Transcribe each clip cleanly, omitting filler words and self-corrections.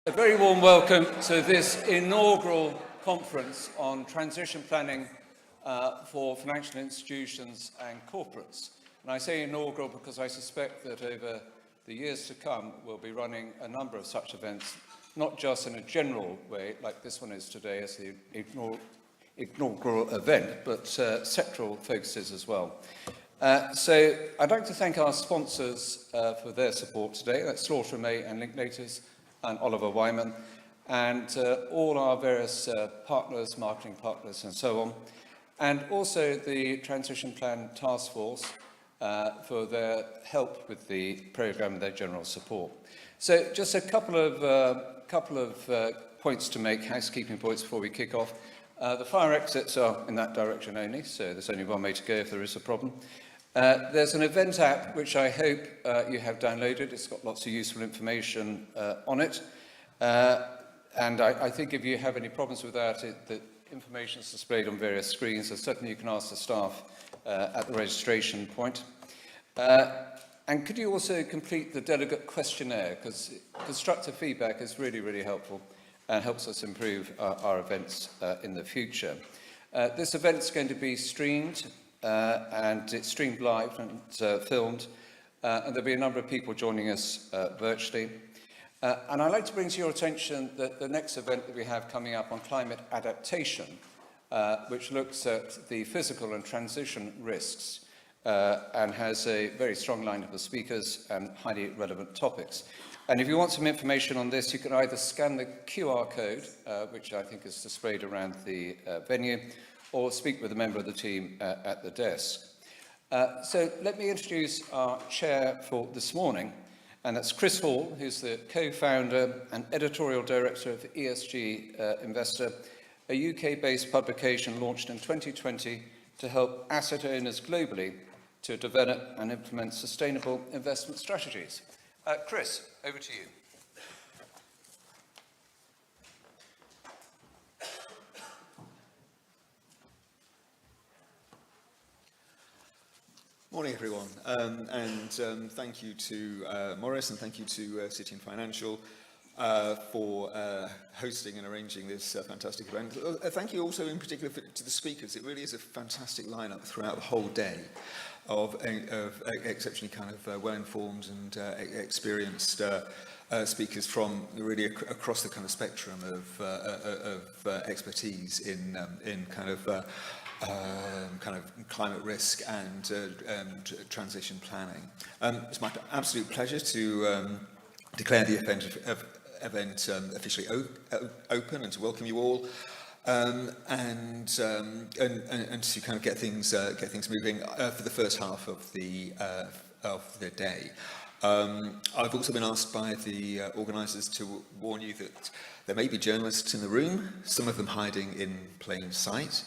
A very warm welcome to this inaugural conference on transition planning for financial institutions and corporates. And I say inaugural because I suspect that over the years to come we'll be running a number of such events, not just in a general way like this one is today as the inaugural event, but sectoral focuses as well. So I'd like to thank our sponsors for their support today. That's Slaughter & May and Linklaters and Oliver Wyman, and all our various partners, marketing partners and so on, and also the Transition Plan Task Force for their help with the programme and their general support. So just a couple of points to make, housekeeping points before we kick off. The fire exits are in that direction only, so there's only one way to go if there is a problem. There's an event app which I hope you have downloaded. It's got lots of useful information on it. And I think if you have any problems with that, the information is displayed on various screens, so certainly you can ask the staff at the registration point. And could you also complete the delegate questionnaire, because constructive feedback is really, really helpful and helps us improve our events in the future. This event's going to be streamed, and it's streamed live and filmed, and there'll be a number of people joining us virtually. And I'd like to bring to your attention that the next event that we have coming up on climate adaptation, which looks at the physical and transition risks, and has a very strong lineup of speakers and highly relevant topics. And if you want some information on this, you can either scan the QR code, which I think is displayed around the venue, or speak with a member of the team at the desk. So let me introduce our chair for this morning, and that's Chris Hall, who's the co-founder and editorial director of ESG Investor, a UK-based publication launched in 2020 to help asset owners globally to develop and implement sustainable investment strategies. Chris, over to you. Morning, everyone, and thank you to Maurice and thank you to Citian Financial for hosting and arranging this fantastic event. Thank you also in particular to the speakers. It really is a fantastic lineup throughout the whole day of exceptionally kind of well-informed and experienced speakers from really across the kind of spectrum of expertise in kind of climate risk and transition planning. It's my absolute pleasure to declare the event officially open and to welcome you all, and to kind of get things moving for the first half of the day. I've also been asked by the organisers to warn you that there may be journalists in the room, some of them hiding in plain sight.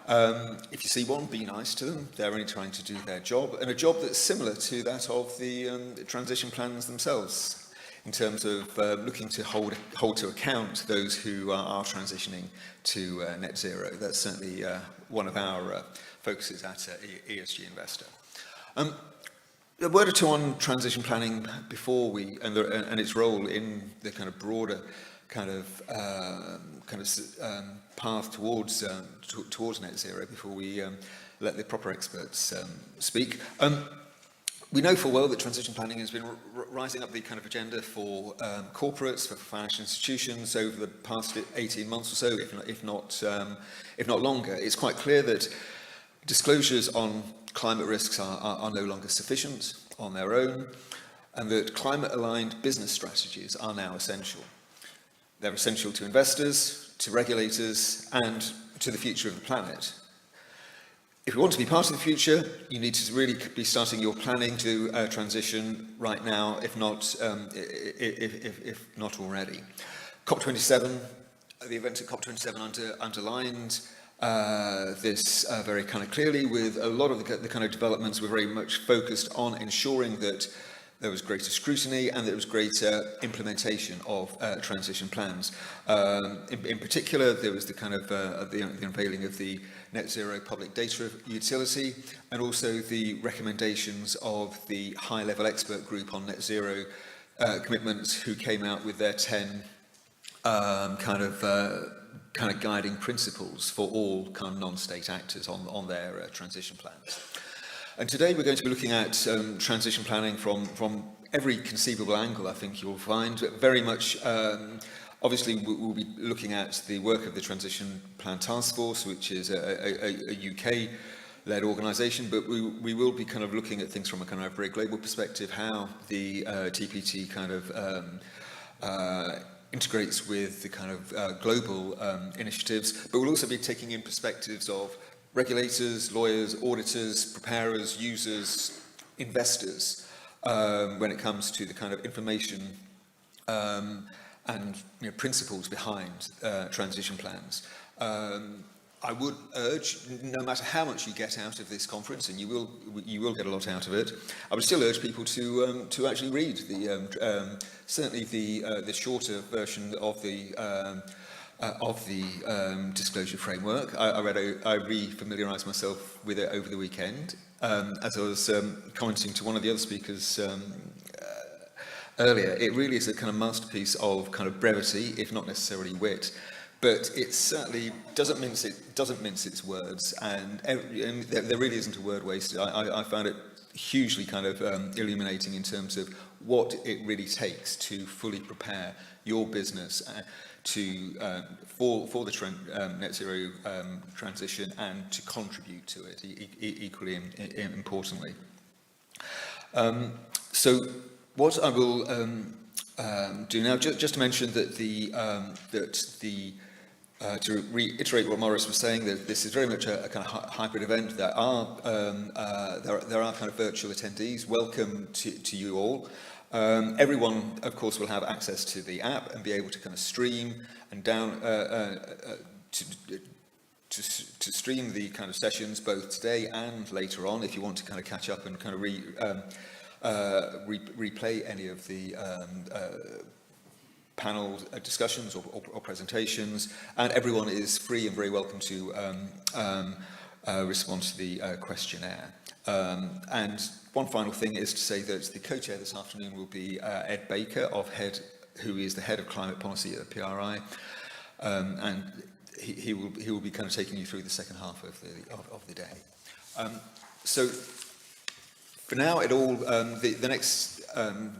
If you see one, be nice to them. They're only trying to do their job, and a job that's similar to that of the transition plans themselves, in terms of looking to hold to account those who are transitioning to net zero. That's certainly one of our focuses at ESG Investor. A word or two on transition planning before we and its role in the kind of broader path towards net zero before we let the proper experts speak. We know full well that transition planning has been rising up the kind of agenda for corporates, for financial institutions over the past 18 months or so, if not longer. It's quite clear that disclosures on climate risks are no longer sufficient on their own, and that climate-aligned business strategies are now essential. They're essential to investors, to regulators, and to the future of the planet. If you want to be part of the future, you need to really be starting your planning to transition right now, if not already. COP27, the event at COP27 underlined this very kind of clearly, with a lot of the kind of developments were very much focused on ensuring that there was greater scrutiny and there was greater implementation of transition plans. In particular, there was the kind of the unveiling of the Net Zero Public Data Utility, and also the recommendations of the high-level expert group on net zero commitments, who came out with their 10 kind of guiding principles for all kind of non-state actors on their transition plans. And today we're going to be looking at transition planning from every conceivable angle, I think you'll find. Very much, obviously, we'll be looking at the work of the Transition Plan Task Force, which is a UK-led organisation, but we will be kind of looking at things from a kind of very global perspective, how the TPT kind of integrates with the kind of global initiatives, but we'll also be taking in perspectives of regulators, lawyers, auditors, preparers, users, investors, when it comes to the kind of information and principles behind transition plans. I would urge, no matter how much you get out of this conference, and you will get a lot out of it, I would still urge people to actually read certainly the shorter version of the disclosure framework. I re-familiarised myself with it over the weekend. As I was commenting to one of the other speakers earlier, it really is a kind of masterpiece of kind of brevity, if not necessarily wit. But it certainly doesn't mince its words, and there really isn't a word wasted. I found it hugely kind of illuminating in terms of what it really takes to fully prepare your business for the net zero transition and to contribute to it equally importantly. So what I will do now, just to mention that to reiterate what Maurice was saying, that this is very much a kind of hybrid event. There are kind of virtual attendees. Welcome to you all. Everyone, of course, will have access to the app and be able to kind of stream and to stream the kind of sessions both today and later on, if you want to kind of catch up and kind of replay any of the panel discussions or presentations, and everyone is free and very welcome to respond to the questionnaire. And one final thing is to say that the co-chair this afternoon will be Ed Baker, who is the head of climate policy at the PRI, and he will be kind of taking you through the second half of the day. So for now, the next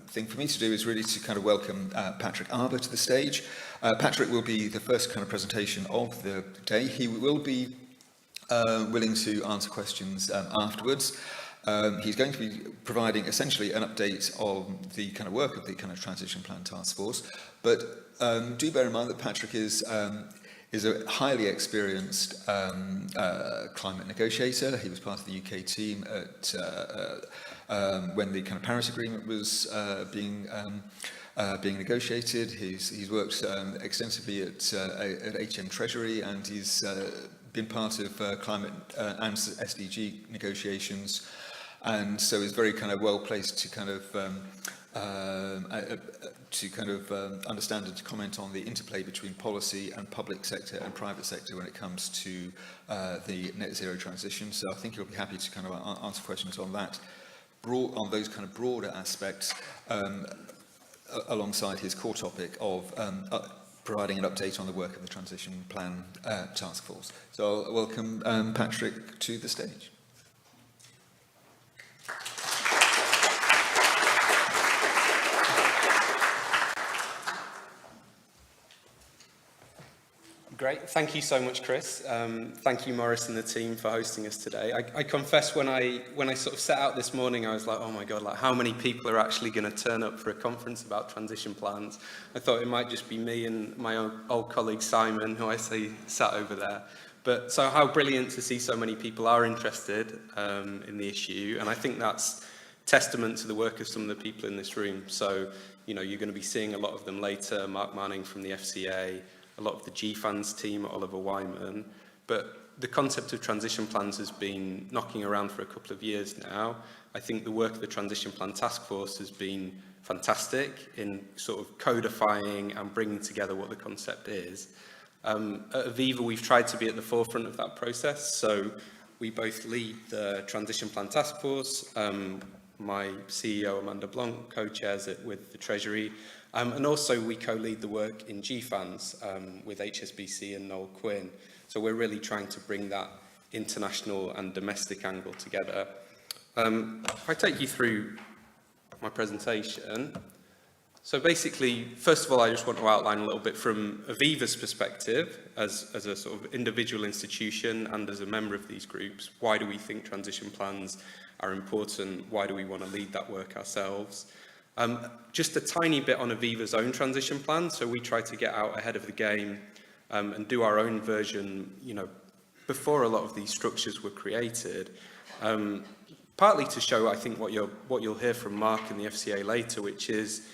thing for me to do is really to kind of welcome Patrick Arbour to the stage. Patrick will be the first kind of presentation of the day. He will be willing to answer questions afterwards. He's going to be providing essentially an update on the kind of work of the kind of Transition Plan Task Force. But do bear in mind that Patrick is a highly experienced climate negotiator. He was part of the UK team at when the kind of Paris Agreement was being negotiated. He's worked extensively at HM Treasury, and he's been part of climate and SDG negotiations, and so is very kind of well placed to kind of understand and to comment on the interplay between policy and public sector and private sector when it comes to the net zero transition. So I think he'll be happy to kind of answer questions on that, on those kind of broader aspects, alongside his core topic of providing an update on the work of the Transition Plan Task Force. So I'll welcome Patrick to the stage. Great. Thank you so much, Chris. Thank you, Maurice and the team, for hosting us today. I confess when I sort of set out this morning, I was like, oh my God, like how many people are actually going to turn up for a conference about transition plans? I thought it might just be me and my old colleague Simon, who I see sat over there. But so how brilliant to see so many people are interested in the issue. And I think that's testament to the work of some of the people in this room. So, you're going to be seeing a lot of them later, Mark Manning from the FCA, a lot of the GFANS team at Oliver Wyman, but the concept of transition plans has been knocking around for a couple of years now. I think the work of the Transition Plan Task Force has been fantastic in sort of codifying and bringing together what the concept is. At Aviva, we've tried to be at the forefront of that process, so we both lead the Transition Plan Task Force. My CEO, Amanda Blanc, co-chairs it with the Treasury, And also we co-lead the work in GFANZ with HSBC and Noel Quinn. So we're really trying to bring that international and domestic angle together. If I take you through my presentation. So basically, first of all, I just want to outline a little bit from Aviva's perspective as a sort of individual institution and as a member of these groups. Why do we think transition plans are important? Why do we want to lead that work ourselves? Just a tiny bit on Aviva's own transition plan. So we try to get out ahead of the game and do our own version, before a lot of these structures were created. Partly to show, I think, what you'll hear from Mark and the FCA later, which is,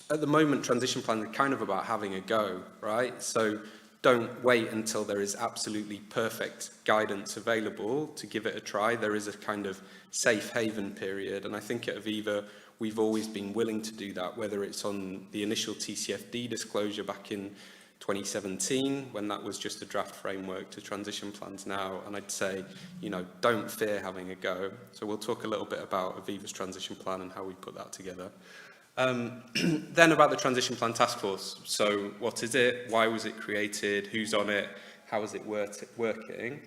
at the moment, transition plans are kind of about having a go, right? So don't wait until there is absolutely perfect guidance available to give it a try. There is a kind of safe haven period, and I think at Aviva, we've always been willing to do that, whether it's on the initial TCFD disclosure back in 2017, when that was just a draft framework, to transition plans now. And I'd say, don't fear having a go. So we'll talk a little bit about Aviva's transition plan and how we put that together. Then about the Transition Plan Task Force. So what is it? Why was it created? Who's on it? How is it working?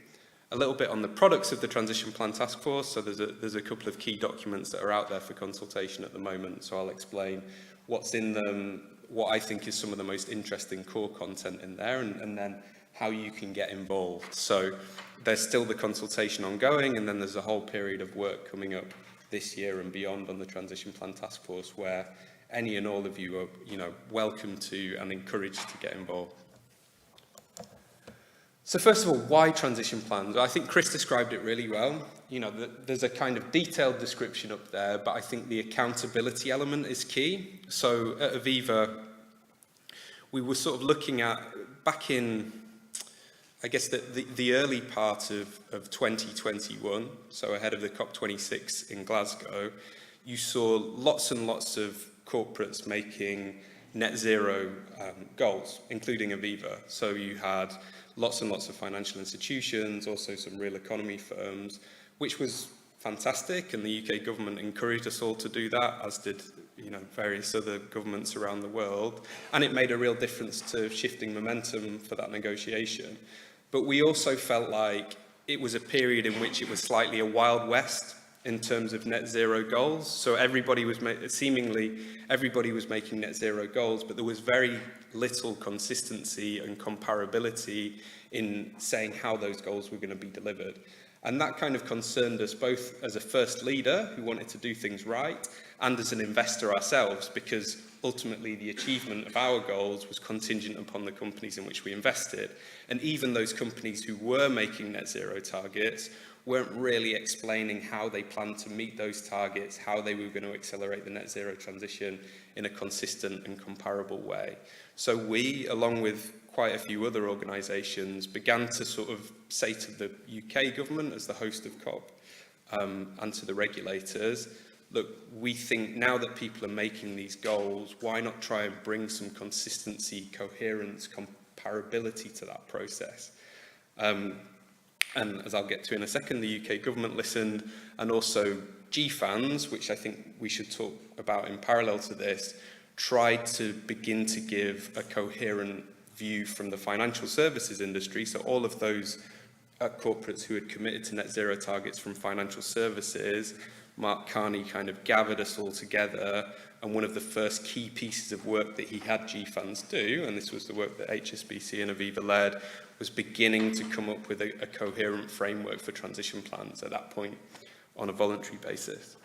A little bit on the products of the Transition Plan Task Force. So there's a couple of key documents that are out there for consultation at the moment. So I'll explain what's in them, what I think is some of the most interesting core content in there, and then how you can get involved. So there's still the consultation ongoing, and then there's a whole period of work coming up this year and beyond on the Transition Plan Task Force, where any and all of you are, welcome to and encouraged to get involved. So first of all, why transition plans? I think Chris described it really well. There's a kind of detailed description up there, but I think the accountability element is key. So at Aviva, we were sort of looking at, back in, I guess, the early part of 2021, so ahead of the COP26 in Glasgow, you saw lots and lots of corporates making net zero goals, including Aviva. So you had lots and lots of financial institutions, also some real economy firms, which was fantastic, and the UK government encouraged us all to do that, as did various other governments around the world, and it made a real difference to shifting momentum for that negotiation. But we also felt like it was a period in which it was slightly a Wild West in terms of net zero goals. So seemingly everybody was making net zero goals, but there was very little consistency and comparability in saying how those goals were going to be delivered. And that kind of concerned us both as a first leader who wanted to do things right, and as an investor ourselves, because ultimately the achievement of our goals was contingent upon the companies in which we invested. And even those companies who were making net zero targets weren't really explaining how they planned to meet those targets, how they were going to accelerate the net zero transition in a consistent and comparable way. So we, along with quite a few other organisations, began to sort of say to the UK government as the host of COP and to the regulators, look, we think now that people are making these goals, why not try and bring some consistency, coherence, comparability to that process? And as I'll get to in a second, the UK government listened, and also GFANZ, which I think we should talk about in parallel to this, tried to begin to give a coherent view from the financial services industry. So all of those corporates who had committed to net zero targets from financial services, Mark Carney kind of gathered us all together, and one of the first key pieces of work that he had GFANZ do, and this was the work that HSBC and Aviva led, was beginning to come up with a coherent framework for transition plans at that point on a voluntary basis.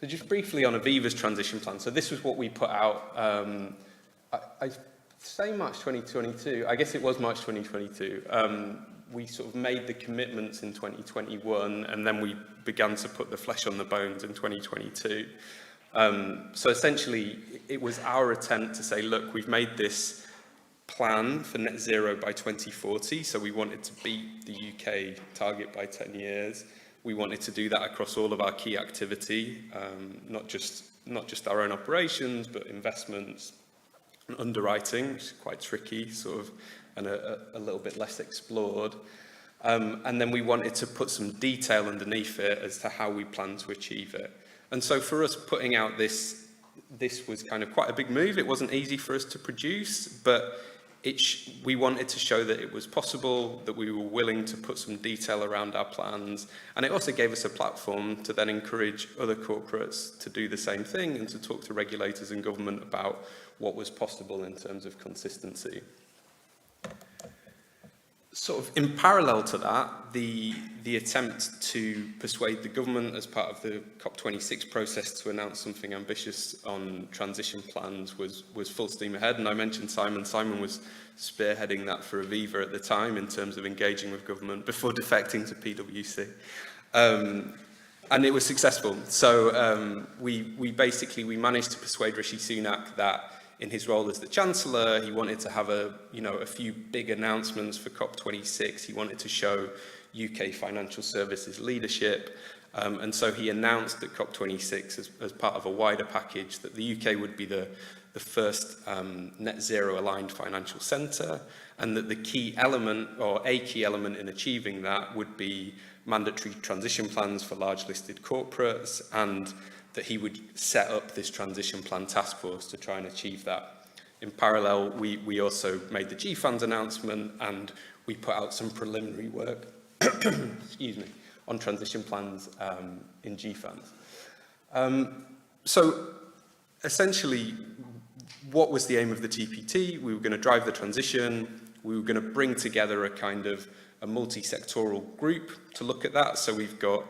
So just briefly on Aviva's transition plan. So this was what we put out, I say March 2022, I guess it was March 2022. We sort of made the commitments in 2021, and then we began to put the flesh on the bones in 2022. So essentially, it was our attempt to say, look, we've made this plan for net zero by 2040, so we wanted to beat the UK target by 10 years. We wanted to do that across all of our key activity, not just our own operations, but investments and underwriting, which is quite tricky, sort of, and a little bit less explored. And then we wanted to put some detail underneath it as to how we plan to achieve it. And so for us, putting out this this was kind of quite a big move. It wasn't easy for us to produce, but we wanted to show that it was possible, that we were willing to put some detail around our plans, and it also gave us a platform to then encourage other corporates to do the same thing and to talk to regulators and government about what was possible in terms of consistency. Sort of in parallel to that, the attempt to persuade the government as part of the COP26 process to announce something ambitious on transition plans was full steam ahead. And I mentioned Simon. Simon was spearheading that for Aviva at the time in terms of engaging with government before defecting to PwC. And it was successful. So we managed to persuade Rishi Sunak that in his role as the Chancellor, he wanted to have a few big announcements for COP26. He wanted to show UK financial services leadership. And so he announced at COP26 as part of a wider package that the UK would be the first net zero aligned financial centre, and that the key element, or a key element in achieving that, would be mandatory transition plans for large listed corporates, and that he would set up this transition plan task force to try and achieve that. In parallel, we also made the GFANZ announcement, and we put out some preliminary work excuse me, on transition plans in GFANZ. So essentially, what was the aim of the TPT? We were going to drive the transition. We were going to bring together a kind of a multi-sectoral group to look at that. So we've got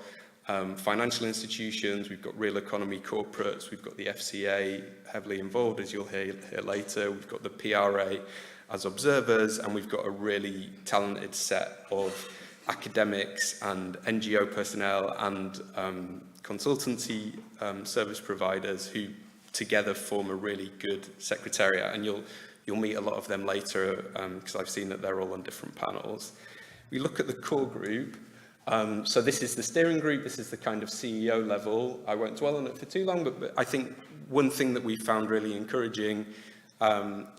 financial institutions, we've got real economy corporates, we've got the FCA heavily involved, as you'll hear later, we've got the PRA as observers, and we've got a really talented set of academics and NGO personnel and consultancy service providers who together form a really good secretariat, and you'll meet a lot of them later because I've seen that they're all on different panels. We look at the core group. So this is the steering group, this is the kind of CEO level. I won't dwell on it for too long, but I think one thing that we found really encouraging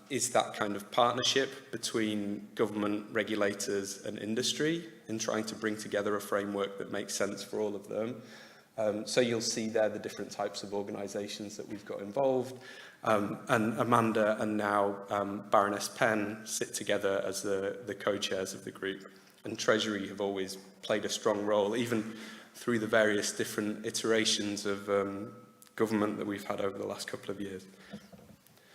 is that kind of partnership between government, regulators and industry in trying to bring together a framework that makes sense for all of them. So you'll see there the different types of organisations that we've got involved. And Amanda and now Baroness Penn sit together as the co-chairs of the group. And Treasury have always played a strong role, even through the various different iterations of government that we've had over the last couple of years.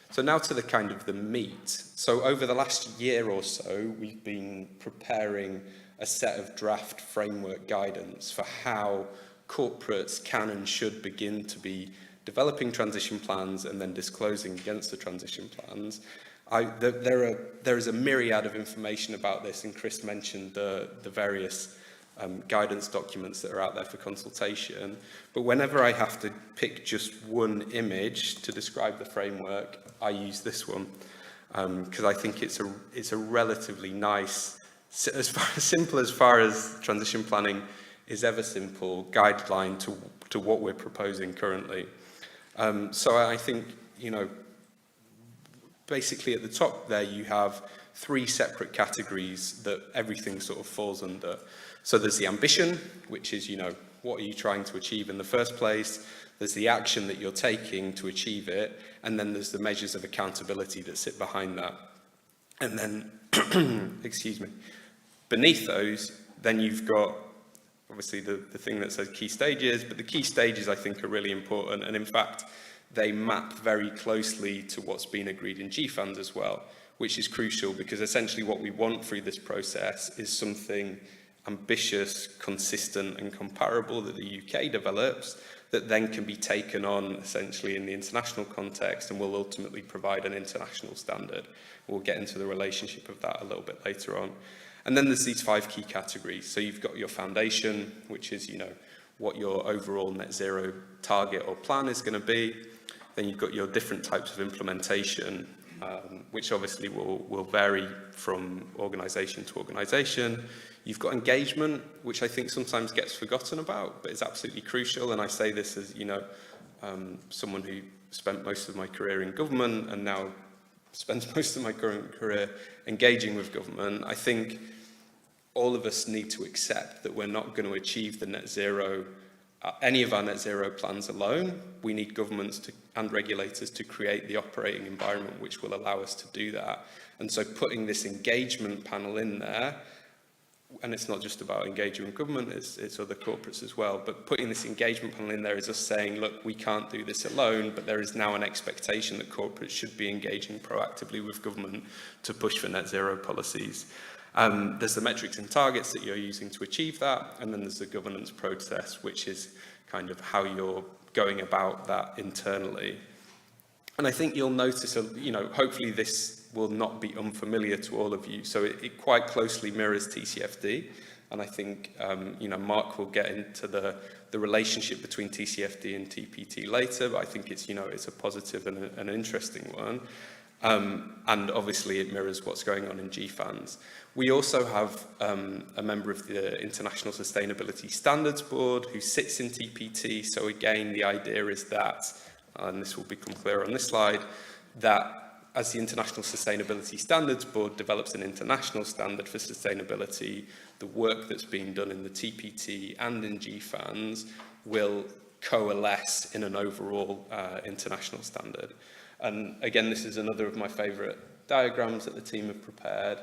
So now to the kind of the meat. So over the last year or so, we've been preparing a set of draft framework guidance for how corporates can and should begin to be developing transition plans and then disclosing against the transition plans. There is a myriad of information about this, and Chris mentioned the various guidance documents that are out there for consultation. But whenever I have to pick just one image to describe the framework, I use this one because I think it's a relatively nice, simple as far as transition planning is ever simple, guideline to what we're proposing currently. So I think, basically at the top there you have three separate categories that everything sort of falls under. So there's the ambition, which is, what are you trying to achieve in the first place? There's the action that you're taking to achieve it, and then there's the measures of accountability that sit behind that. And then, excuse me, beneath those, then you've got obviously the thing that says key stages, but the key stages I think are really important, and in fact, they map very closely to what's been agreed in GFANZ as well, which is crucial because essentially what we want through this process is something ambitious, consistent and comparable that the UK develops that then can be taken on essentially in the international context and will ultimately provide an international standard. We'll get into the relationship of that a little bit later on. And then there's these 5 key categories. So you've got your foundation, which is, what your overall net zero target or plan is going to be. Then you've got your different types of implementation, which obviously will vary from organisation to organisation. You've got engagement, which I think sometimes gets forgotten about, but is absolutely crucial. And I say this as, someone who spent most of my career in government and now spends most of my current career engaging with government. I think all of us need to accept that we're not going to achieve the net zero any of our net zero plans alone. We need governments and regulators to create the operating environment which will allow us to do that. And so putting this engagement panel in there, and it's not just about engaging with government, it's other corporates as well, but putting this engagement panel in there is us saying, look, we can't do this alone, but there is now an expectation that corporates should be engaging proactively with government to push for net zero policies. There's the metrics and targets that you're using to achieve that, and then there's the governance process, which is kind of how you're going about that internally. And I think you'll notice, hopefully this will not be unfamiliar to all of you. So it quite closely mirrors TCFD. And I think, Mark will get into the relationship between TCFD and TPT later, but I think it's a positive and an interesting one. And obviously it mirrors what's going on in GFANZ. We also have a member of the International Sustainability Standards Board who sits in TPT. So again, the idea is that, and this will become clear on this slide, that as the International Sustainability Standards Board develops an international standard for sustainability, the work that's being done in the TPT and in GFANZ will coalesce in an overall international standard. And again, this is another of my favourite diagrams that the team have prepared.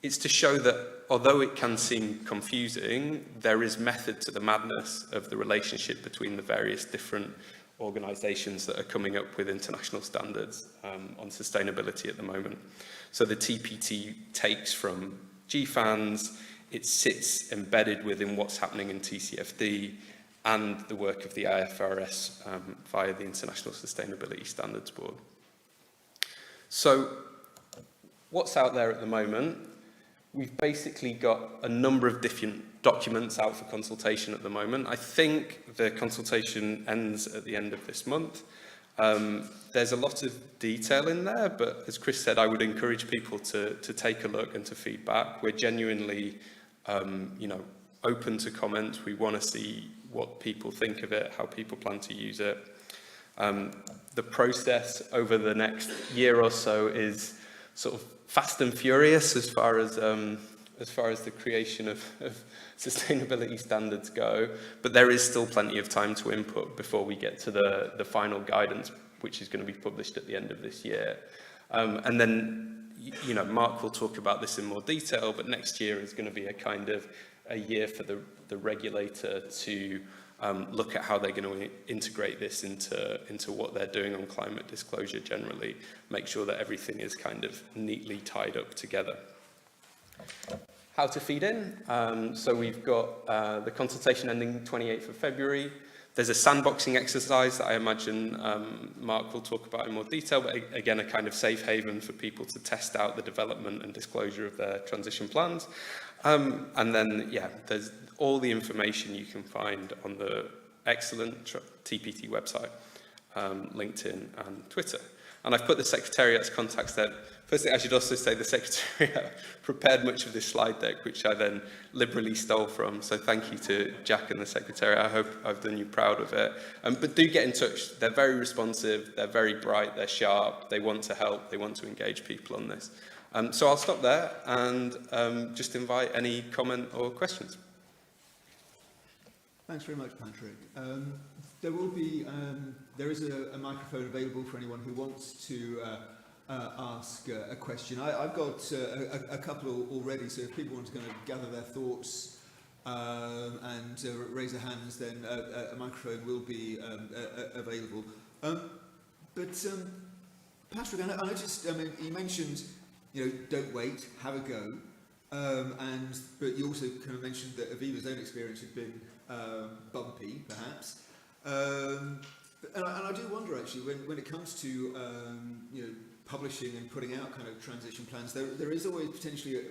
It's to show that although it can seem confusing, there is method to the madness of the relationship between the various different organisations that are coming up with international standards on sustainability at the moment. So the TPT takes from GFANZ, it sits embedded within what's happening in TCFD and the work of the IFRS via the International Sustainability Standards Board. So what's out there at the moment? We've basically got a number of different documents out for consultation at the moment. I think the consultation ends at the end of this month. There's a lot of detail in there, but as Chris said, I would encourage people to take a look and to feedback. We're genuinely, open to comments. We want to see what people think of it, how people plan to use it. The process over the next year or so is sort of fast and furious as far as the creation of sustainability standards go, but there is still plenty of time to input before we get to the final guidance, which is going to be published at the end of this year. And then, Mark will talk about this in more detail, but next year is going to be a kind of a year for the regulator to look at how they're going to integrate this into what they're doing on climate disclosure generally, make sure that everything is kind of neatly tied up together. How to feed in. So we've got the consultation ending 28th of February. There's a sandboxing exercise that I imagine Mark will talk about in more detail, but again, a kind of safe haven for people to test out the development and disclosure of their transition plans. And then, there's all the information you can find on the excellent TPT website, LinkedIn and Twitter. And I've put the Secretariat's contacts there. Firstly, I should also say the Secretariat prepared much of this slide deck, which I then liberally stole from. So thank you to Jack and the Secretariat. I hope I've done you proud of it. But do get in touch. They're very responsive. They're very bright. They're sharp. They want to help. They want to engage people on this. So I'll stop there and just invite any comment or questions. Thanks very much, Patrick. There is a microphone available for anyone who wants to ask a question. I've got a couple already, so if people want to kind of gather their thoughts and raise their hands, then a microphone will be available. Patrick, I noticed, you mentioned, don't wait, have a go. But you also kind of mentioned that Aviva's own experience had been bumpy, perhaps. And I do wonder, actually, when it comes to publishing and putting out kind of transition plans, there is always potentially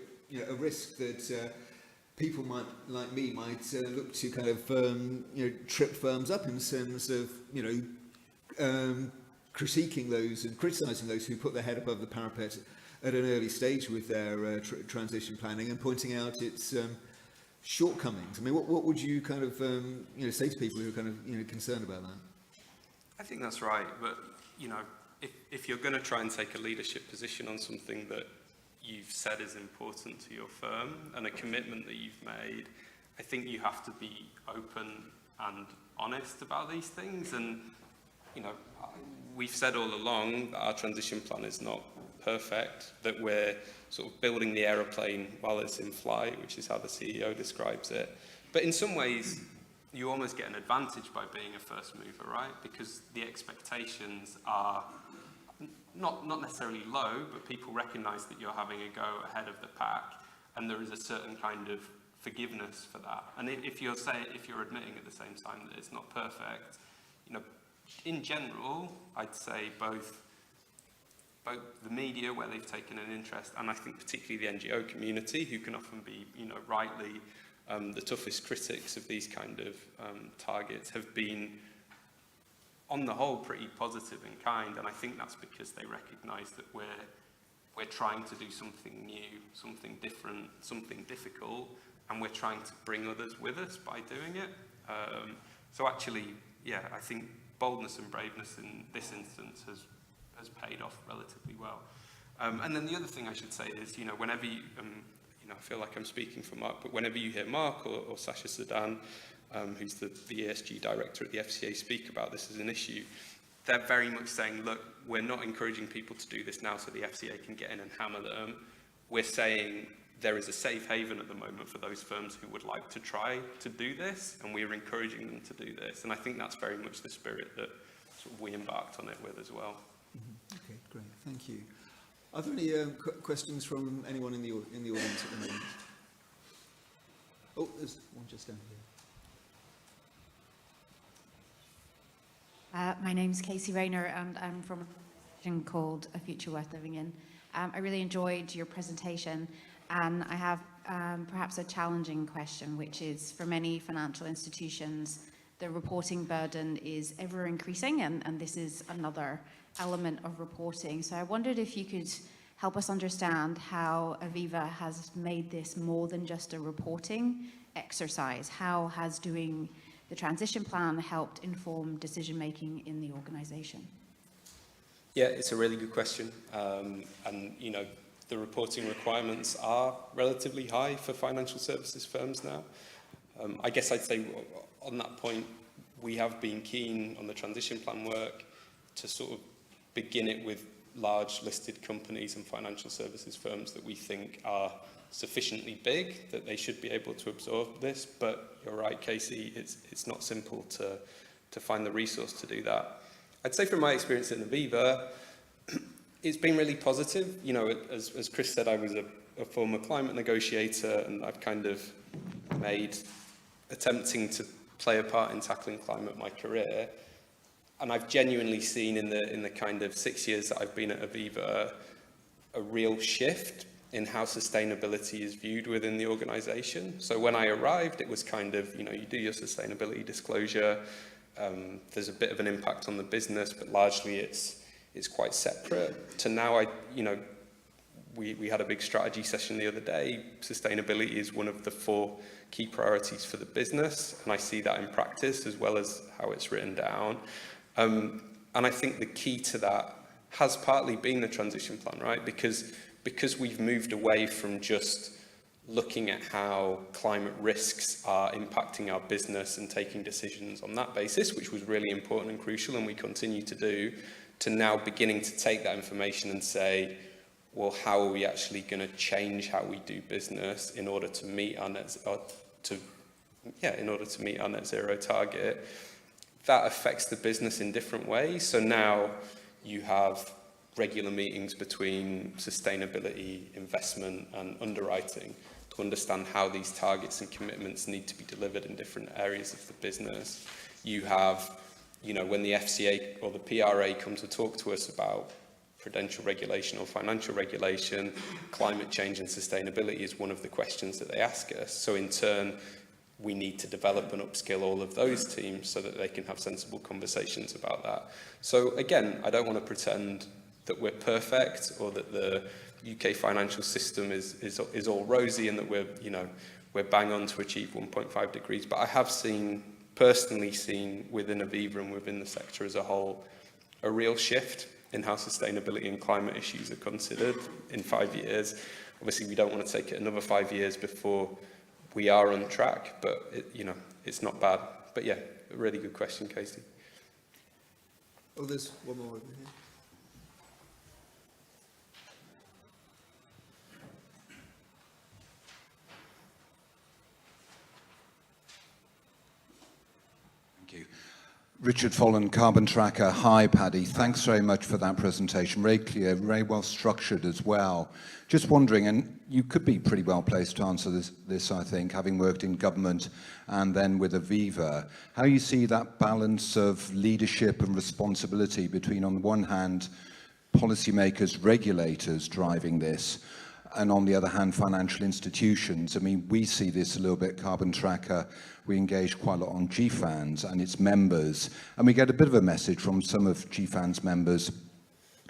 a risk that people might look to kind of trip firms up in terms of critiquing those and criticising those who put their head above the parapet at an early stage with their transition planning and pointing out its shortcomings. I mean, what would you kind of say to people who are kind of concerned about that? I think that's right, but if you're going to try and take a leadership position on something that you've said is important to your firm and a commitment that you've made, I think you have to be open and honest about these things. And, you know, we've said all along that our transition plan is not perfect, that we're sort of building the aeroplane while it's in flight, which is how the CEO describes it. But in some ways, you almost get an advantage by being a first mover, right? Because the expectations are not necessarily low, but people recognise that you're having a go ahead of the pack, and there is a certain kind of forgiveness for that. And if you're admitting at the same time that it's not perfect, you know, in general, I'd say both the media, where they've taken an interest, and I think particularly the NGO community, who can often be, you know, rightly the toughest critics of these kind of targets, have been, on the whole, pretty positive and kind. And I think that's because they recognise that we're trying to do something new, something different, something difficult, and we're trying to bring others with us by doing it. So actually, yeah, I think boldness and braveness in this instance has paid off relatively well. And then the other thing I should say is, you know, whenever you, you know, I feel like I'm speaking for Mark, but whenever you hear Mark or Sasha Sedan, who's the ESG director at the FCA, speak about this as an issue, they're very much saying, look, we're not encouraging people to do this now so the FCA can get in and hammer them. We're saying there is a safe haven at the moment for those firms who would like to try to do this, and we're encouraging them to do this. And I think that's very much the spirit that sort of we embarked on it with as well. Mm-hmm. Okay, great, thank you. Are there any questions from anyone in the audience at the moment? Oh, there's one just down here. My name's Casey Rayner, and I'm from a organization called A Future Worth Living In. I really enjoyed your presentation, and I have perhaps a challenging question, which is, for many financial institutions, the reporting burden is ever increasing, and this is another element of reporting. So I wondered if you could help us understand how Aviva has made this more than just a reporting exercise. How has doing the transition plan helped inform decision-making in the organisation? Yeah, it's a really good question. And, you know, the reporting requirements are relatively high for financial services firms now. I guess I'd say on that point, we have been keen on the transition plan work to sort of begin it with large listed companies and financial services firms that we think are sufficiently big that they should be able to absorb this. But you're right, Casey, it's not simple to find the resource to do that. I'd say from my experience at Aviva, it's been really positive. You know, as Chris said, I was a former climate negotiator, and I've kind of made attempting to play a part in tackling climate my career. And I've genuinely seen in the kind of 6 years that I've been at Aviva a real shift in how sustainability is viewed within the organisation. So when I arrived, it was kind of, you know, you do your sustainability disclosure, there's a bit of an impact on the business, but largely it's quite separate. To now, we had a big strategy session the other day. Sustainability is one of the 4 key priorities for the business, and I see that in practice as well as how it's written down. And I think the key to that has partly been the transition plan, right? Because we've moved away from just looking at how climate risks are impacting our business and taking decisions on that basis, which was really important and crucial, and we continue to do, to now beginning to take that information and say, well, how are we actually going to change how we do business in order to meet our net zero target? That affects the business in different ways. So now you have regular meetings between sustainability, investment, and underwriting to understand how these targets and commitments need to be delivered in different areas of the business. You have, you know, when the FCA or the PRA come to talk to us about prudential regulation or financial regulation, climate change and sustainability is one of the questions that they ask us. So in turn, we need to develop and upskill all of those teams so that they can have sensible conversations about that. So again, I don't want to pretend that we're perfect or that the UK financial system is all rosy and that we're bang on to achieve 1.5 degrees. But I have personally seen within Aviva and within the sector as a whole, a real shift in how sustainability and climate issues are considered in 5 years. Obviously, we don't want to take it another 5 years before we are on track, but it's not bad. But yeah, a really good question, Casey. Oh, there's one more over here. Thank you. Richard Follen, Carbon Tracker. Hi, Paddy. Thanks very much for that presentation. Very clear, very well structured as well. Just wondering, and you could be pretty well placed to answer this, I think, having worked in government and then with Aviva, how you see that balance of leadership and responsibility between, on the one hand, policymakers, regulators driving this, and on the other hand, financial institutions. I mean, we see this a little bit, Carbon Tracker. We engage quite a lot on GFANZ and its members, and we get a bit of a message from some of GFANZ members,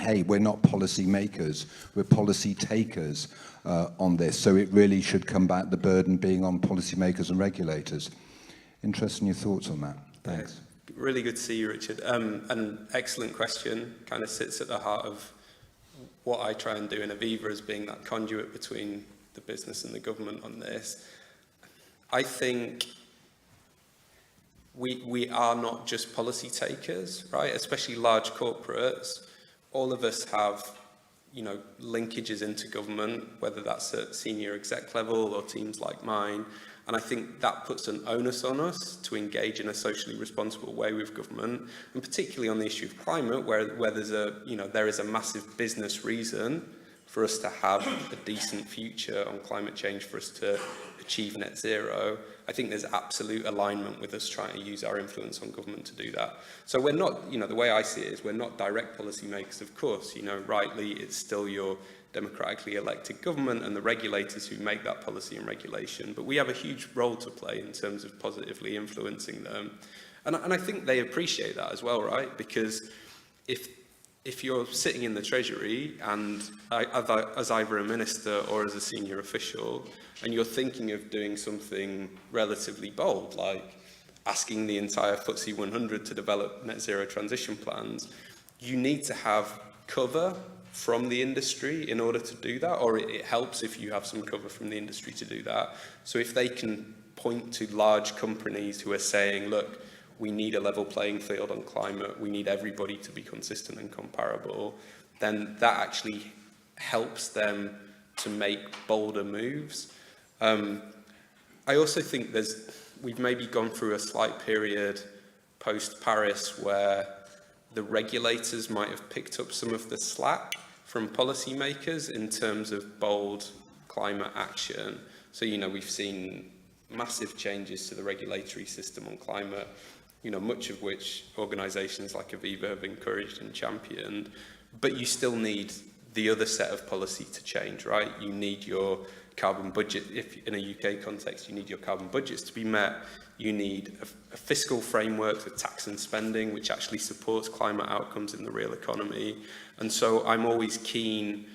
hey, we're not policy makers, we're policy takers on this, so it really should come back, the burden being on policymakers and regulators. Interested in your thoughts on that. Thanks. Really good to see you, Richard. An excellent question, kind of sits at the heart of what I try and do in Aviva as being that conduit between the business and the government on this. I think we are not just policy takers, right? Especially large corporates. All of us have, linkages into government, whether that's at senior exec level or teams like mine. And I think that puts an onus on us to engage in a socially responsible way with government, and particularly on the issue of climate, where there's there is a massive business reason for us to have a decent future on climate change, for us to achieve net zero. I think there's absolute alignment with us trying to use our influence on government to do that. So we're not, the way I see it is we're not direct policymakers, of course, rightly it's still your democratically elected government and the regulators who make that policy and regulation, but we have a huge role to play in terms of positively influencing them. And I think they appreciate that as well, right? Because if you're sitting in the Treasury and as either a minister or as a senior official, and you're thinking of doing something relatively bold, like asking the entire FTSE 100 to develop net zero transition plans, you need to have cover from the industry in order to do that, or it helps if you have some cover from the industry to do that. So if they can point to large companies who are saying, look, we need a level playing field on climate, we need everybody to be consistent and comparable, then that actually helps them to make bolder moves. I also think we've maybe gone through a slight period post-Paris where the regulators might have picked up some of the slack from policymakers in terms of bold climate action. So, we've seen massive changes to the regulatory system on climate, much of which organisations like Aviva have encouraged and championed, but you still need the other set of policy to change, right? You need your carbon budget, if in a UK context, you need your carbon budgets to be met. You need a fiscal framework with tax and spending, which actually supports climate outcomes in the real economy. And so I'm always keen,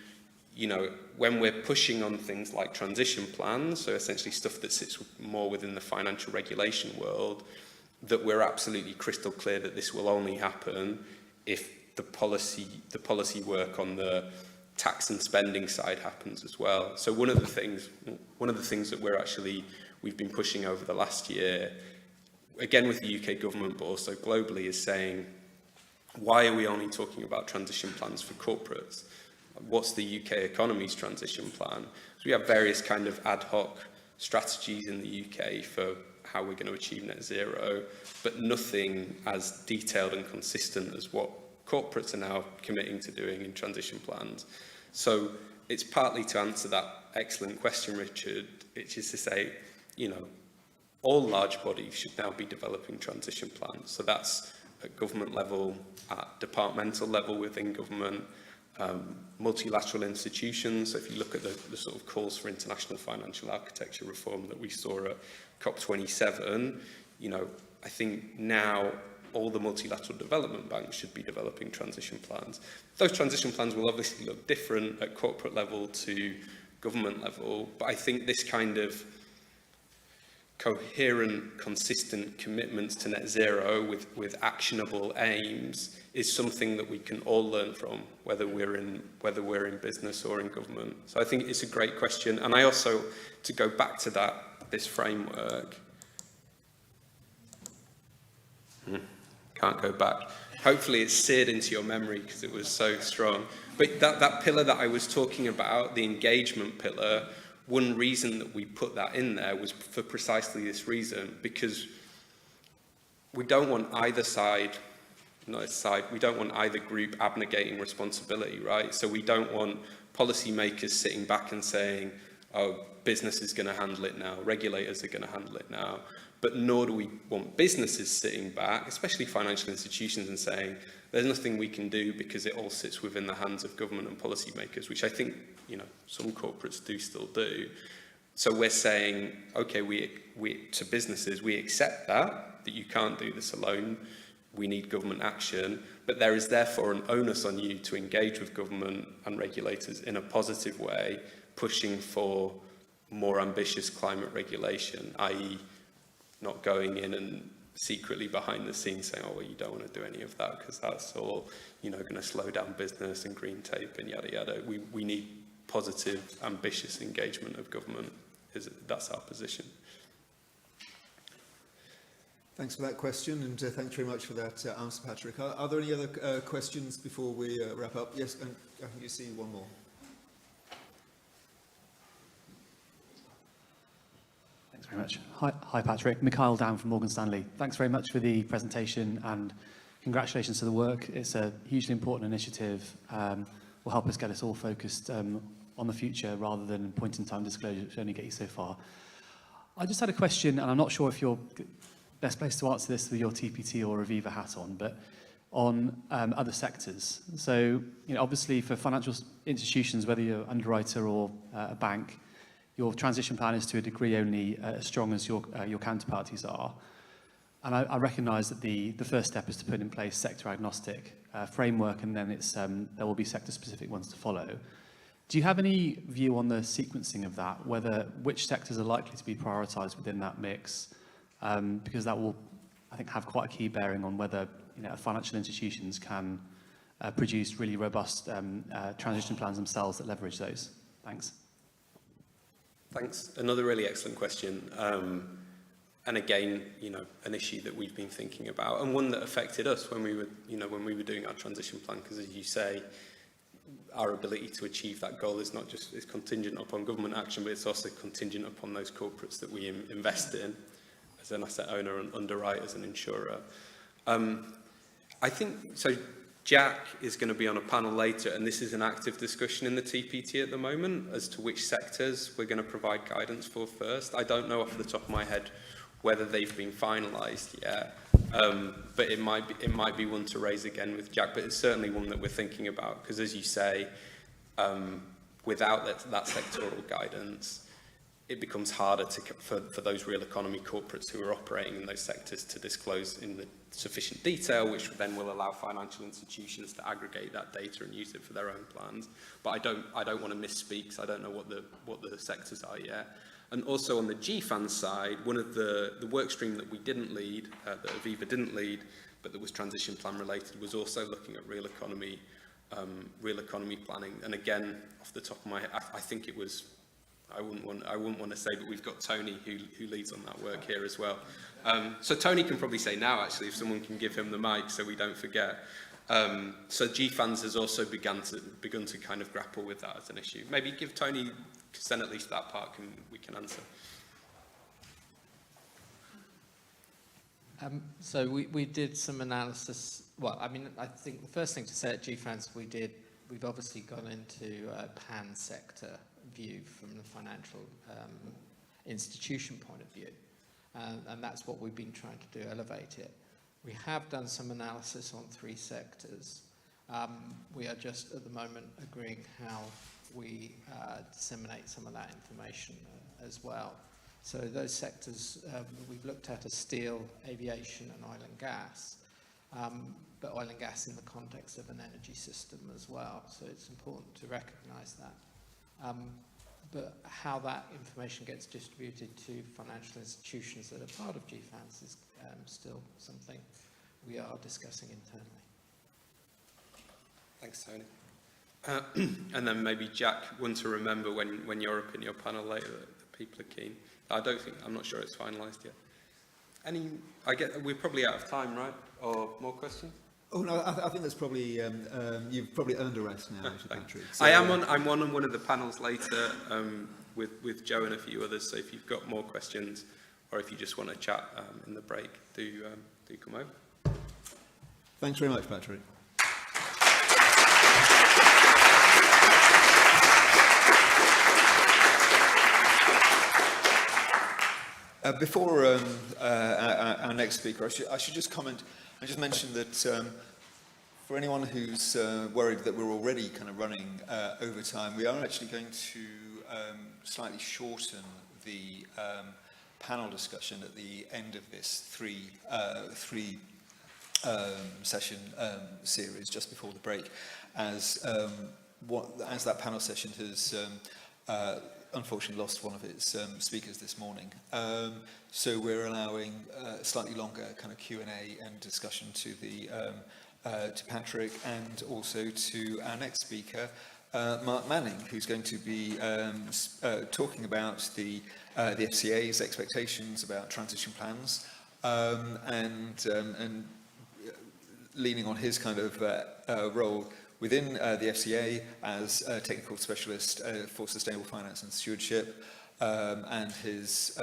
when we're pushing on things like transition plans, so essentially stuff that sits more within the financial regulation world, that we're absolutely crystal clear that this will only happen if the policy work on the tax and spending side happens as well. So one of the things that we've been pushing over the last year, again with the UK government, but also globally, is saying, why are we only talking about transition plans for corporates? What's the UK economy's transition plan? So we have various kind of ad hoc strategies in the UK for how we're going to achieve net zero, but nothing as detailed and consistent as what corporates are now committing to doing in transition plans. So it's partly to answer that excellent question, Richard, which is to say, all large bodies should now be developing transition plans. So that's at government level, at departmental level within government, multilateral institutions. So if you look at the sort of calls for international financial architecture reform that we saw at COP27, I think now all the multilateral development banks should be developing transition plans. Those transition plans will obviously look different at corporate level to government level, but I think this kind of coherent, consistent commitments to net zero with actionable aims is something that we can all learn from, whether we're in business or in government. So I think it's a great question. And I also, to go back to this framework, Can't go back. Hopefully it's seared into your memory because it was so strong. But that pillar that I was talking about, the engagement pillar, one reason that we put that in there was for precisely this reason, because we don't want either side, we don't want either group abnegating responsibility, right? So we don't want policymakers sitting back and saying, oh, business is going to handle it now, regulators are going to handle it now. But nor do we want businesses sitting back, especially financial institutions, and saying, there's nothing we can do because it all sits within the hands of government and policymakers, which I think, some corporates do still do. So we're saying, okay, we to businesses, we accept that you can't do this alone. We need government action, but there is therefore an onus on you to engage with government and regulators in a positive way, pushing for more ambitious climate regulation, i.e. not going in and secretly behind the scenes saying, oh, well, you don't want to do any of that because that's all, going to slow down business and green tape and yada, yada. We need positive, ambitious engagement of government. That's our position. Thanks for that question, and thanks very much for that answer, Patrick. Are there any other questions before we wrap up? Yes, and I think you see one more. Thanks very much. Hi, Patrick. Mikhail Down from Morgan Stanley. Thanks very much for the presentation and congratulations to the work. It's a hugely important initiative. Will help us get us all focused on the future rather than point-in-time disclosure, which only get you so far. I just had a question, and I'm not sure if you're best place to answer this with your TPT or Aviva hat on, but on other sectors. So, obviously for financial institutions, whether you're an underwriter or a bank, your transition plan is to a degree only as strong as your counterparties are. And I recognise that the first step is to put in place sector-agnostic framework, and then there will be sector-specific ones to follow. Do you have any view on the sequencing of that, which sectors are likely to be prioritised within that mix? Because that will, I think, have quite a key bearing on whether financial institutions can produce really robust transition plans themselves that leverage those. Thanks. Thanks. Another really excellent question. And again, an issue that we've been thinking about, and one that affected us when we were doing our transition plan, because as you say, our ability to achieve that goal is not just contingent upon government action, but it's also contingent upon those corporates that we invest in as an asset owner and underwrite as an insurer. I think, so Jack is going to be on a panel later, and this is an active discussion in the TPT at the moment as to which sectors we're going to provide guidance for first. I don't know off the top of my head whether they've been finalised yet, but it might be one to raise again with Jack, but it's certainly one that we're thinking about, because as you say, without that sectoral guidance, it becomes harder for those real economy corporates who are operating in those sectors to disclose in the sufficient detail, which then will allow financial institutions to aggregate that data and use it for their own plans. But I don't want to misspeak, because I don't know what the sectors are yet. And also on the GFAN side, one of the work stream that we didn't lead, that Aviva didn't lead, but that was transition plan related, was also looking at real economy planning. And again, off the top of my head, I think it was, I wouldn't want to say, but we've got Tony who leads on that work here as well. So Tony can probably say now, actually, if someone can give him the mic so we don't forget. So GFANS has also begun to kind of grapple with that as an issue. Maybe give Tony, because then at least that part we can answer. So we did some analysis. Well, I mean, I think the first thing to say at GFANS we've obviously gone into a pan-sector view from the financial institution point of view. And that's what we've been trying to do, elevate it. We have done some analysis on 3 sectors. We are just at the moment agreeing how we disseminate some of that information as well. So those sectors we've looked at are steel, aviation and oil and gas, but oil and gas in the context of an energy system as well. So it's important to recognise that. But how that information gets distributed to financial institutions that are part of GFANS is still something we are discussing internally. Thanks, Tony. And then maybe Jack, one to remember when you're up in your panel later that people are keen. I'm not sure it's finalised yet. We're probably out of time, right? Or more questions? Oh no, I think that's probably you've probably earned a rest now, Richard Patrick. So, I'm on one of the panels later with Joe and a few others. So if you've got more questions, or if you just want to chat in the break, do come over. Thanks very much, Patrick. Before our next speaker, I should just comment. I just mentioned that for anyone who's worried that we're already kind of running over time, we are actually going to slightly shorten the panel discussion at the end of this three session series just before the break, as that panel session has unfortunately lost one of its speakers this morning. So we're allowing slightly longer kind of Q&A and discussion to to Patrick, and also to our next speaker, Mark Manning, who's going to be talking about the FCA's expectations about transition plans, and leaning on his kind of role within the FCA as a technical specialist for sustainable finance and stewardship, and his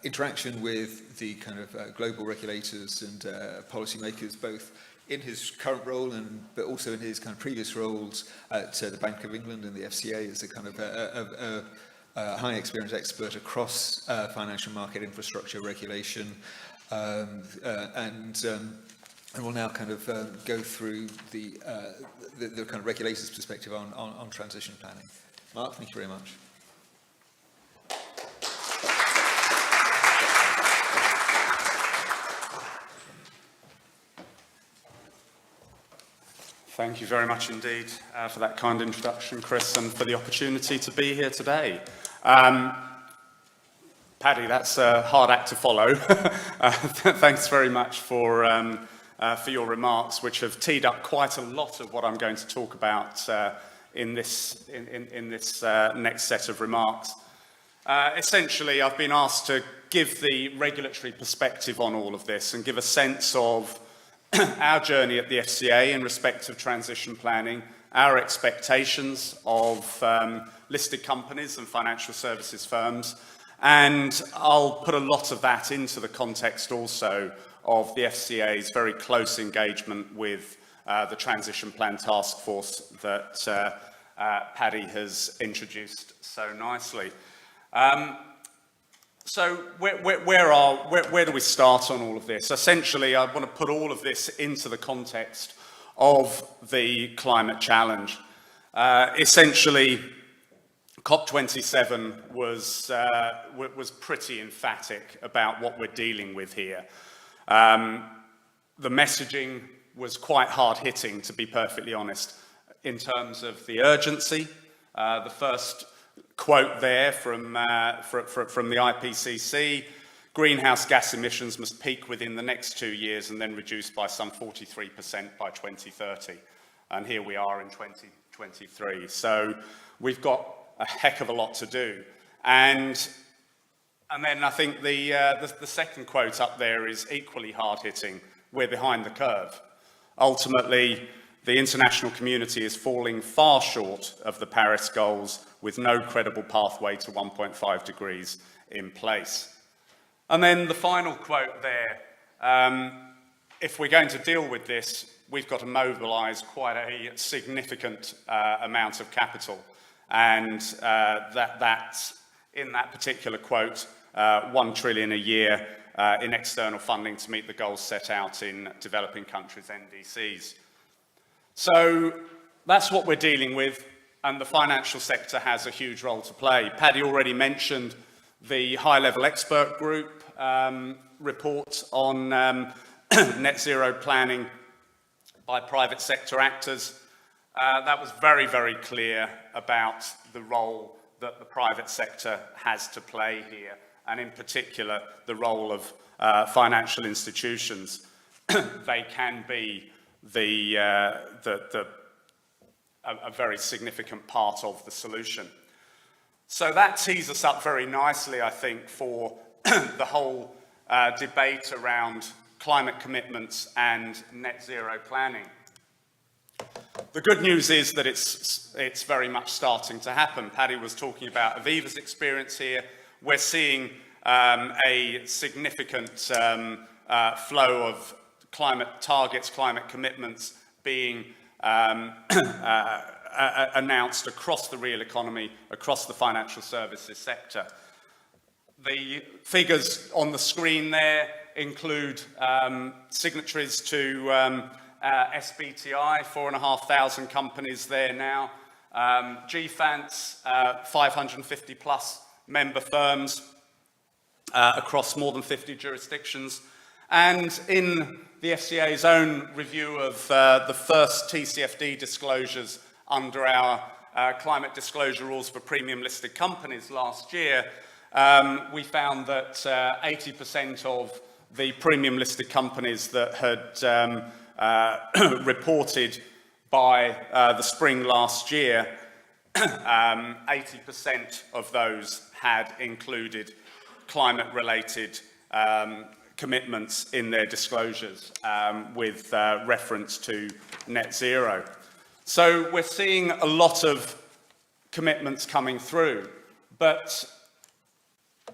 interaction with the kind of global regulators and policymakers, both in his current role but also in his kind of previous roles at the Bank of England and the FCA as a kind of a high experienced expert across financial market infrastructure regulation, and we'll now kind of go through the kind of regulator's perspective on transition planning. Mark, thank you very much. Thank you very much indeed for that kind introduction, Chris, and for the opportunity to be here today. Paddy, that's a hard act to follow. Thanks very much for your remarks, which have teed up quite a lot of what I'm going to talk about in this next set of remarks. Essentially, I've been asked to give the regulatory perspective on all of this and give a sense of our journey at the FCA in respect of transition planning, our expectations of listed companies and financial services firms, and I'll put a lot of that into the context also of the FCA's very close engagement with the Transition Plan Task Force that Paddy has introduced so nicely. So where do we start on all of this? Essentially, I want to put all of this into the context of the climate challenge. Essentially, COP27 was pretty emphatic about what we're dealing with here. The messaging was quite hard-hitting, to be perfectly honest, in terms of the urgency. The first quote there from the IPCC: greenhouse gas emissions must peak within the next 2 years and then reduce by some 43% by 2030. And here we are in 2023. So we've got a heck of a lot to do. And then I think the second quote up there is equally hard-hitting: we're behind the curve. Ultimately, the international community is falling far short of the Paris goals, with no credible pathway to 1.5 degrees in place. And then the final quote there: if we're going to deal with this, we've got to mobilise quite a significant amount of capital. And that's, in that particular quote, 1 trillion a year in external funding to meet the goals set out in developing countries' NDCs. So that's what we're dealing with, and the financial sector has a huge role to play. Paddy already mentioned the high-level expert group report on net zero planning by private sector actors. That was very, very clear about the role that the private sector has to play here, and in particular, the role of financial institutions. They can be a very significant part of the solution. So that tees us up very nicely, I think, for the whole debate around climate commitments and net zero planning. The good news is that it's very much starting to happen. Paddy was talking about Aviva's experience here. We're seeing a significant flow of climate targets, climate commitments being announced across the real economy, across the financial services sector. The figures on the screen there include signatories to SBTI, 4,500 companies there now. GFANZ, 550 plus member firms across more than 50 jurisdictions. And in the FCA's own review of the first TCFD disclosures under our climate disclosure rules for premium listed companies last year, we found that 80% of the premium listed companies that had reported by the spring last year, 80% of those had included climate-related commitments in their disclosures with reference to net zero. So we're seeing a lot of commitments coming through, but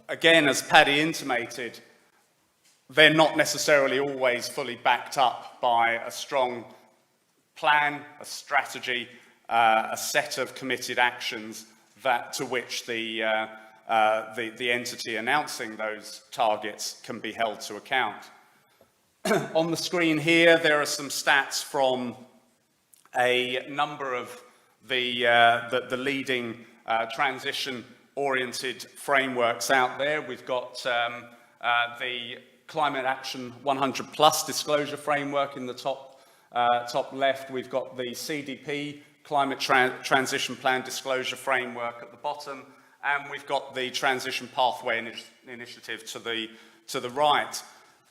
again, as Paddy intimated, they're not necessarily always fully backed up by a strong plan, a strategy, a set of committed actions to which the entity announcing those targets can be held to account. On the screen here, there are some stats from a number of the leading transition-oriented frameworks out there. We've got the Climate Action 100 Plus disclosure framework in the top left. We've got the CDP Climate Transition Plan disclosure framework at the bottom, and we've got the Transition Pathway Initiative to the right.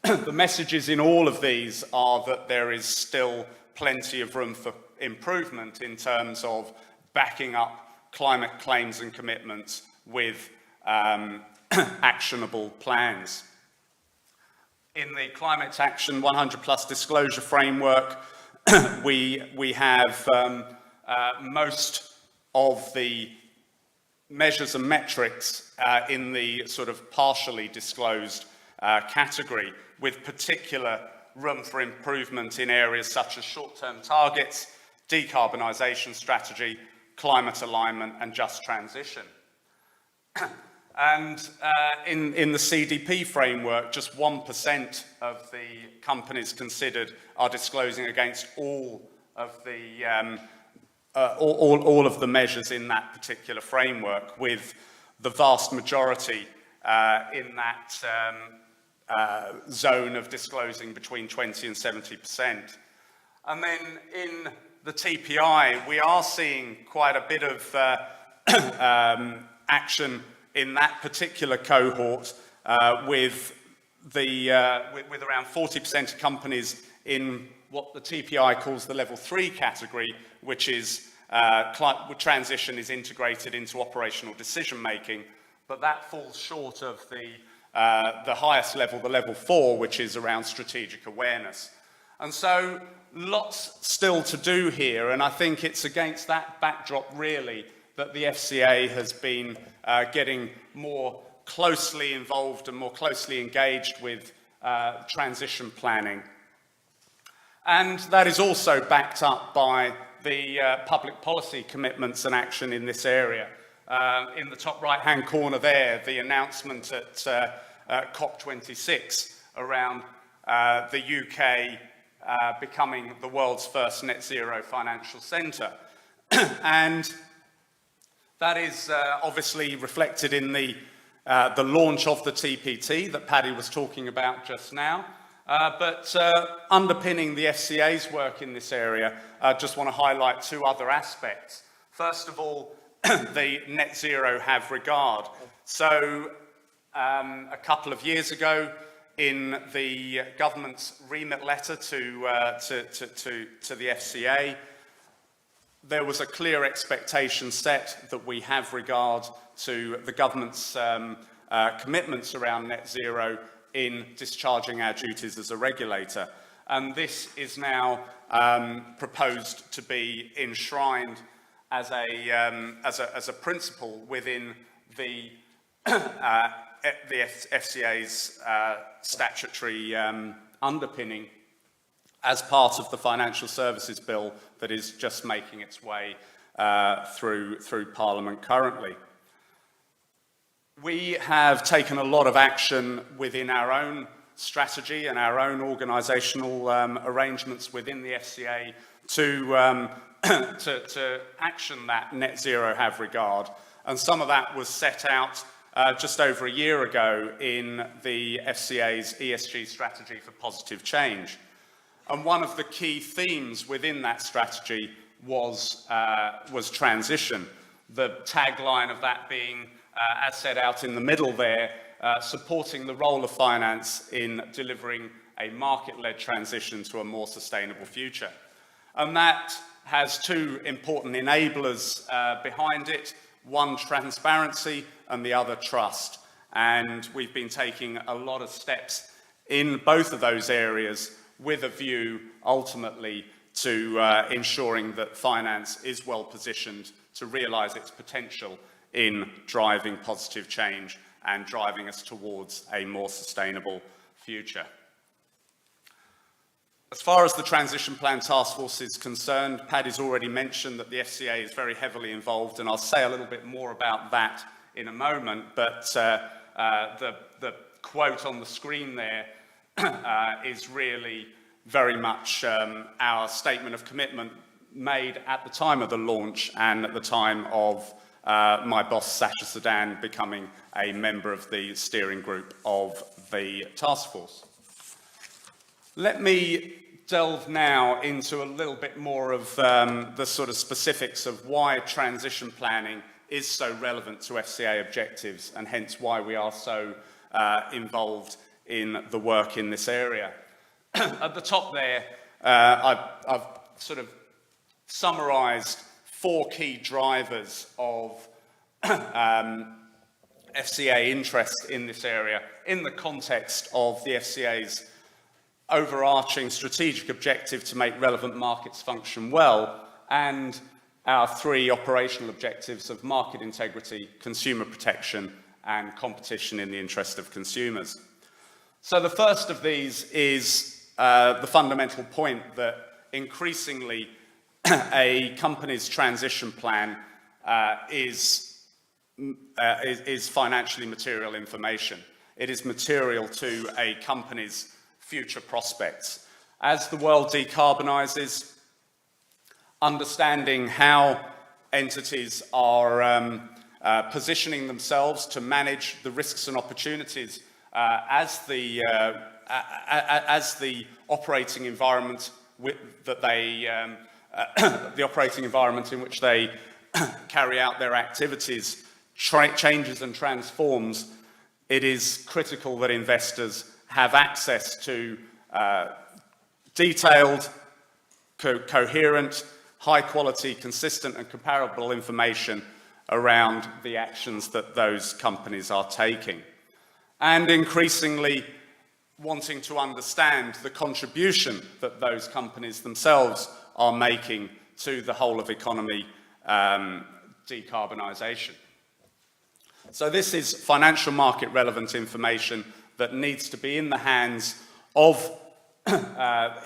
The messages in all of these are that there is still plenty of room for improvement in terms of backing up climate claims and commitments with actionable plans. In the Climate Action 100 Plus disclosure framework, we have most of the measures and metrics in the sort of partially disclosed category, with particular room for improvement in areas such as short-term targets, decarbonisation strategy, climate alignment, and just transition. And in the CDP framework, just 1% of the companies considered are disclosing against all of the measures in that particular framework, with the vast majority in that zone of disclosing between 20 and 70%. And then in the TPI, we are seeing quite a bit of action in that particular cohort, with around 40% of companies in what the TPI calls the level 3 category, which is transition is integrated into operational decision making, but that falls short of the highest level, the level 4, which is around strategic awareness. And so lots still to do here, and I think it's against that backdrop really that the FCA has been getting more closely involved and more closely engaged with transition planning. And that is also backed up by the public policy commitments and action in this area. In the top right-hand corner there, the announcement at COP26 around the UK becoming the world's first net zero financial centre. And that is obviously reflected in the launch of the TPT that Paddy was talking about just now. But underpinning the FCA's work in this area, I just want to highlight two other aspects. First of all, the net zero have regard. So a couple of years ago, in the government's remit letter to the FCA, there was a clear expectation set that we have regard to the government's commitments around net zero in discharging our duties as a regulator. And this is now proposed to be enshrined as a principle within the FCA's statutory underpinning as part of the Financial Services Bill that is just making its way through Parliament currently. We have taken a lot of action within our own strategy and our own organisational arrangements within the FCA to action that net zero have regard. And some of that was set out just over a year ago in the FCA's ESG strategy for positive change. And one of the key themes within that strategy was transition. The tagline of that being, as set out in the middle there, supporting the role of finance in delivering a market-led transition to a more sustainable future. And that has two important enablers behind it. One, transparency, and the other, trust. And we've been taking a lot of steps in both of those areas with a view, ultimately, to ensuring that finance is well positioned to realise its potential in driving positive change and driving us towards a more sustainable future. As far as the Transition Plan Task Force is concerned, Paddy's already mentioned that the FCA is very heavily involved, and I'll say a little bit more about that in a moment, but the quote on the screen there is really very much our statement of commitment made at the time of the launch and at the time of my boss, Sasha Sedan, becoming a member of the steering group of the task force. Let me delve now into a little bit more of the sort of specifics of why transition planning is so relevant to FCA objectives, and hence why we are so involved in the work in this area. At the top there, I've sort of summarised 4 key drivers of FCA interest in this area in the context of the FCA's overarching strategic objective to make relevant markets function well, and our 3 operational objectives of market integrity, consumer protection, and competition in the interest of consumers. So the first of these is the fundamental point that increasingly a company's transition plan is financially material information. It is material to a company's future prospects. As the world decarbonises, understanding how entities are positioning themselves to manage the risks and opportunities as the operating environment the operating environment in which they carry out their activities changes and transforms, it is critical that investors have access to detailed, coherent, high quality, consistent and comparable information around the actions that those companies are taking. And increasingly wanting to understand the contribution that those companies themselves are making to the whole of economy decarbonisation. So this is financial market relevant information that needs to be in the hands of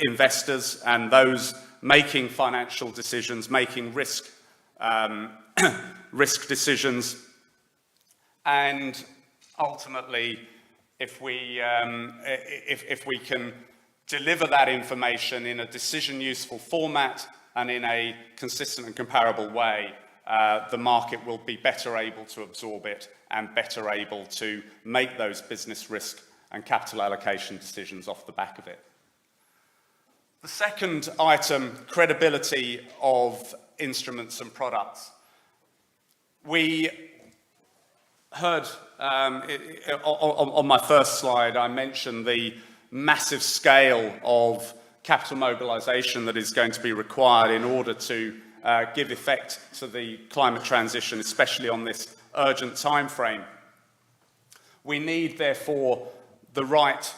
investors and those making financial decisions, making risk decisions, and ultimately, if we can deliver that information in a decision-useful format and in a consistent and comparable way, the market will be better able to absorb it and better able to make those business risk and capital allocation decisions off the back of it. The second item, credibility of instruments and products. We heard on my first slide, I mentioned the massive scale of capital mobilisation that is going to be required in order to give effect to the climate transition, especially on this urgent time frame. We need, therefore, the right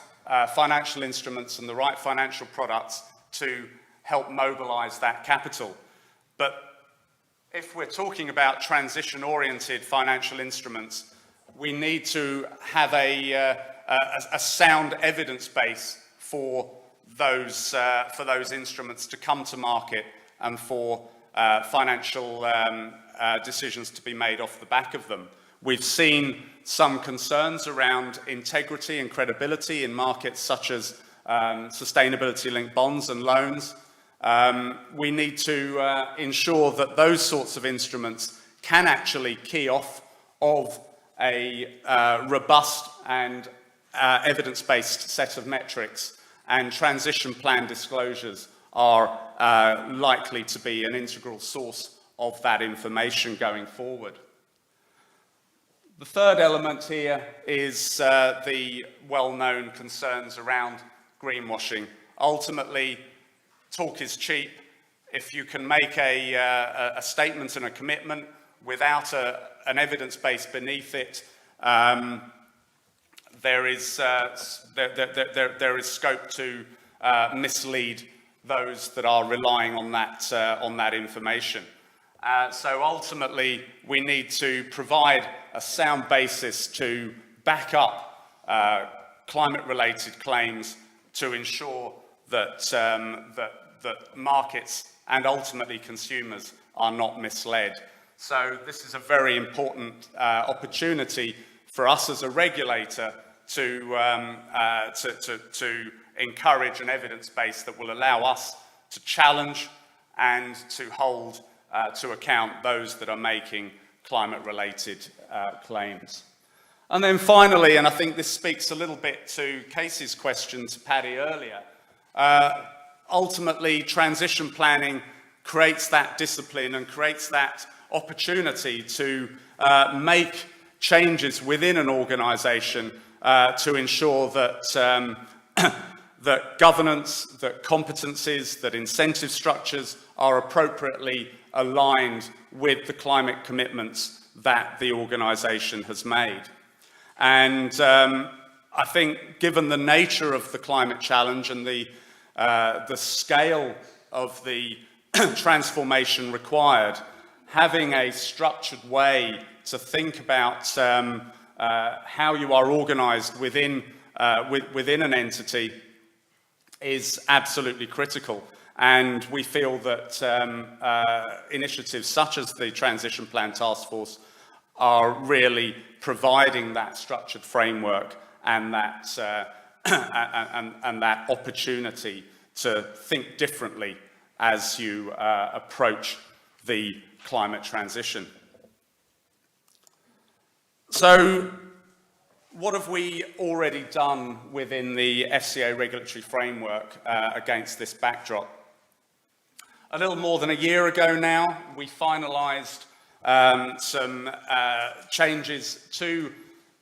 financial instruments and the right financial products to help mobilize that capital. But if we're talking about transition-oriented financial instruments, we need to have a sound evidence base for those instruments to come to market and for financial decisions to be made off the back of them. We've seen some concerns around integrity and credibility in markets such as sustainability-linked bonds and loans. We need to ensure that those sorts of instruments can actually key off of a robust and evidence-based set of metrics, and transition plan disclosures are likely to be an integral source of that information going forward. The third element here is the well-known concerns around greenwashing. Ultimately, talk is cheap. If you can make a statement and a commitment without an evidence base beneath it, there is scope to mislead those that are relying on that information. So ultimately, we need to provide a sound basis to back up climate-related claims to ensure that that markets and ultimately consumers are not misled. So this is a very important opportunity for us as a regulator to encourage an evidence base that will allow us to challenge and to hold to account those that are making climate-related claims. And then finally, and I think this speaks a little bit to Casey's question to Paddy earlier, ultimately transition planning creates that discipline and creates that opportunity to make changes within an organisation to ensure that that governance, that competencies, that incentive structures are appropriately aligned with the climate commitments that the organisation has made. And I think given the nature of the climate challenge and the scale of the transformation required, having a structured way to think about how you are organised within an entity is absolutely critical. And we feel that initiatives such as the Transition Plan Task Force are really providing that structured framework and that, and that opportunity to think differently as you approach the climate transition. So, what have we already done within the FCA regulatory framework against this backdrop? A little more than a year ago now, we finalised some changes to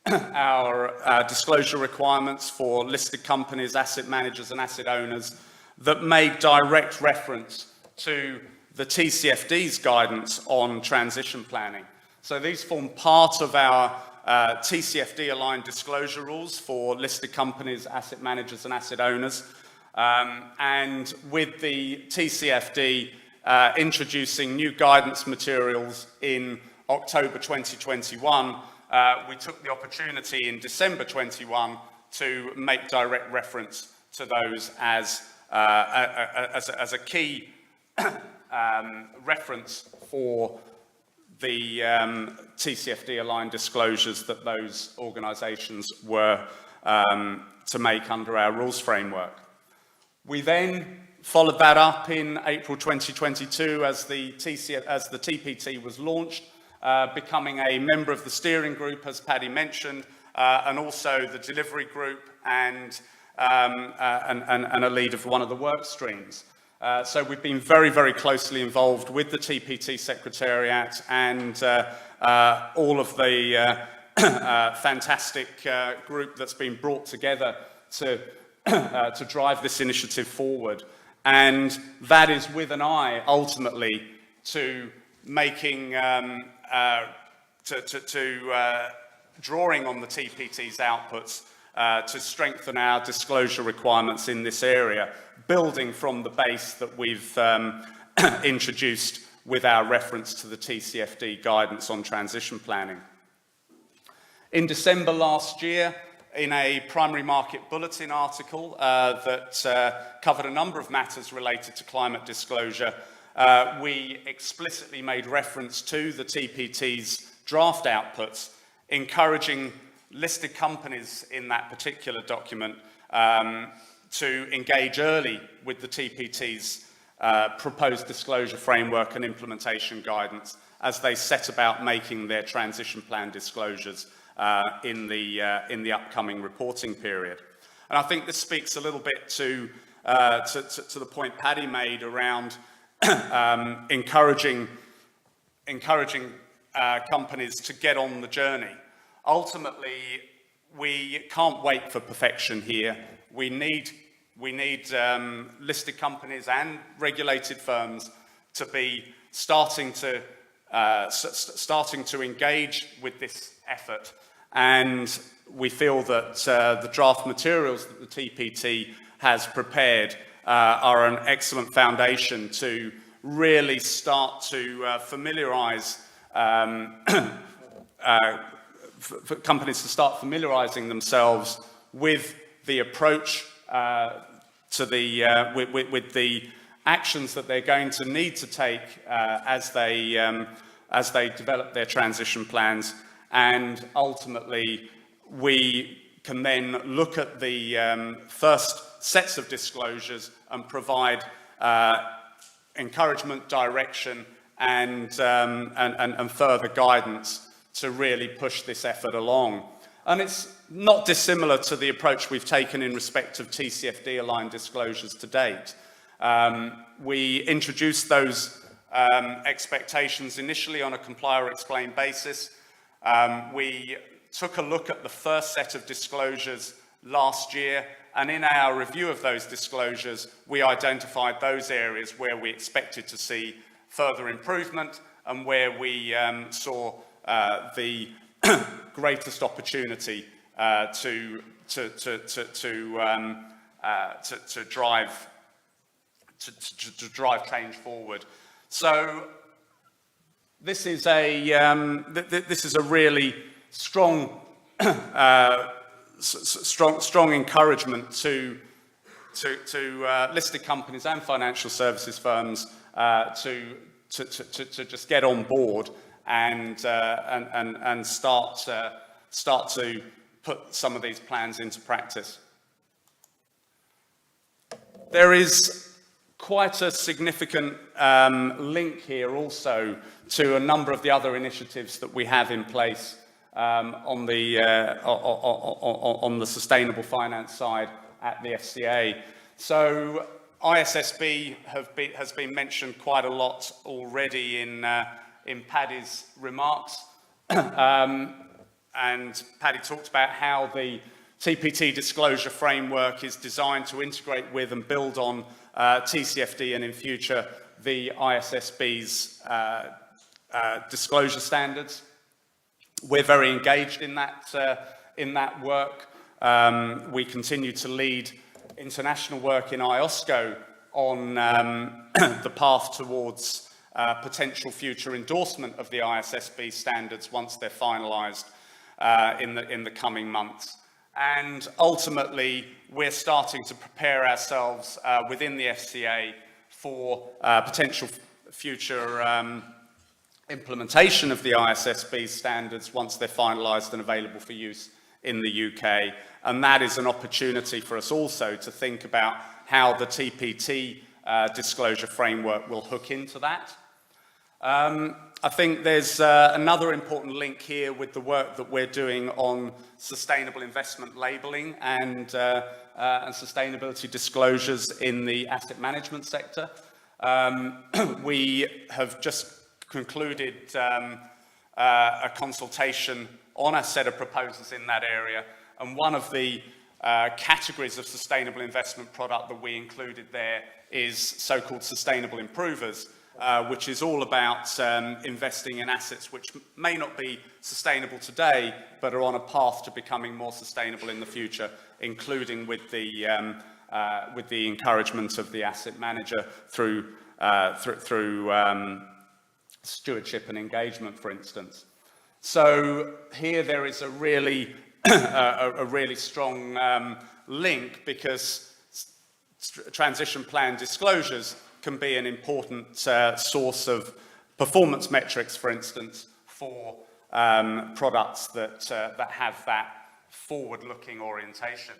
our disclosure requirements for listed companies, asset managers and asset owners that made direct reference to the TCFD's guidance on transition planning. So these form part of our TCFD-aligned disclosure rules for listed companies, asset managers and asset owners. And with the TCFD introducing new guidance materials in October 2021, we took the opportunity in December 21 to make direct reference to those as a key reference for the TCFD-aligned disclosures that those organisations were to make under our rules framework. We then followed that up in April 2022 as the TPT was launched, becoming a member of the steering group, as Paddy mentioned, and also the delivery group and a lead of one of the work streams. So we've been very, very closely involved with the TPT Secretariat and all of the fantastic group that's been brought together to drive this initiative forward. And that is with an eye, ultimately, to making, drawing on the TPT's outputs to strengthen our disclosure requirements in this area, building from the base that we've introduced with our reference to the TCFD guidance on transition planning. In December last year, in a primary market bulletin article that covered a number of matters related to climate disclosure, we explicitly made reference to the TPT's draft outputs, encouraging listed companies in that particular document to engage early with the TPT's proposed disclosure framework and implementation guidance as they set about making their transition plan disclosures in the upcoming reporting period. And I think this speaks a little bit to the point Paddy made around encouraging companies to get on the journey. Ultimately, we can't wait for perfection here. We need listed companies and regulated firms to be starting to engage with this effort. And we feel that the draft materials that the TPT has prepared are an excellent foundation to really start to familiarise for companies to start familiarising themselves with the approach with the actions that they're going to need to take as they develop their transition plans. And ultimately, we can then look at the first sets of disclosures and provide encouragement, direction, and further guidance to really push this effort along. And it's not dissimilar to the approach we've taken in respect of TCFD-aligned disclosures to date. We introduced those expectations initially on a comply or explain basis. We took a look at the first set of disclosures last year, and in our review of those disclosures, we identified those areas where we expected to see further improvement and where we saw the greatest opportunity to drive change forward. So this is a really strong encouragement to listed companies and financial services firms to just get on board and start to put some of these plans into practice. There is quite a significant link here also to a number of the other initiatives that we have in place on the sustainable finance side at the FCA. So ISSB has been mentioned quite a lot already in Paddy's remarks. And Paddy talked about how the TPT disclosure framework is designed to integrate with and build on TCFD and in future the ISSB's disclosure standards. We're very engaged in that work. We continue to lead international work in IOSCO on the path towards potential future endorsement of the ISSB standards once they're finalised in the coming months. And ultimately, we're starting to prepare ourselves within the FCA for potential future implementation of the ISSB standards once they're finalised and available for use in the UK. And that is an opportunity for us also to think about how the TPT disclosure framework will hook into that. I think there's another important link here with the work that we're doing on sustainable investment labelling and sustainability disclosures in the asset management sector. We have just concluded a consultation on a set of proposals in that area, and one of the categories of sustainable investment product that we included there is so-called sustainable improvers. which is all about investing in assets which may not be sustainable today, but are on a path to becoming more sustainable in the future, including with the encouragement of the asset manager through stewardship and engagement, for instance. So here there is a really strong link, because transition plan disclosures can be an important source of performance metrics, for instance, for products that have that forward-looking orientation.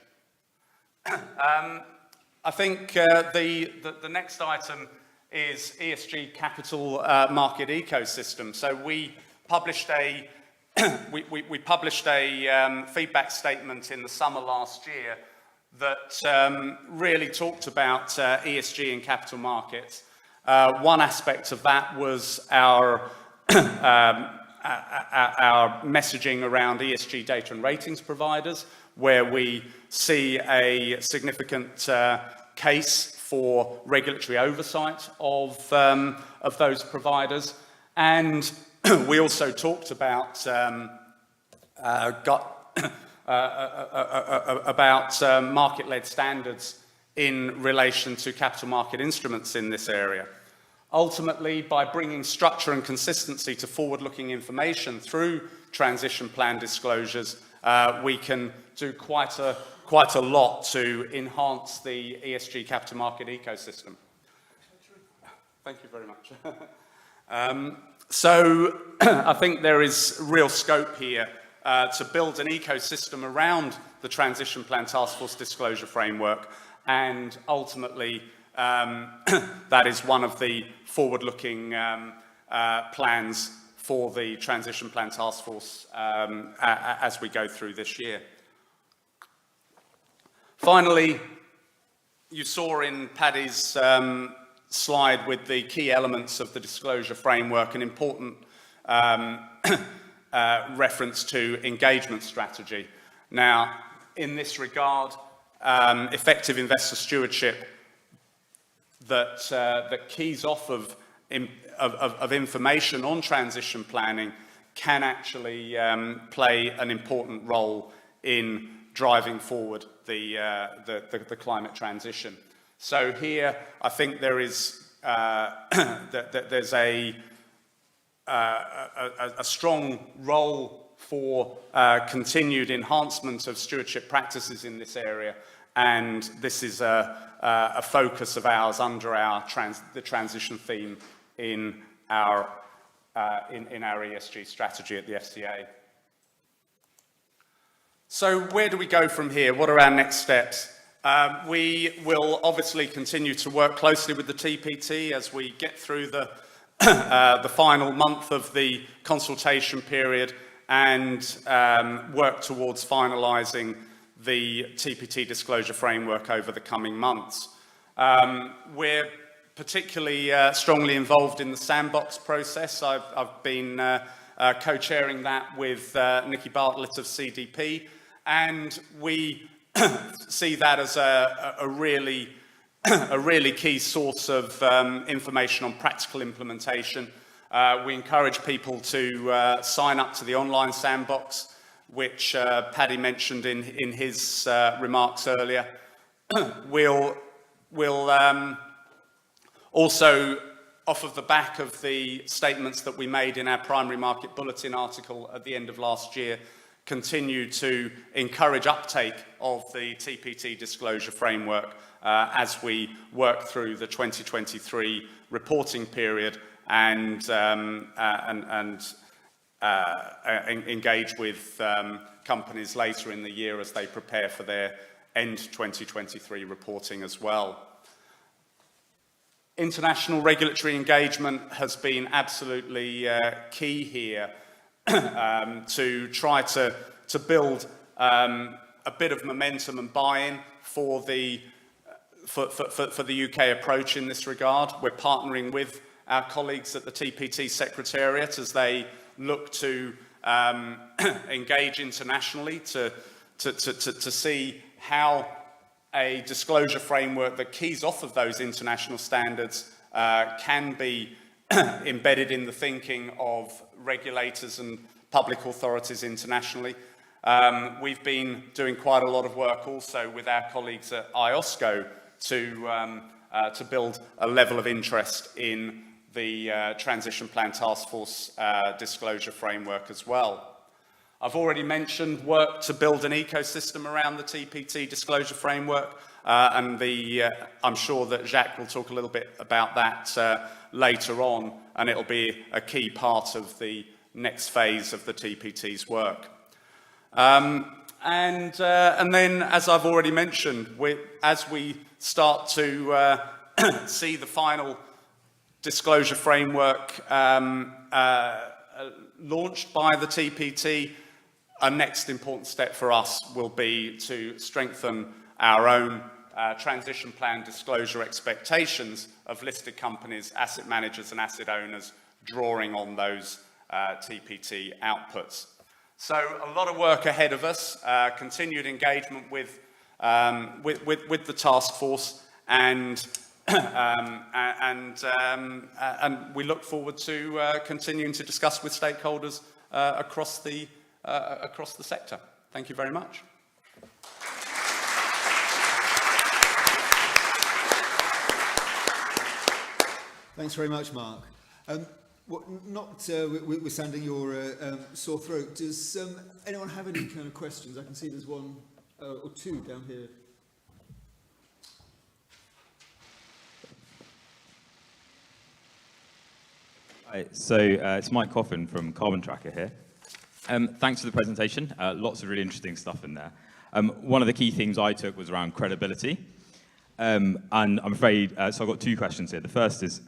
I think the next item is ESG capital market ecosystem. So we published a feedback statement in the summer last year that really talked about ESG in capital markets. One aspect of that was our messaging around ESG data and ratings providers, where we see a significant case for regulatory oversight of those providers. And we also talked about market-led standards in relation to capital market instruments in this area. Ultimately, by bringing structure and consistency to forward-looking information through transition plan disclosures, we can do quite a lot to enhance the ESG capital market ecosystem. Thank you very much. So I think there is real scope here to build an ecosystem around the Transition Plan Task Force disclosure framework, and ultimately that is one of the forward-looking plans for the Transition Plan Task Force as we go through this year. Finally, you saw in Paddy's slide with the key elements of the disclosure framework an important reference to engagement strategy. Now, in this regard, effective investor stewardship that keys off of information on transition planning can actually play an important role in driving forward the climate transition. So here, I think there is there's a strong role for continued enhancement of stewardship practices in this area, and this is a focus of ours under the transition theme in our ESG strategy at the FCA. So where do we go from here? What are our next steps? We will obviously continue to work closely with the TPT as we get through the final month of the consultation period and work towards finalising the TPT disclosure framework over the coming months. We're particularly strongly involved in the sandbox process. I've been co-chairing that with Nikki Bartlett of CDP, and we see that as a really key source of information on practical implementation. We encourage people to sign up to the online sandbox, which Paddy mentioned in his remarks earlier. We'll also, off of the back of the statements that we made in our primary market bulletin article at the end of last year, continue to encourage uptake of the TPT disclosure framework as we work through the 2023 reporting period and engage with companies later in the year as they prepare for their end 2023 reporting as well. International regulatory engagement has been absolutely key here to try to build a bit of momentum and buy-in for the UK approach in this regard. We're partnering with our colleagues at the TPT Secretariat as they look to engage internationally to see how a disclosure framework that keys off of those international standards can be embedded in the thinking of regulators and public authorities internationally. We've been doing quite a lot of work also with our colleagues at IOSCO to build a level of interest in the Transition Plan Task Force disclosure framework as well. I've already mentioned work to build an ecosystem around the TPT disclosure framework, and I'm sure that Jacques will talk a little bit about that later on, and it'll be a key part of the next phase of the TPT's work. And then, as I've already mentioned, as we start to see the final disclosure framework launched by the TPT, a next important step for us will be to strengthen our own transition plan disclosure expectations of listed companies, asset managers and asset owners, drawing on those TPT outputs. So a lot of work ahead of us, continued engagement with the task force, and we look forward to continuing to discuss with stakeholders across the sector. Thank you very much. Thanks very much, Mark. Notwithstanding your sore throat, does anyone have any kind of questions? I can see there's one or two down here. Hi, so it's Mike Coffin from Carbon Tracker here. Thanks for the presentation. Lots of really interesting stuff in there. One of the key themes I took was around credibility. And I'm afraid, so I've got two questions here. The first is,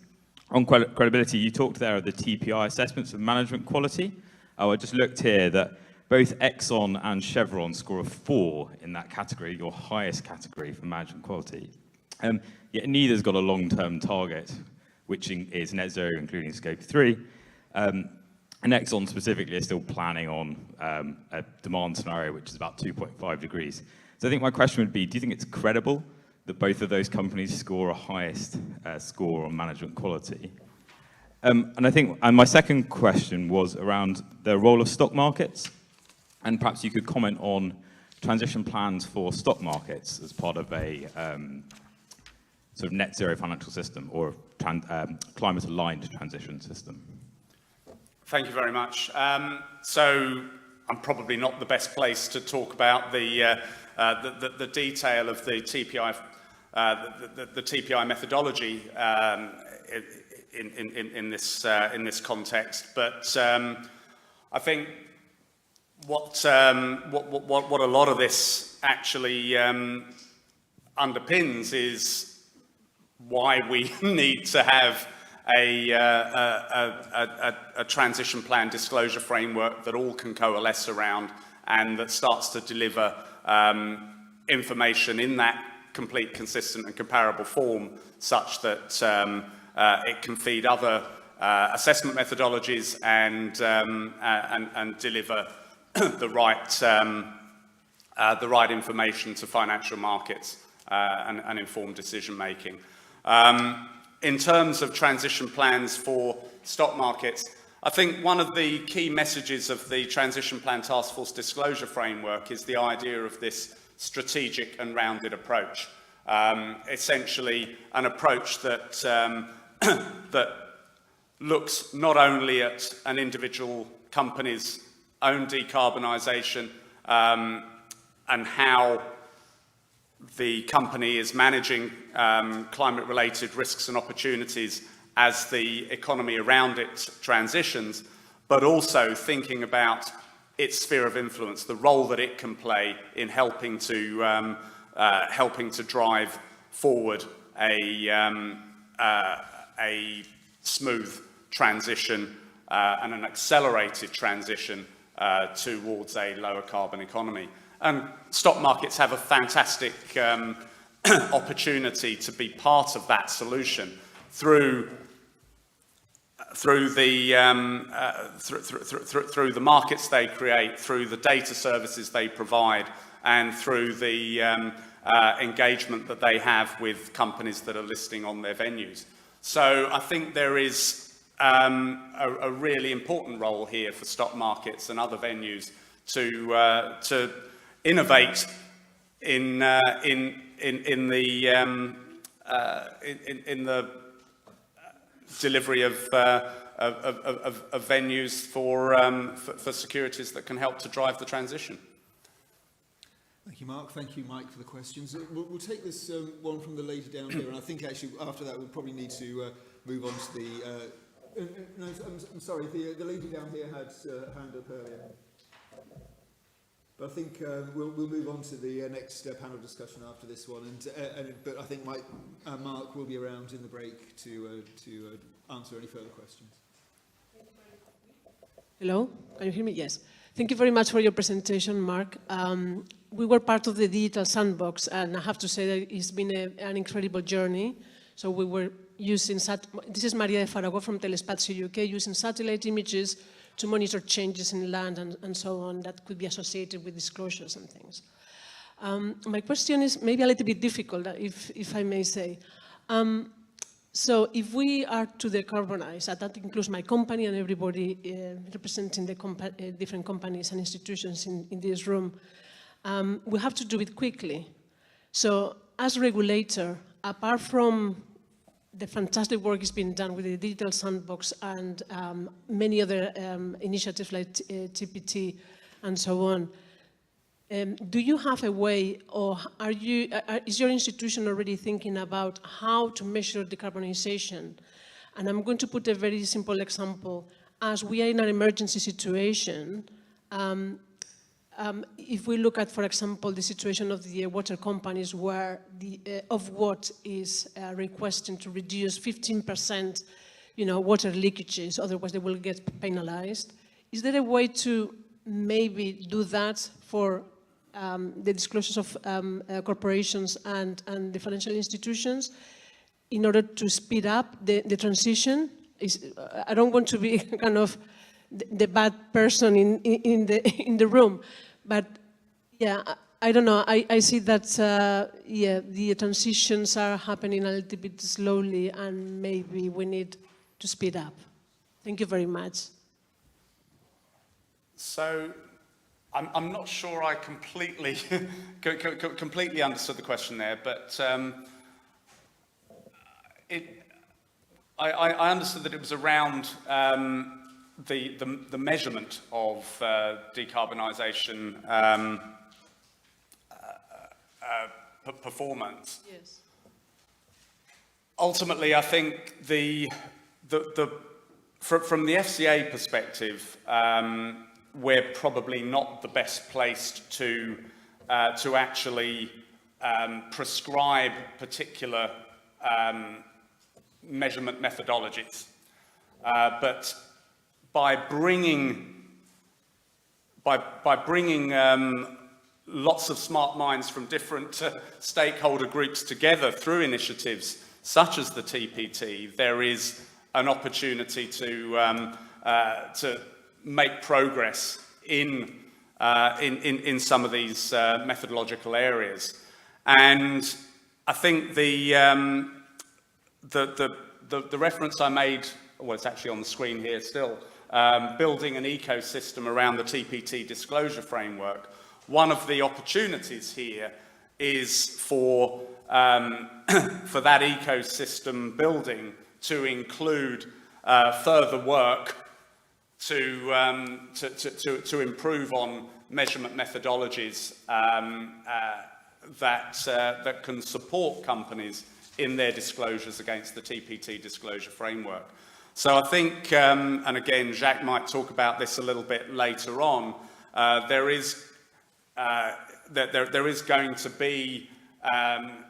on credibility, you talked there of the TPI assessments of management quality. I just looked here that both Exxon and Chevron score a 4 in that category, your highest category for management quality. Yet neither's got a long-term target, which is net zero, including scope 3. And Exxon specifically is still planning on a demand scenario which is about 2.5 degrees. So I think my question would be, do you think it's credible that both of those companies score a highest score on management quality? And my second question was around the role of stock markets, and perhaps you could comment on transition plans for stock markets as part of a sort of net zero financial system or climate-aligned transition system. Thank you very much. So I'm probably not the best place to talk about the detail of the TPI, the TPI methodology in this context, but I think what a lot of this actually underpins is why we need to have a transition plan disclosure framework that all can coalesce around and that starts to deliver information in that complete, consistent and comparable form such that it can feed other assessment methodologies and deliver the right information to financial markets and informed decision making. In terms of transition plans for stock markets, I think one of the key messages of the Transition Plan Task Force disclosure framework is the idea of this strategic and rounded approach. Essentially an approach that, that looks not only at an individual company's own decarbonisation and how the company is managing climate-related risks and opportunities as the economy around it transitions, but also thinking about its sphere of influence, the role that it can play in helping to drive forward a smooth transition and an accelerated transition towards a lower carbon economy. And stock markets have a fantastic opportunity to be part of that solution through the markets they create, through the data services they provide, and through the engagement that they have with companies that are listing on their venues. So I think there is a really important role here for stock markets and other venues to innovate in the delivery of venues for securities that can help to drive the transition. Thank you, Mark. Thank you, Mike, for the questions. We'll take this one from the lady down here, and I think actually after that we'll probably need to move on to the... no, I'm sorry, the lady down here had a hand up earlier. But I think we'll move on to the next panel discussion after this one, but I think Mark will be around in the break to answer any further questions. Hello, can you hear me? Yes. Thank you very much for your presentation, Mark. We were part of the Digital Sandbox, and I have to say that it's been an incredible journey. So we were using, this is Maria de Farago from Telespazio UK, using satellite images to monitor changes in land and so on that could be associated with disclosures and things. My question is maybe a little bit difficult, if I may say. So if we are to decarbonize, and that includes my company and everybody representing the different companies and institutions in this room, we have to do it quickly. So as regulator, apart from the fantastic work is being done with the Digital Sandbox and many other initiatives like TPT and so on, do you have a way, or is your institution already thinking about how to measure decarbonization? And I'm going to put a very simple example. As we are in an emergency situation, if we look at, for example, the situation of the water companies where Ofwat is requesting to reduce 15%, water leakages, otherwise they will get penalized. Is there a way to maybe do that for the disclosures of corporations and the financial institutions in order to speed up the transition? I don't want to be kind of the bad person in the room, but yeah, I don't know. I see that the transitions are happening a little bit slowly, and maybe we need to speed up. Thank you very much. So, I'm not sure I completely understood the question there, but I understood that it was around the measurement of decarbonisation performance. Yes. Ultimately, I think from the FCA perspective, we're probably not the best placed to actually prescribe particular measurement methodologies, but by bringing lots of smart minds from different stakeholder groups together through initiatives such as the TPT, there is an opportunity to make progress in some of these methodological areas. And I think the reference I made, well, it's actually on the screen here still, building an ecosystem around the TPT disclosure framework. One of the opportunities here is for that ecosystem building to include further work to improve on measurement methodologies that can support companies in their disclosures against the TPT disclosure framework. So I think, and again, Jacques might talk about this a little bit later on, there is going to be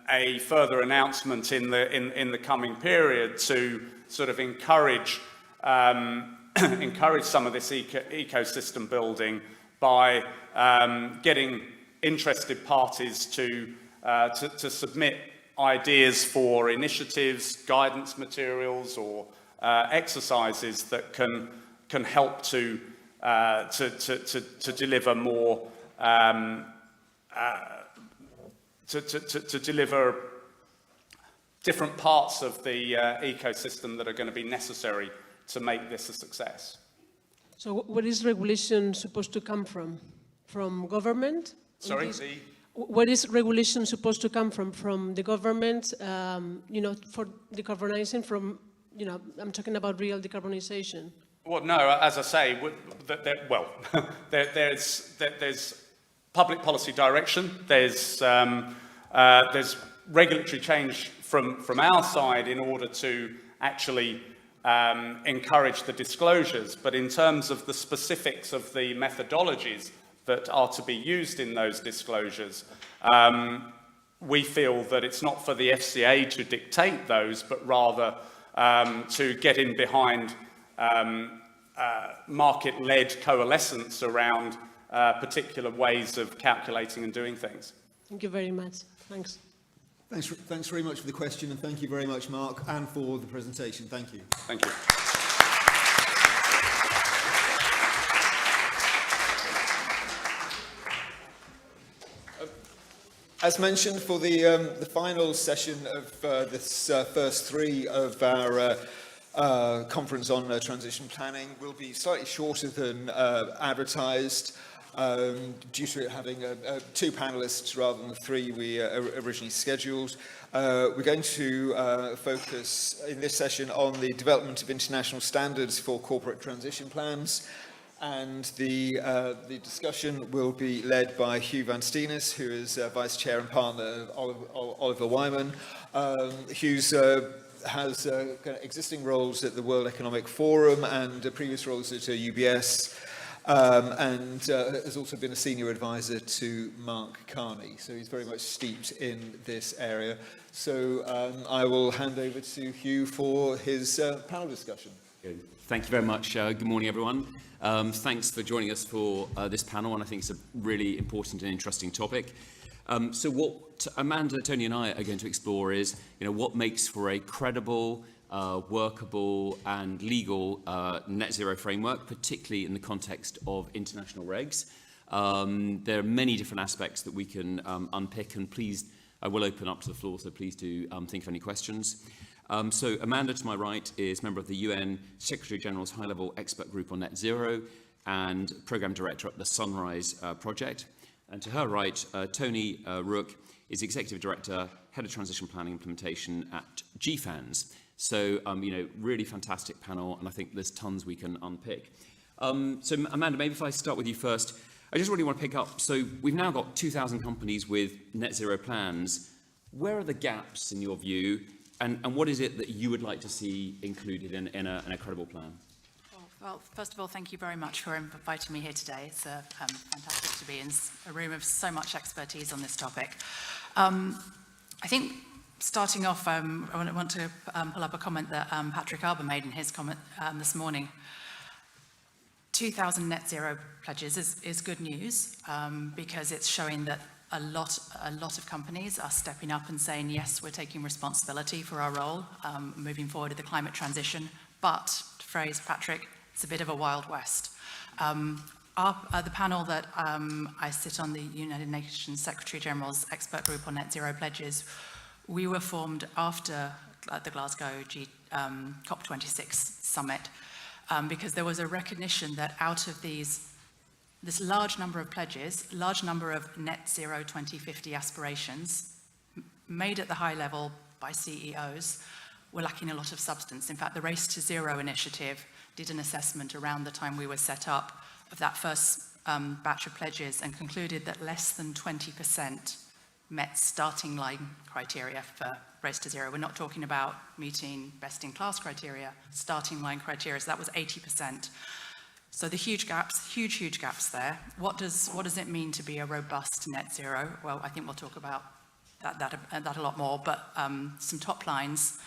a further announcement in the coming period to sort of encourage some of this ecosystem building by getting interested parties to submit ideas for initiatives, guidance materials, or exercises that can help to deliver more to deliver different parts of the ecosystem that are going to be necessary to make this a success. So where is regulation supposed to come from? From government? Sorry? Where is regulation supposed to come from? From the government, for decarbonizing, from, I'm talking about real decarbonization. Well, no, as I say, there's public policy direction, there's regulatory change from our side in order to actually encourage the disclosures, but in terms of the specifics of the methodologies that are to be used in those disclosures, we feel that it's not for the FCA to dictate those, but rather to get in behind market-led coalescence around particular ways of calculating and doing things. Thank you very much. Thanks. Thanks very much for the question, and thank you very much, Mark, and for the presentation. Thank you. Thank you. As mentioned, for the final session of this first three of our conference on transition planning will be slightly shorter than advertised, due to it having two panelists rather than the three we originally scheduled. We're going to focus in this session on the development of international standards for corporate transition plans. And the discussion will be led by Hugh Van Steenis, who is Vice Chair and partner of Oliver Wyman. Hugh's has existing roles at the World Economic Forum and previous roles at UBS, and has also been a senior advisor to Mark Carney. So he's very much steeped in this area. So I will hand over to Hugh for his panel discussion. Good. Thank you very much. Good morning, everyone. Thanks for joining us for this panel, and I think it's a really important and interesting topic. So what Amanda, Tony and I are going to explore is, what makes for a credible, workable and legal net zero framework, particularly in the context of international regs. There are many different aspects that we can unpick, and please, I will open up to the floor, so please do think of any questions. So Amanda, to my right, is member of the UN Secretary General's High-Level Expert Group on Net Zero and Programme Director at the Sunrise Project. And to her right, Tony Rook is Executive Director, Head of Transition Planning Implementation at GFANZ. So, really fantastic panel, and I think there's tons we can unpick. So Amanda, maybe if I start with you first, I just really want to pick up, so we've now got 2,000 companies with net zero plans. Where are the gaps in your view? And what is it that you would like to see included in a credible plan? Well, first of all, thank you very much for inviting me here today. It's fantastic to be in a room of so much expertise on this topic. I think starting off, I want to pull up a comment that Patrick Arber made in his comment this morning. 2,000 net zero pledges is good news because it's showing that a lot of companies are stepping up and saying, yes, we're taking responsibility for our role moving forward with the climate transition. But, to phrase Patrick, it's a bit of a Wild West. The panel that I sit on, the United Nations Secretary General's Expert Group on Net Zero Pledges, we were formed after the Glasgow COP26 summit because there was a recognition that out of this large number of pledges, large number of net zero 2050 aspirations made at the high level by CEOs were lacking a lot of substance. In fact, the Race to Zero initiative did an assessment around the time we were set up of that first batch of pledges and concluded that less than 20% met starting line criteria for Race to Zero. We're not talking about meeting best-in-class criteria, starting line criteria, so that was 80%. So the huge gaps there. What does it mean to be a robust net zero? Well, I think we'll talk about that a lot more, but some top lines,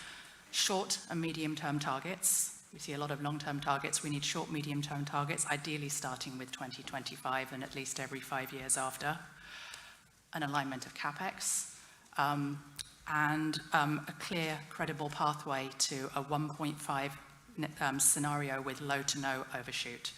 short and medium-term targets. We see a lot of long-term targets. We need short, medium-term targets, ideally starting with 2025 and at least every 5 years after. An alignment of CapEx, and a clear, credible pathway to a 1.5 scenario with low to no overshoot.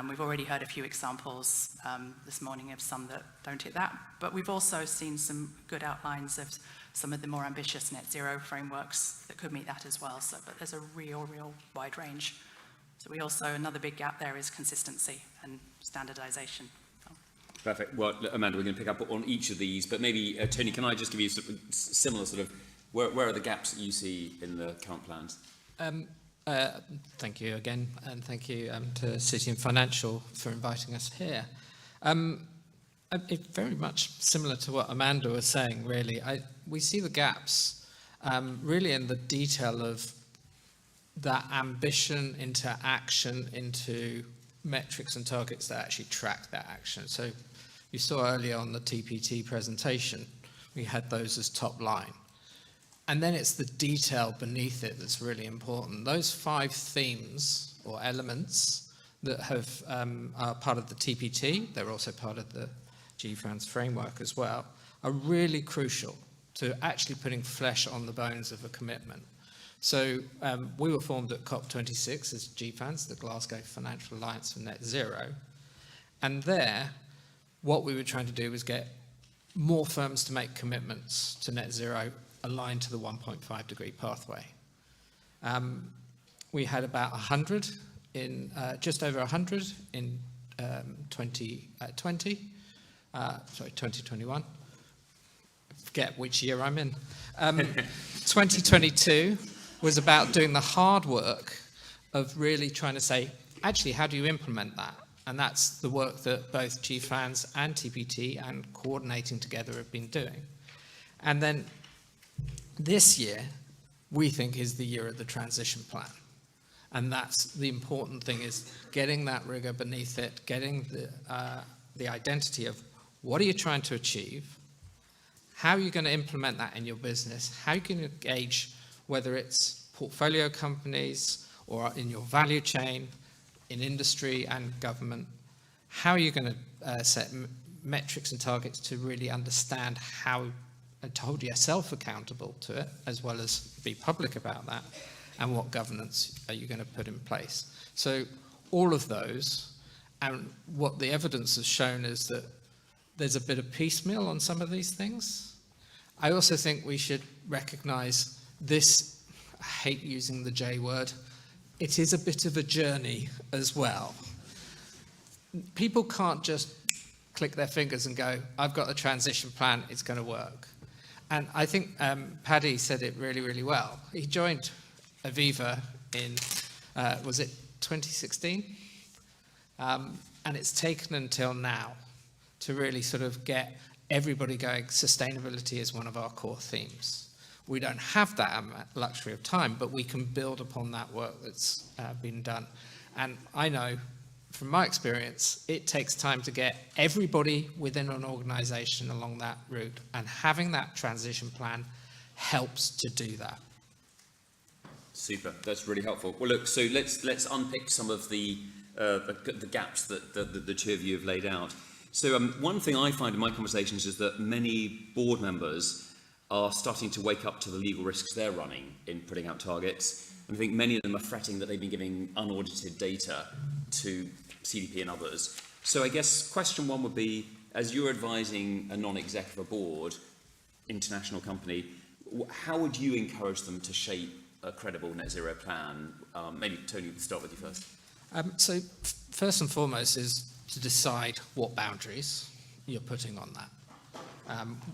We've already heard a few examples this morning of some that don't hit that, but we've also seen some good outlines of some of the more ambitious net zero frameworks that could meet that as well. So, but there's a real wide range So we also, another big gap there is consistency and standardisation. Perfect. Well, Amanda, we're going to pick up on each of these, but maybe, Tony, can I just give you sort of similar sort of, where are the gaps that you see in the current plans? Thank you again, and thank you to City and Financial for inviting us here. It's very much similar to what Amanda was saying, really. We see the gaps really in the detail of that ambition into action, into metrics and targets that actually track that action. So you saw earlier on the TPT presentation, we had those as top line. And then it's the detail beneath it that's really important. Those 5 themes or elements that are part of the TPT, they're also part of the GFANZ framework as well, are really crucial to actually putting flesh on the bones of a commitment. So we were formed at COP26 as GFANZ, the Glasgow Financial Alliance for Net Zero. And there, what we were trying to do was get more firms to make commitments to net zero aligned to the 1.5 degree pathway. We had about 100 in, just over 100 in 2021. Forget which year I'm in. 2022 was about doing the hard work of really trying to say, actually, how do you implement that? And that's the work that both GFANZ and TPT and coordinating together have been doing. And then this year, we think, is the year of the transition plan. And that's the important thing, is getting that rigor beneath it, getting the identity of what are you trying to achieve, how are you going to implement that in your business, how you can engage, whether it's portfolio companies or in your value chain, in industry and government, how are you going to set metrics and targets to really understand how, and to hold yourself accountable to it, as well as be public about that, and what governance are you going to put in place. So all of those, and what the evidence has shown is that there's a bit of piecemeal on some of these things. I also think we should recognize this, I hate using the J word, it is a bit of a journey as well. People can't just click their fingers and go, I've got a transition plan, it's going to work. And I think Paddy said it really, really well. He joined Aviva in, was it 2016? And it's taken until now to really sort of get everybody going, sustainability is one of our core themes. We don't have that luxury of time, but we can build upon that work that's been done. And I know from my experience, it takes time to get everybody within an organization along that route, and having that transition plan helps to do that. Super, that's really helpful. Well, look, so let's unpick some of the gaps that the two of you have laid out. So one thing I find in my conversations is that many board members are starting to wake up to the legal risks they're running in putting out targets. And I think many of them are fretting that they've been giving unaudited data to CDP and others. So I guess question one would be, as you're advising a non-executive board, international company, how would you encourage them to shape a credible net zero plan? Maybe Tony, we'll start with you first. So first and foremost is to decide what boundaries you're putting on that.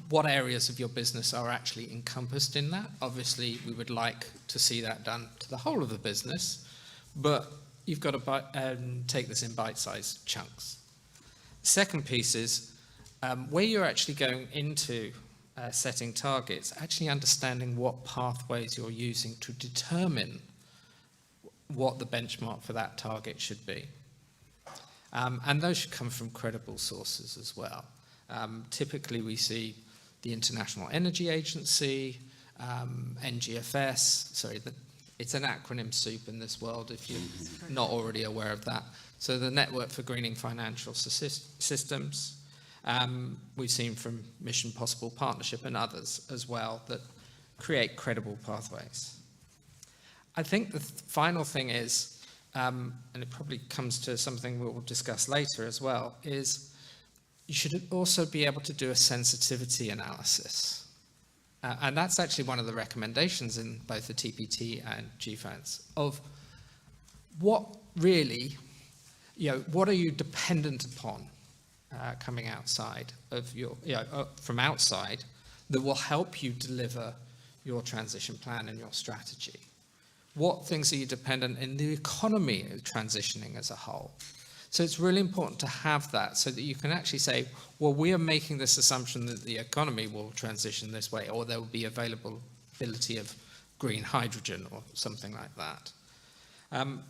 What areas of your business are actually encompassed in that? Obviously, we would like to see that done to the whole of the business, but you've got to take this in bite-sized chunks. The second piece is where you're actually going into setting targets, actually understanding what pathways you're using to determine what the benchmark for that target should be. And those should come from credible sources as well. Typically, we see the International Energy Agency, NGFS, sorry, it's an acronym soup in this world if you're not already aware of that. So the Network for Greening Financial Systems, we've seen from Mission Possible Partnership and others as well that create credible pathways. I think the final thing is, and it probably comes to something we'll discuss later as well, is you should also be able to do a sensitivity analysis. And that's actually one of the recommendations in both the TPT and GFANZ of what really, what are you dependent upon coming outside of your, from outside that will help you deliver your transition plan and your strategy? What things are you dependent in the economy transitioning as a whole? So it's really important to have that so that you can actually say, well, we are making this assumption that the economy will transition this way, or there will be availability of green hydrogen or something like that.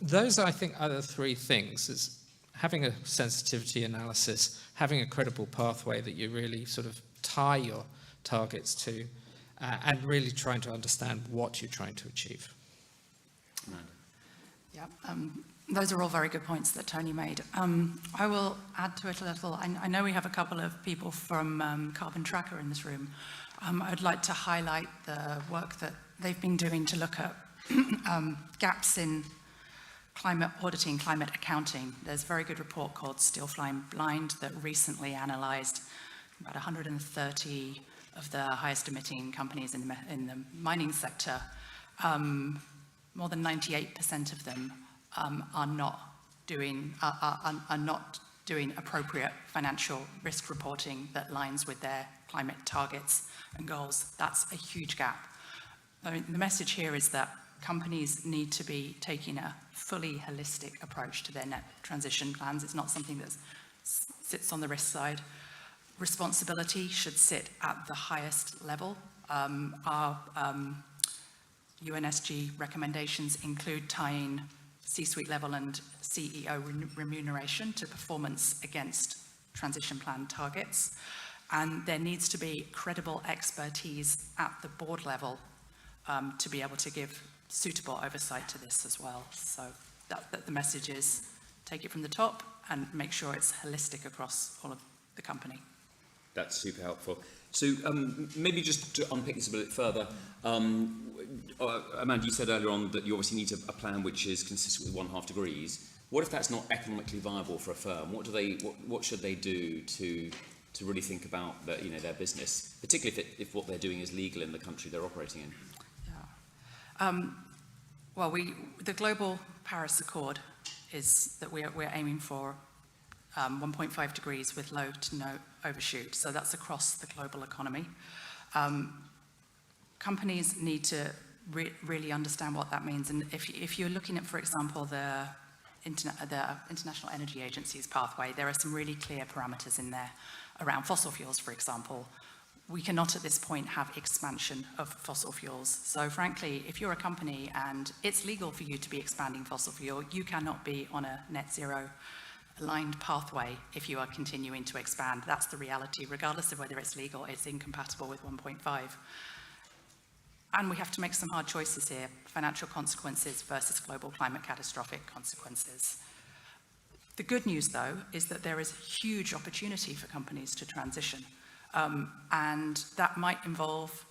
Those, I think, are the three things: is having a sensitivity analysis, having a credible pathway that you really sort of tie your targets to, and really trying to understand what you're trying to achieve. Yeah, those are all very good points that Tony made. I will add to it a little. I know we have a couple of people from Carbon Tracker in this room. I'd like to highlight the work that they've been doing to look at gaps in climate auditing, climate accounting. There's a very good report called Still Flying Blind that recently analysed about 130 of the highest emitting companies in the mining sector. More than 98% of them are not doing appropriate financial risk reporting that aligns with their climate targets and goals. That's a huge gap. I mean, the message here is that companies need to be taking a fully holistic approach to their net transition plans. It's not something that sits on the risk side. Responsibility should sit at the highest level. Our UNSG recommendations include tying C-suite level and CEO remuneration to performance against transition plan targets. And there needs to be credible expertise at the board level to be able to give suitable oversight to this as well. So that the message is take it from the top and make sure it's holistic across all of the company. That's super helpful. So maybe just to unpick this a bit further, Amanda, you said earlier on that you obviously need a plan which is consistent with 1.5 degrees. What if that's not economically viable for a firm? What should they do to really think about their business, particularly if what they're doing is legal in the country they're operating in? Yeah. Well, the Global Paris Accord is that we're aiming for 1.5 degrees with low to no overshoot. So that's across the global economy. Companies need to really understand what that means. And if you're looking at, for example, the International Energy Agency's pathway, there are some really clear parameters in there around fossil fuels, for example. We cannot at this point have expansion of fossil fuels. So frankly, if you're a company and it's legal for you to be expanding fossil fuel, you cannot be on a net zero aligned pathway if you are continuing to expand. That's the reality. Regardless of whether it's legal, it's incompatible with 1.5. And we have to make some hard choices here: financial consequences versus global climate catastrophic consequences. The good news, though, is that there is huge opportunity for companies to transition. And that might involve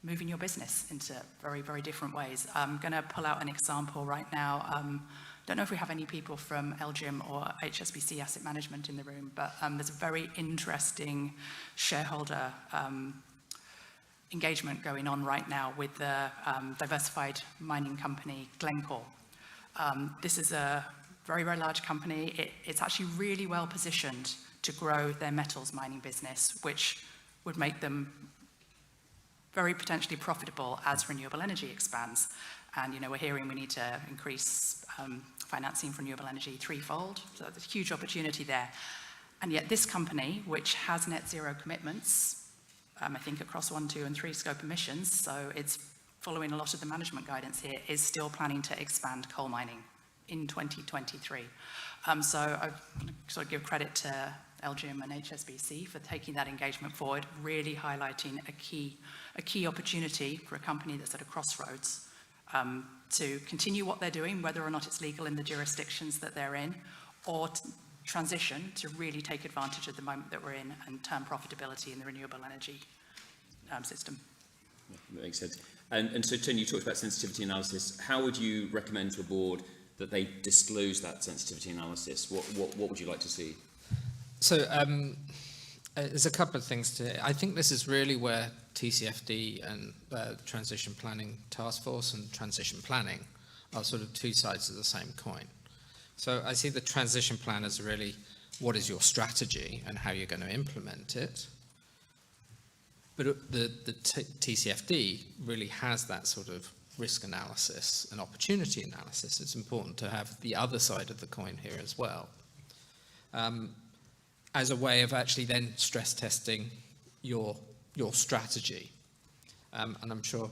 moving your business into very, very different ways. I'm going to pull out an example right now. Don't know if we have any people from LGIM or HSBC Asset Management in the room, but there's a very interesting shareholder engagement going on right now with the diversified mining company Glencore. This is a very, very large company. It's actually really well positioned to grow their metals mining business, which would make them very potentially profitable as renewable energy expands. And we're hearing we need to increase financing for renewable energy threefold. So there's a huge opportunity there. And yet this company, which has net zero commitments, I think across 1, 2, and 3 scope emissions, so it's following a lot of the management guidance here, is still planning to expand coal mining in 2023. So I sort of give credit to LGIM and HSBC for taking that engagement forward, really highlighting a key opportunity for a company that's at a crossroads to continue what they're doing, whether or not it's legal in the jurisdictions that they're in, or transition to really take advantage of the moment that we're in and turn profitability in the renewable energy system. That makes sense. And so, Tony, you talked about sensitivity analysis. How would you recommend to a board that they disclose that sensitivity analysis? What would you like to see? So there's a couple of things to. I think this is really where TCFD and the Transition Planning Task Force and transition planning are sort of two sides of the same coin. So I see the transition plan as really what is your strategy and how you're going to implement it. But the TCFD really has that sort of risk analysis and opportunity analysis. It's important to have the other side of the coin here as well, as a way of actually then stress testing your strategy. And I'm sure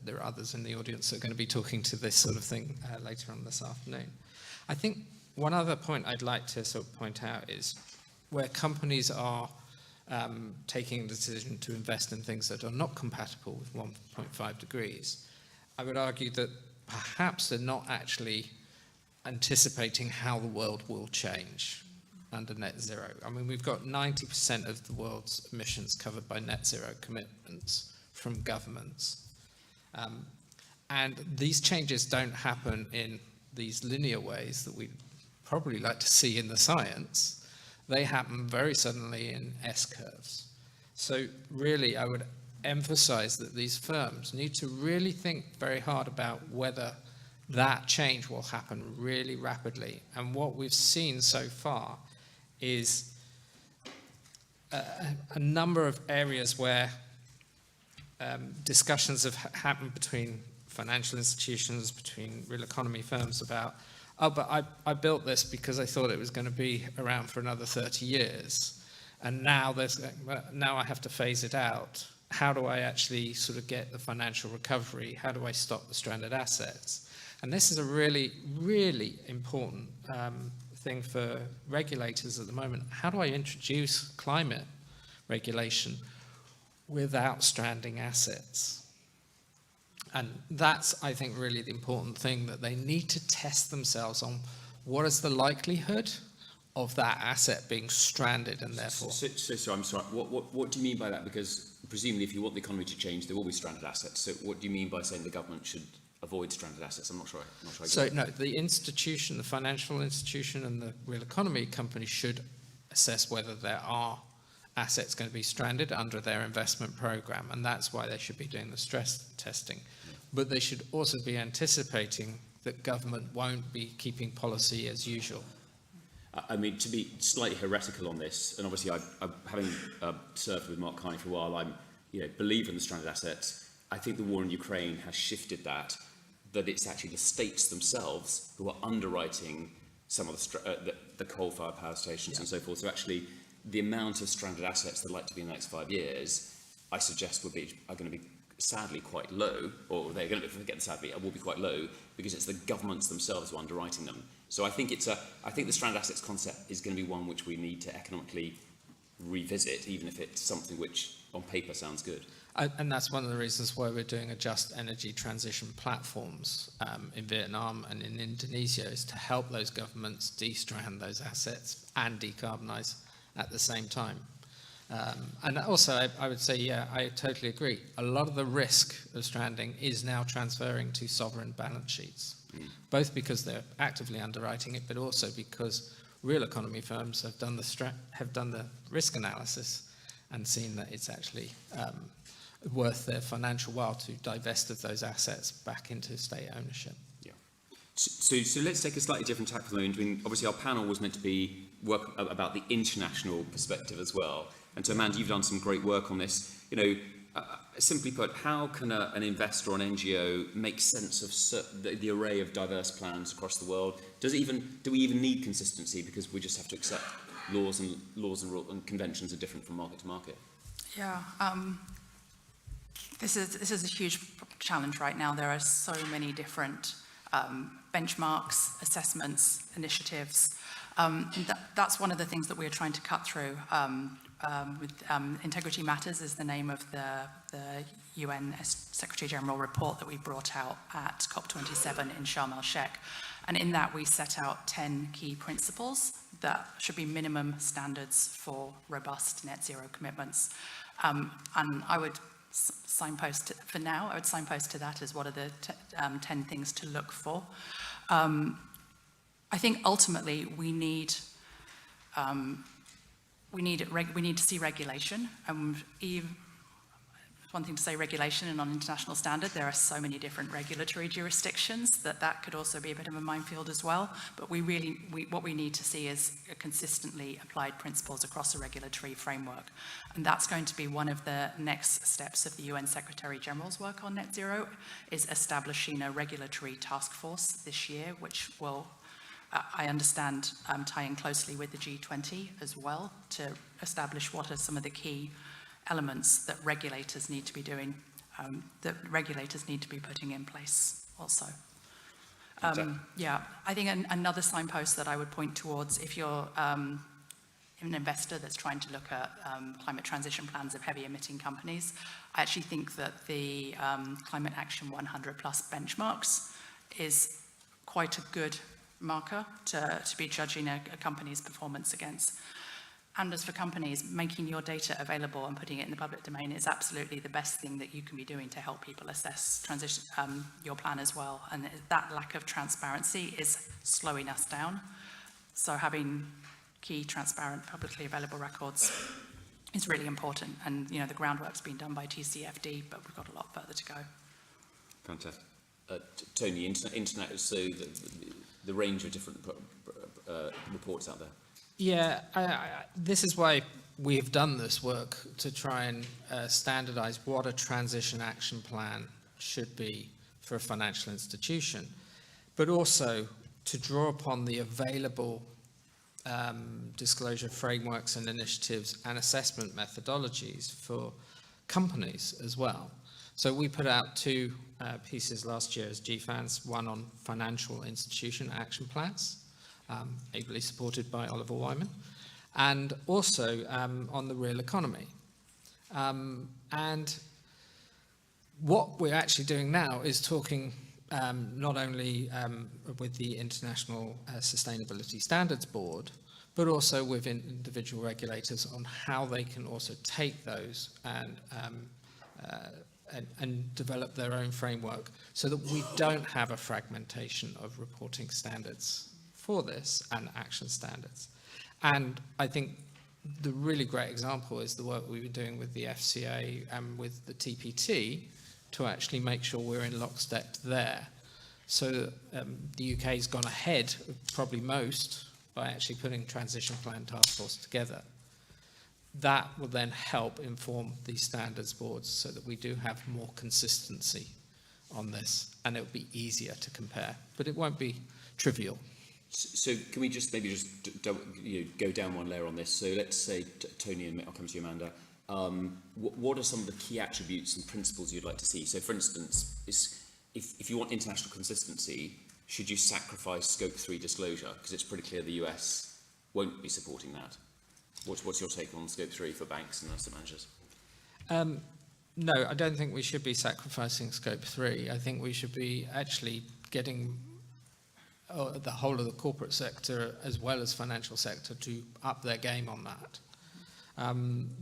there are others in the audience that are going to be talking to this sort of thing later on this afternoon. I think one other point I'd like to sort of point out is where companies are taking the decision to invest in things that are not compatible with 1.5 degrees, I would argue that perhaps they're not actually anticipating how the world will change under net zero. I mean, we've got 90% of the world's emissions covered by net zero commitments from governments. And these changes don't happen in these linear ways that we'd probably like to see in the science. They happen very suddenly in S-curves. So really, I would emphasize that these firms need to really think very hard about whether that change will happen really rapidly. And what we've seen so far is a number of areas where discussions have happened between financial institutions, between real economy firms about, oh, but I built this because I thought it was going to be around for another 30 years. And now I have to phase it out. How do I actually sort of get the financial recovery? How do I stop the stranded assets? And this is a really, really important thing for regulators at the moment. How do I introduce climate regulation without stranding assets? And that's, I think, really the important thing, that they need to test themselves on what is the likelihood of that asset being stranded, and therefore... So I'm sorry, what do you mean by that? Because presumably if you want the economy to change, there will be stranded assets. So what do you mean by saying the government should avoid stranded assets? I'm not sure I get So it. no, the institution, the financial institution and the real economy company should assess whether there are assets going to be stranded under their investment program, and that's why they should be doing the stress testing. But they should also be anticipating that government won't be keeping policy as usual. I mean, to be slightly heretical on this, and obviously having served with Mark Carney for a while, I'm believe in the stranded assets. I think the war in Ukraine has shifted that it's actually the states themselves who are underwriting some of the coal-fired power stations and so forth. So actually, the amount of stranded assets that are likely to be in the next 5 years, I suggest are going to be sadly quite low, or they're going to forget the sadly, will be quite low, because it's the governments themselves who are underwriting them. So I think I think the stranded assets concept is going to be one which we need to economically revisit, even if it's something which on paper sounds good. And that's one of the reasons why we're doing a just energy transition platforms in Vietnam and in Indonesia, is to help those governments de-strand those assets and decarbonise at the same time. And also, I would say, yeah, I totally agree. A lot of the risk of stranding is now transferring to sovereign balance sheets, both because they're actively underwriting it, but also because real economy firms have done the risk analysis and seen that it's actually worth their financial while to divest of those assets back into state ownership. Yeah. So let's take a slightly different tack for the moment. I mean, obviously, our panel was meant to be work about the international perspective as well. And so, Amanda, you've done some great work on this. Simply put, how can an investor or an NGO make sense of the array of diverse plans across the world? Do we even need consistency, because we just have to accept laws and rules and conventions are different from market to market? Yeah, this is a huge challenge right now. There are so many different benchmarks, assessments, initiatives. That's one of the things that we're trying to cut through. Integrity Matters is the name of the UN Secretary General report that we brought out at COP27 in Sharm el-Sheikh. And in that, we set out 10 key principles that should be minimum standards for robust net zero commitments. And I would signpost, for now, I would signpost to that as what are the 10 things to look for. I think ultimately we need to see regulation. it's one thing to say regulation and on international standard. There are so many different regulatory jurisdictions that could also be a bit of a minefield as well. But what we need to see is consistently applied principles across a regulatory framework. And that's going to be one of the next steps of the UN Secretary General's work on net zero, is establishing a regulatory task force this year, which will, I understand, tie in closely with the G20 as well, to establish what are some of the key elements that regulators need to be doing, that regulators need to be putting in place also. Yeah, I think another signpost that I would point towards, if you're an investor that's trying to look at climate transition plans of heavy emitting companies, I actually think that the Climate Action 100 plus benchmarks is quite a good marker to be judging a company's performance against. And as for companies, making your data available and putting it in the public domain is absolutely the best thing that you can be doing to help people assess transition, your plan as well. And that lack of transparency is slowing us down. So having key, transparent, publicly available records is really important. And you know, the groundwork's been done by TCFD, but we've got a lot further to go. Fantastic. Tony, internet, so the range of different reports out there. Yeah, this is why we have done this work, to try and standardize what a transition action plan should be for a financial institution, but also to draw upon the available disclosure frameworks and initiatives and assessment methodologies for companies as well. So we put out two pieces last year as GFANS, one on financial institution action plans, ably supported by Oliver Wyman, and also on the real economy. And what we're actually doing now is talking not only with the International Sustainability Standards Board, but also with individual regulators on how they can also take those and develop their own framework, so that we don't have a fragmentation of reporting standards for this and action standards. And I think the really great example is the work we've been doing with the FCA and with the TPT to actually make sure we're in lockstep there. So the UK has gone ahead of probably most by actually putting Transition Plan Task Force together. That will then help inform these standards boards so that we do have more consistency on this, and it will be easier to compare, but it won't be trivial. So can we just maybe go down one layer on this? So let's say, Tony, and I'll come to you, Amanda, what are some of the key attributes and principles you'd like to see? So for instance, if you want international consistency, should you sacrifice Scope 3 disclosure? Because it's pretty clear the US won't be supporting that. What's your take on Scope 3 for banks and asset managers? No, I don't think we should be sacrificing Scope 3. I think we should be actually getting the whole of the corporate sector as well as financial sector to up their game on that.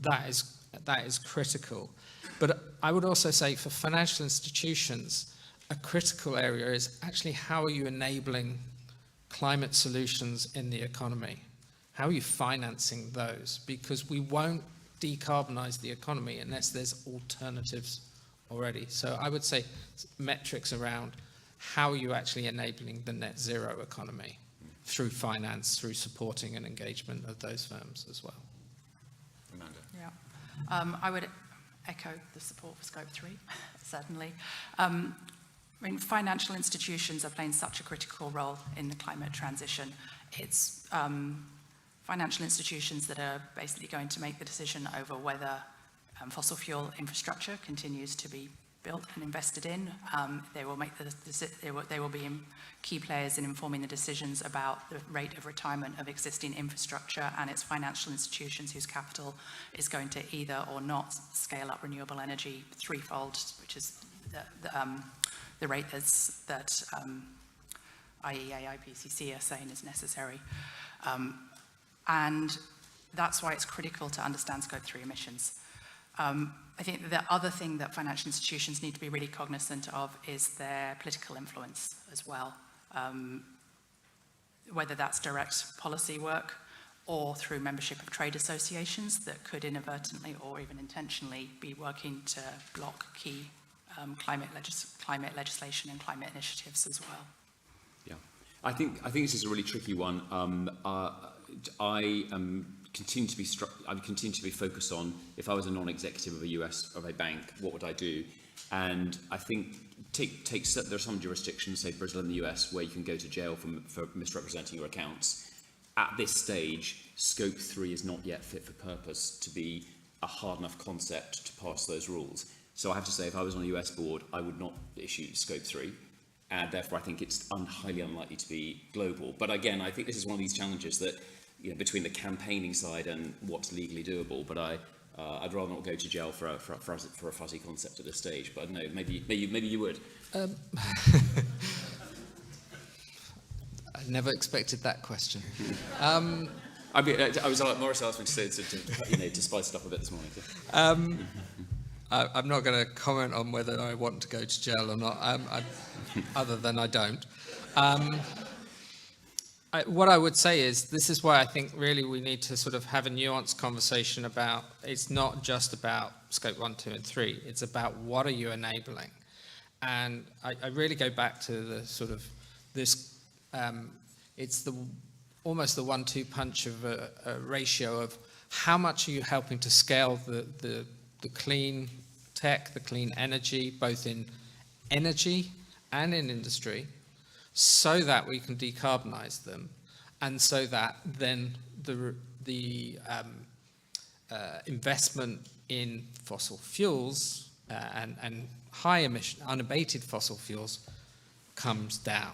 That is critical. But I would also say for financial institutions, a critical area is actually how are you enabling climate solutions in the economy? How are you financing those? Because we won't decarbonize the economy unless there's alternatives already. So I would say metrics around how are you actually enabling the net zero economy through finance, through supporting and engagement of those firms as well. Amanda. Yeah, I would echo the support for Scope 3, certainly. I mean, financial institutions are playing such a critical role in the climate transition. It's financial institutions that are basically going to make the decision over whether fossil fuel infrastructure continues to be built and invested in. They will make they will be key players in informing the decisions about the rate of retirement of existing infrastructure, and it's financial institutions whose capital is going to either or not scale up renewable energy threefold, which is the rate that IEA, IPCC are saying is necessary. And that's why it's critical to understand Scope 3 emissions. I think the other thing that financial institutions need to be really cognizant of is their political influence as well. Whether that's direct policy work or through membership of trade associations that could inadvertently or even intentionally be working to block key climate legislation and climate initiatives as well. Yeah, I think this is a really tricky one. I continue to be focused on, if I was a non-executive of a bank, what would I do? And I think there are some jurisdictions, say Brazil and the US, where you can go to jail for misrepresenting your accounts. At this stage, Scope 3 is not yet fit for purpose to be a hard enough concept to pass those rules. So I have to say, if I was on a US board, I would not issue Scope 3. And therefore, I think it's highly unlikely to be global. But again, I think this is one of these challenges that, between the campaigning side and what's legally doable. But I'd rather not go to jail for a fuzzy concept at this stage. But no, maybe you would. I never expected that question. I mean, I was like, Morris asked me to spice it up a bit this morning. I'm not going to comment on whether I want to go to jail or not, other than I don't. What I would say is, this is why I think really we need to sort of have a nuanced conversation about, it's not just about Scope 1, 2 and 3, it's about what are you enabling. And I really go back to the sort of this, it's almost the 1-2 punch of a ratio of how much are you helping to scale the clean tech, the clean energy, both in energy and in industry, so that we can decarbonize them, and so that then the investment in fossil fuels and high emission, unabated fossil fuels comes down.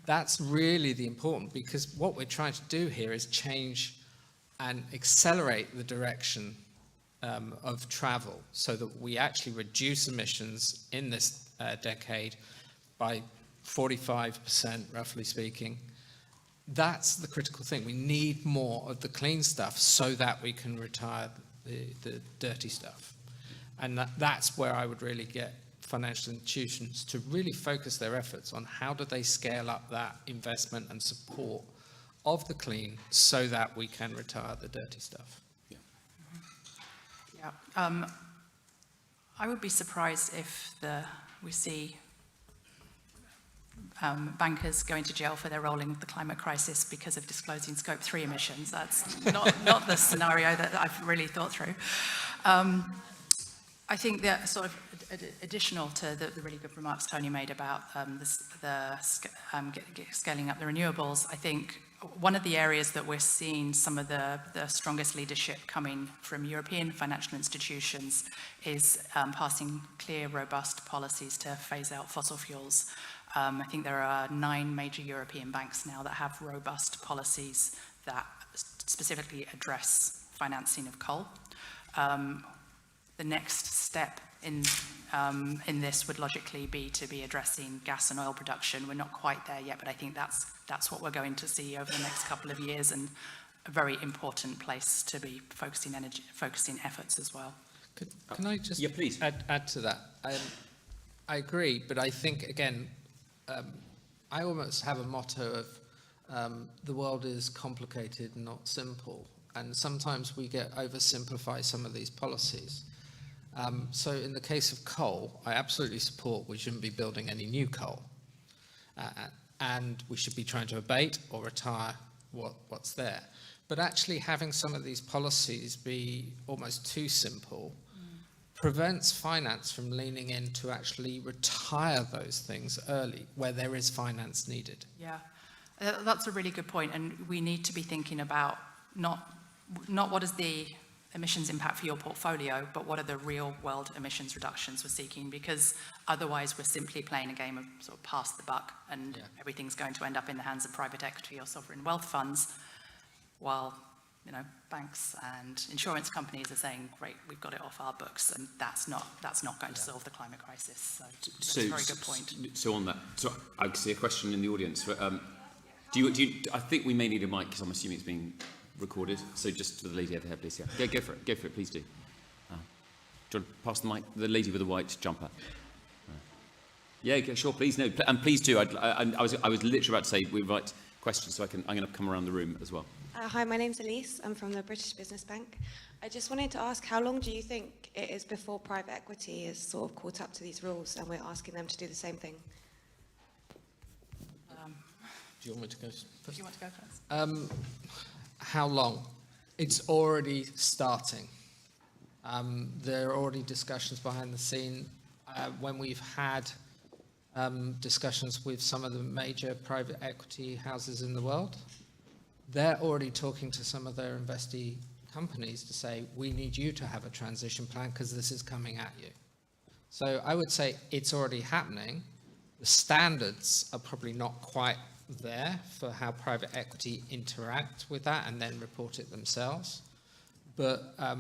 That's really the important, because what we're trying to do here is change and accelerate the direction of travel, so that we actually reduce emissions in this decade by 45%, roughly speaking. That's the critical thing. We need more of the clean stuff so that we can retire the dirty stuff. And that's where I would really get financial institutions to really focus their efforts on how do they scale up that investment and support of the clean so that we can retire the dirty stuff. Yeah, I would be surprised if we see bankers going to jail for their role in the climate crisis because of disclosing Scope 3 emissions. That's not the scenario that I've really thought through. I think that sort of additional to the really good remarks Tony made about scaling up the renewables, I think one of the areas that we're seeing some of the strongest leadership coming from European financial institutions is passing clear, robust policies to phase out fossil fuels. I think there are 9 major European banks now that have robust policies that specifically address financing of coal. The next step in this would logically be to be addressing gas and oil production. We're not quite there yet, but I think that's what we're going to see over the next couple of years, and a very important place to be focusing efforts as well. Can I just please. add to that? I agree, but I think, again, I almost have a motto of the world is complicated, not simple. And sometimes we oversimplify some of these policies. So in the case of coal, I absolutely support we shouldn't be building any new coal. And we should be trying to abate or retire what's there. But actually having some of these policies be almost too simple prevents finance from leaning in to actually retire those things early, where there is finance needed. Yeah, that's a really good point. And we need to be thinking about not what is the emissions impact for your portfolio, but what are the real world emissions reductions we're seeking, because otherwise we're simply playing a game of sort of pass the buck, and everything's going to end up in the hands of private equity or sovereign wealth funds, while banks and insurance companies are saying, great, we've got it off our books, and that's not going to solve the climate crisis. So that's a very good point. So on that, so I can see a question in the audience. Do you, I think we may need a mic, because I'm assuming it's being recorded. So just to the lady over here, please. Yeah, go for it, please do. Do you want to pass the mic? The lady with the white jumper. Yeah, sure, please. No, and please do. I was literally about to say we invite questions, so I'm going to come around the room as well. Hi, my name's Elise. I'm from the British Business Bank. I just wanted to ask, how long do you think it is before private equity is sort of caught up to these rules and we're asking them to do the same thing? Do you want me to go first? Do you want to go first? How long? It's already starting. There are already discussions behind the scene. When we've had discussions with some of the major private equity houses in the world, they're already talking to some of their investee companies to say, we need you to have a transition plan because this is coming at you. So I would say it's already happening. The standards are probably not quite there for how private equity interact with that and then report it themselves. But yeah,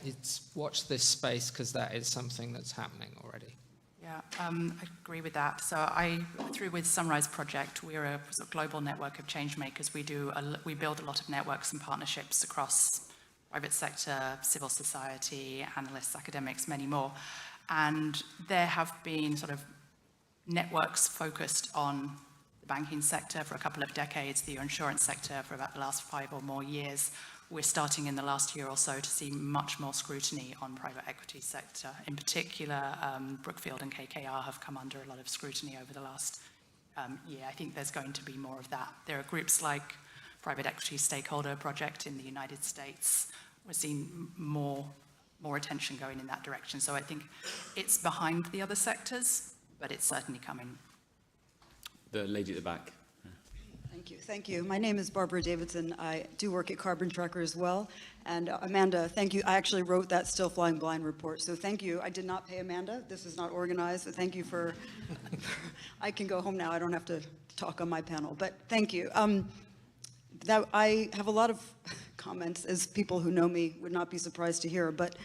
it's watch this space because that is something that's happening already. Yeah, I agree with that. So through with Sunrise Project, we're a sort of global network of change makers. We build a lot of networks and partnerships across private sector, civil society, analysts, academics, many more. And there have been sort of networks focused on the banking sector for a couple of decades, the insurance sector for about the last 5 or more years. We're starting in the last year or so to see much more scrutiny on private equity sector. In particular, Brookfield and KKR have come under a lot of scrutiny over the last year. I think there's going to be more of that. There are groups like Private Equity Stakeholder Project in the United States. We're seeing more attention going in that direction. So I think it's behind the other sectors, but it's certainly coming. The lady at the back. Thank you. My name is Barbara Davidson. I do work at Carbon Tracker as well. And Amanda, thank you. I actually wrote that Still Flying Blind report. So thank you. I did not pay Amanda. This is not organized. But thank you for, I can go home now. I don't have to talk on my panel. But thank you. I have a lot of comments, as people who know me would not be surprised to hear. But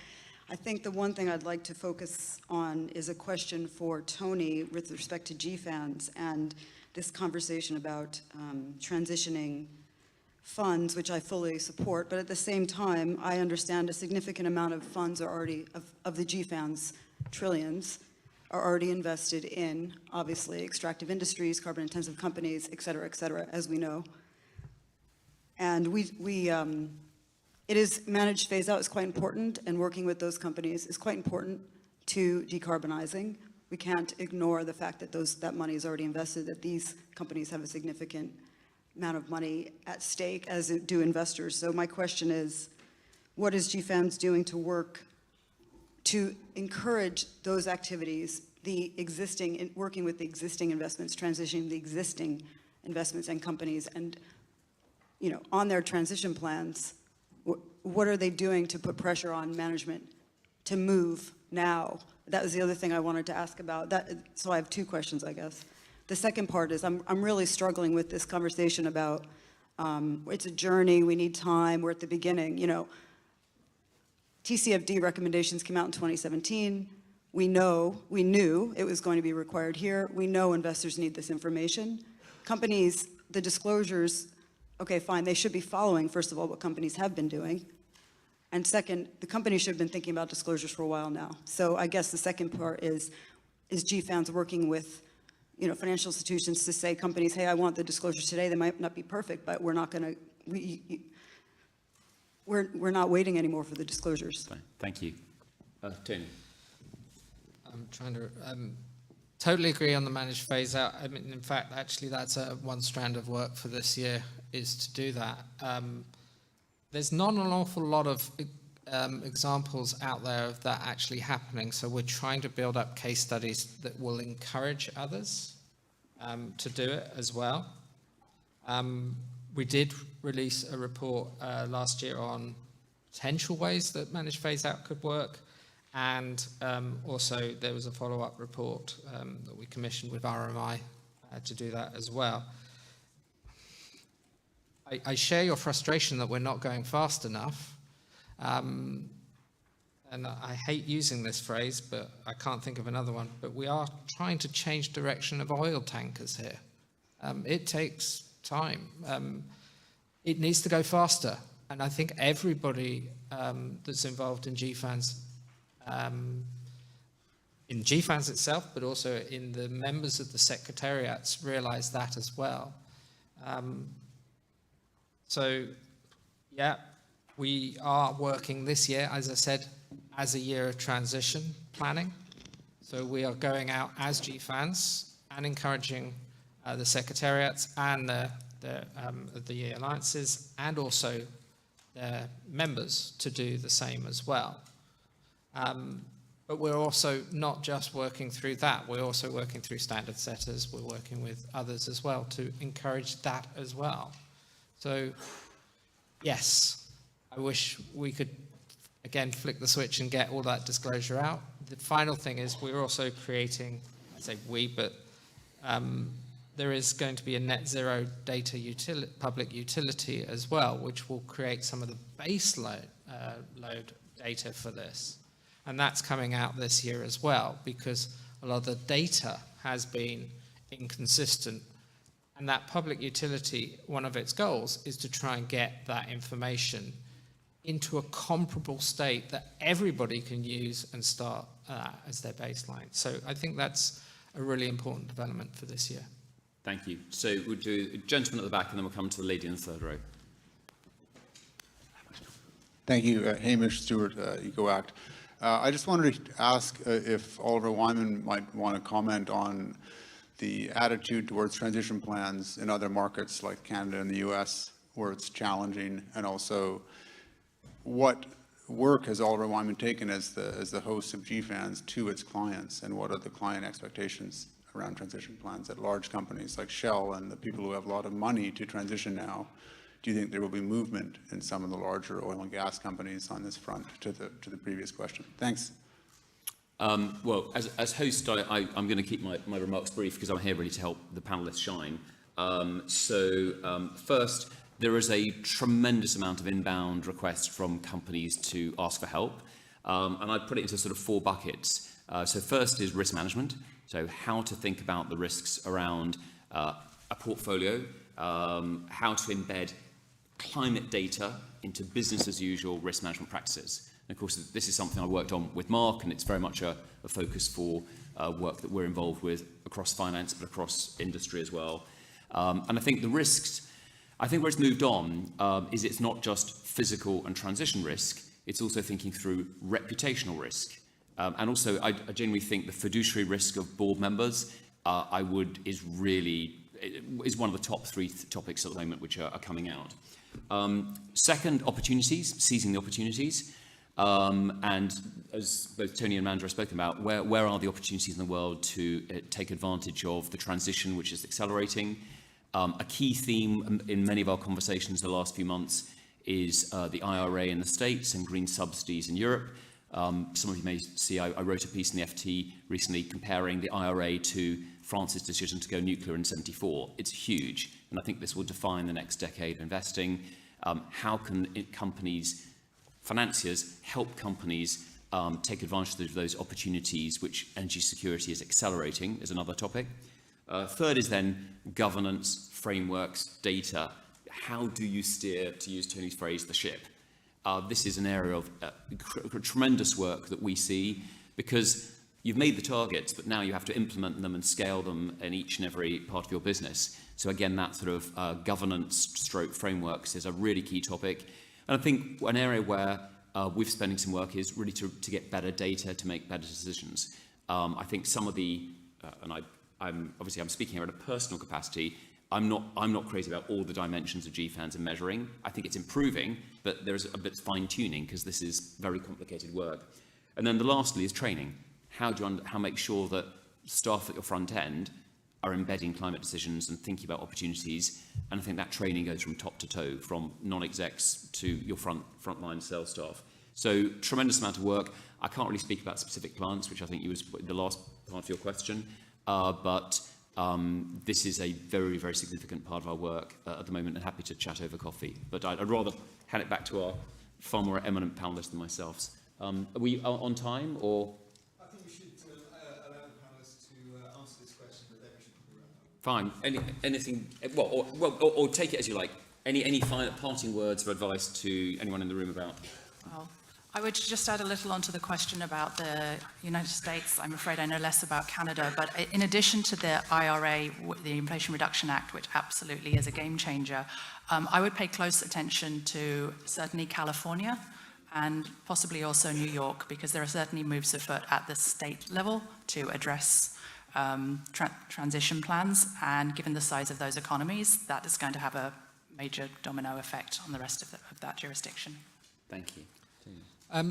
I think the one thing I'd like to focus on is a question for Tony with respect to GFANZ and this conversation about transitioning funds, which I fully support, but at the same time, I understand a significant amount of funds are already, of the GFANZ trillions, are already invested in, obviously, extractive industries, carbon-intensive companies, et cetera, as we know. And it is managed phase-out is quite important, and working with those companies is quite important to decarbonizing. We can't ignore the fact that that money is already invested, that these companies have a significant amount of money at stake, as do investors. So my question is, what is GFANZ doing to work to encourage those activities, working with the existing investments, transitioning the existing investments and companies, and on their transition plans, what are they doing to put pressure on management to move now? That was the other thing I wanted to ask about. So I have 2 questions, I guess. The second part is I'm really struggling with this conversation about it's a journey, we need time, we're at the beginning. TCFD recommendations came out in 2017. We knew it was going to be required here. We know investors need this information. Companies, the disclosures, okay, fine, they should be following, first of all, what companies have been doing. And second, the company should have been thinking about disclosures for a while now. So I guess the second part is GFANZ working with financial institutions to say, companies, hey, I want the disclosures today. They might not be perfect, but we're not going to, we're not waiting anymore for the disclosures. Thank you. Tony. I'm trying to totally agree on the managed phase out. I mean, in fact, actually, that's one strand of work for this year, is to do that. There's not an awful lot of examples out there of that actually happening, so we're trying to build up case studies that will encourage others to do it as well. We did release a report last year on potential ways that managed phase out could work, and also there was a follow-up report that we commissioned with RMI to do that as well. I share your frustration that we're not going fast enough. And I hate using this phrase, but I can't think of another one. But we are trying to change direction of oil tankers here. It takes time. It needs to go faster. And I think everybody that's involved in GFANZ itself, but also in the members of the secretariats, realize that as well. So, yeah, we are working this year, as I said, as a year of transition planning. So we are going out as GFANZ and encouraging the secretariats and the alliances and also their members to do the same as well. But we're also not just working through that, we're also working through standard setters, we're working with others as well to encourage that as well. So, yes, I wish we could, again, flick the switch and get all that disclosure out. The final thing is we're also creating, I say we, but there is going to be a net zero data public utility as well, which will create some of the base load data for this. And that's coming out this year as well, because a lot of the data has been inconsistent. And that public utility, one of its goals is to try and get that information into a comparable state that everybody can use and start as their baseline. So I think that's a really important development for this year. Thank you. So we'll do a gentleman at the back and then we'll come to the lady in the third row. Thank you, Hamish Stewart, EcoAct. I just wanted to ask if Oliver Wyman might want to comment on the attitude towards transition plans in other markets like Canada and the US, where it's challenging, and also what work has Oliver Wyman taken as the host of GFANZ to its clients, and what are the client expectations around transition plans at large companies like Shell and the people who have a lot of money to transition now? Do you think there will be movement in some of the larger oil and gas companies on this front, to the previous question? Thanks. Well, as host, I'm going to keep my remarks brief because I'm here really to help the panelists shine. First, there is a tremendous amount of inbound requests from companies to ask for help. And I'd put it into sort of 4 buckets. So first is risk management. So how to think about the risks around a portfolio, how to embed climate data into business as usual risk management practices. And of course, this is something I worked on with Mark, and it's very much a focus for work that we're involved with across finance, but across industry as well. And I think the risks, I think where it's moved on is it's not just physical and transition risk, it's also thinking through reputational risk. And also, I genuinely think the fiduciary risk of board members, is one of the top 3 topics at the moment which are coming out. Second, opportunities, seizing the opportunities. And as both Tony and Amanda have spoken about, where are the opportunities in the world to take advantage of the transition which is accelerating? A key theme in many of our conversations the last few months is the IRA in the States and green subsidies in Europe. Some of you may see I wrote a piece in the FT recently comparing the IRA to France's decision to go nuclear in '74. It's huge, and I think this will define the next decade of investing. How can companies, financiers, help companies take advantage of those opportunities which energy security is accelerating is another topic. Third is then governance, frameworks, data. How do you steer, to use Tony's phrase, the ship? This is an area of tremendous work that we see, because you've made the targets, but now you have to implement them and scale them in each and every part of your business. So again, that sort of governance stroke frameworks is a really key topic. And I think an area where we're spending some work is really to get better data to make better decisions. I think some of the, I'm speaking here in a personal capacity, I'm not crazy about all the dimensions of GFANZ and measuring. I think it's improving, but there's a bit of fine-tuning because this is very complicated work. And then lastly is training. How make sure that staff at your front end are embedding climate decisions and thinking about opportunities? And I think that training goes from top to toe, from non-execs to your frontline sales staff. So tremendous amount of work. I can't really speak about specific clients, which I think was the last part of your question, but this is a very, very significant part of our work at the moment, and happy to chat over coffee. But I'd rather hand it back to our far more eminent panellists than myself. Are we on time, or? I think we should allow the panellists to answer this question, but then we should probably wrap up. Fine. Anything? Or take it as you like. Any final parting words of advice to anyone in the room about? Well, I would just add a little onto the question about the United States. I'm afraid I know less about Canada, but in addition to the IRA, the Inflation Reduction Act, which absolutely is a game changer, I would pay close attention to certainly California and possibly also New York, because there are certainly moves afoot at the state level to address transition plans, and given the size of those economies, that is going to have a major domino effect on the rest of that jurisdiction. Thank you. I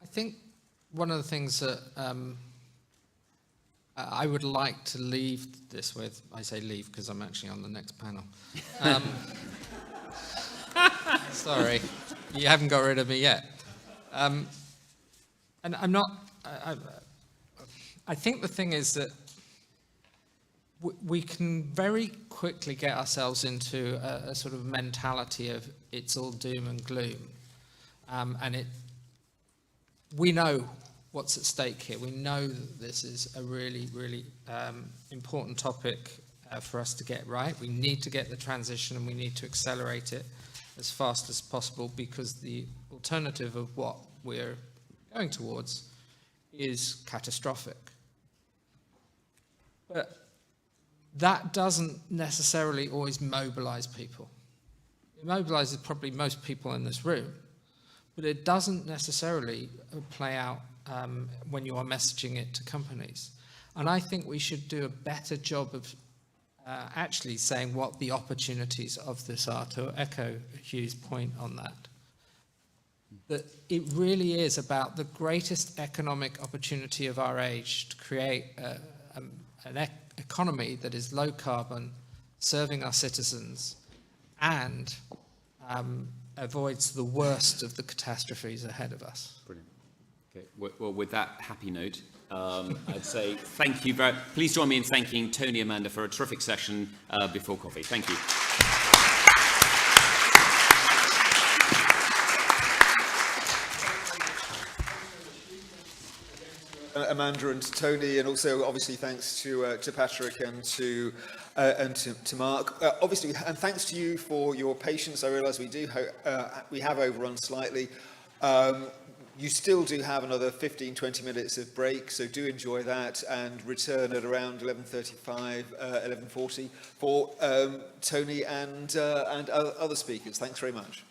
think one of the things that I would like to leave this with, I say leave because I'm actually on the next panel. Sorry, you haven't got rid of me yet. And I'm not, I think the thing is that we can very quickly get ourselves into a sort of mentality of it's all doom and gloom. And we know what's at stake here. We know that this is a really, really important topic for us to get right. We need to get the transition and we need to accelerate it as fast as possible, because the alternative of what we're going towards is catastrophic. But that doesn't necessarily always mobilize people. It mobilizes probably most people in this room, but it doesn't necessarily play out when you are messaging it to companies. And I think we should do a better job of actually saying what the opportunities of this are, to echo Hugh's point on that. That it really is about the greatest economic opportunity of our age to create an economy that is low carbon, serving our citizens, and avoids the worst of the catastrophes ahead of us. Brilliant. Okay. Well, with that happy note, I'd say thank you very. Please join me in thanking Tony and Amanda for a terrific session before coffee. Thank you. Amanda and Tony, and also obviously thanks to Patrick and to Mark. Obviously, and thanks to you for your patience. I realise we have overrun slightly. You still do have another 15-20 minutes of break, so do enjoy that and return at around 11:35, 11:40 for Tony and other speakers. Thanks very much.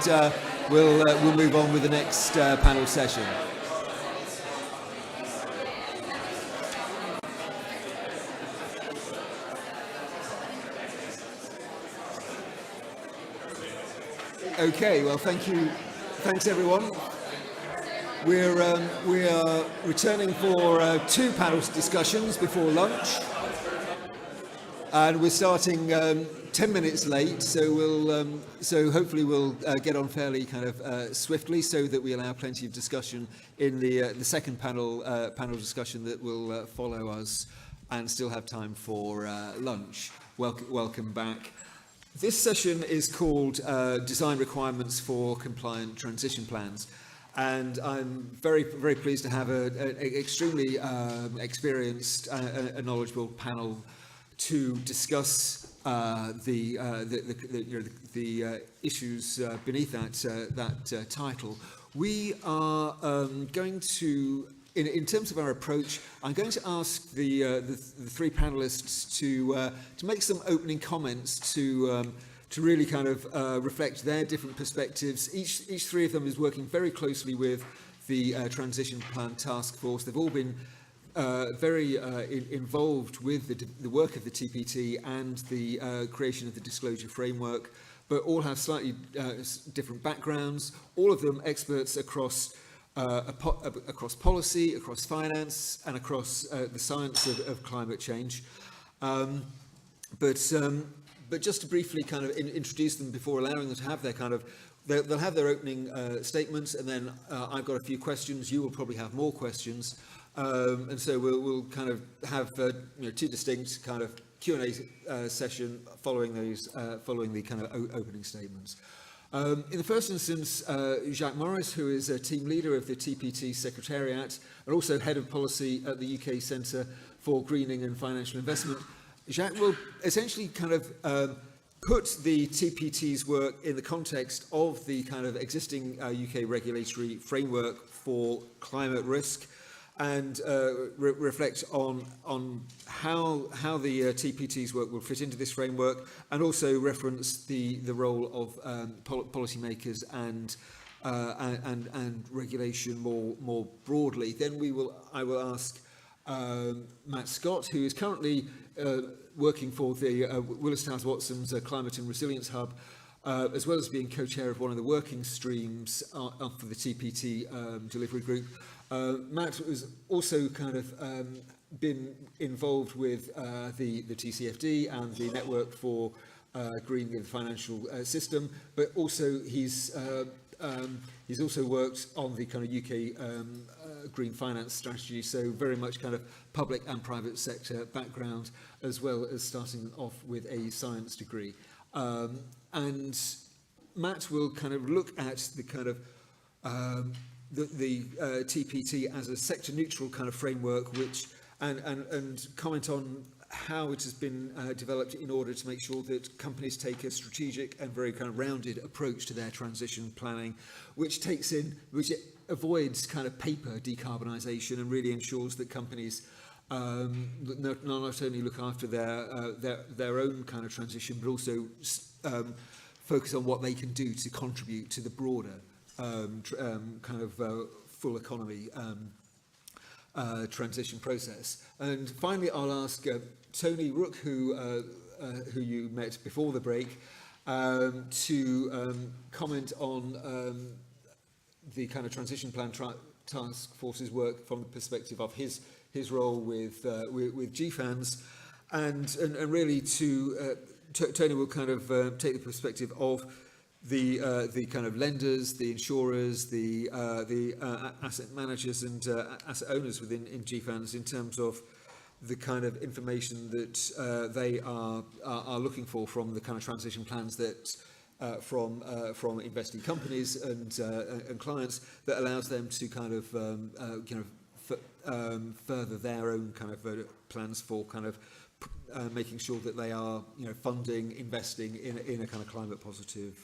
and we'll move on with the next panel session. Okay, well, thank you. Thanks, everyone. We are returning for two panel discussions before lunch, and we're starting 10 minutes late. So hopefully we'll get on fairly kind of swiftly, so that we allow plenty of discussion in the second panel discussion that will follow us, and still have time for lunch. Welcome back. This session is called Design Requirements for Compliant Transition Plans. And I'm very, very pleased to have an extremely experienced and knowledgeable panel to discuss the issues beneath that title. We are going to, in terms of our approach, I'm going to ask the three panelists to make some opening comments to really kind of reflect their different perspectives. Each three of them is working very closely with the Transition Plan Task Force. They've all been very involved with the work of the TPT and the creation of the disclosure framework, but all have slightly different backgrounds. All of them experts across policy, across finance, and across the science of climate change. But just to briefly kind of introduce them before allowing them to have their kind of, they'll have their opening statements, and then I've got a few questions. You will probably have more questions, and so we'll kind of have two distinct kind of Q&A session following those, following the kind of opening statements. In the first instance, Jacques Morris, who is a team leader of the TPT Secretariat and also head of policy at the UK Centre for Greening and Financial Investment. Jacques will essentially kind of put the TPT's work in the context of the kind of existing UK regulatory framework for climate risk, and reflect on how the TPT's work will fit into this framework, and also reference the role of policymakers and regulation more broadly. Then I will ask Matt Scott, who is currently working for the Willis Towers Watson's Climate and Resilience Hub, as well as being co-chair of one of the working streams for the TPT delivery group. Matt has also kind of been involved with the TCFD and the Network for Greening the Financial System, but also he's also worked on the kind of UK green finance strategy, so very much kind of public and private sector background, as well as starting off with a science degree. And Matt will kind of look at the kind of the TPT as a sector-neutral kind of framework, which and comment on how it has been developed in order to make sure that companies take a strategic and very kind of rounded approach to their transition planning, which avoids kind of paper decarbonisation and really ensures that companies not only look after their own kind of transition, but also focus on what they can do to contribute to the broader kind of full economy transition process. And finally, I'll ask Tony Rook, who you met before the break, to comment on the kind of transition plan task force's work from the perspective of his role with GFANZ, and really Tony will kind of take the perspective of the kind of lenders, the insurers, the asset managers and asset owners within GFANZ in terms of the kind of information that they are looking for from the kind of transition plans that from investing companies and clients, that allows them to kind of further their own kind of plans for kind of making sure that they are funding, investing in a kind of climate positive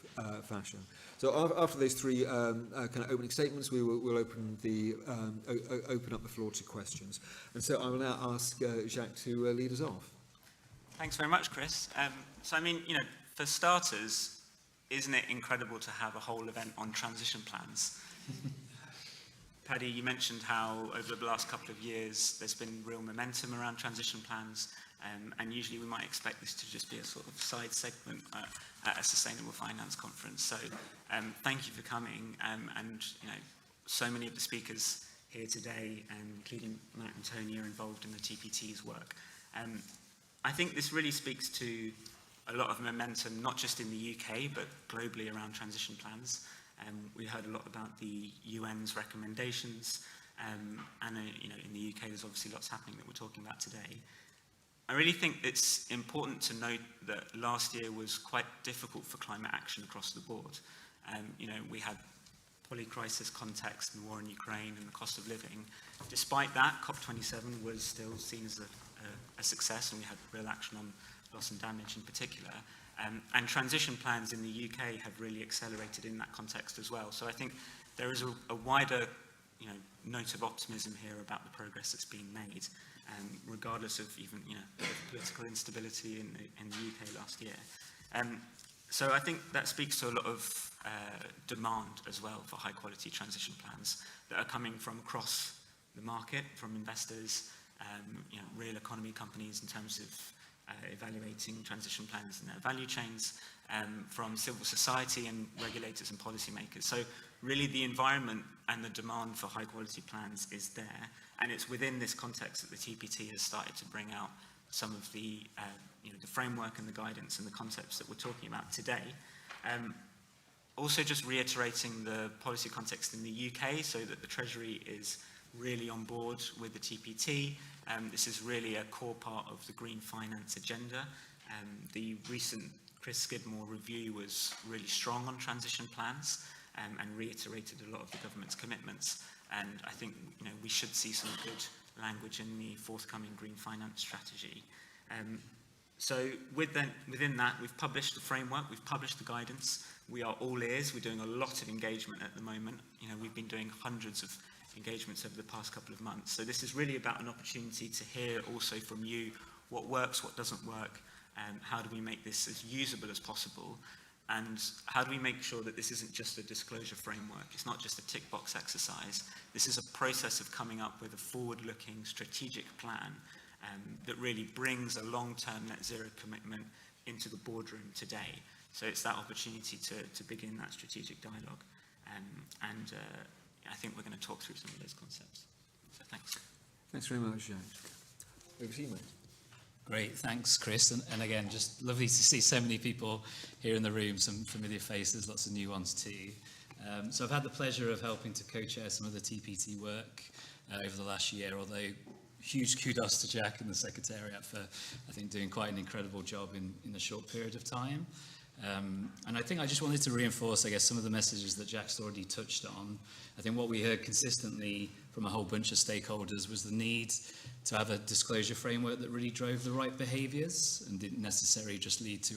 fashion. So after those three kind of opening statements, we'll open up the floor to questions. And so I will now ask Jacques to lead us off. Thanks very much, Chris. So I mean, for starters, isn't it incredible to have a whole event on transition plans? Paddy, you mentioned how over the last couple of years there's been real momentum around transition plans, and usually we might expect this to just be a sort of side segment at a sustainable finance conference. So thank you for coming, and so many of the speakers here today, including Matt and Tony, are involved in the TPT's work. I think this really speaks to a lot of momentum, not just in the UK, but globally around transition plans. We heard a lot about the UN's recommendations, and in the UK there's obviously lots happening that we're talking about today. I really think it's important to note that last year was quite difficult for climate action across the board. We had polycrisis context and war in Ukraine and the cost of living. Despite that, COP27 was still seen as a success, and we had real action on loss and damage in particular. And transition plans in the UK have really accelerated in that context as well. So I think there is a wider note of optimism here about the progress that's being made, regardless of even the political instability in the UK last year. So I think that speaks to a lot of demand as well for high quality transition plans that are coming from across the market, from investors, real economy companies in terms of evaluating transition plans in their value chains, from civil society and regulators and policymakers. So really the environment and the demand for high quality plans is there, and it's within this context that the TPT has started to bring out some of the the framework and the guidance and the concepts that we're talking about today. Also just reiterating the policy context in the UK so that the Treasury is really on board with the TPT. This is really a core part of the green finance agenda. The recent Chris Skidmore review was really strong on transition plans, and reiterated a lot of the government's commitments. And I think we should see some good language in the forthcoming green finance strategy. So within that, we've published the framework, we've published the guidance. We are all ears. We're doing a lot of engagement at the moment. We've been doing hundreds of engagements over the past couple of months. So this is really about an opportunity to hear also from you what works, what doesn't work, and how do we make this as usable as possible, and how do we make sure that this isn't just a disclosure framework, it's not just a tick box exercise. This is a process of coming up with a forward-looking strategic plan that really brings a long-term net zero commitment into the boardroom today. So it's that opportunity to begin that strategic dialogue. I think we're going to talk through some of those concepts. So thanks. Thanks very much, Jack. Over to you, mate. Great, thanks, Chris. And again, just lovely to see so many people here in the room, some familiar faces, lots of new ones too. So I've had the pleasure of helping to co-chair some of the TPT work over the last year, although huge kudos to Jack and the Secretariat for, I think, doing quite an incredible job in a short period of time. And I think I just wanted to reinforce, I guess, some of the messages that Jack's already touched on. I think what we heard consistently from a whole bunch of stakeholders was the need to have a disclosure framework that really drove the right behaviours and didn't necessarily just lead to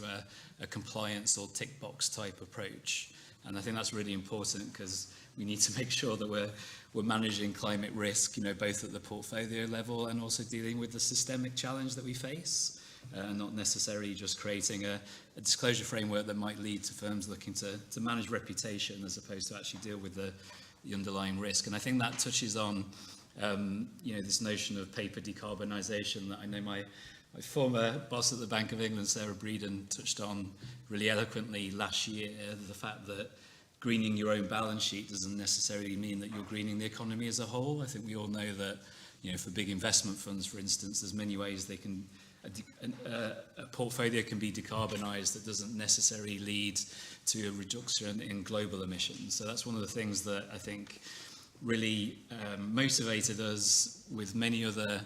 a compliance or tick box type approach. And I think that's really important because we need to make sure that we're managing climate risk, both at the portfolio level and also dealing with the systemic challenge that we face. Not necessarily just creating a disclosure framework that might lead to firms looking to manage reputation as opposed to actually deal with the underlying risk. And I think that touches on this notion of paper decarbonisation that I know my former boss at the Bank of England, Sarah Breeden, touched on really eloquently last year, the fact that greening your own balance sheet doesn't necessarily mean that you're greening the economy as a whole. I think we all know that, for big investment funds, for instance, there's many ways they can a portfolio can be decarbonised that doesn't necessarily lead to a reduction in global emissions. So that's one of the things that I think really motivated us with many other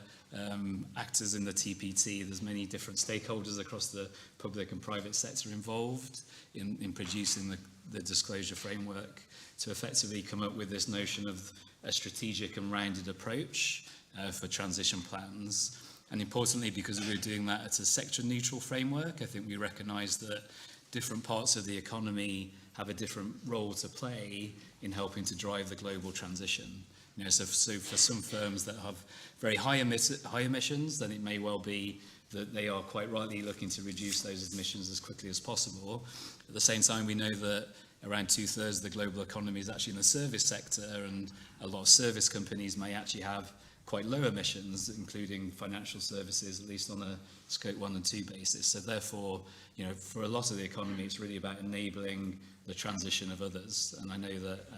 actors in the TPT. There's many different stakeholders across the public and private sector involved in producing the disclosure framework to effectively come up with this notion of a strategic and rounded approach for transition plans. And importantly, because we're doing that at a sector-neutral framework, I think we recognise that different parts of the economy have a different role to play in helping to drive the global transition. So for some firms that have very high emissions, then it may well be that they are quite rightly looking to reduce those emissions as quickly as possible. At the same time, we know that around 2/3 of the global economy is actually in the service sector, and a lot of service companies may actually have quite low emissions, including financial services, at least on a scope 1 and 2 basis. So therefore, you know, for a lot of the economy, it's really about enabling the transition of others. And I know that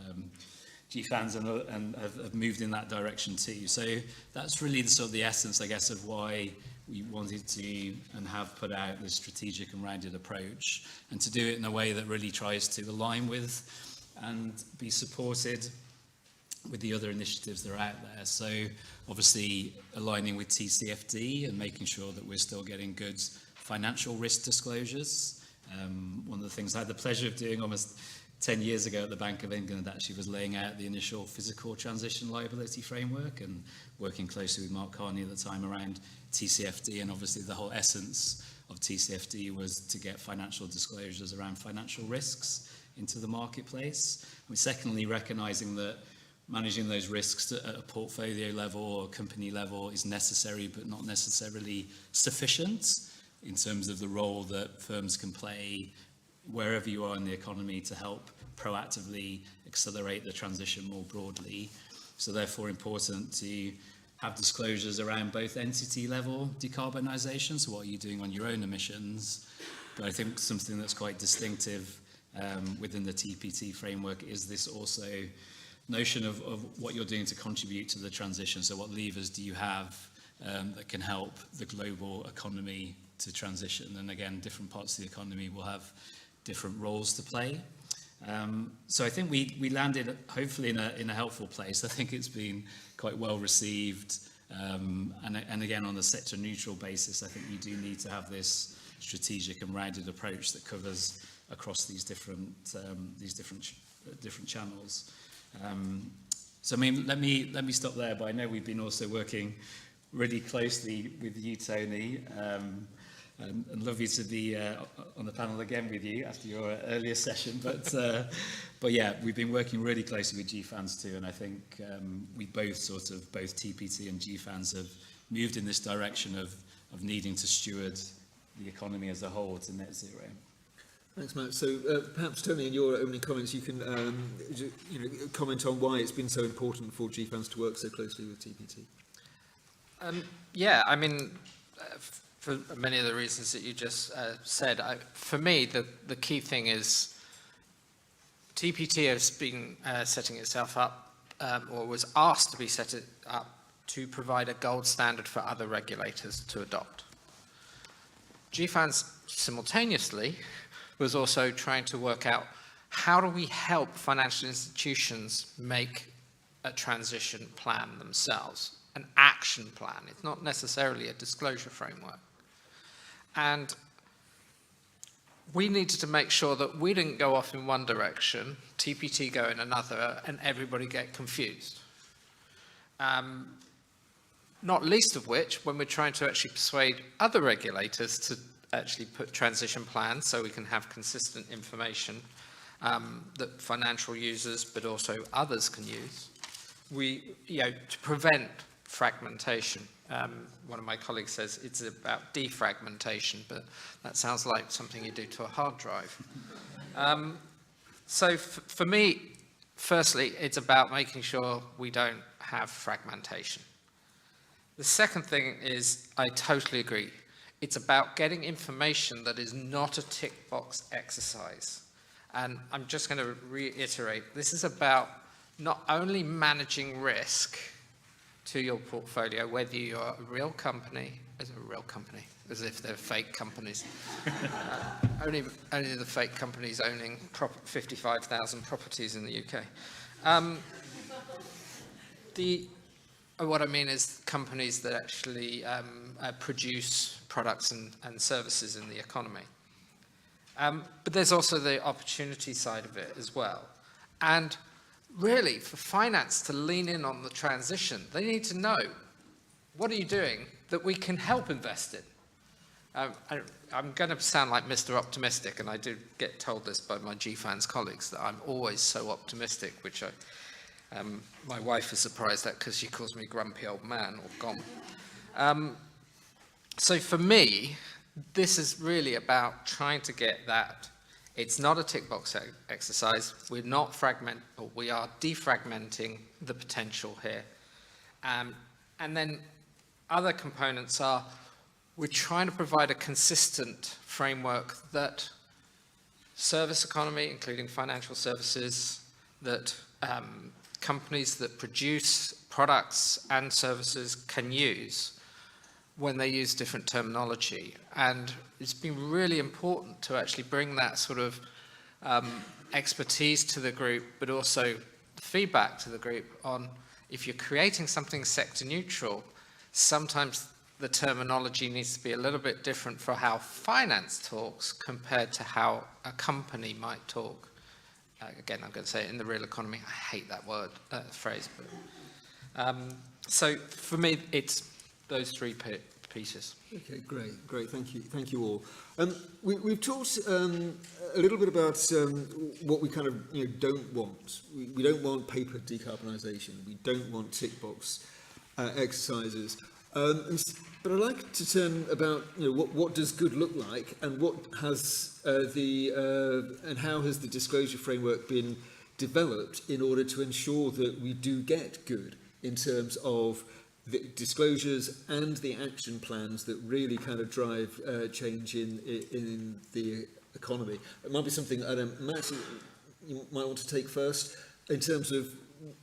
GFANZ and have moved in that direction too. So that's really the sort of the essence, I guess, of why we wanted to and have put out this strategic and rounded approach, and to do it in a way that really tries to align with and be supported with the other initiatives that are out there. So obviously aligning with TCFD and making sure that we're still getting good financial risk disclosures. One of the things I had the pleasure of doing almost 10 years ago at the Bank of England actually was laying out the initial physical transition liability framework and working closely with Mark Carney at the time around TCFD, and obviously the whole essence of TCFD was to get financial disclosures around financial risks into the marketplace. And secondly, recognising that managing those risks at a portfolio level or company level is necessary but not necessarily sufficient in terms of the role that firms can play wherever you are in the economy to help proactively accelerate the transition more broadly. So therefore important to have disclosures around both entity level decarbonisation, so what are you doing on your own emissions, but I think something that's quite distinctive within the TPT framework is this also notion of what you're doing to contribute to the transition. So what levers do you have that can help the global economy to transition? And again, different parts of the economy will have different roles to play. So I think we landed hopefully in a helpful place. I think it's been quite well received. And again, on a sector neutral basis, I think you do need to have this strategic and rounded approach that covers across these different channels. So I mean, let me stop there, but I know we've been also working really closely with you, Tony, and lovely to be on the panel again with you after your earlier session. But yeah, we've been working really closely with GFANZ too, and I think we both TPT and GFANZ have moved in this direction of needing to steward the economy as a whole to net zero. Thanks, Matt. So perhaps, Tony, in your opening comments, you can comment on why it's been so important for GFANZ to work so closely with TPT. Yeah, I mean, for many of the reasons that you just said, for me, the key thing is TPT has been setting itself up, or was asked to be set it up to provide a gold standard for other regulators to adopt. GFANZ simultaneously was also trying to work out how do we help financial institutions make a transition plan themselves, an action plan. It's not necessarily a disclosure framework. And we needed to make sure that we didn't go off in one direction, TPT go in another, and everybody get confused. Not least of which, when we're trying to actually persuade other regulators to actually put transition plans so we can have consistent information that financial users, but also others can use. To prevent fragmentation. One of my colleagues says it's about defragmentation, but that sounds like something you do to a hard drive. So for me, firstly, it's about making sure we don't have fragmentation. The second thing is, I totally agree. It's about getting information that is not a tick box exercise. And I'm just going to reiterate, this is about not only managing risk to your portfolio, whether you're a real company, as if they're fake companies. Only the fake companies owning 55,000 properties in the UK. What I mean is companies that actually produce products and services in the economy. But there's also the opportunity side of it as well. And really, for finance to lean in on the transition, they need to know, what are you doing that we can help invest in? I'm going to sound like Mr. Optimistic, and I do get told this by my GFANZ colleagues, that I'm always so optimistic, which my wife is surprised at because she calls me grumpy old man or gom. So for me, this is really about trying to get that. It's not a tick box exercise. We're not we are defragmenting the potential here. And then other components are, we're trying to provide a consistent framework that service economy, including financial services, that companies that produce products and services can use when they use different terminology. And it's been really important to actually bring that sort of expertise to the group, but also feedback to the group on, if you're creating something sector neutral, sometimes the terminology needs to be a little bit different for how finance talks compared to how a company might talk. Again, I'm going to say it in the real economy. I hate that phrase. But, so for me, it's those three pieces. Okay, great. Thank you all. We've talked a little bit about what we kind of don't want. We don't want paper decarbonisation. We don't want tick box exercises. But I'd like to turn about what does good look like, and what has and how has the disclosure framework been developed in order to ensure that we do get good in terms of the disclosures and the action plans that really kind of drive change in the economy. It might be something, Matt, you might want to take first, in terms of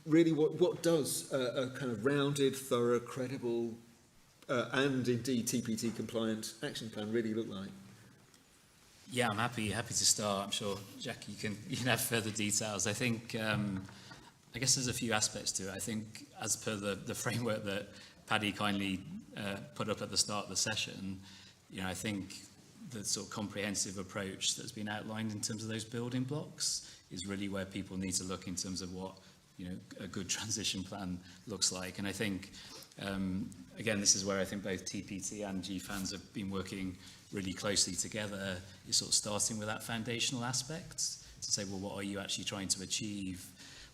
really what does a kind of rounded, thorough, credible, and indeed TPT compliant action plan really look like? Yeah, I'm happy to start. I'm sure, Jack, you can have further details. I think, I guess there's a few aspects to it. I think, as per the framework that Paddy kindly put up at the start of the session, I think the sort of comprehensive approach that's been outlined in terms of those building blocks is really where people need to look in terms of what a good transition plan looks like. And I think, again, this is where I think both TPT and GFANZ have been working really closely together, is sort of starting with that foundational aspect to say, well, what are you actually trying to achieve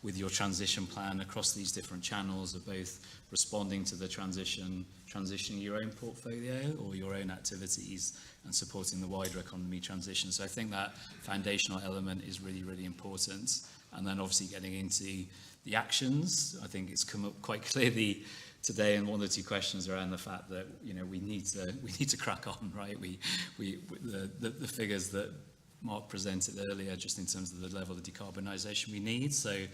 with your transition plan across these different channels of both responding to the transitioning your own portfolio or your own activities, and supporting the wider economy transition. So I think that foundational element is really, really important. And then obviously getting into the actions, I think it's come up quite clearly today in one or two questions around the fact that we need to crack on, right? The figures that Mark presented earlier, just in terms of the level of decarbonisation we need. So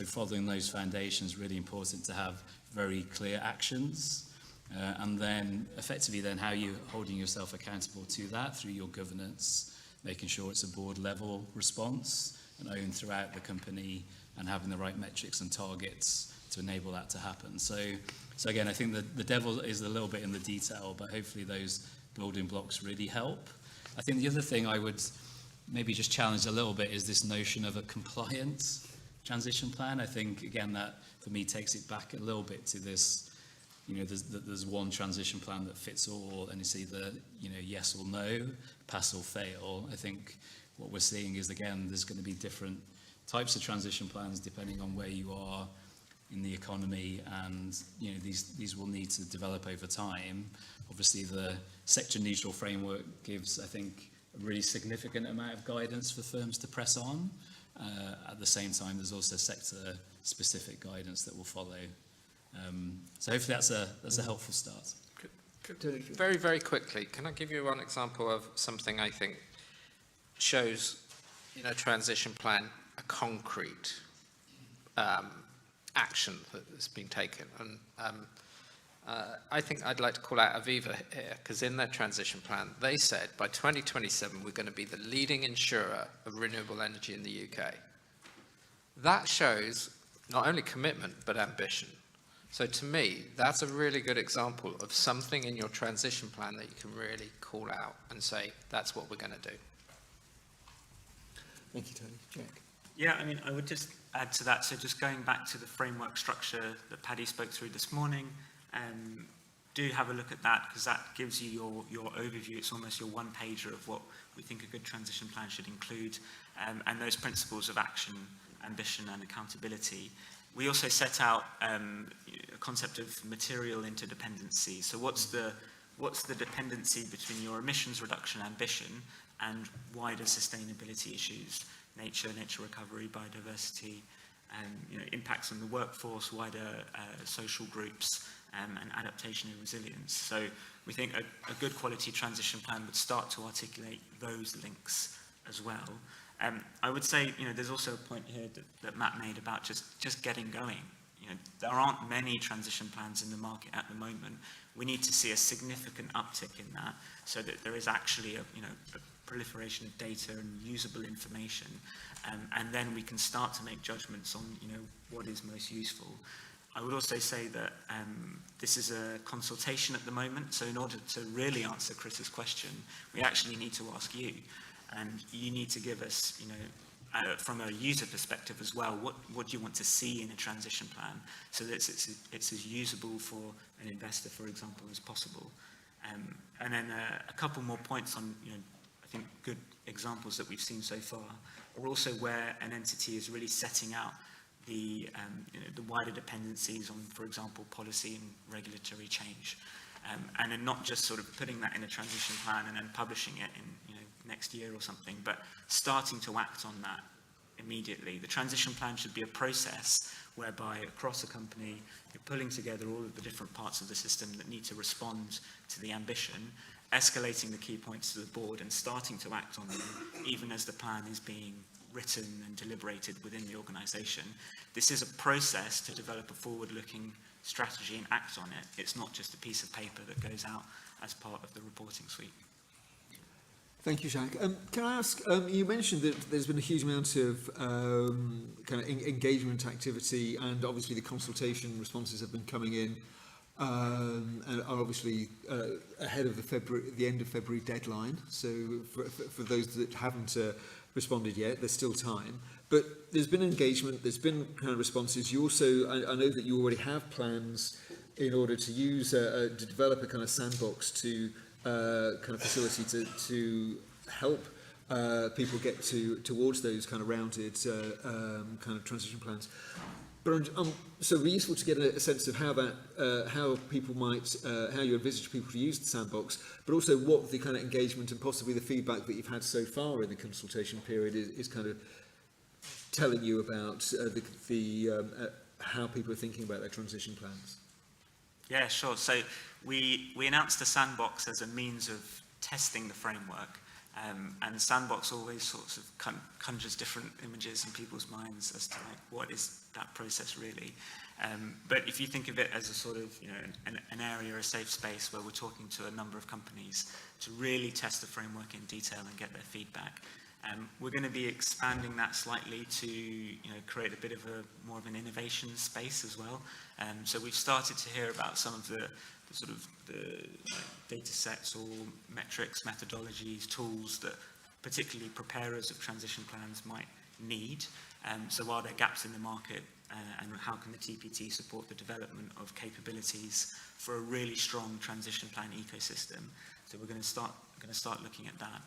following those foundations, really important to have very clear actions, and then effectively then how you're holding yourself accountable to that through your governance, making sure it's a board level response and owned throughout the company, and having the right metrics and targets to enable that to happen. So again, I think the devil is a little bit in the detail, but hopefully those building blocks really help. I think the other thing I would maybe just challenge a little bit is this notion of a compliant transition plan. I think, again, that for me takes it back a little bit to this, there's one transition plan that fits all, and it's either, yes or no, pass or fail. I think what we're seeing is, again, there's going to be different types of transition plans depending on where you are in the economy, and these will need to develop over time. Obviously, the sector neutral framework gives, I think, a really significant amount of guidance for firms to press on. At the same time, there's also sector specific guidance that will follow. So hopefully that's a helpful start. Very, very quickly, can I give you one example of something I think shows in a transition plan a concrete action that has been taken? And I think I'd like to call out Aviva here, because in their transition plan, they said by 2027, we're going to be the leading insurer of renewable energy in the UK. That shows not only commitment, but ambition. So to me, that's a really good example of something in your transition plan that you can really call out and say, that's what we're going to do. Thank you, Tony. Jack? Yeah, I mean, I would just add to that. So just going back to the framework structure that Paddy spoke through this morning, do have a look at that, because that gives you your overview. It's almost your one-pager of what we think a good transition plan should include, and those principles of action, ambition and accountability. We also set out a concept of material interdependency. So what's the what's the dependency between your emissions reduction ambition and wider sustainability issues, nature recovery, biodiversity, impacts on the workforce, wider social groups, and adaptation and resilience. So we think a good quality transition plan would start to articulate those links as well. I would say, there's also a point here that Matt made about just getting going. There aren't many transition plans in the market at the moment. We need to see a significant uptick in that so that there is actually a proliferation of data and usable information, and then we can start to make judgments on what is most useful. I would also say that this is a consultation at the moment, so in order to really answer Chris's question, we actually need to ask you, and you need to give us, from a user perspective as well, what do you want to see in a transition plan so that it's as usable for an investor, for example, as possible. And then a couple more points on, I think good examples that we've seen so far are also where an entity is really setting out the wider dependencies on, for example, policy and regulatory change. And then not just sort of putting that in a transition plan and then publishing it in next year or something, but starting to act on that immediately. The transition plan should be a process whereby across a company you're pulling together all of the different parts of the system that need to respond to the ambition, escalating the key points to the board and starting to act on them even as the plan is being written and deliberated within the organisation. This is a process to develop a forward-looking strategy and act on it. It's not just a piece of paper that goes out as part of the reporting suite. Thank you, Jacques. Can I ask, you mentioned that there's been a huge amount of kind of engagement activity, and obviously the consultation responses have been coming in and are obviously ahead of the end of February deadline. So for those that haven't responded yet, there's still time. But there's been engagement, there's been kind of responses. You also, I know that you already have plans in order to use, to develop a kind of sandbox to kind of facility to help people get towards those kind of rounded kind of transition plans. But so it'd be useful to get a sense of how that, how people might, how you envisage people to use the sandbox, but also what the kind of engagement and possibly the feedback that you've had so far in the consultation period is kind of telling you about how people are thinking about their transition plans. Yeah, sure. So we announced the sandbox as a means of testing the framework. And the sandbox always sort of conjures different images in people's minds as to what is that process really. But if you think of it as a sort of, an area, a safe space where we're talking to a number of companies to really test the framework in detail and get their feedback, we're going to be expanding that slightly to create a bit of more of an innovation space as well. So we've started to hear about some of the data sets or metrics, methodologies, tools that particularly preparers of transition plans might need. So are there gaps in the market, and how can the TPT support the development of capabilities for a really strong transition plan ecosystem? So we're going to start looking at that.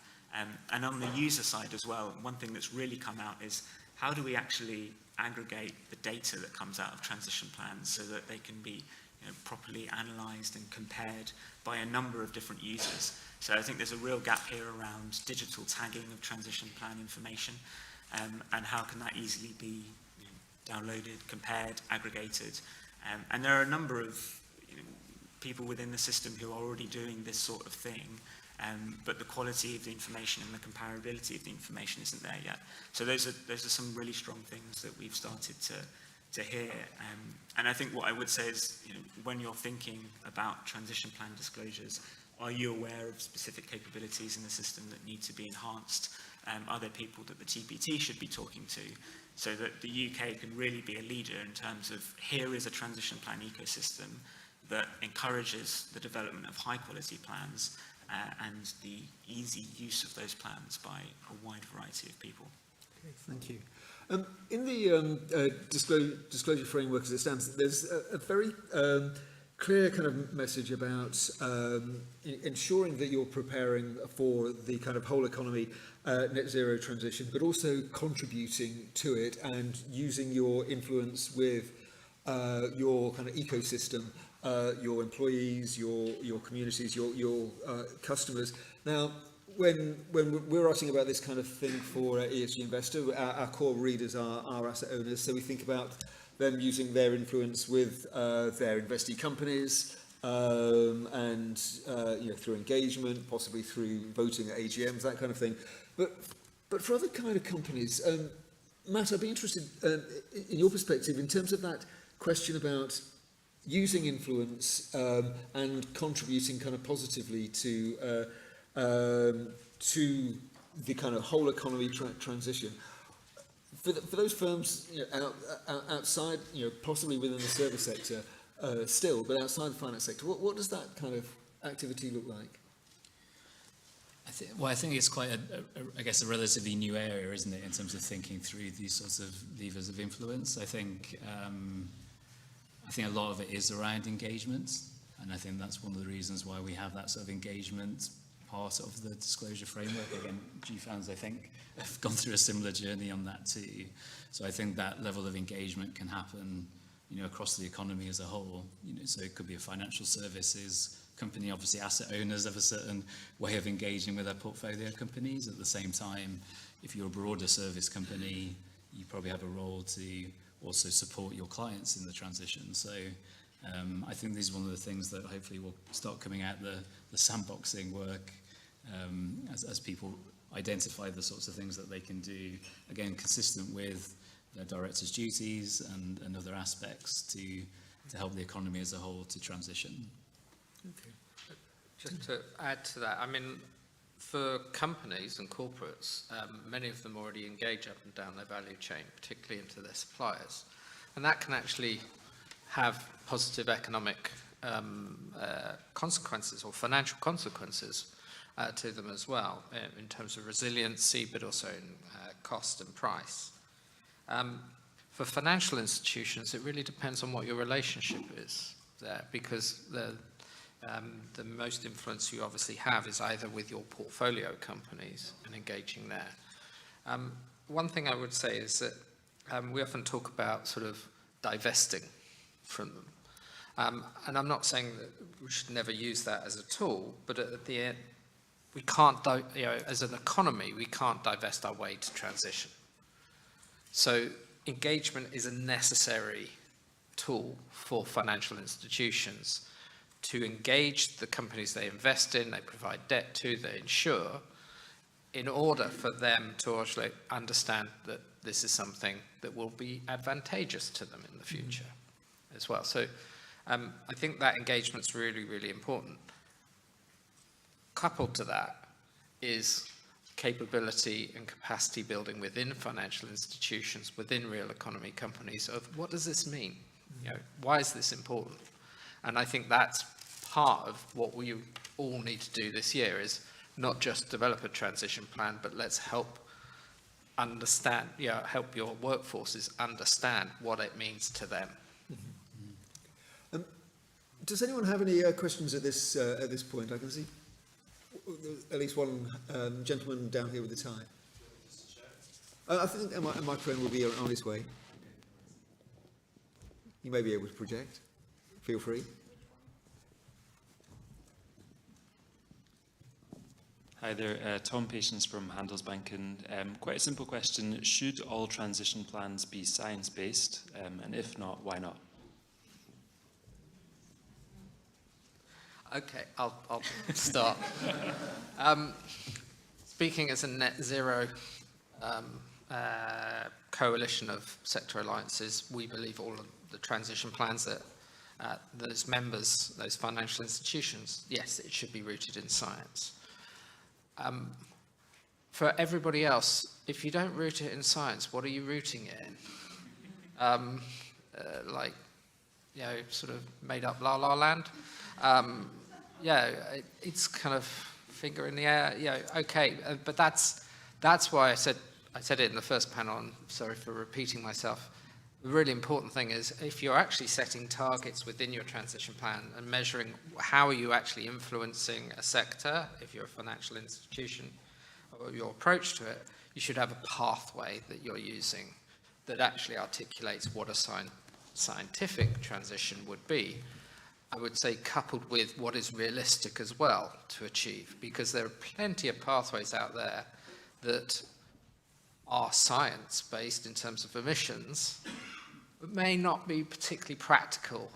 And on the user side as well, one thing that's really come out is how do we actually aggregate the data that comes out of transition plans so that they can be properly analysed and compared by a number of different users. So I think there's a real gap here around digital tagging of transition plan information, and how can that easily be downloaded, compared, aggregated. And there are a number of people within the system who are already doing this sort of thing, but the quality of the information and the comparability of the information isn't there yet. So those are some really strong things that we've started to hear. And I think what I would say is, when you're thinking about transition plan disclosures, are you aware of specific capabilities in the system that need to be enhanced? Are there people that the TPT should be talking to so that the UK can really be a leader in terms of here is a transition plan ecosystem that encourages the development of high quality plans and the easy use of those plans by a wide variety of people. Okay, thank you. In the disclosure framework as it stands, there's a very clear kind of message about ensuring that you're preparing for the kind of whole economy net zero transition, but also contributing to it and using your influence with your kind of ecosystem, your employees, your communities, your customers. Now, when we're writing about this kind of thing for ESG Investor, our core readers are asset owners, so we think about them using their influence with their investee companies, and through engagement, possibly through voting at AGMs, that kind of thing. But for other kind of companies, Matt, I'd be interested in your perspective in terms of that question about using influence and contributing kind of positively to the kind of whole economy transition. For those firms outside, possibly within the service sector still, but outside the finance sector, what does that kind of activity look like? I think it's quite a relatively new area, isn't it, in terms of thinking through these sorts of levers of influence. I think a lot of it is around engagement, and I think that's one of the reasons why we have that sort of engagement part of the disclosure framework. Again, GFANZ, I think, have gone through a similar journey on that too. So I think that level of engagement can happen, across the economy as a whole. So it could be a financial services company. Obviously, asset owners have a certain way of engaging with their portfolio companies. At the same time, if you're a broader service company, you probably have a role to also support your clients in the transition. So I think this is one of the things that hopefully will start coming out the sandboxing work as people identify the sorts of things that they can do, again, consistent with their directors' duties and other aspects to help the economy as a whole to transition. Okay. Just to add to that, I mean, for companies and corporates, many of them already engage up and down their value chain, particularly into their suppliers. And that can actually have positive economic consequences or financial consequences to them as well, in terms of resiliency, but also in cost and price. For financial institutions, it really depends on what your relationship is there, because the most influence you obviously have is either with your portfolio companies and engaging there. One thing I would say is that we often talk about sort of divesting from them. And I'm not saying that we should never use that as a tool, but at the end, we can't, as an economy, we can't divest our way to transition. So engagement is a necessary tool for financial institutions to engage the companies they invest in, they provide debt to, they insure, in order for them to actually understand that this is something that will be advantageous to them in the future as well. So I think that engagement's really, really important. Coupled to that is capability and capacity building within financial institutions, within real economy companies of what does this mean? Why is this important? And I think that's part of what we all need to do this year, is not just develop a transition plan, but let's help understand, help your workforces understand what it means to them. Does anyone have any questions at this point? I can see at least one gentleman down here with the tie. I think a microphone will be on its way. You may be able to project. Feel free. Hi there, Tom Patience from Handelsbanken. Quite a simple question. Should all transition plans be science-based? And if not, why not? Okay, I'll start. Speaking as a net zero coalition of sector alliances, we believe all of the transition plans that those members, those financial institutions, yes, it should be rooted in science. For everybody else, if you don't root it in science, what are you rooting it in? Sort of made up La La Land. It's kind of finger in the air. Okay, but that's why I said it in the first panel. I'm sorry for repeating myself. The really important thing is if you're actually setting targets within your transition plan and measuring how are you actually influencing a sector, if you're a financial institution, or your approach to it, you should have a pathway that you're using that actually articulates what a scientific transition would be, I would say coupled with what is realistic as well to achieve, because there are plenty of pathways out there that are science-based in terms of emissions, but may not be particularly practical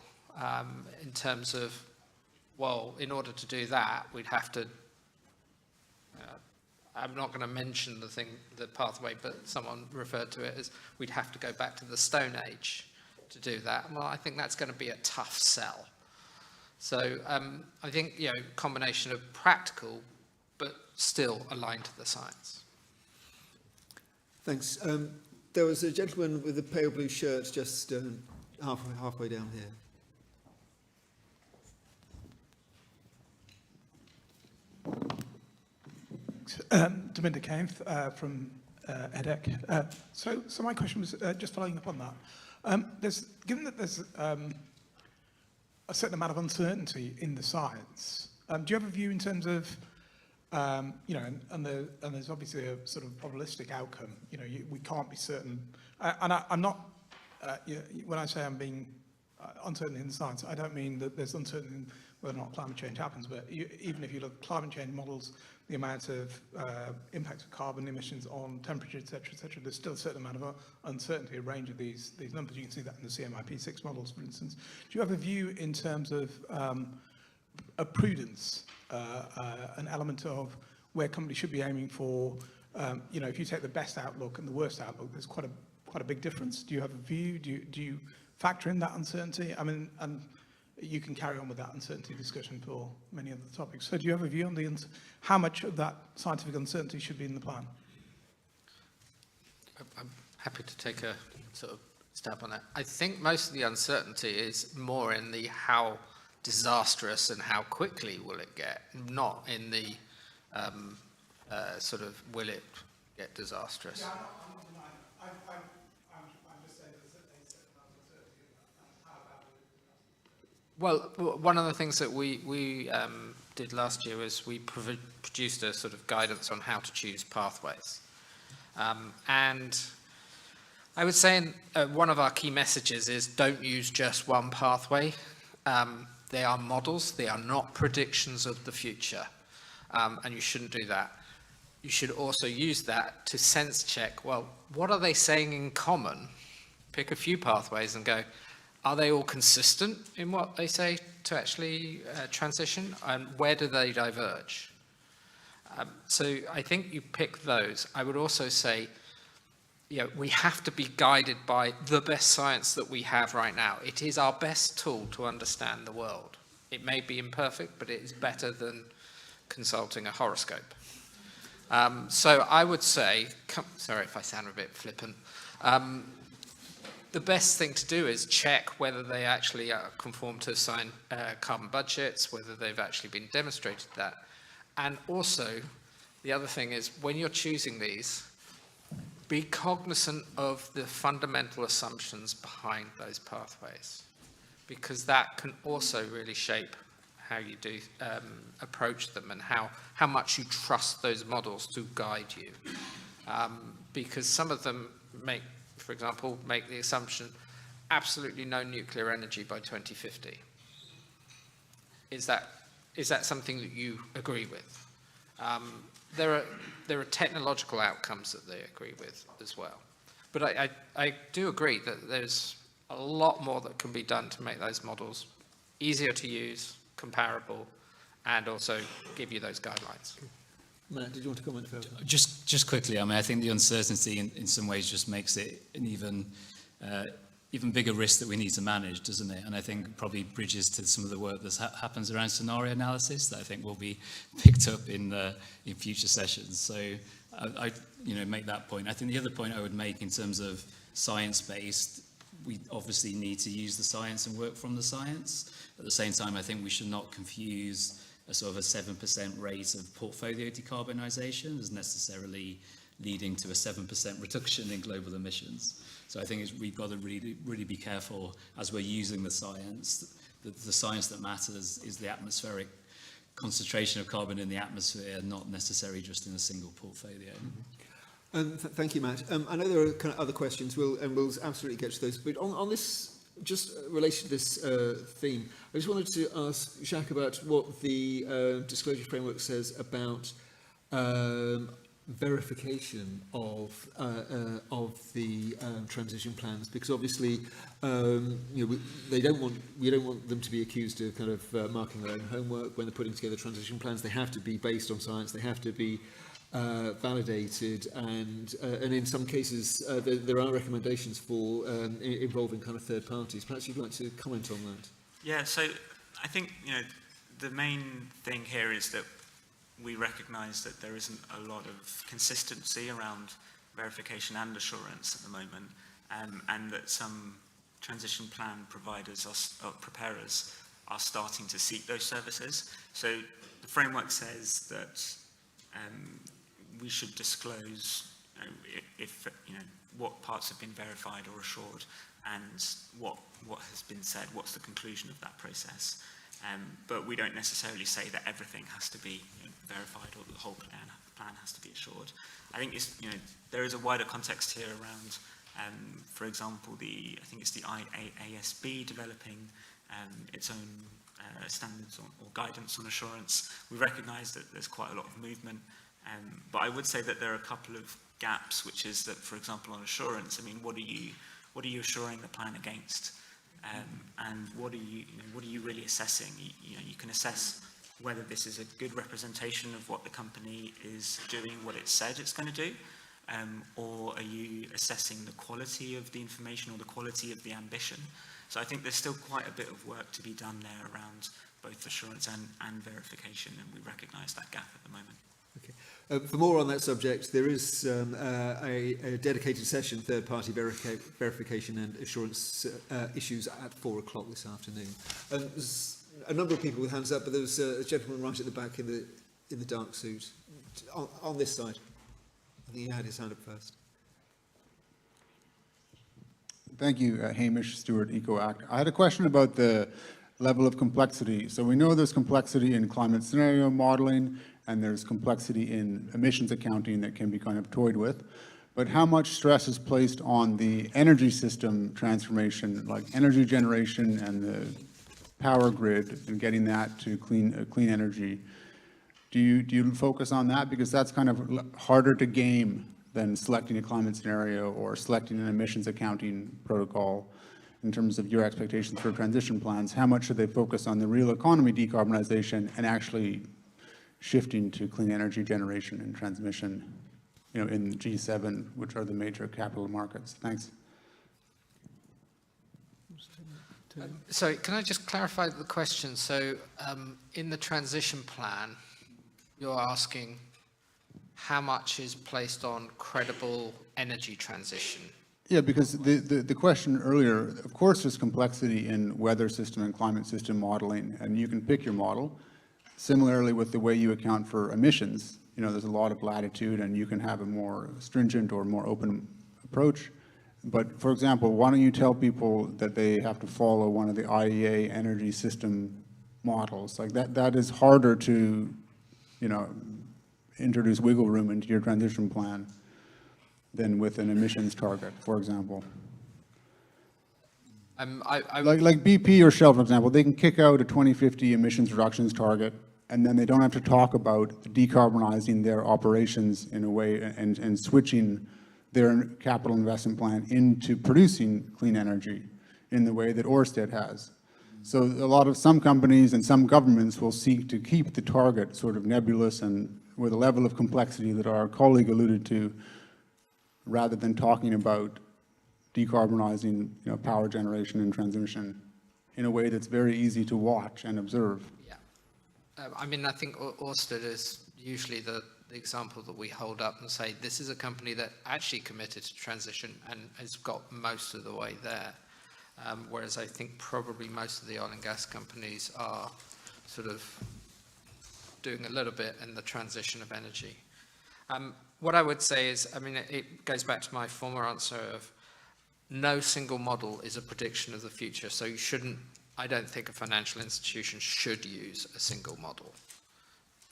in terms of, well, in order to do that, we'd have to, I'm not going to mention the pathway, but someone referred to it as we'd have to go back to the Stone Age to do that. Well, I think that's going to be a tough sell. So I think, combination of practical, but still aligned to the science. Thanks. There was a gentleman with a pale blue shirt just halfway down here. Daminda Kainth from EDEC. So my question was just following up on that. Given that there's a certain amount of uncertainty in the science, do you have a view in terms of, and there's obviously a sort of probabilistic outcome. We can't be certain, and I'm not. When I say I'm being uncertain in the science, I don't mean that there's uncertainty in whether or not climate change happens. But even if you look at climate change models, the amount of impact of carbon emissions on temperature, et cetera, there's still a certain amount of uncertainty, a range of these numbers. You can see that in the CMIP6 models, for instance. Do you have a view in terms of a prudence, an element of where companies should be aiming for? If you take the best outlook and the worst outlook, there's quite a big difference. Do you have a view? Do you factor in that uncertainty? I mean, and you can carry on with that uncertainty discussion for many other topics. So do you have a view on how much of that scientific uncertainty should be in the plan? I'm happy to take a sort of stab on that. I think most of the uncertainty is more in the how disastrous and how quickly will it get, not in the sort of will it get disastrous. Yeah, I'm just saying there's a certain amount of uncertainty in how bad will it be. Well, one of the things that we did last year was we produced a sort of guidance on how to choose pathways. And I would say one of our key messages is don't use just one pathway. They are models, they are not predictions of the future, and you shouldn't do that. You should also use that to sense check, well, what are they saying in common? Pick a few pathways and go, are they all consistent in what they say to actually transition, and where do they diverge? So I think you pick those. I would also say, we have to be guided by the best science that we have right now. It is our best tool to understand the world. It may be imperfect, but it is better than consulting a horoscope. So I would say, sorry if I sound a bit flippant, the best thing to do is check whether they actually conform to carbon budgets, whether they've actually been demonstrated that. And also, the other thing is, when you're choosing these, be cognizant of the fundamental assumptions behind those pathways, because that can also really shape how you do approach them and how much you trust those models to guide you. Because some of them for example, make the assumption absolutely no nuclear energy by 2050. Is that something that you agree with? There are technological outcomes that they agree with as well. But I do agree that there's a lot more that can be done to make those models easier to use, comparable, and also give you those guidelines. Matt, did you want to comment further? Just quickly, I think the uncertainty in some ways just makes it an even bigger risk that we need to manage, doesn't it? And I think probably bridges to some of the work that happens around scenario analysis that I think will be picked up in future sessions. So I make that point. I think the other point I would make in terms of science-based, we obviously need to use the science and work from the science. At the same time, I think we should not confuse a sort of a 7% rate of portfolio decarbonisation as necessarily leading to a 7% reduction in global emissions. So I think we've got to really be careful as we're using the science. The science that matters is the atmospheric concentration of carbon in the atmosphere, not necessarily just in a single portfolio. Thank you, Matt. I know there are kind of other questions, we'll absolutely get to those. But on this just relation to this theme, I just wanted to ask Jacques about what the disclosure framework says about verification of the transition plans, because obviously we don't want them to be accused of kind of marking their own homework when they're putting together transition plans. They have to be based on science. They have to be validated, and in some cases there are recommendations for involving kind of third parties. Perhaps you'd like to comment on that. Yeah, so I think the main thing here is that we recognise that there isn't a lot of consistency around verification and assurance at the moment, and that some transition plan providers or preparers are starting to seek those services. So the framework says that we should disclose if what parts have been verified or assured, and what has been said, what's the conclusion of that process. But we don't necessarily say that everything has to be verified or the whole plan has to be assured. I think there is a wider context here around, for example, I think it's the IASB developing its own standards or guidance on assurance. We recognise that there's quite a lot of movement, but I would say that there are a couple of gaps, which is that, for example, on assurance, I mean, what are you assuring the plan against? And what are you really assessing? You can assess whether this is a good representation of what the company is doing, what it said it's going to do, or are you assessing the quality of the information or the quality of the ambition? So I think there's still quite a bit of work to be done there around both assurance and verification, and we recognise that gap at the moment. Okay. For more on that subject, there is a dedicated session, third-party verification and assurance issues at 4 o'clock this afternoon. There's a number of people with hands up, but there was a gentleman right at the back in the dark suit on this side. I think he had his hand up first. Thank you, Hamish Stewart, EcoAct. I had a question about the level of complexity. So we know there's complexity in climate scenario modeling, and there's complexity in emissions accounting that can be kind of toyed with. But how much stress is placed on the energy system transformation, like energy generation and the power grid, and getting that to clean energy? Do you focus on that? Because that's kind of harder to game than selecting a climate scenario or selecting an emissions accounting protocol in terms of your expectations for transition plans. How much should they focus on the real economy decarbonization and actually shifting to clean energy generation and transmission, in G7, which are the major capital markets? Thanks. So can I just clarify the question? So in the transition plan, you're asking how much is placed on credible energy transition? Yeah, because the question earlier, of course there's complexity in weather system and climate system modeling, and you can pick your model. Similarly with the way you account for emissions, there's a lot of latitude and you can have a more stringent or more open approach. But for example, why don't you tell people that they have to follow one of the IEA energy system models? Like that is harder to, introduce wiggle room into your transition plan than with an emissions target, for example. Like BP or Shell, for example, they can kick out a 2050 emissions reductions target, and then they don't have to talk about decarbonizing their operations in a way and switching their capital investment plan into producing clean energy in the way that Ørsted has. So some companies and some governments will seek to keep the target sort of nebulous and with a level of complexity that our colleague alluded to, rather than talking about decarbonizing power generation and transmission in a way that's very easy to watch and observe. Yeah. I think Ørsted is usually the example that we hold up and say, this is a company that actually committed to transition and has got most of the way there. Whereas I think probably most of the oil and gas companies are sort of doing a little bit in the transition of energy. What I would say is, it goes back to my former answer of no single model is a prediction of the future. So I don't think a financial institution should use a single model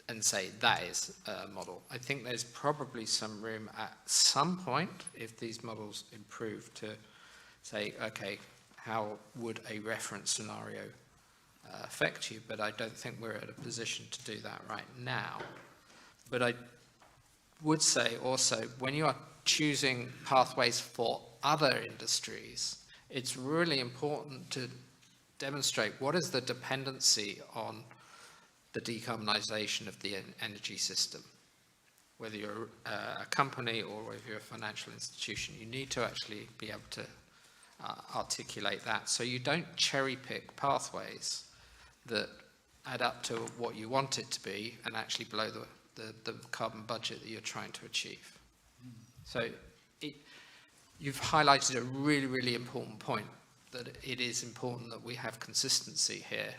and say that is a model. I think there's probably some room at some point, if these models improve, to say, okay, how would a reference scenario affect you, but I don't think we're at a position to do that right now. But I would say also, when you are choosing pathways for other industries, it's really important to demonstrate what is the dependency on the decarbonisation of the energy system. Whether you're a company or whether you're a financial institution, you need to actually be able to articulate that, so you don't cherry pick pathways that add up to what you want it to be and actually below the carbon budget that you're trying to achieve. So you've highlighted a really, really important point, that it is important that we have consistency here,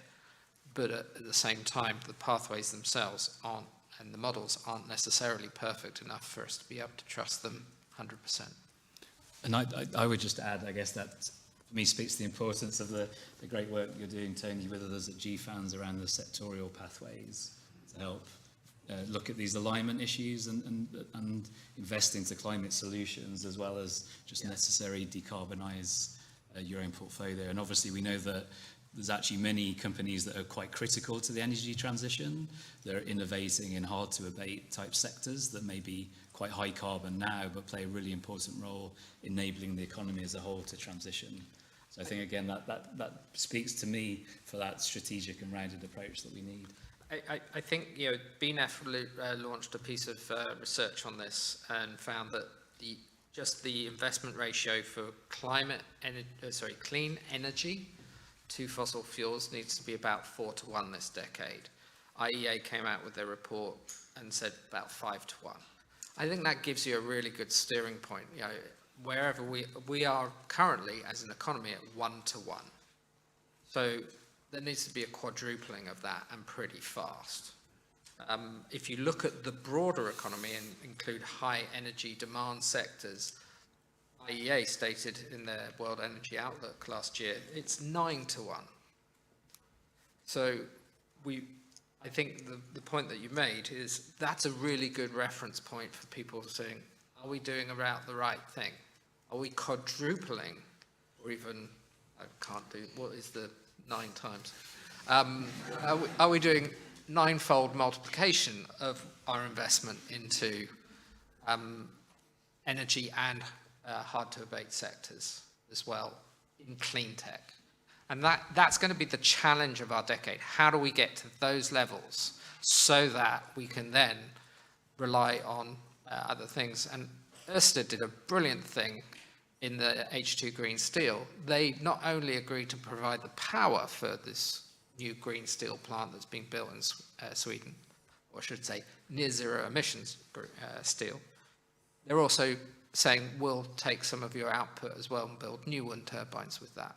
but at the same time, the pathways themselves aren't, and the models aren't necessarily perfect enough for us to be able to trust them 100%. And I would just add, I guess that for me speaks to the importance of the great work you're doing, Tony, with others at GFANZ around the sectorial pathways to help look at these alignment issues and invest into climate solutions, as well as just necessary decarbonise your own portfolio. And obviously we know that there's actually many companies that are quite critical to the energy transition. They're innovating in hard to abate type sectors that may be quite high carbon now, but play a really important role enabling the economy as a whole to transition. So I think, again, that speaks to me for that strategic and rounded approach that we need. I think, you know, BNEF launched a piece of research on this and found that just the investment ratio for clean energy to fossil fuels needs to be about 4-to-1 this decade. IEA came out with their report and said about 5-to-1. I think that gives you a really good steering point. You know, wherever we are currently as an economy at 1-to-1. So there needs to be a quadrupling of that, and pretty fast. If you look at the broader economy and include high energy demand sectors, IEA stated in their World Energy Outlook last year, it's 9-to-1. So I think the point that you made is that's a really good reference point for people saying, are we doing about the right thing? Are we quadrupling, or even, I can't do, what is the 9 times? Are we doing 9-fold multiplication of our investment into energy and hard to abate sectors as well in clean tech? And that's going to be the challenge of our decade. How do we get to those levels so that we can then rely on other things? And Ørsted did a brilliant thing in the H2 Green Steel. They not only agreed to provide the power for this new green steel plant that's being built in Sweden, or I should say near zero emissions steel, they're also saying we'll take some of your output as well and build new wind turbines with that.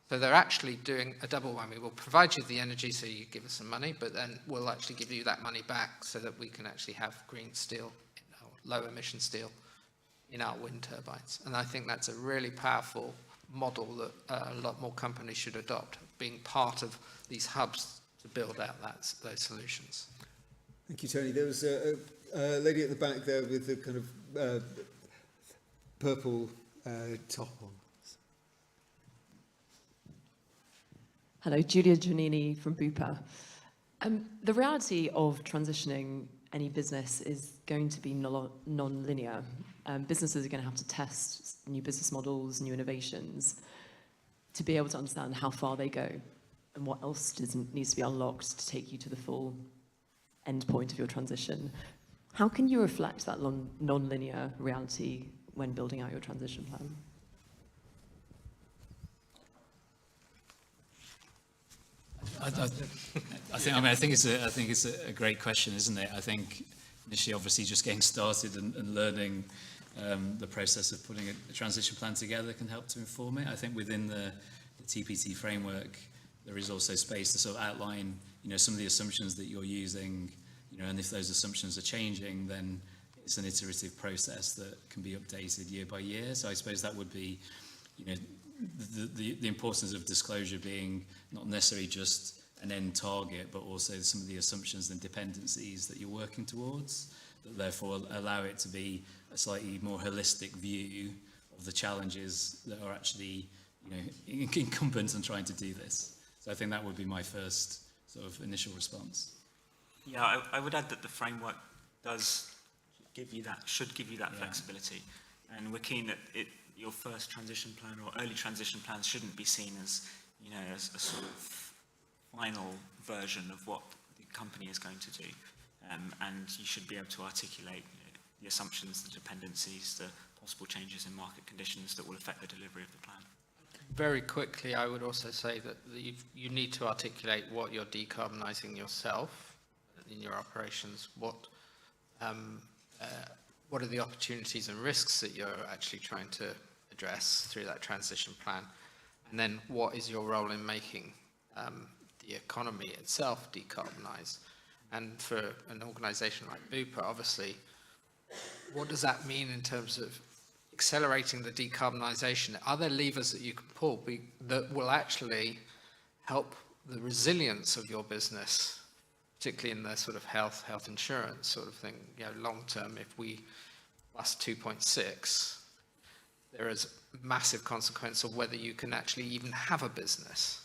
So they're actually doing a double whammy. We'll provide you the energy so you give us some money, but then we'll actually give you that money back so that we can actually have green steel, low emission steel in our wind turbines. And I think that's a really powerful model that a lot more companies should adopt, being part of these hubs to build out those solutions. Thank you, Tony. There was a lady at the back there with the kind of purple top on. Hello, Julia Giannini from Bupa. The reality of transitioning any business is going to be non-linear. Businesses are going to have to test new business models, new innovations, to be able to understand how far they go and what else needs to be unlocked to take you to the full end point of your transition. How can you reflect that non-linear reality when building out your transition plan? I think it's a great question, isn't it? I think initially, obviously, just getting started and learning the process of putting a transition plan together can help to inform it. I think within the TPT framework, there is also space to sort of outline, some of the assumptions that you're using, and if those assumptions are changing, then it's an iterative process that can be updated year by year. So I suppose that would be, the importance of disclosure being not necessarily just an end target, but also some of the assumptions and dependencies that you're working towards, that therefore allow it to be a slightly more holistic view of the challenges that are actually incumbent on trying to do this. So I think that would be my first sort of initial response. Yeah, I would add that the framework should give you that flexibility. And we're keen that your first transition plan or early transition plans shouldn't be seen as, as a sort of final version of what the company is going to do. And you should be able to articulate the assumptions, the dependencies, the possible changes in market conditions that will affect the delivery of the plan. Very quickly, I would also say that you need to articulate what you're decarbonising yourself in your operations, what are the opportunities and risks that you're actually trying to address through that transition plan, and then what is your role in making the economy itself decarbonise. And for an organisation like Bupa, obviously, what does that mean in terms of accelerating the decarbonisation? Are there levers that you can pull that will actually help the resilience of your business, particularly in the sort of health insurance sort of thing? Long term, if we plus 2.6, there is massive consequence of whether you can actually even have a business.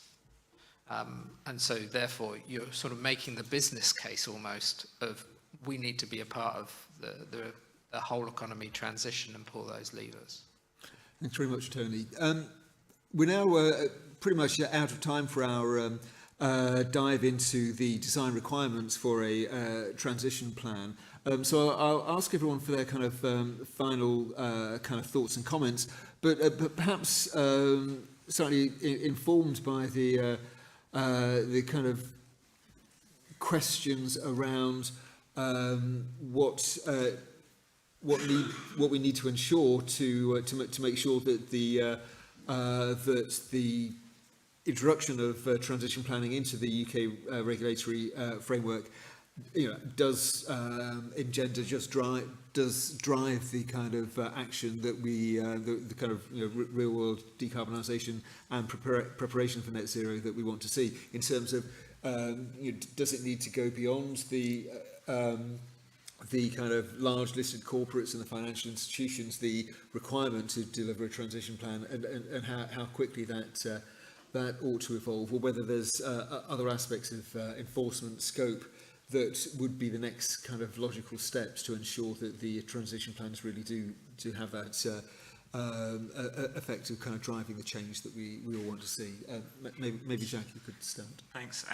And so therefore you're sort of making the business case almost of we need to be a part of the whole economy transition and pull those levers. Thanks very much, Tony. We're now pretty much out of time for our dive into the design requirements for a transition plan. So I'll ask everyone for their kind of final kind of thoughts and comments, but perhaps slightly informed by the kind of questions around what we need to ensure to make sure that the introduction of transition planning into the UK regulatory framework, does engender does drive the kind of action that we the kind of real world decarbonisation and preparation for net zero that we want to see in terms of does it need to go beyond the kind of large listed corporates and the financial institutions, the requirement to deliver a transition plan, and how quickly that ought to evolve, or whether there's other aspects of enforcement scope that would be the next kind of logical steps to ensure that the transition plans really do have that effect of kind of driving the change that we all want to see. Maybe Jack, you could start. Thanks.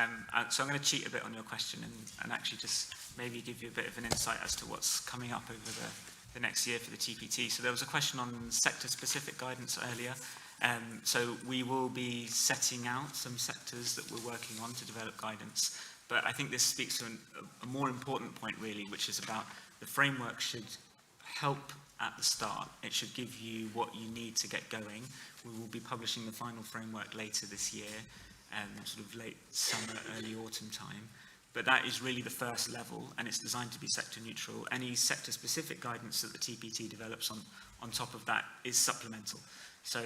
So I'm going to cheat a bit on your question and actually just maybe give you a bit of an insight as to what's coming up over the next year for the TPT. So there was a question on sector-specific guidance earlier. So we will be setting out some sectors that we're working on to develop guidance. But I think this speaks to a more important point, really, which is about the framework should help at the start. It should give you what you need to get going. We will be publishing the final framework later this year, sort of late summer, early autumn time. But that is really the first level, and it's designed to be sector neutral. Any sector-specific guidance that the TPT develops on top of that is supplemental. So,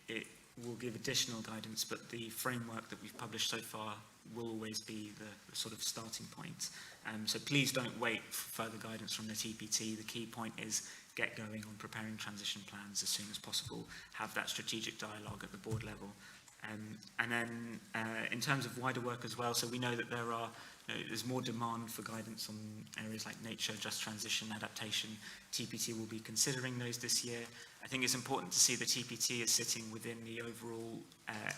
it will give additional guidance, but the framework that we've published so far will always be the sort of starting point. So please don't wait for further guidance from the TPT. The key point is get going on preparing transition plans as soon as possible, have that strategic dialogue at the board level. And then in terms of wider work as well, so we know that there's more demand for guidance on areas like nature, just transition, adaptation. TPT will be considering those this year. I think it's important to see the TPT is sitting within the overall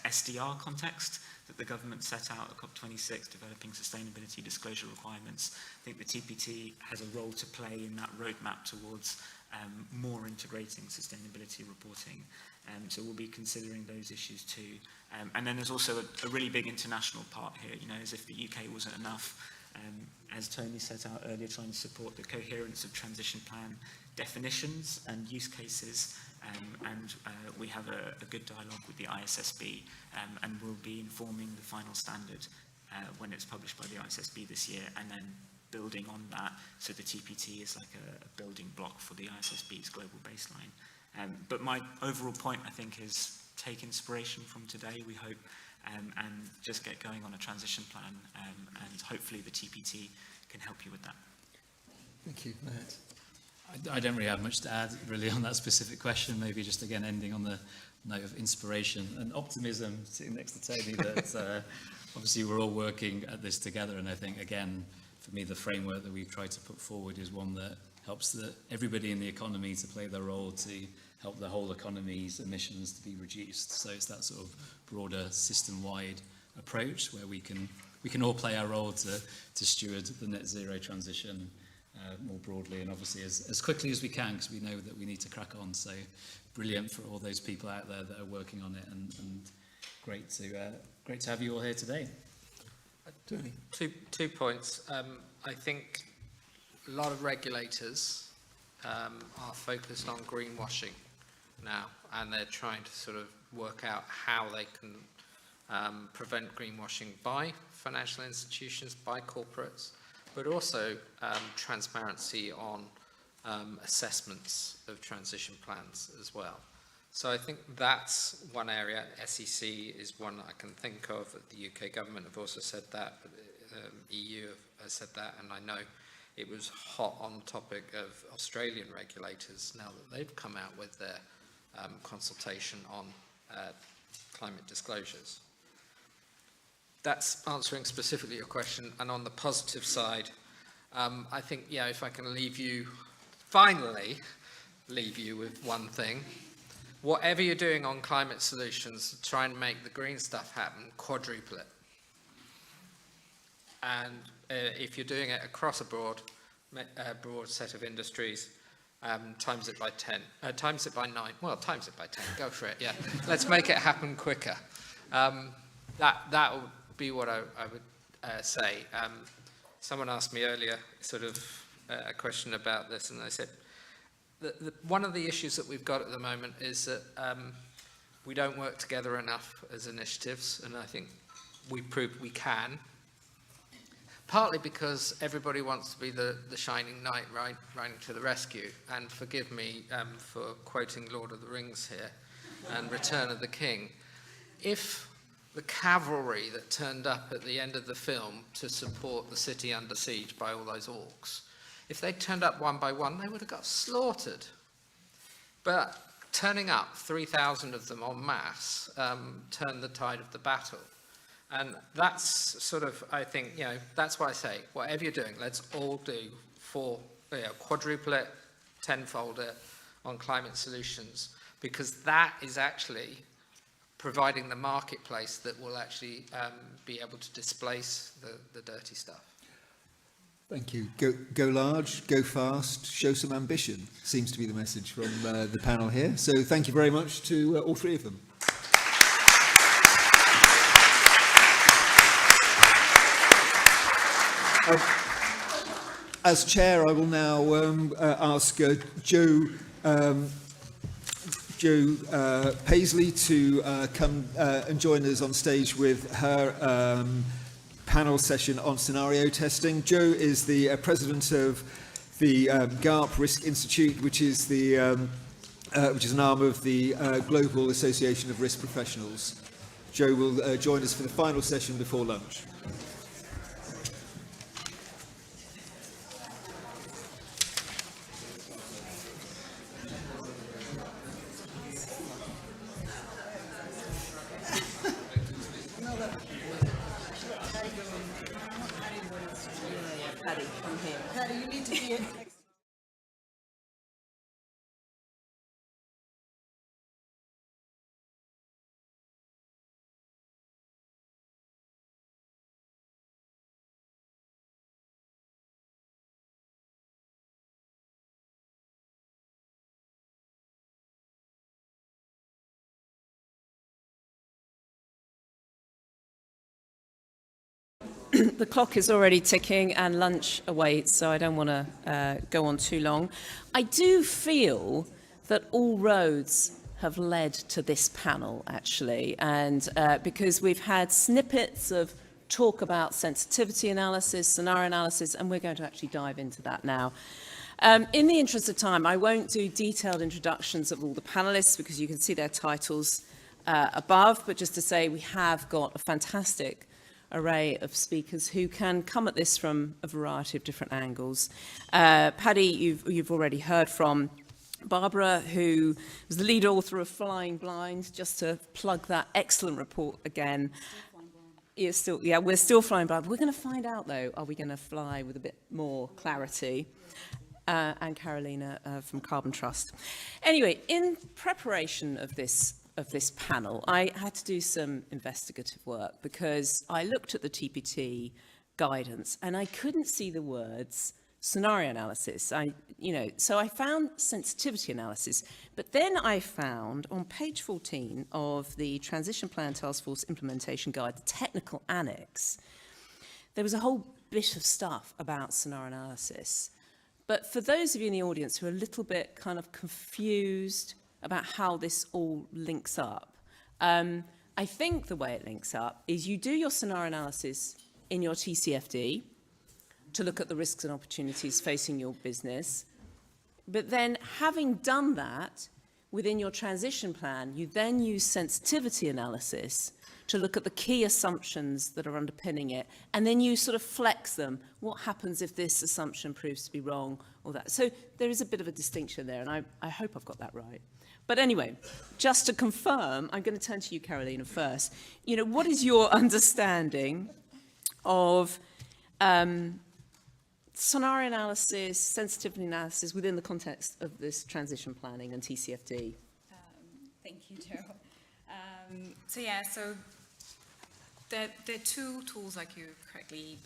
SDR context that the government set out at COP26, developing sustainability disclosure requirements. I think the TPT has a role to play in that roadmap towards more integrating sustainability reporting. So we'll be considering those issues too. And then there's also a really big international part here, as if the UK wasn't enough. As Tony set out earlier, trying to support the coherence of transition plan definitions and use cases. And we have a good dialogue with the ISSB, and we'll be informing the final standard when it's published by the ISSB this year, and then building on that, so the TPT is like a building block for the ISSB's global baseline. But my overall point, I think, is take inspiration from today, we hope, and just get going on a transition plan, and hopefully the TPT can help you with that. Thank you, Matt. I don't really have much to add, really, on that specific question. Maybe just, again, ending on the note of inspiration and optimism sitting next to Tony that obviously we're all working at this together. And I think, again, for me, the framework that we've tried to put forward is one that helps everybody in the economy to play their role to help the whole economy's emissions to be reduced. So it's that sort of broader system-wide approach where we can all play our role to steward the net zero transition more broadly and obviously as quickly as we can, because we know that we need to crack on. So brilliant for all those people out there that are working on it, and great to have you all here today. Tony. Two points. I think a lot of regulators are focused on greenwashing now, and they're trying to sort of work out how they can prevent greenwashing by financial institutions, by corporates, but also transparency on assessments of transition plans as well. So I think that's one area. SEC is one I can think of. The UK government have also said that, but EU has said that, and I know it was hot on the topic of Australian regulators now that they've come out with their consultation on climate disclosures. That's answering specifically your question. And on the positive side, I think, yeah, if I can finally leave you with one thing, whatever you're doing on climate solutions, try and make the green stuff happen, quadruple it. And if you're doing it across a broad set of industries, times it by 10, times it by 9, well, times it by 10, go for it, yeah. Let's make it happen quicker. That would be what I would say. Someone asked me earlier sort of a question about this, and I said, one of the issues that we've got at the moment is that we don't work together enough as initiatives, and I think we've proved we can. Partly because everybody wants to be the shining knight riding to the rescue, and forgive me for quoting Lord of the Rings here and Return of the King. If the cavalry that turned up at the end of the film to support the city under siege by all those orcs, if they turned up one by one, they would have got slaughtered. But turning up 3,000 of them en masse turned the tide of the battle. And that's sort of, I think, that's why I say, whatever you're doing, let's all do quadruple it, tenfold it on climate solutions, because that is actually providing the marketplace that will actually be able to displace the dirty stuff. Thank you. Go large, go fast, show some ambition, seems to be the message from the panel here. So thank you very much to all three of them. As chair, I will now ask Joe Paisley to come and join us on stage with her panel session on scenario testing. Joe is the president of the GARP Risk Institute, which is an arm of the Global Association of Risk Professionals. Joe will join us for the final session before lunch. Paddy, you need to be in. The clock is already ticking and lunch awaits, so I don't want to go on too long. I do feel that all roads have led to this panel, actually, and because we've had snippets of talk about sensitivity analysis, scenario analysis, and we're going to actually dive into that now. In the interest of time, I won't do detailed introductions of all the panelists because you can see their titles above, but just to say we have got a fantastic array of speakers who can come at this from a variety of different angles. Paddy, you've already heard from. Barbara, who was the lead author of Flying Blind, just to plug that excellent report again. We're still flying blind. We're going to find out, though, are we going to fly with a bit more clarity? And Carolina from Carbon Trust. Anyway, in preparation of this panel, I had to do some investigative work because I looked at the TPT guidance and I couldn't see the words scenario analysis. So I found sensitivity analysis, but then I found on page 14 of the Transition Plan Task Force Implementation Guide, the technical annex, there was a whole bit of stuff about scenario analysis. But for those of you in the audience who are a little bit kind of confused about how this all links up, I think the way it links up is you do your scenario analysis in your TCFD, to look at the risks and opportunities facing your business. But then having done that, within your transition plan, you then use sensitivity analysis to look at the key assumptions that are underpinning it, and then you sort of flex them. What happens if this assumption proves to be wrong or that? So there is a bit of a distinction there, and I hope I've got that right. But anyway, just to confirm, I'm going to turn to you, Carolina, first. What is your understanding of scenario analysis, sensitivity analysis within the context of this transition planning and TCFD? Thank you, Joe. So there are two tools, like you correctly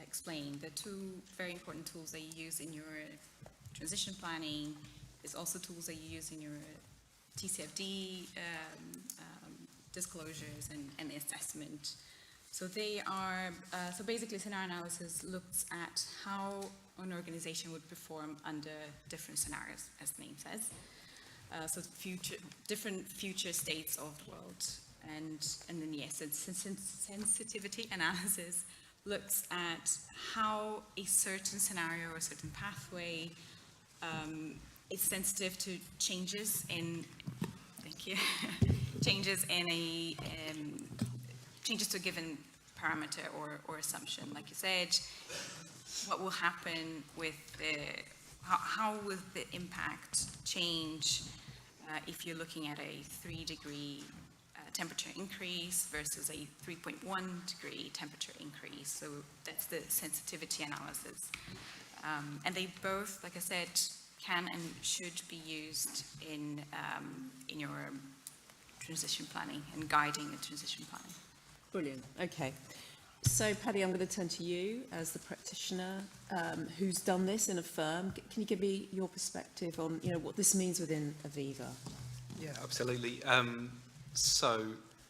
explained. The two very important tools that you use in your transition planning. There's also tools that you use in your TCFD disclosures and assessment. So they are, so basically scenario analysis looks at how an organization would perform under different scenarios, as the name says. So different future states of the world. And then yes, sensitivity analysis looks at how a certain scenario or a certain pathway is sensitive to changes in, thank you, changes to a given parameter or assumption. Like you said, what will happen with how will the impact change if you're looking at a 3-degree temperature increase versus a 3.1 degree temperature increase. So that's the sensitivity analysis. And they both, like I said, can and should be used in your transition planning and guiding the transition planning. Brilliant. Okay. So, Paddy, I'm going to turn to you as the practitioner who's done this in a firm. Can you give me your perspective on, what this means within Aviva? Yeah, absolutely. So,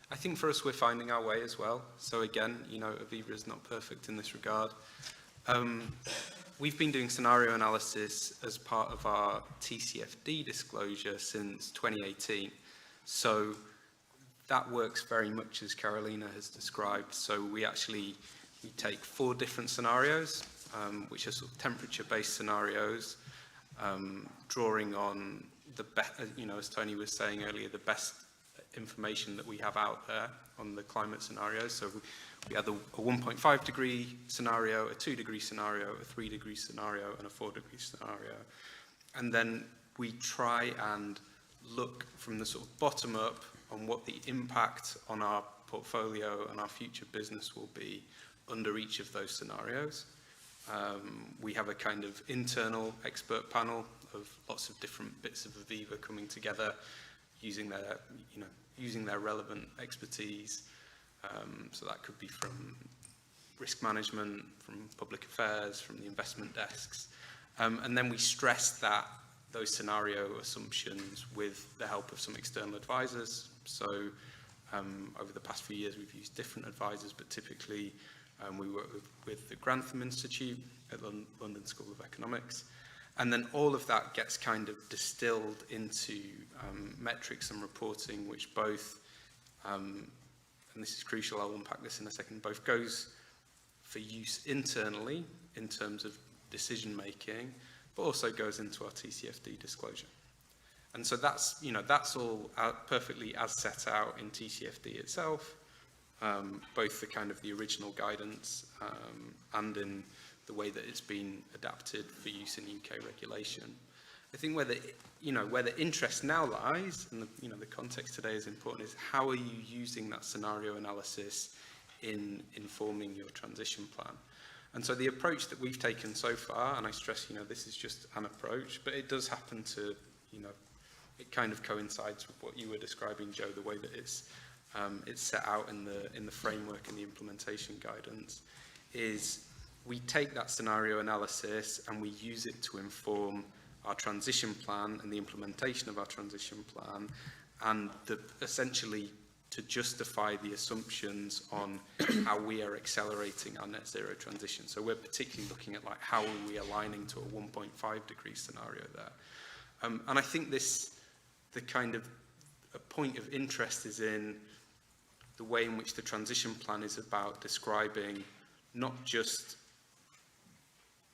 I think for us, we're finding our way as well. So again, Aviva is not perfect in this regard. We've been doing scenario analysis as part of our TCFD disclosure since 2018. So that works very much as Carolina has described. So we take 4 different scenarios, which are sort of temperature-based scenarios, drawing on as Tony was saying earlier, the best information that we have out there on the climate scenarios. So we had a 1.5 degree scenario, a 2 degree scenario, a 3 degree scenario, and a 4 degree scenario. And then we try and look from the sort of bottom up on what the impact on our portfolio and our future business will be under each of those scenarios. We have a kind of internal expert panel of lots of different bits of Aviva coming together, using their relevant expertise. So that could be from risk management, from public affairs, from the investment desks. And then we stress those scenario assumptions with the help of some external advisors. So over the past few years, we've used different advisors, but typically we work with the Grantham Institute at London School of Economics. And then all of that gets kind of distilled into metrics and reporting, which both, and this is crucial, I'll unpack this in a second, both goes for use internally in terms of decision making, but also goes into our TCFD disclosure. And so that's all perfectly as set out in TCFD itself, both the kind of the original guidance and in the way that it's been adapted for use in UK regulation. I think where the interest now lies, and the context today is important, is how are you using that scenario analysis in informing your transition plan? And so the approach that we've taken so far, and I stress, this is just an approach, but it does happen to, it kind of coincides with what you were describing, Joe, the way that it's set out in the framework and the implementation guidance, is we take that scenario analysis and we use it to inform our transition plan and the implementation of our transition plan, and essentially to justify the assumptions on how we are accelerating our net zero transition. So we're particularly looking at how are we aligning to a 1.5 degree scenario there. And I think the kind of a point of interest is in the way in which the transition plan is about describing not just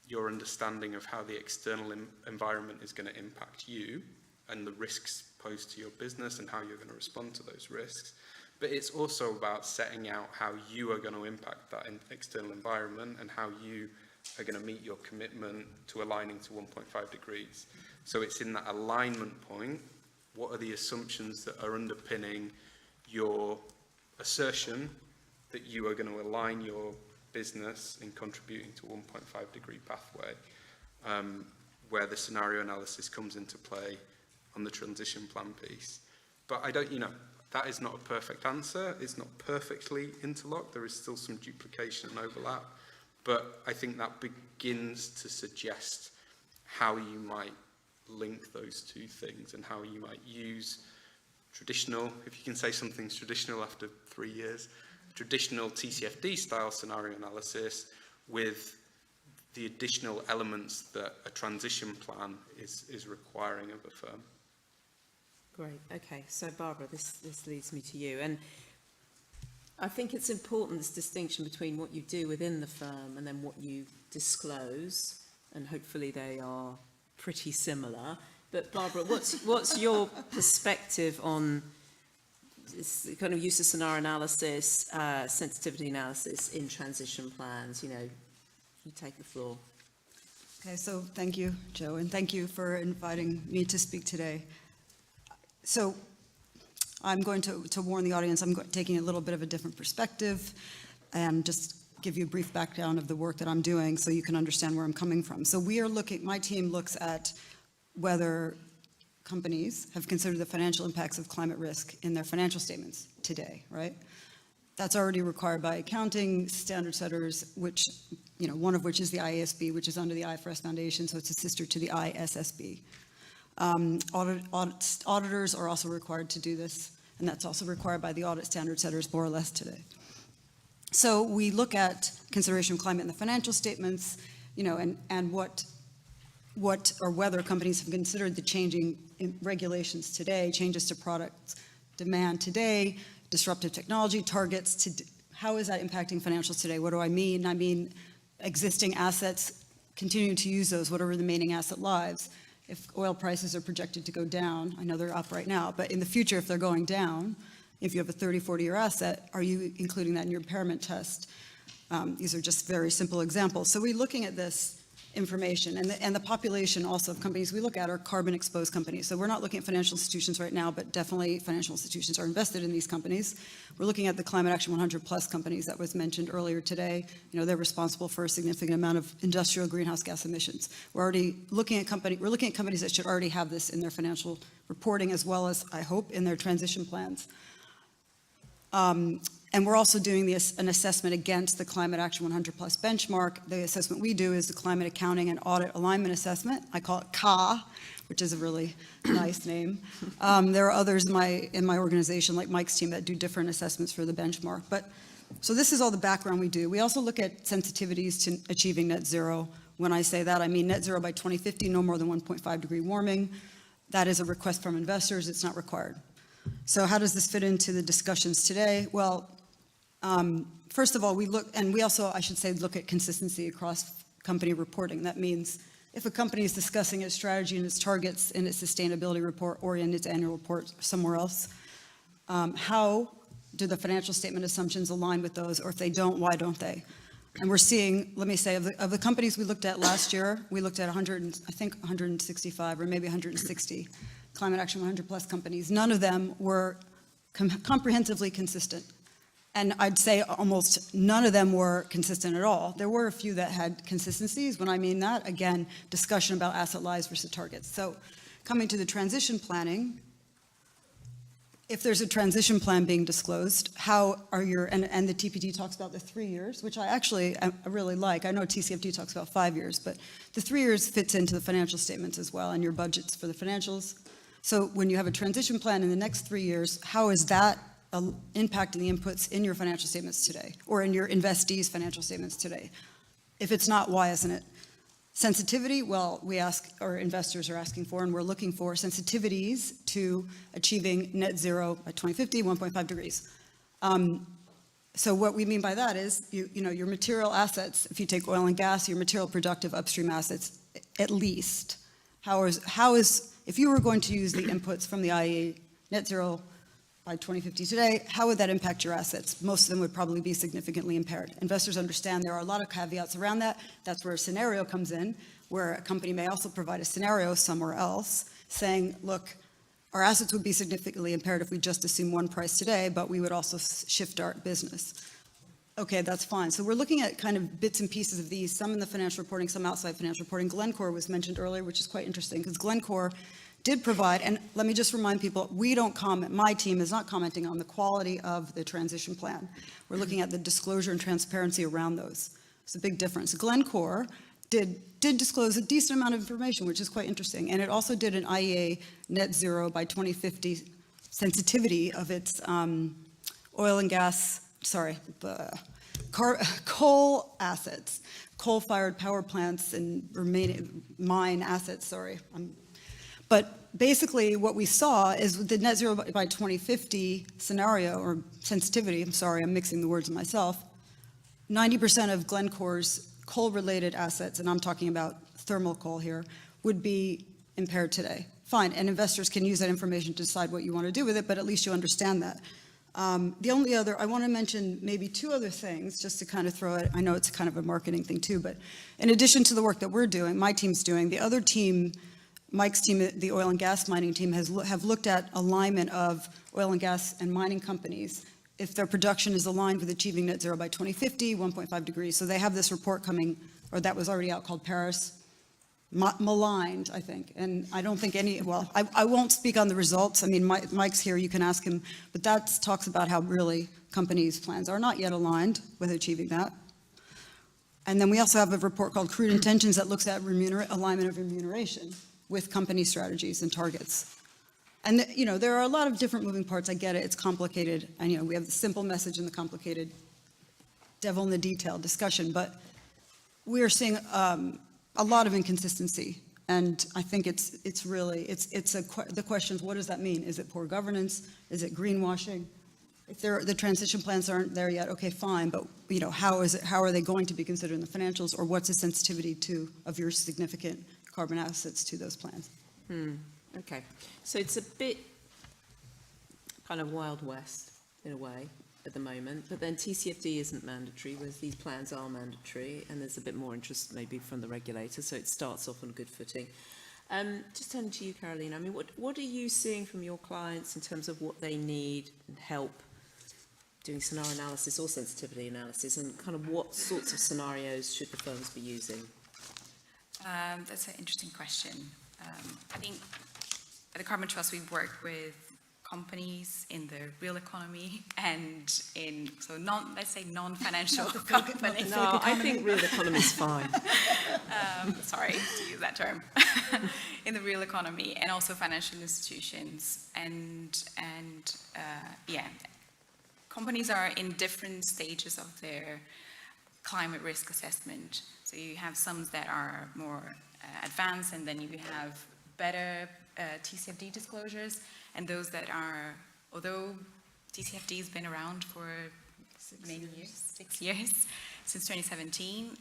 your understanding of how the external environment is going to impact you and the risks posed to your business and how you're going to respond to those risks, but it's also about setting out how you are going to impact that external environment and how you are going to meet your commitment to aligning to 1.5 degrees. So it's in that alignment point, what are the assumptions that are underpinning your assertion that you are going to align your business in contributing to 1.5 degree pathway, where the scenario analysis comes into play on the transition plan piece. But I don't, that is not a perfect answer. It's not perfectly interlocked. There is still some duplication and overlap. But I think that begins to suggest how you might link those two things and how you might use traditional, if you can say something's traditional after 3 years, traditional TCFD style scenario analysis with the additional elements that a transition plan is requiring of a firm. Great. Okay. So Barbara, this leads me to you. And I think it's important, this distinction between what you do within the firm and then what you disclose, and hopefully they are pretty similar. But Barbara, what's your perspective on this kind of use of scenario analysis, sensitivity analysis in transition plans? You take the floor. Okay, so thank you, Joe, and thank you for inviting me to speak today. So I'm going to warn the audience, I'm taking a little bit of a different perspective and just give you a brief background of the work that I'm doing so you can understand where I'm coming from. So my team looks at whether companies have considered the financial impacts of climate risk in their financial statements today, right? That's already required by accounting standard setters, which, one of which is the IASB, which is under the IFRS Foundation, so it's a sister to the ISSB. Auditors are also required to do this, and that's also required by the audit standard setters more or less today. So we look at consideration of climate in the financial statements, and what or whether companies have considered the changing regulations today, changes to product demand today, disruptive technology targets, how is that impacting financials today? What do I mean? I mean existing assets, continuing to use those, what are the remaining asset lives? If oil prices are projected to go down, I know they're up right now, but in the future, if they're going down, if you have a 30, 40-year asset, are you including that in your impairment test? These are just very simple examples. So we're looking at this information, and the population also of companies we look at are carbon-exposed companies. So we're not looking at financial institutions right now, but definitely financial institutions are invested in these companies. We're looking at the Climate Action 100 plus companies that was mentioned earlier today. They're responsible for a significant amount of industrial greenhouse gas emissions. We're looking at companies that should already have this in their financial reporting, as well as, I hope, in their transition plans. And we're also doing an assessment against the Climate Action 100 plus benchmark. The assessment we do is the Climate Accounting and Audit Alignment Assessment. I call it CA, which is a really nice name. There are others in my organization, like Mike's team, that do different assessments for the benchmark. So this is all the background we do. We also look at sensitivities to achieving net zero. When I say that, I mean net zero by 2050, no more than 1.5 degree warming. That is a request from investors. It's not required. So how does this fit into the discussions today? Well, first of all, we also, I should say, look at consistency across company reporting. That means if a company is discussing its strategy and its targets in its sustainability report or in its annual report somewhere else, how do the financial statement assumptions align with those? Or if they don't, why don't they? And we're seeing, let me say, of the companies we looked at last year, we looked at 165 or maybe 160 Climate Action 100 plus companies. None of them were comprehensively consistent. And I'd say almost none of them were consistent at all. There were a few that had consistencies. When I mean that, again, discussion about asset lives versus targets. So coming to the transition planning, if there's a transition plan being disclosed, how are your, and the TPT talks about the 3 years, which I really like. I know TCFD talks about 5 years, but the 3 years fits into the financial statements as well and your budgets for the financials. So when you have a transition plan in the next 3 years, how is that impacting the inputs in your financial statements today or in your investees' financial statements today? If it's not, why isn't it? Sensitivity, well, we ask, or investors are asking for, and we're looking for sensitivities to achieving net zero by 2050, 1.5 degrees. So what we mean by that is, you know, your material assets, if you take oil and gas, your material productive upstream assets, at least, how is, if you were going to use the inputs from the IEA net zero by 2050 today, how would that impact your assets? Most of them would probably be significantly impaired. Investors understand there are a lot of caveats around that. That's where a scenario comes in, where a company may also provide a scenario somewhere else saying, look, our assets would be significantly impaired if we just assume one price today, but we would also shift our business. Okay, that's fine. So we're looking at kind of bits and pieces of these, some in the financial reporting, some outside financial reporting. Glencore was mentioned earlier, which is quite interesting because Glencore did provide, and let me just remind people, we don't comment, my team is not commenting on the quality of the transition plan. We're looking at the disclosure and transparency around those. It's a big difference. Glencore did disclose a decent amount of information, which is quite interesting, and it also did an IEA net zero by 2050 sensitivity of its oil and gas, coal assets, coal-fired power plants and remaining mine assets, But basically what we saw is with the net zero by 2050 scenario or sensitivity, I'm mixing the words myself, 90% of Glencore's coal-related assets, and I'm talking about thermal coal here, would be impaired today. Fine, and investors can use that information to decide what you want to do with it, but at least you understand that. The only other, I want to mention maybe 2 other things just to kind of throw it, I know it's kind of a marketing thing too, but in addition to the work that we're doing, my team's doing, the other team, Mike's team, the oil and gas mining team, have looked at alignment of oil and gas and mining companies if their production is aligned with achieving net zero by 2050, 1.5 degrees. So they have this report coming, or that was already out, called Paris, maligned, I think. And I don't think I won't speak on the results. I mean, Mike's here, you can ask him, but that talks about how really companies' plans are not yet aligned with achieving that. And then we also have a report called Crude Intentions that looks at alignment of remuneration with company strategies and targets. And, you know, there are a lot of different moving parts. I get it. It's complicated. And, you know, we have the simple message and the complicated devil in the detail discussion. But we are seeing a lot of inconsistency. And I think it's really, the question is, what does that mean? Is it poor governance? Is it greenwashing? If the transition plans aren't there yet, okay, fine. But, you know, how are they going to be considered in the financials? Or what's the sensitivity of your significant carbon assets to those plans? Okay, so it's a bit kind of Wild West in a way at the moment, but then TCFD isn't mandatory, whereas these plans are mandatory, and there's a bit more interest maybe from the regulator, so it starts off on good footing. Just turning to you, Caroline, I mean, what are you seeing from your clients in terms of what they need and help doing scenario analysis or sensitivity analysis, and kind of what sorts of scenarios should the firms be using? That's an interesting question. I think at the Carbon Trust, we work with companies in the real economy and in, so let's say non-financial companies. No, I think real economy is fine. Sorry to use that term. In the real economy and also financial institutions. And companies are in different stages of their climate risk assessment. So you have some that are more advanced, and then you have better TCFD disclosures, and those that are, although TCFD has been around for many years, 6 years, since 2017,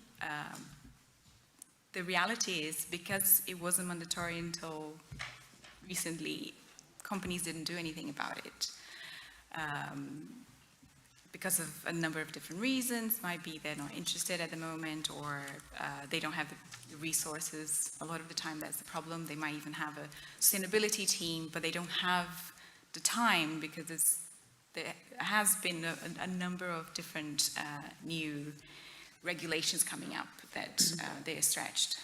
the reality is, because it wasn't mandatory until recently, companies didn't do anything about it. because of a number of different reasons. Might be they're not interested at the moment, or they don't have the resources. A lot of the time that's the problem. They might even have a sustainability team, but they don't have the time because there has been a number of different new regulations coming up that they are stretched.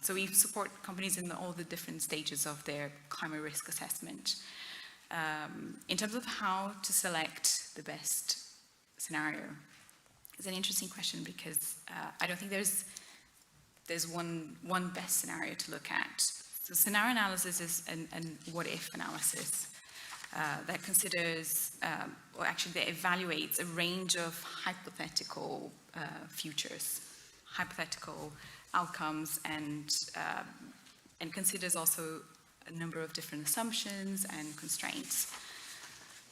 So we support companies in all the different stages of their climate risk assessment. In terms of how to select the best scenario, it's an interesting question because I don't think there's one best scenario to look at. So scenario analysis is an what-if analysis that considers, or actually that evaluates a range of hypothetical futures, hypothetical outcomes, and considers also a number of different assumptions and constraints.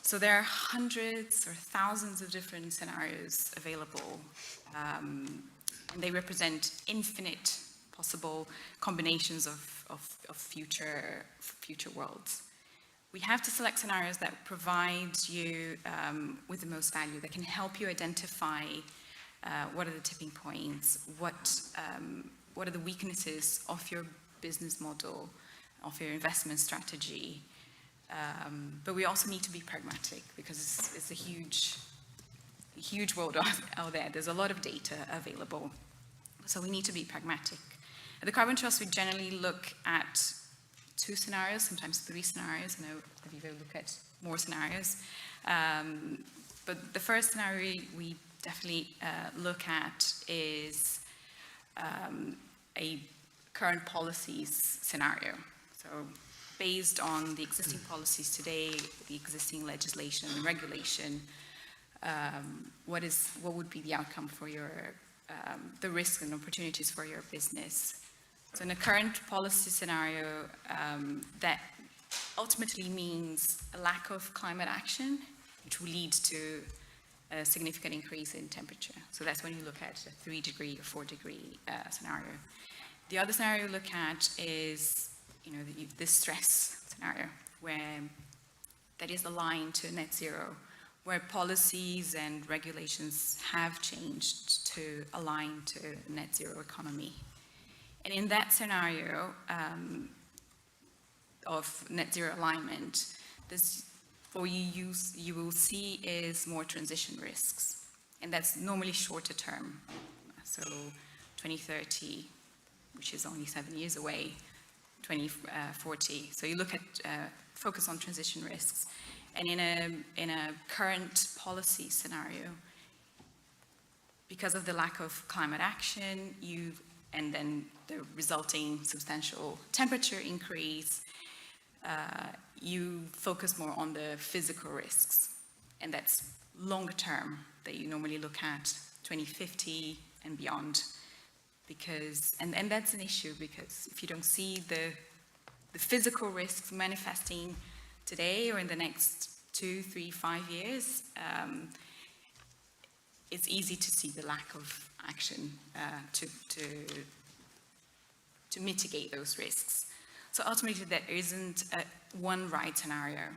So there are hundreds or thousands of different scenarios available, and they represent infinite possible combinations of future worlds. We have to select scenarios that provide you with the most value, that can help you identify what are the tipping points, what are the weaknesses of your business model, of your investment strategy. But we also need to be pragmatic because it's a huge world out there. There's a lot of data available. So we need to be pragmatic. At the Carbon Trust, we generally look at 2 scenarios, sometimes 3 scenarios. I know Aviva look at more scenarios. But the first scenario we definitely look at is a current policies scenario. So based on the existing policies today, the existing legislation and regulation, what would be the outcome for your, the risks and opportunities for your business? So in a current policy scenario, that ultimately means a lack of climate action, which will lead to a significant increase in temperature. So that's when you look at a 3-degree or 4-degree scenario. The other scenario you look at is, the stress scenario, where that is aligned to net zero, where policies and regulations have changed to align to net zero economy. And in that scenario of net zero alignment, what you will see is more transition risks. And that's normally shorter term. So 2030, which is only 7 years away, 2040. So you look at, focus on transition risks. And in a current policy scenario, because of the lack of climate action, and then the resulting substantial temperature increase, you focus more on the physical risks. And that's longer term that you normally look at, 2050 and beyond. Because, and that's an issue, because if you don't see the physical risks manifesting today or in the next 2, 3, 5 years, it's easy to see the lack of action to mitigate those risks. So ultimately, there isn't one right scenario.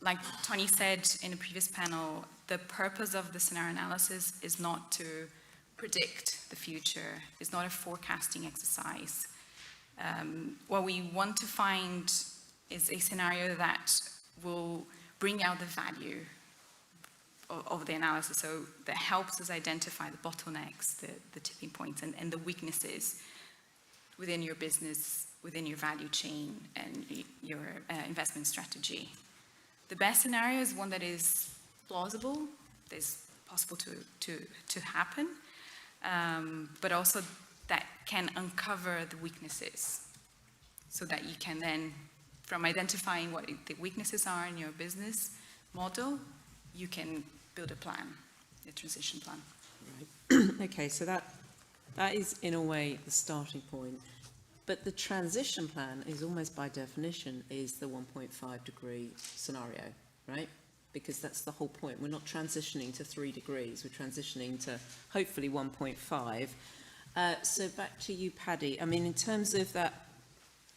Like Tony said in a previous panel, the purpose of the scenario analysis is not to predict the future. It's not a forecasting exercise. What we want to find is a scenario that will bring out the value of the analysis, so that helps us identify the bottlenecks, the tipping points, and the weaknesses within your business, within your value chain, and your investment strategy. The best scenario is one that is plausible, that is possible to happen, but also that can uncover the weaknesses, so that you can then, from identifying what the weaknesses are in your business model, you can build a plan, a transition plan. Right. Okay, so that is in a way the starting point. But the transition plan is almost by definition is the 1.5 degree scenario, right? Because that's the whole point. We're not transitioning to 3 degrees, we're transitioning to hopefully 1.5. So back to you, Paddy. I mean, in terms of that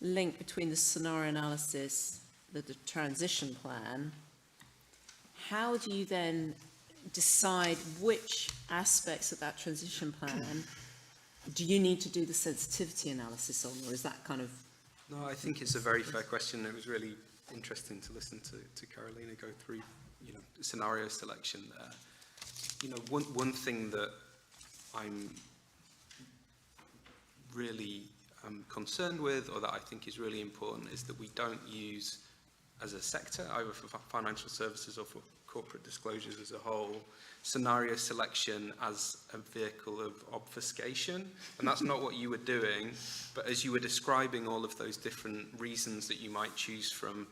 link between the scenario analysis, the transition plan, how do you then decide which aspects of that transition plan do you need to do the sensitivity analysis on, or is that kind of... No, I think it's a very fair question. It was really interesting to listen to Carolina go through, scenario selection there. One thing that I'm really concerned with, or that I think is really important, is that we don't use, as a sector, either for financial services or for corporate disclosures as a whole, scenario selection as a vehicle of obfuscation. And that's not what you were doing, but as you were describing all of those different reasons that you might choose from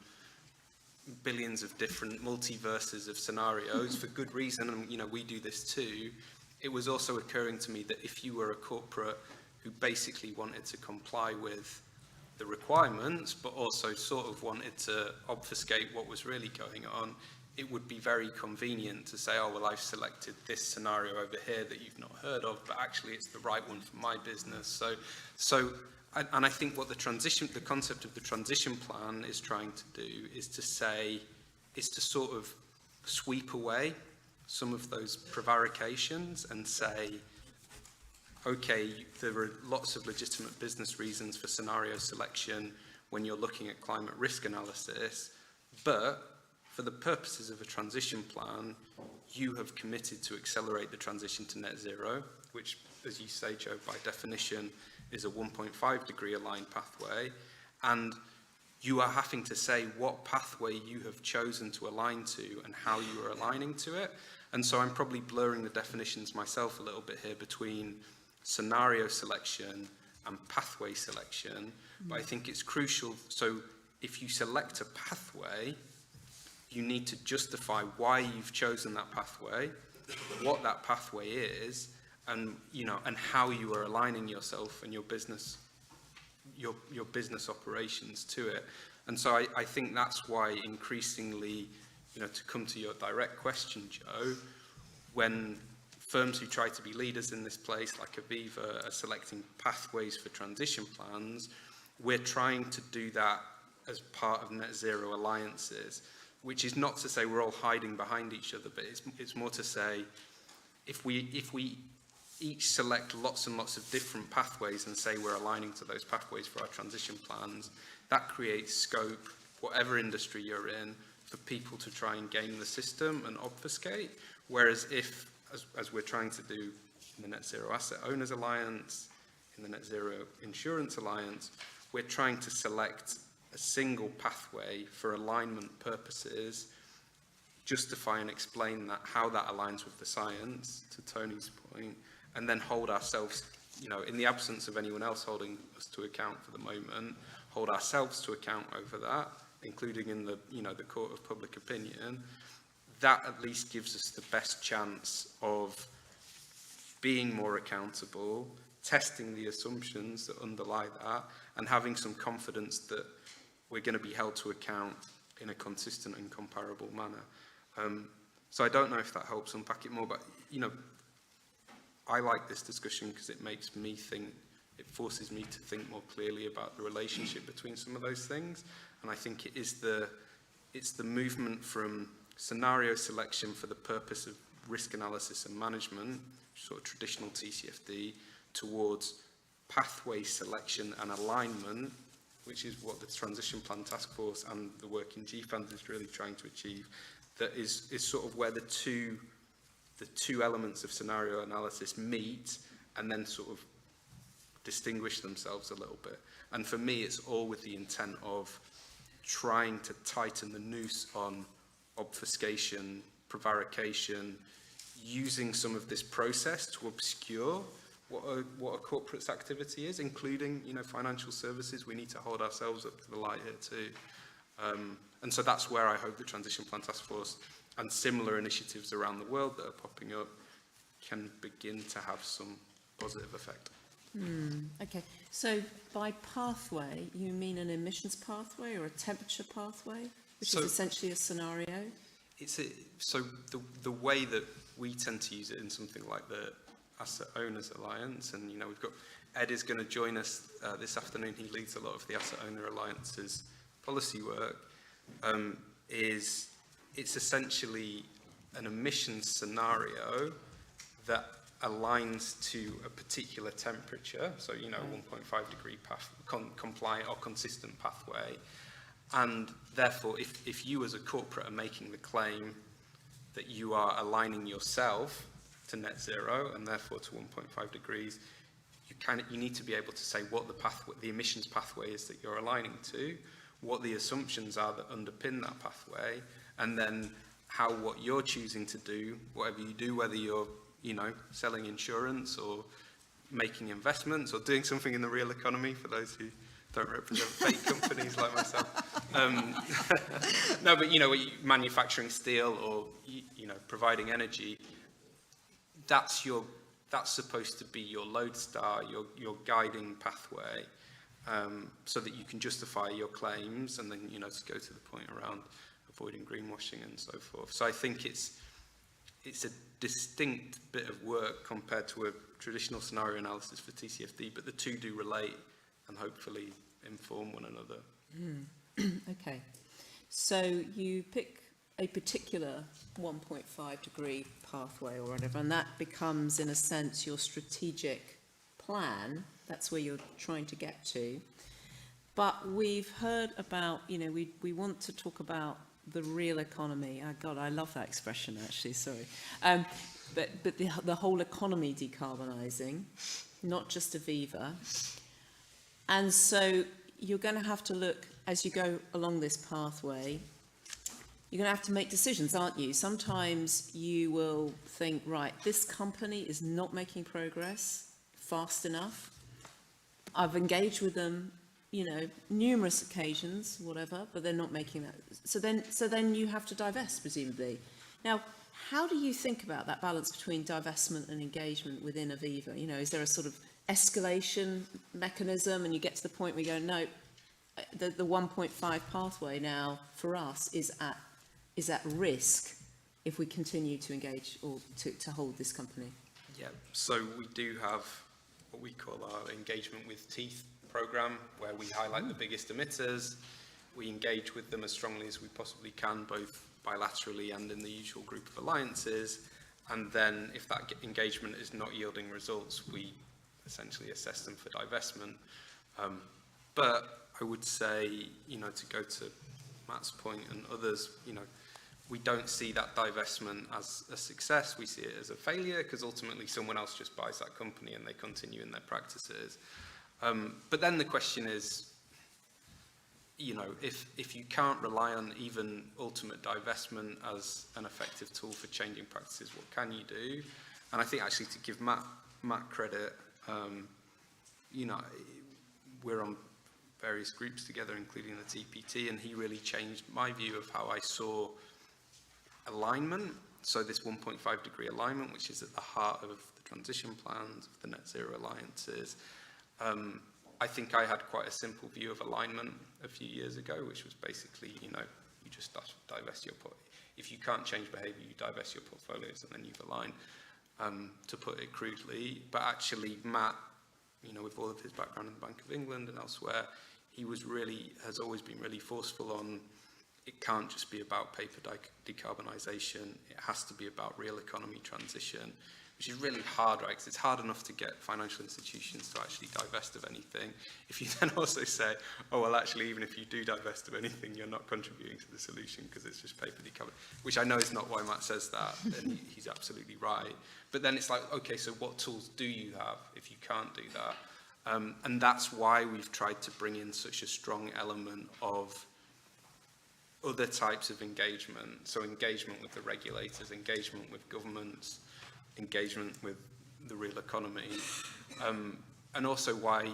billions of different multiverses of scenarios for good reason, and we do this too, it was also occurring to me that if you were a corporate who basically wanted to comply with the requirements, but also sort of wanted to obfuscate what was really going on, it would be very convenient to say, oh, well, I've selected this scenario over here that you've not heard of, but actually it's the right one for my business. And I think what the concept of the transition plan is trying to do is to sort of sweep away some of those prevarications and say, okay, there are lots of legitimate business reasons for scenario selection when you're looking at climate risk analysis, but for the purposes of a transition plan, you have committed to accelerate the transition to net zero, which, as you say, Joe, by definition, is a 1.5 degree aligned pathway. And you are having to say what pathway you have chosen to align to and how you are aligning to it. And so I'm probably blurring the definitions myself a little bit here between scenario selection and pathway selection, but I think it's crucial. So if you select a pathway, you need to justify why you've chosen that pathway, what that pathway is, and and how you are aligning yourself and your business operations to it. And so I think that's why increasingly, to come to your direct question, Joe, when firms who try to be leaders in this place, like Aviva, are selecting pathways for transition plans, we're trying to do that as part of net zero alliances, which is not to say we're all hiding behind each other, but it's more to say if we each select lots and lots of different pathways and say we're aligning to those pathways for our transition plans, that creates scope, whatever industry you're in, for people to try and game the system and obfuscate. Whereas if, as we're trying to do in the Net Zero Asset Owners Alliance, in the Net Zero Insurance Alliance, we're trying to select a single pathway for alignment purposes, justify and explain how that aligns with the science, to Tony's point, and then hold ourselves, in the absence of anyone else holding us to account for the moment, hold ourselves to account over that, including in the, the court of public opinion. That at least gives us the best chance of being more accountable, testing the assumptions that underlie that, and having some confidence that we're going to be held to account in a consistent and comparable manner. So I don't know if that helps unpack it more, but, I like this discussion because it makes me think, it forces me to think more clearly about the relationship between some of those things. And I think it's the movement from scenario selection for the purpose of risk analysis and management, sort of traditional TCFD, towards pathway selection and alignment, which is what the Transition Plan Task Force and the work in GFANZ is really trying to achieve. That is sort of where the two elements of scenario analysis meet and then sort of distinguish themselves a little bit. And for me, it's all with the intent of trying to tighten the noose on obfuscation, prevarication, using some of this process to obscure what a corporate's activity is, including, financial services. We need to hold ourselves up to the light here too. And so that's where I hope the Transition Plan Task Force and similar initiatives around the world that are popping up can begin to have some positive effect. Okay, so by pathway, you mean an emissions pathway or a temperature pathway, which is essentially a scenario? So the way that we tend to use it in something like the Asset Owners Alliance, and we've got Ed is going to join us this afternoon. He leads a lot of the Asset Owner Alliance's policy work. Is it's essentially an emissions scenario that aligns to a particular temperature, so 1.5 degree compliant or consistent pathway, and therefore if you as a corporate are making the claim that you are aligning yourself to net zero and therefore to 1.5 degrees, you need to be able to say what the emissions pathway is that you're aligning to, what the assumptions are that underpin that pathway, and then how what you're choosing to do, whatever you do, whether you're selling insurance or making investments or doing something in the real economy, for those who don't represent fake companies like myself. No, but manufacturing steel or providing energy, that's supposed to be your lodestar, your guiding pathway, so that you can justify your claims, and then to go to the point around avoiding greenwashing and so forth. So I think it's a distinct bit of work compared to a traditional scenario analysis for TCFD, but the two do relate and hopefully inform one another. Okay, so you pick a particular 1.5 degree pathway or whatever, and that becomes, in a sense, your strategic plan. That's where you're trying to get to. But we've heard about, we want to talk about the real economy. Oh God, I love that expression actually, sorry. But the whole economy decarbonising, not just Aviva. And so you're going to have to look, as you go along this pathway, you're going to have to make decisions, aren't you? Sometimes you will think, right, this company is not making progress fast enough. I've engaged with them, numerous occasions, whatever, but they're not making that. So then you have to divest, presumably. Now, how do you think about that balance between divestment and engagement within Aviva? Is there a sort of escalation mechanism, and you get to the point where you go, no, the 1.5 pathway now for us is at risk if we continue to engage or to hold this company? Yeah, so we do have what we call our engagement with teeth program, where we highlight the biggest emitters. We engage with them as strongly as we possibly can, both bilaterally and in the usual group of alliances. And then if that engagement is not yielding results, we essentially assess them for divestment. But I would say, to go to Matt's point and others, we don't see that divestment as a success. We see it as a failure, because ultimately someone else just buys that company and they continue in their practices. But then the question is, if you can't rely on even ultimate divestment as an effective tool for changing practices, what can you do? And I think actually, to give Matt credit, we're on various groups together, including the TPT, and he really changed my view of how I saw alignment. So this 1.5 degree alignment, which is at the heart of the transition plans, of the net zero alliances. I think I had quite a simple view of alignment a few years ago, which was basically, you just divest your portfolio. If you can't change behaviour, you divest your portfolios, and then you've aligned, to put it crudely. But actually, Matt, with all of his background in the Bank of England and elsewhere, he has always been really forceful on, it can't just be about paper decarbonisation, it has to be about real economy transition, which is really hard, right? Because it's hard enough to get financial institutions to actually divest of anything. If you then also say, oh, well, actually, even if you do divest of anything, you're not contributing to the solution because it's just paper decarbonisation, which I know is not why Matt says that, and he's absolutely right. But then it's like, okay, so what tools do you have if you can't do that? And that's why we've tried to bring in such a strong element of other types of engagement. So engagement with the regulators, engagement with governments, engagement with the real economy, and also why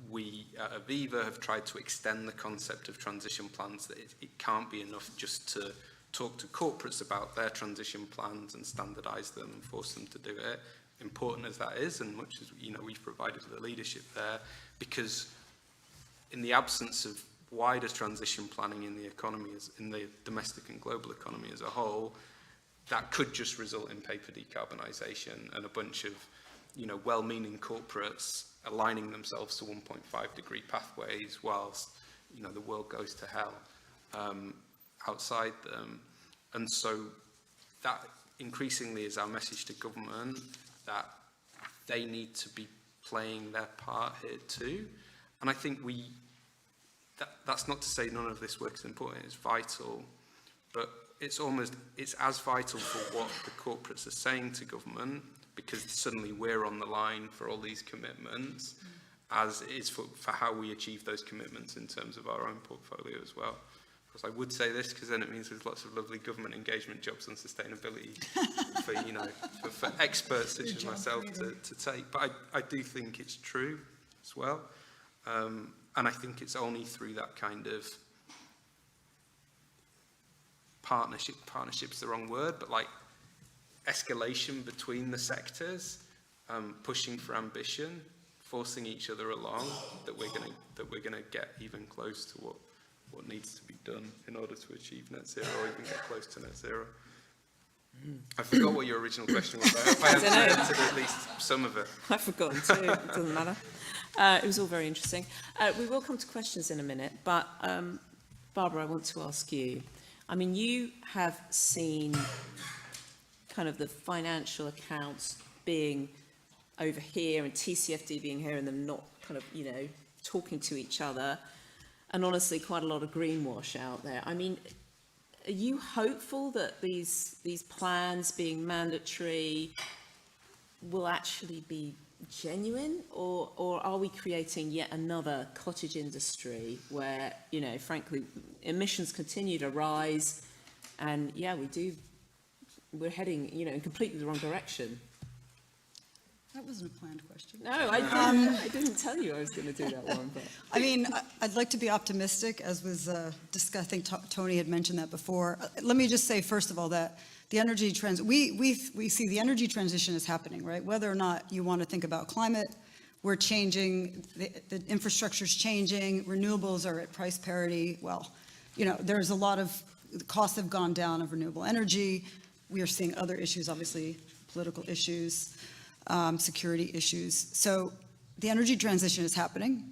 we at Aviva have tried to extend the concept of transition plans, that it can't be enough just to talk to corporates about their transition plans and standardise them and force them to do it, important as that is, and much as we've provided the leadership there, because in the absence of wider transition planning in the economy, in the domestic and global economy as a whole, that could just result in paper decarbonisation and a bunch of well-meaning corporates aligning themselves to 1.5 degree pathways whilst the world goes to hell outside them. And so that increasingly is our message to government, that they need to be playing their part here too. And I think that's not to say none of this work is important, it's vital, but it's as vital for what the corporates are saying to government, because suddenly we're on the line for all these commitments, as it is for how we achieve those commitments in terms of our own portfolio as well. Of course, I would say this because then it means there's lots of lovely government engagement jobs on sustainability for experts such as myself to take. But I do think it's true as well. And I think it's only through that kind of partnership's the wrong word, but like escalation between the sectors, pushing for ambition, forcing each other along, that we're gonna get even close to what needs to be done in order to achieve net zero or even get close to net zero. I forgot what your original question was. I hope I answered at least some of it. I've forgotten too, it doesn't matter. It was all very interesting. We will come to questions in a minute, but Barbara, I want to ask you, I mean, you have seen kind of the financial accounts being over here and TCFD being here and them not kind of, talking to each other. And honestly, quite a lot of greenwash out there. I mean, are you hopeful that these plans being mandatory will actually be genuine, or are we creating yet another cottage industry where, frankly, emissions continue to rise, and yeah, we're heading, in completely the wrong direction? That wasn't a planned question. No, I didn't tell you I was going to do that one. But. I mean, I'd like to be optimistic, as was discussed. I think Tony had mentioned that before. Let me just say, first of all, that the energy we see the energy transition is happening, right? Whether or not you want to think about climate, we're changing, the infrastructure's changing, renewables are at price parity. Well, there's a lot of, the costs have gone down of renewable energy. We are seeing other issues, obviously, political issues. Security issues. So the energy transition is happening.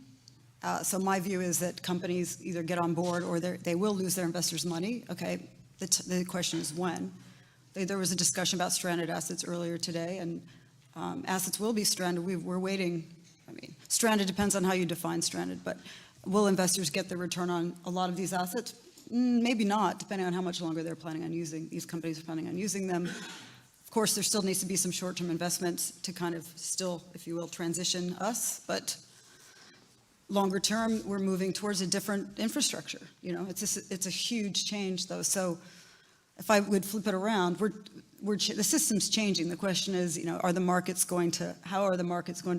So my view is that companies either get on board or they will lose their investors' money. Okay, the question is when. There was a discussion about stranded assets earlier today, and assets will be stranded. We're waiting. I mean, stranded depends on how you define stranded, but will investors get the return on a lot of these assets? Maybe not, depending on how much longer these companies are planning on using them. Of course, there still needs to be some short-term investments to kind of still, if you will, transition us, but longer term, we're moving towards a different infrastructure. It's a huge change, though. So if I would flip it around, the system's changing. The question is, how are the markets going to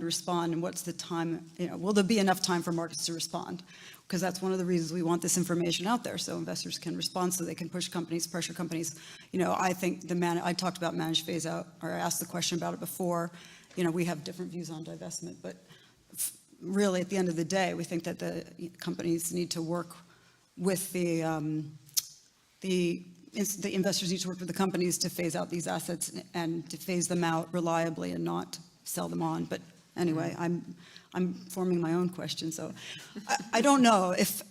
respond, and what's the time? Will there be enough time for markets to respond? Because that's one of the reasons we want this information out there, so investors can respond, so they can push companies, pressure companies. I think I talked about managed phase out, or I asked the question about it before. We have different views on divestment, but really, at the end of the day, we think that the companies need to work with the investors need to work with the companies to phase out these assets and to phase them out reliably and not sell them on. But anyway, I'm forming my own question, so I don't know if,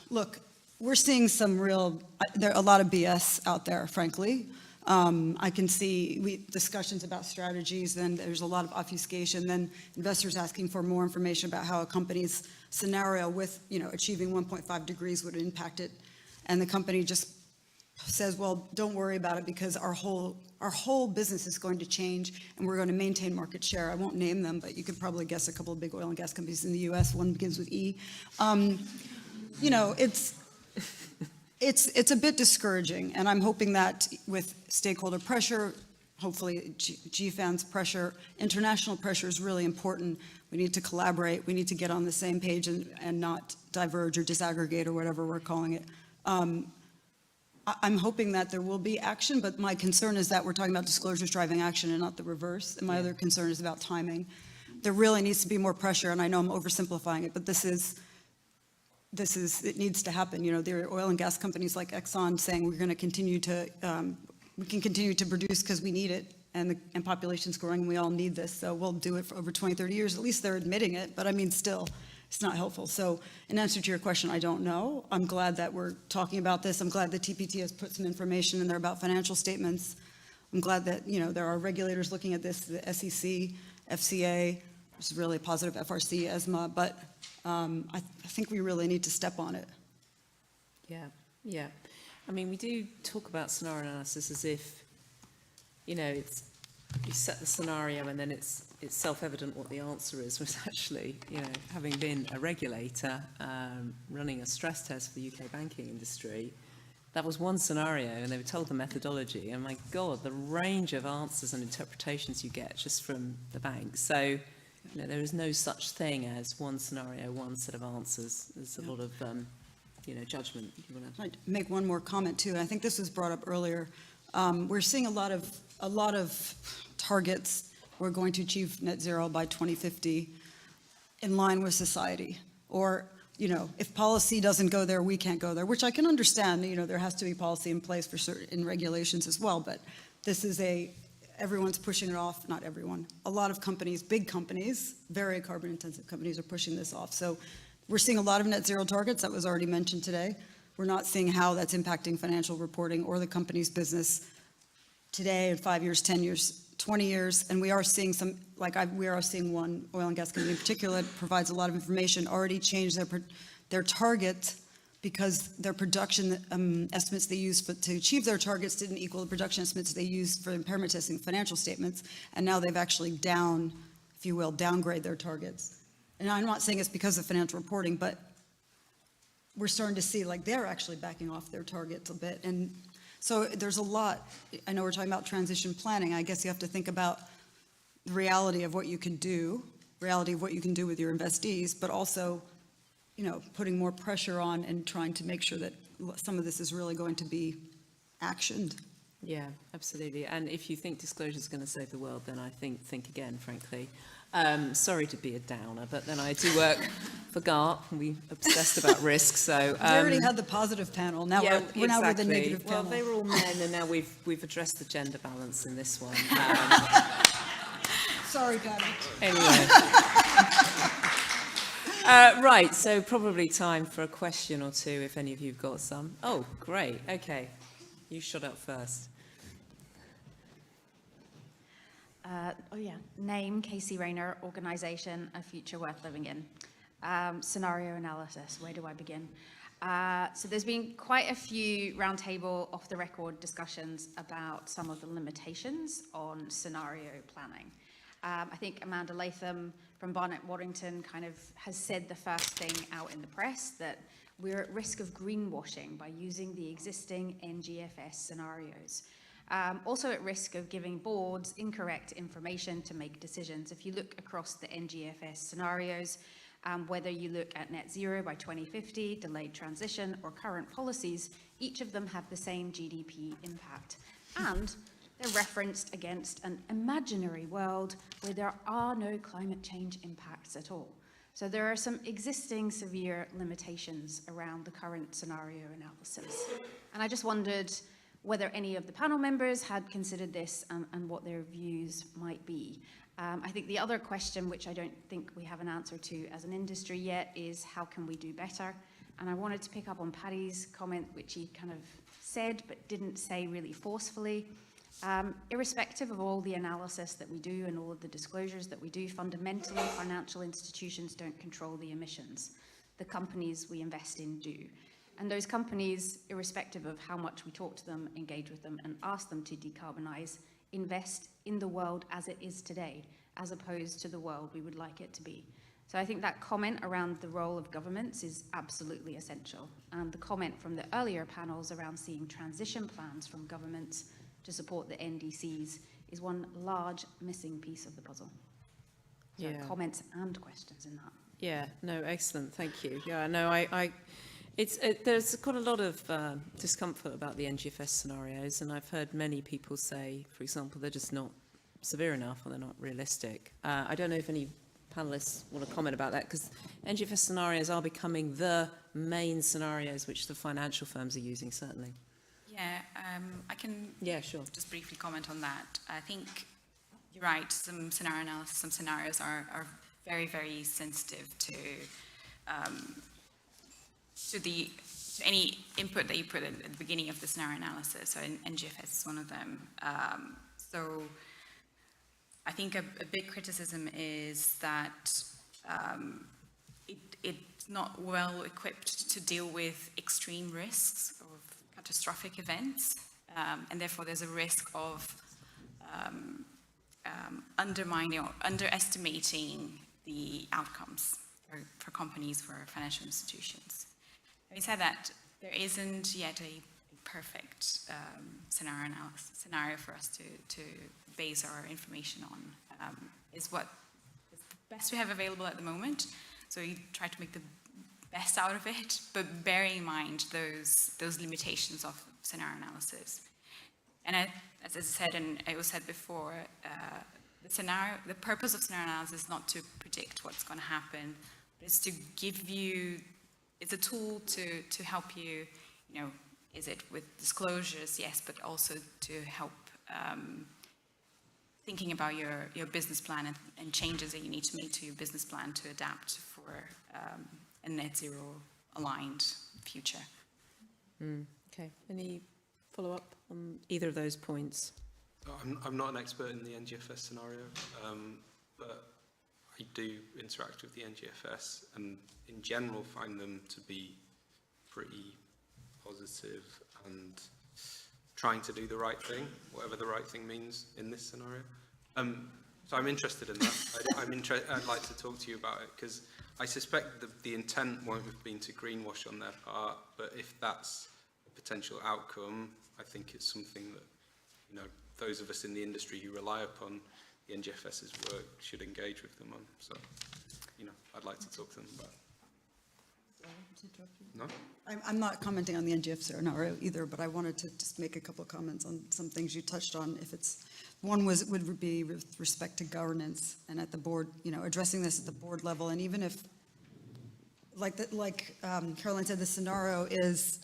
look, we're seeing there are a lot of BS out there, frankly. I can see discussions about strategies, then there's a lot of obfuscation, then investors asking for more information about how a company's scenario with, achieving 1.5 degrees would impact it, and the company just says, well, don't worry about it because our whole business is going to change and we're going to maintain market share. I won't name them, but you could probably guess a couple of big oil and gas companies in the US. One begins with E. It's a bit discouraging, and I'm hoping that with stakeholder pressure, hopefully GFAN's pressure, international pressure is really important. We need to collaborate. We need to get on the same page and not diverge or disaggregate or whatever we're calling it. I'm hoping that there will be action, but my concern is that we're talking about disclosures driving action and not the reverse. And my other concern is about timing. There really needs to be more pressure, and I know I'm oversimplifying it, but it needs to happen. There are oil and gas companies like Exxon saying we can continue to produce because we need it, and population's growing, and we all need this, so we'll do it for over 20, 30 years. At least they're admitting it, but I mean, still. it's not helpful. So in answer to your question, I don't know. I'm glad that we're talking about this. I'm glad the TPT has put some information in there about financial statements. I'm glad that, you know, there are regulators looking at this, the SEC, FCA, which is really positive, FRC, ESMA, but I think we really need to step on it. Yeah, yeah. I mean, we do talk about scenario analysis as if, you know, you set the scenario and then it's self-evident what the answer is, was actually, you know, having been a regulator, running a stress test for the UK banking industry, that was one scenario and they were told the methodology, and my God, the range of answers and interpretations you get just from the bank. So, you know, there is no such thing as one scenario, one set of answers. There's a lot of, you know, judgment. You want to I'd make one more comment too. I think this was brought up earlier. We're seeing a lot of targets. We're going to achieve net zero by 2050 in line with society. Or, you know, if policy doesn't go there, we can't go there, which I can understand. You know, there has to be policy in place for certain regulations as well. But this is everyone's pushing it off. Not everyone. A lot of companies, big companies, very carbon intensive companies are pushing this off. So we're seeing a lot of net zero targets. That was already mentioned today. We're not seeing how that's impacting financial reporting or the company's business today, in 5 years, 10 years, 20 years, and we are seeing some, we are seeing one oil and gas company in particular that provides a lot of information, already changed their target because their production estimates they used to achieve their targets didn't equal the production estimates they used for impairment testing financial statements, and now they've actually if you will, downgrade their targets. And I'm not saying it's because of financial reporting, but we're starting to see like they're actually backing off their targets a bit. And so there's a lot. I know we're talking about transition planning. I guess you have to think about the reality of what you can do, with your investees, but also, you know, putting more pressure on and trying to make sure that some of this is really going to be actioned. Yeah, absolutely. And if you think disclosure is going to save the world, then I think again, frankly. Sorry to be a downer, but then I do work for GARP, and we're obsessed about risk. So we already had the positive panel. Now yeah, we're now with the exactly. negative panel. Well, they were all men, and now we've addressed the gender balance in this one. Sorry, Patty. Anyway. Right, so probably time for a question or two, if any of you've got some. Oh, great. Okay. You shot up first. Name, Casey Rayner, organisation, A Future Worth Living In. Scenario analysis, where do I begin? So there's been quite a few roundtable off-the-record discussions about some of the limitations on scenario planning. I think Amanda Latham from Barnett Waddington kind of has said the first thing out in the press, that we're at risk of greenwashing by using the existing NGFS scenarios. Also at risk of giving boards incorrect information to make decisions. If you look across the NGFS scenarios, whether you look at net zero by 2050, delayed transition, or current policies, each of them have the same GDP impact. And they're referenced against an imaginary world where there are no climate change impacts at all. So there are some existing severe limitations around the current scenario analysis. And I just wondered whether any of the panel members had considered this and what their views might be. I think the other question, which I don't think we have an answer to as an industry yet, is how can we do better? And I wanted to pick up on Paddy's comment, which he kind of said but didn't say really forcefully. Irrespective of all the analysis that we do and all of the disclosures that we do, fundamentally financial institutions don't control the emissions. The companies we invest in do. And those companies, irrespective of how much we talk to them, engage with them, and ask them to decarbonize, invest in the world as it is today, as opposed to the world we would like it to be. So I think that comment around the role of governments is absolutely essential. And the comment from the earlier panels around seeing transition plans from governments to support the NDCs is one large missing piece of the puzzle. So comments and questions in that. Yeah, no, excellent, thank you. Yeah, no, there's quite a lot of discomfort about the NGFS scenarios, and I've heard many people say, for example, they're just not severe enough or they're not realistic. I don't know if any panelists want to comment about that, because NGFS scenarios are becoming the main scenarios which the financial firms are using, certainly. Yeah, I can sure. Just briefly comment on that. I think you're right, some scenario analysis, some scenarios are very, very sensitive to to any input that you put at the beginning of the scenario analysis. So NGFS is one of them. So I think a big criticism is that it's not well equipped to deal with extreme risks of catastrophic events, and therefore there's a risk of undermining or underestimating the outcomes for companies, for financial institutions. Having said that, there isn't yet a perfect scenario for us to base our information on. Is what is the best we have available at the moment. So we try to make the best out of it, but bearing in mind those limitations of scenario analysis. And as I said, and it was said before, the purpose of scenario analysis is not to predict what's going to happen, but it's to give you, it's a tool to help you, is it with disclosures, yes, but also to help thinking about your business plan and changes that you need to make to your business plan to adapt for a net zero aligned future. Okay, any follow-up on either of those points? I'm not an expert in the NGFS scenario, but I do interact with the NGFS and in general find them to be pretty positive and trying to do the right thing, whatever the right thing means in this scenario. So I'm interested in that. I'd like to talk to you about it because I suspect the intent won't have been to greenwash on their part, but if that's a potential outcome, I think it's something that, those of us in the industry who rely upon the NGFS's work should engage with them on. So, I'd like to talk to them about it. No? I'm not commenting on the NGF scenario either, but I wanted to just make a couple of comments on some things you touched on. Would be with respect to governance and at the board, addressing this at the board level. And even if, like Caroline said, the scenario is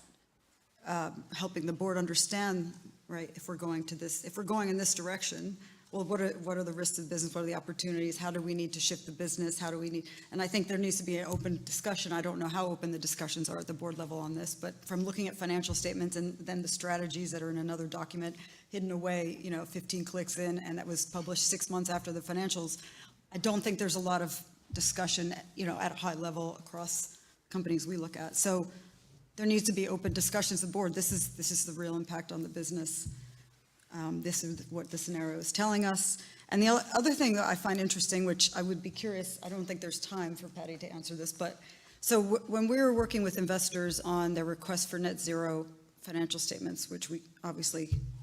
helping the board understand, right, if we're going in this direction, well, what are the risks of business? What are the opportunities? How do we need to shift the business? And I think there needs to be an open discussion. I don't know how open the discussions are at the board level on this, but from looking at financial statements and then the strategies that are in another document hidden away, 15 clicks in, and that was published 6 months after the financials, I don't think there's a lot of discussion, at a high level across companies we look at. So there needs to be open discussions at the board. This is the real impact on the business. This is what the scenario is telling us. And the other thing that I find interesting, which I would be curious, I don't think there's time for Patty to answer this, but so when we were working with investors on their request for net zero financial statements, which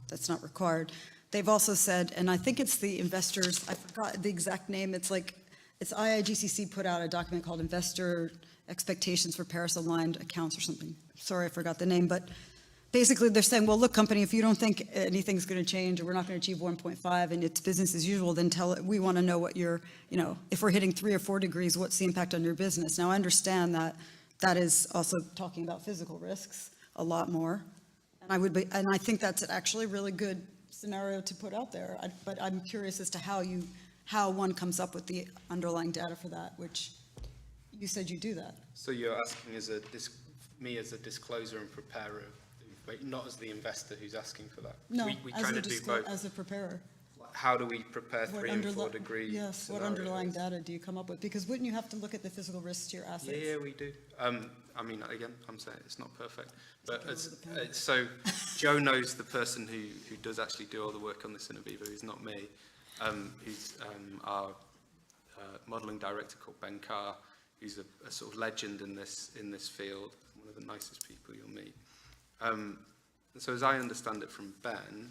that's not required, they've also said, and I think it's the investors, I forgot the exact name, it's IIGCC put out a document called Investor Expectations for Paris-Aligned Accounts or something. Sorry, I forgot the name, but basically they're saying, well, look, company, if you don't think anything's going to change or we're not going to achieve 1.5 and it's business as usual, then we want to know what if we're hitting 3 or 4 degrees, what's the impact on your business? Now, I understand that is also talking about physical risks a lot more. And I think that's actually a really good scenario to put out there. But I'm curious as to how one comes up with the underlying data for that, which you said you do that. So you're asking me as a discloser and preparer, not as the investor who's asking for that? No, we kind of do both. As a preparer. How do we prepare 3 and 4 degree Yes, scenarios? what underlying data do you come up with? Because wouldn't you have to look at the physical risks to your assets? Yeah, we do. Again, I'm saying it's not perfect. But so Joe knows the person who does actually do all the work on this in Aviva, who's not me, who's our modelling director called Ben Carr, who's a sort of legend in this field, one of the nicest people you'll meet. So as I understand it from Ben,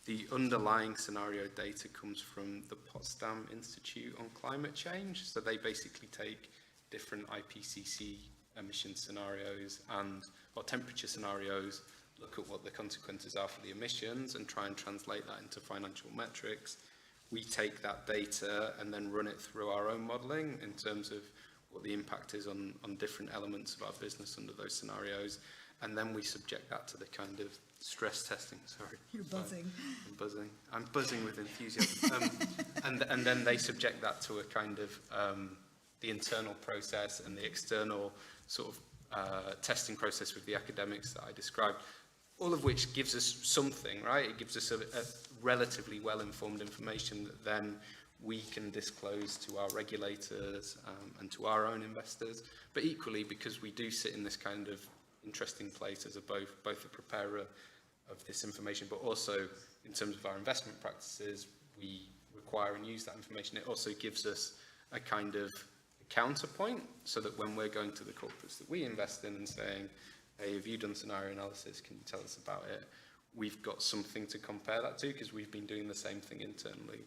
the underlying scenario data comes from the Potsdam Institute on Climate Change. So they basically take different IPCC emission scenarios or temperature scenarios, look at what the consequences are for the emissions and try and translate that into financial metrics. We take that data and then run it through our own modelling in terms of what the impact is on different elements of our business under those scenarios. And then we subject that to the kind of stress testing. Sorry. You're buzzing. I'm buzzing. I'm buzzing with enthusiasm. And then they subject that to a kind of the internal process and the external sort of testing process with the academics that I described, all of which gives us something, right? It gives us a relatively well-informed information that then we can disclose to our regulators and to our own investors. But equally, because we do sit in this kind of interesting place as both a preparer of this information, but also in terms of our investment practices, we require and use that information. It also gives us a kind of counterpoint, so that when we're going to the corporates that we invest in and saying, hey, have you done scenario analysis? Can you tell us about it? We've got something to compare that to, because we've been doing the same thing internally.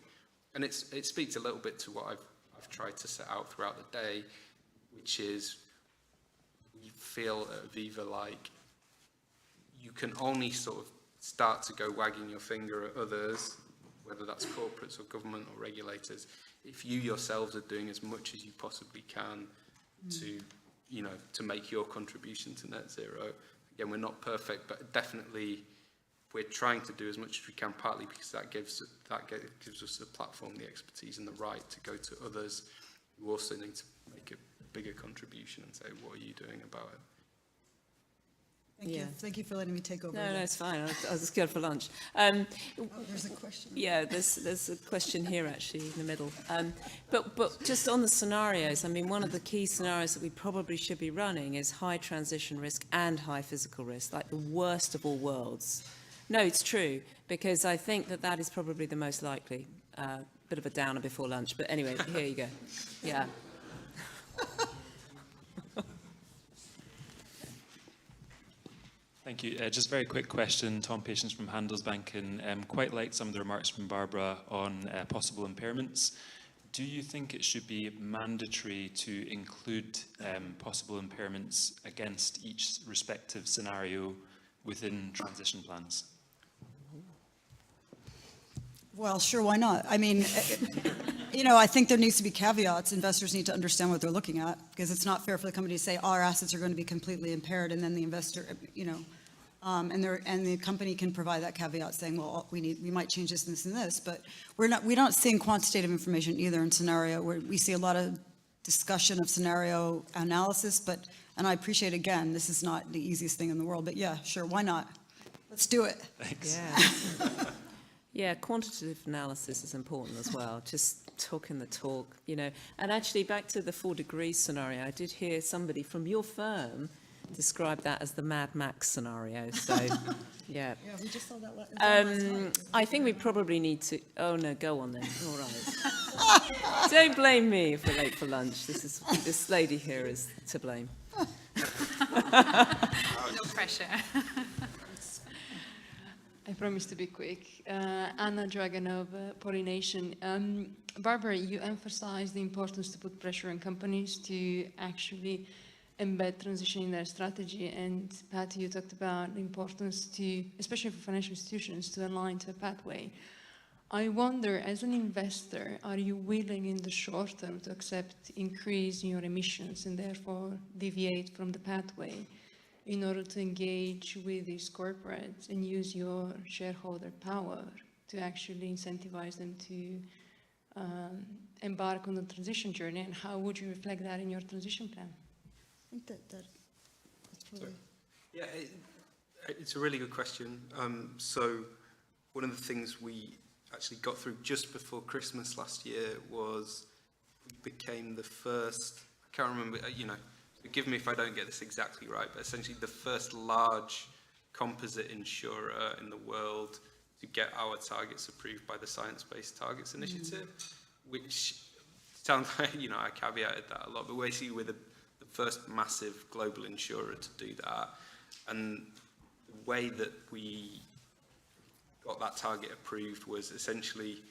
And it speaks a little bit to what I've tried to set out throughout the day, which is we feel at Aviva like you can only sort of start to go wagging your finger at others, whether that's corporates or government or regulators, if you yourselves are doing as much as you possibly can to, you know, to make your contribution to net zero. Again, we're not perfect, but definitely we're trying to do as much as we can, partly because that gives us the platform, the expertise and the right to go to others who also need to make a bigger contribution and say, what are you doing about it? Thank you. Thank you for letting me take over. No, it's fine. I was just going for lunch. There's a question. Yeah, there's a question here actually in the middle. But just on the scenarios, I mean, one of the key scenarios that we probably should be running is high transition risk and high physical risk, like the worst of all worlds. No, it's true, because I think that is probably the most likely. Bit of a downer before lunch, but anyway, here you go. Yeah. Thank you. Just a very quick question. Tom Patience from Handelsbanken. Quite liked some of the remarks from Barbara on possible impairments. Do you think it should be mandatory to include possible impairments against each respective scenario within transition plans? Well, sure, why not? I mean, you know, I think there needs to be caveats. Investors need to understand what they're looking at, because it's not fair for the company to say our assets are going to be completely impaired, and then the investor, you know, and the company can provide that caveat saying, well, we might change this and this and this, but we don't see quantitative information either in scenario, where we see a lot of discussion of scenario analysis, and I appreciate, again, this is not the easiest thing in the world, but yeah, sure, why not? Let's do it. Thanks. Yeah. Yeah, quantitative analysis is important as well, just talking the talk, you know. And actually, back to the 4 degrees scenario, I did hear somebody from your firm describe that as the Mad Max scenario, so, yeah. Yeah, we just saw that last I think we probably need to, oh no, go on then, all right. Don't blame me if we're late for lunch, this lady here is to blame. No pressure. I promise to be quick. Anna Draganov, Pollination. Barbara, you emphasized the importance to put pressure on companies to actually embed transition in their strategy. And Patty, you talked about the importance to, especially for financial institutions, to align to a pathway. I wonder, as an investor, are you willing in the short term to accept increase in your emissions and therefore deviate from the pathway, in order to engage with these corporates and use your shareholder power to actually incentivize them to embark on the transition journey? And how would you reflect that in your transition plan? I think that's probably... Yeah, it's a really good question. So one of the things we actually got through just before Christmas last year was we became the first, I can't remember, you know, forgive me if I don't get this exactly right, but essentially the first large composite insurer in the world to get our targets approved by the Science Based Targets Initiative, which sounds like, you know, I caveated that a lot, but basically we're the first massive global insurer to do that. And the way that we got that target approved was essentially,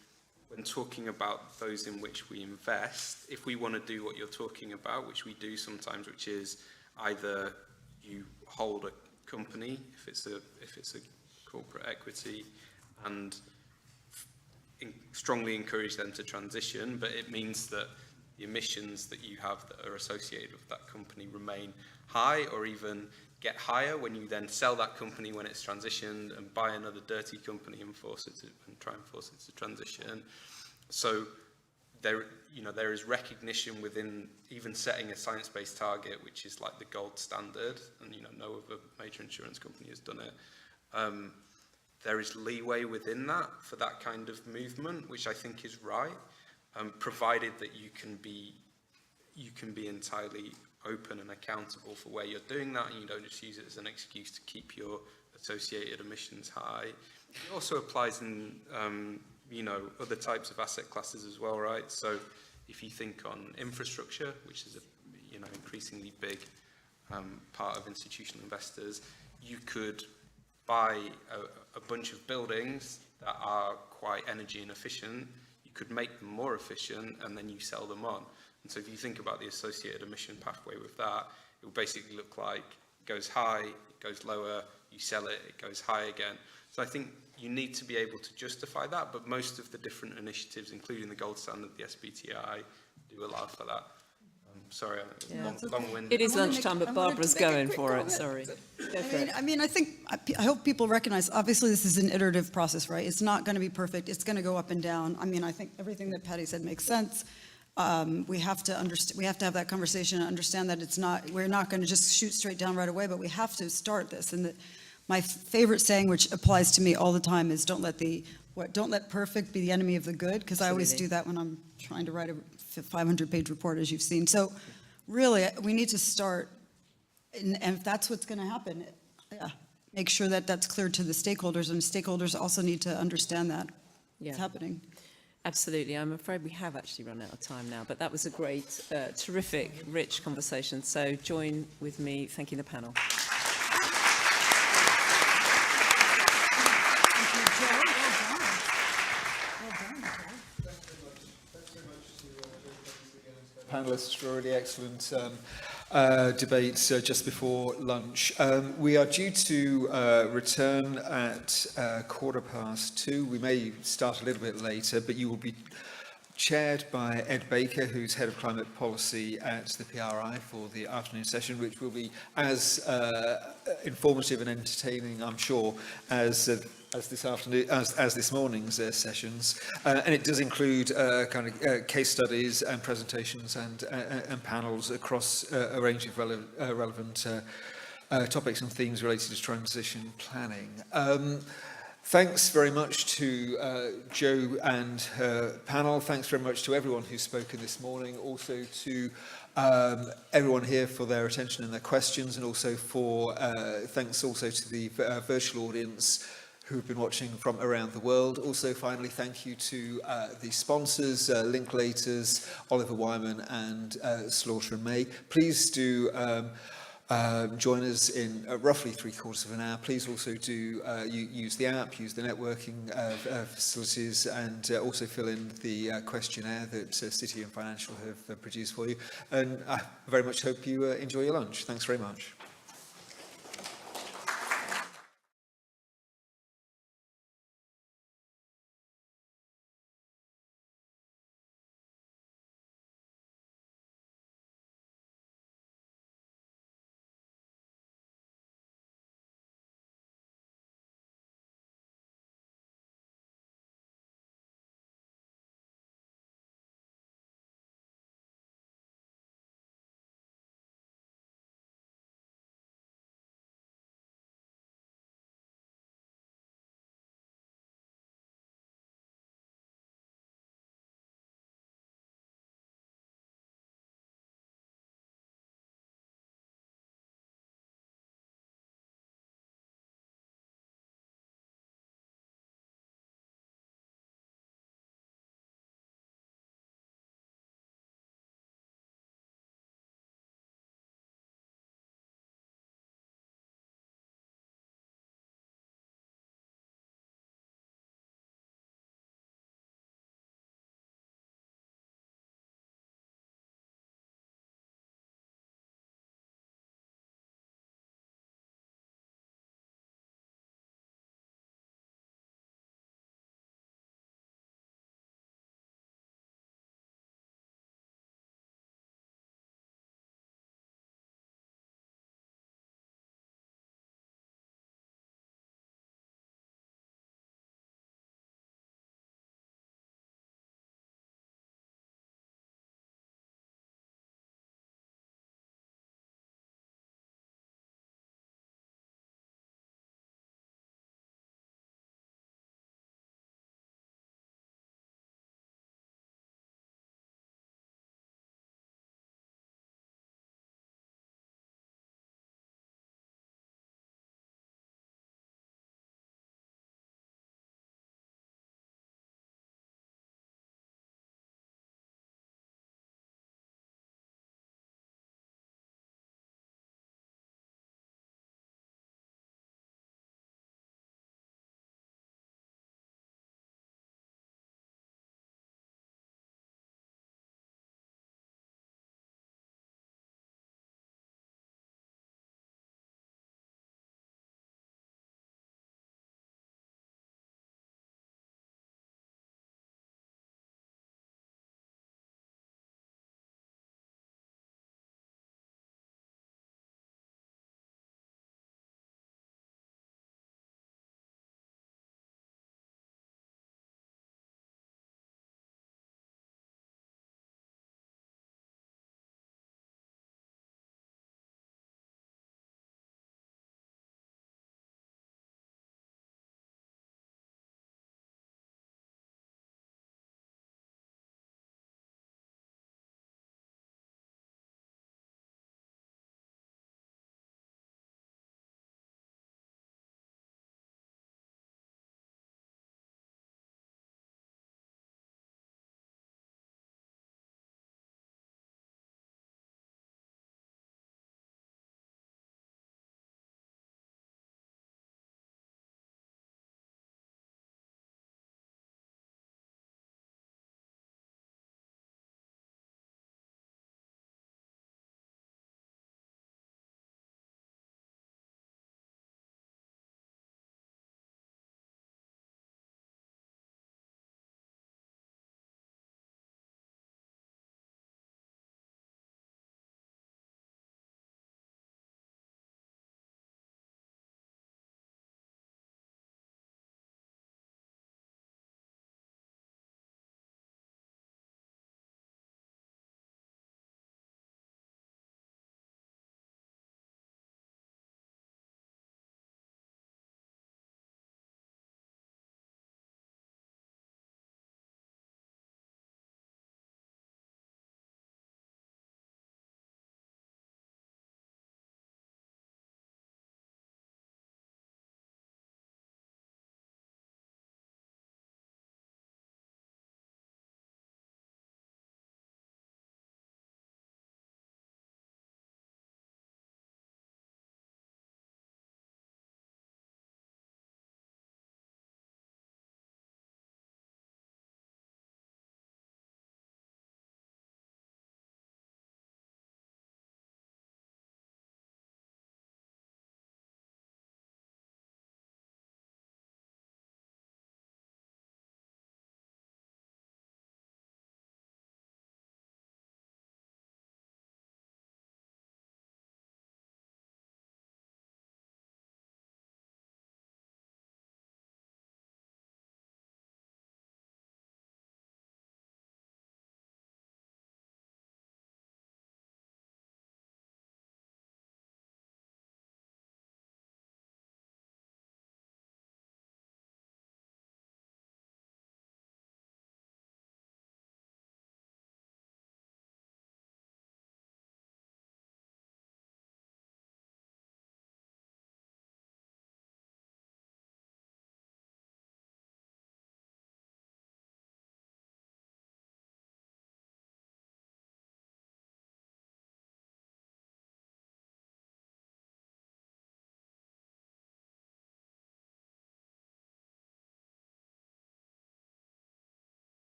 when talking about those in which we invest, if we want to do what you're talking about, which we do sometimes, which is either you hold a company, if it's a corporate equity, and strongly encourage them to transition, but it means that the emissions that you have that are associated with that company remain high, or even get higher when you then sell that company when it's transitioned and buy another dirty company and try and force it to transition. So there is recognition within even setting a science-based target, which is like the gold standard, and no other major insurance company has done it. There is leeway within that for that kind of movement, which I think is right, provided that you can be entirely open and accountable for where you're doing that, and you don't just use it as an excuse to keep your associated emissions high. It also applies in other types of asset classes as well, right? So if you think on infrastructure, which is a increasingly big part of institutional investors, you could buy a bunch of buildings that are quite energy inefficient. You could make them more efficient, and then you sell them on. And so if you think about the associated emission pathway with that, it will basically look like it goes high, it goes lower, you sell it, it goes high again. So I think you need to be able to justify that, but most of the different initiatives, including the gold standard, the SBTI, do allow for that. Sorry, long-winded. It is lunchtime, but Barbara's going for it, sorry. I hope people recognize, obviously this is an iterative process, right? It's not going to be perfect. It's going to go up and down. I mean, I think everything that Patty said makes sense. We have to have that conversation and understand that we're not going to just shoot straight down right away, but we have to start this. And my favorite saying, which applies to me all the time, is don't let perfect be the enemy of the good, because I always do that when I'm trying to write a 500-page report, as you've seen. So really, we need to start, and if that's what's going to happen, make sure that that's clear to the stakeholders, and stakeholders also need to understand that it's happening. Absolutely. I'm afraid we have actually run out of time now, but that was a great, terrific, rich conversation. So join with me thanking the panel. Panelists for a really excellent debate just before lunch. We are due to return at 2:15. We may start a little bit later, but you will be chaired by Ed Baker, who's Head of Climate Policy at the PRI for the afternoon session, which will be as informative and entertaining, I'm sure, as this afternoon, as this morning's sessions, and it does include case studies and presentations and panels across a range of relevant topics and themes related to transition planning. Thanks very much to Jo and her panel. Thanks very much to everyone who's spoken this morning. Also to everyone here for their attention and their questions, and also thanks also to the virtual audience who've been watching from around the world. Also, finally, thank you to the sponsors, Linklaters, Oliver Wyman and Slaughter and May. Please do join us in roughly 3/4 of an hour. Please also do use the app, use the networking facilities, and also fill in the questionnaire that Citi and Financial have produced for you. And I very much hope you enjoy your lunch. Thanks very much.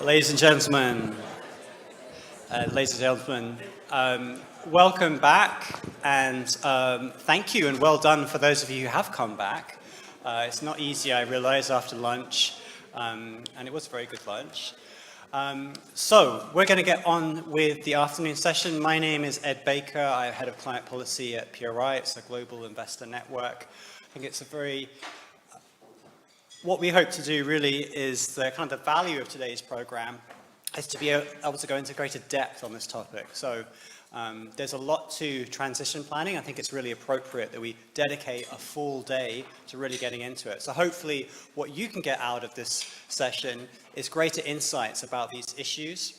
Ladies and gentlemen, welcome back, and thank you and well done for those of you who have come back. It's not easy, I realize, after lunch, and it was a very good lunch. So we're going to get on with the afternoon session. My name is Ed Baker. I'm head of client policy at PRI. It's a global investor network. I think it's a very what we hope to do really is the kind of the value of today's program is to be able to go into greater depth on this topic. So there's a lot to transition planning. I think it's really appropriate that we dedicate a full day to really getting into it. So hopefully what you can get out of this session is greater insights about these issues.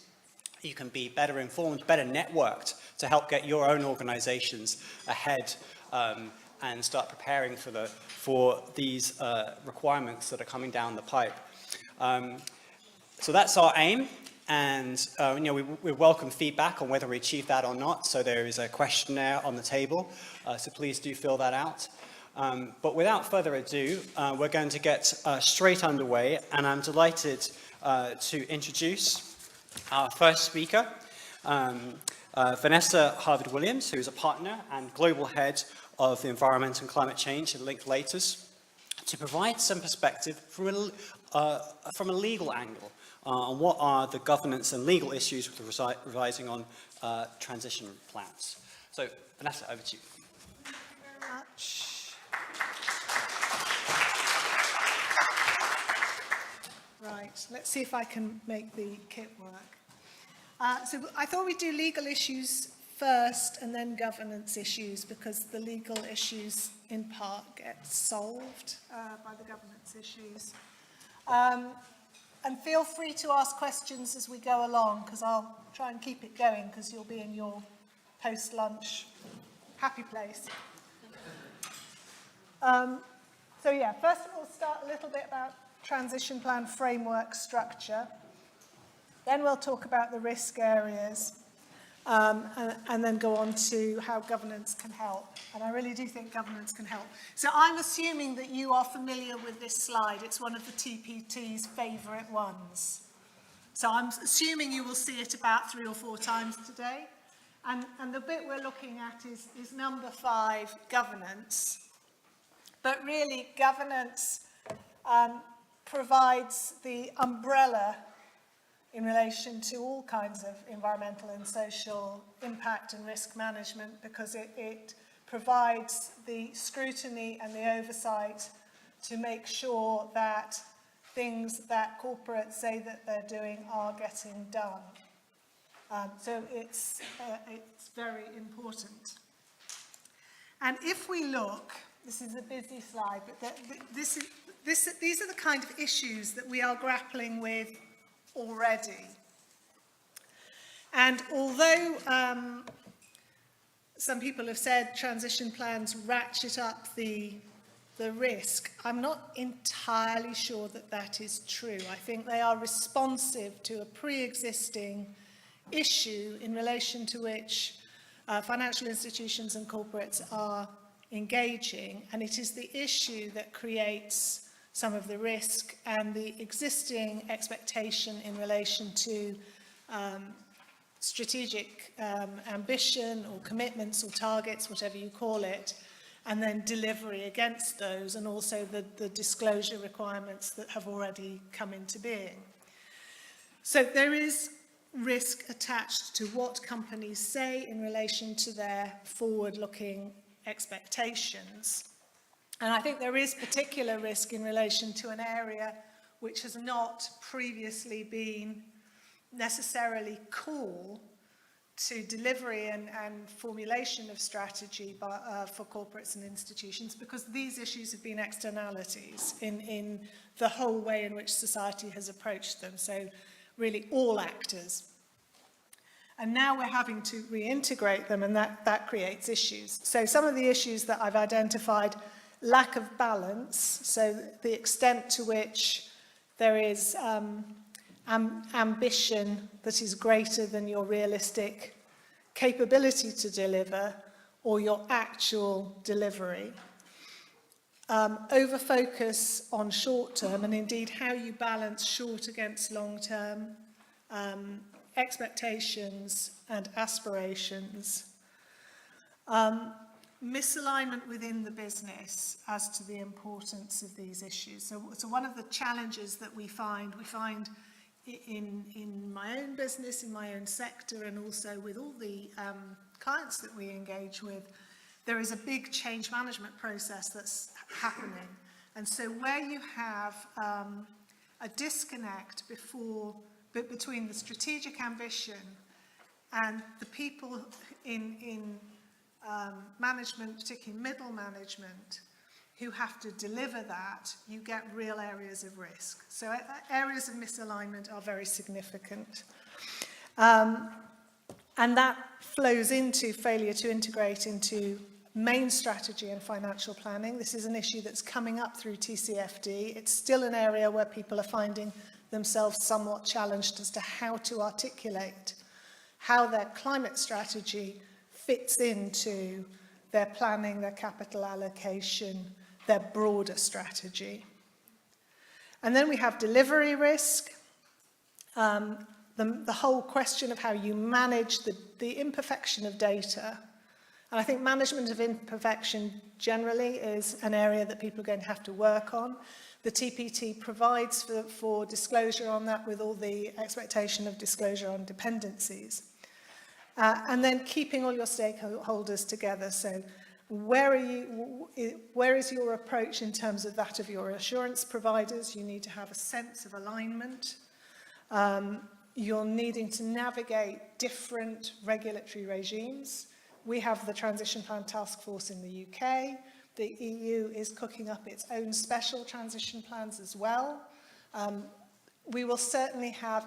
You can be better informed, better networked to help get your own organizations ahead and start preparing for these requirements that are coming down the pipe. So that's our aim, and we welcome feedback on whether we achieve that or not. So there is a questionnaire on the table, so please do fill that out. But without further ado, we're going to get straight underway, and I'm delighted to introduce our first speaker, Vanessa Harvard-Williams, who is a partner and global head of the Environment and Climate Change at Linklaters, to provide some perspective from a legal angle on what are the governance and legal issues with revising on transition plans. So, Vanessa, over to you. Thank you very much. Right, let's see if I can make the kit work. So I thought we'd do legal issues first and then governance issues, because the legal issues in part get solved by the governance issues. And feel free to ask questions as we go along, because I'll try and keep it going, because you'll be in your post-lunch happy place. So yeah, first of all, start a little bit about transition plan framework structure. Then we'll talk about the risk areas. And then go on to how governance can help. And I really do think governance can help. So I'm assuming that you are familiar with this slide. It's one of the TPT's favourite ones. So I'm assuming you will see it about 3 or 4 times today. And the bit we're looking at is number 5, governance. But really, governance provides the umbrella in relation to all kinds of environmental and social impact and risk management, because it provides the scrutiny and the oversight to make sure that things that corporates say that they're doing are getting done. So it's very important. And if we look, this is a busy slide, but these are the kind of issues that we are grappling with already. And although some people have said transition plans ratchet up the risk, I'm not entirely sure that that is true. I think they are responsive to a pre-existing issue in relation to which financial institutions and corporates are engaging, and it is the issue that creates some of the risk and the existing expectation in relation to strategic ambition or commitments or targets, whatever you call it, and then delivery against those, and also the disclosure requirements that have already come into being. So there is risk attached to what companies say in relation to their forward-looking expectations. And I think there is particular risk in relation to an area which has not previously been necessarily core to delivery and formulation of strategy for corporates and institutions, because these issues have been externalities in the whole way in which society has approached them. So really all actors. And now we're having to reintegrate them, and that creates issues. So some of the issues that I've identified: lack of balance, so the extent to which there is ambition that is greater than your realistic capability to deliver or your actual delivery. Over-focus on short-term, and indeed how you balance short against long-term expectations and aspirations. Misalignment within the business as to the importance of these issues. So one of the challenges that we find in my own business, in my own sector, and also with all the clients that we engage with, there is a big change management process that's happening. And so where you have a disconnect between the strategic ambition and the people in management, particularly middle management, who have to deliver that, you get real areas of risk. So areas of misalignment are very significant. And that flows into failure to integrate into main strategy and financial planning. This is an issue that's coming up through TCFD. It's still an area where people are finding themselves somewhat challenged as to how to articulate how their climate strategy fits into their planning, their capital allocation, their broader strategy. And then we have delivery risk, the whole question of how you manage the imperfection of data. And I think management of imperfection generally is an area that people are going to have to work on. The TPT provides for disclosure on that, with all the expectation of disclosure on dependencies. And then keeping all your stakeholders together. So where is your approach in terms of that of your assurance providers? You need to have a sense of alignment. You're needing to navigate different regulatory regimes. We have the Transition Plan Task Force in the UK. The EU is cooking up its own special transition plans as well. We will certainly have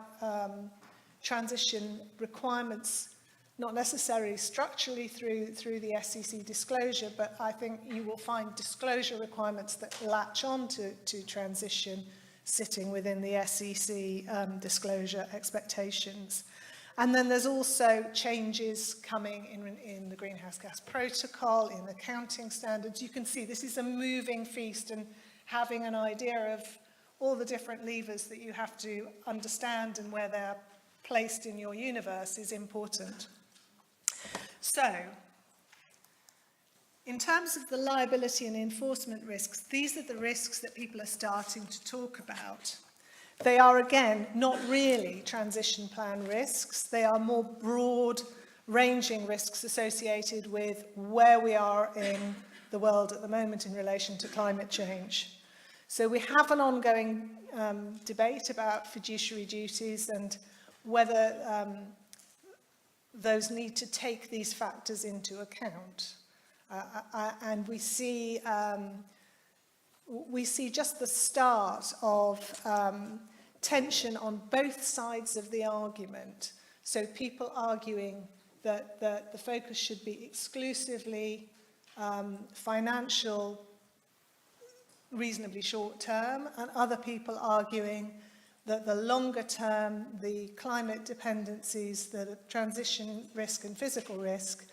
transition requirements, not necessarily structurally through the SEC disclosure, but I think you will find disclosure requirements that latch on to transition sitting within the SEC disclosure expectations. And then there's also changes coming in the Greenhouse Gas Protocol, in accounting standards. You can see this is a moving feast, and having an idea of all the different levers that you have to understand and where they're placed in your universe is important. So, in terms of the liability and enforcement risks, these are the risks that people are starting to talk about. They are, again, not really transition plan risks. They are more broad-ranging risks associated with where we are in the world at the moment in relation to climate change. So we have an ongoing debate about fiduciary duties and whether those need to take these factors into account. And we see just the start of tension on both sides of the argument. So people arguing that the focus should be exclusively financial, reasonably short term, and other people arguing that the longer term, the climate dependencies, the transition risk and physical risk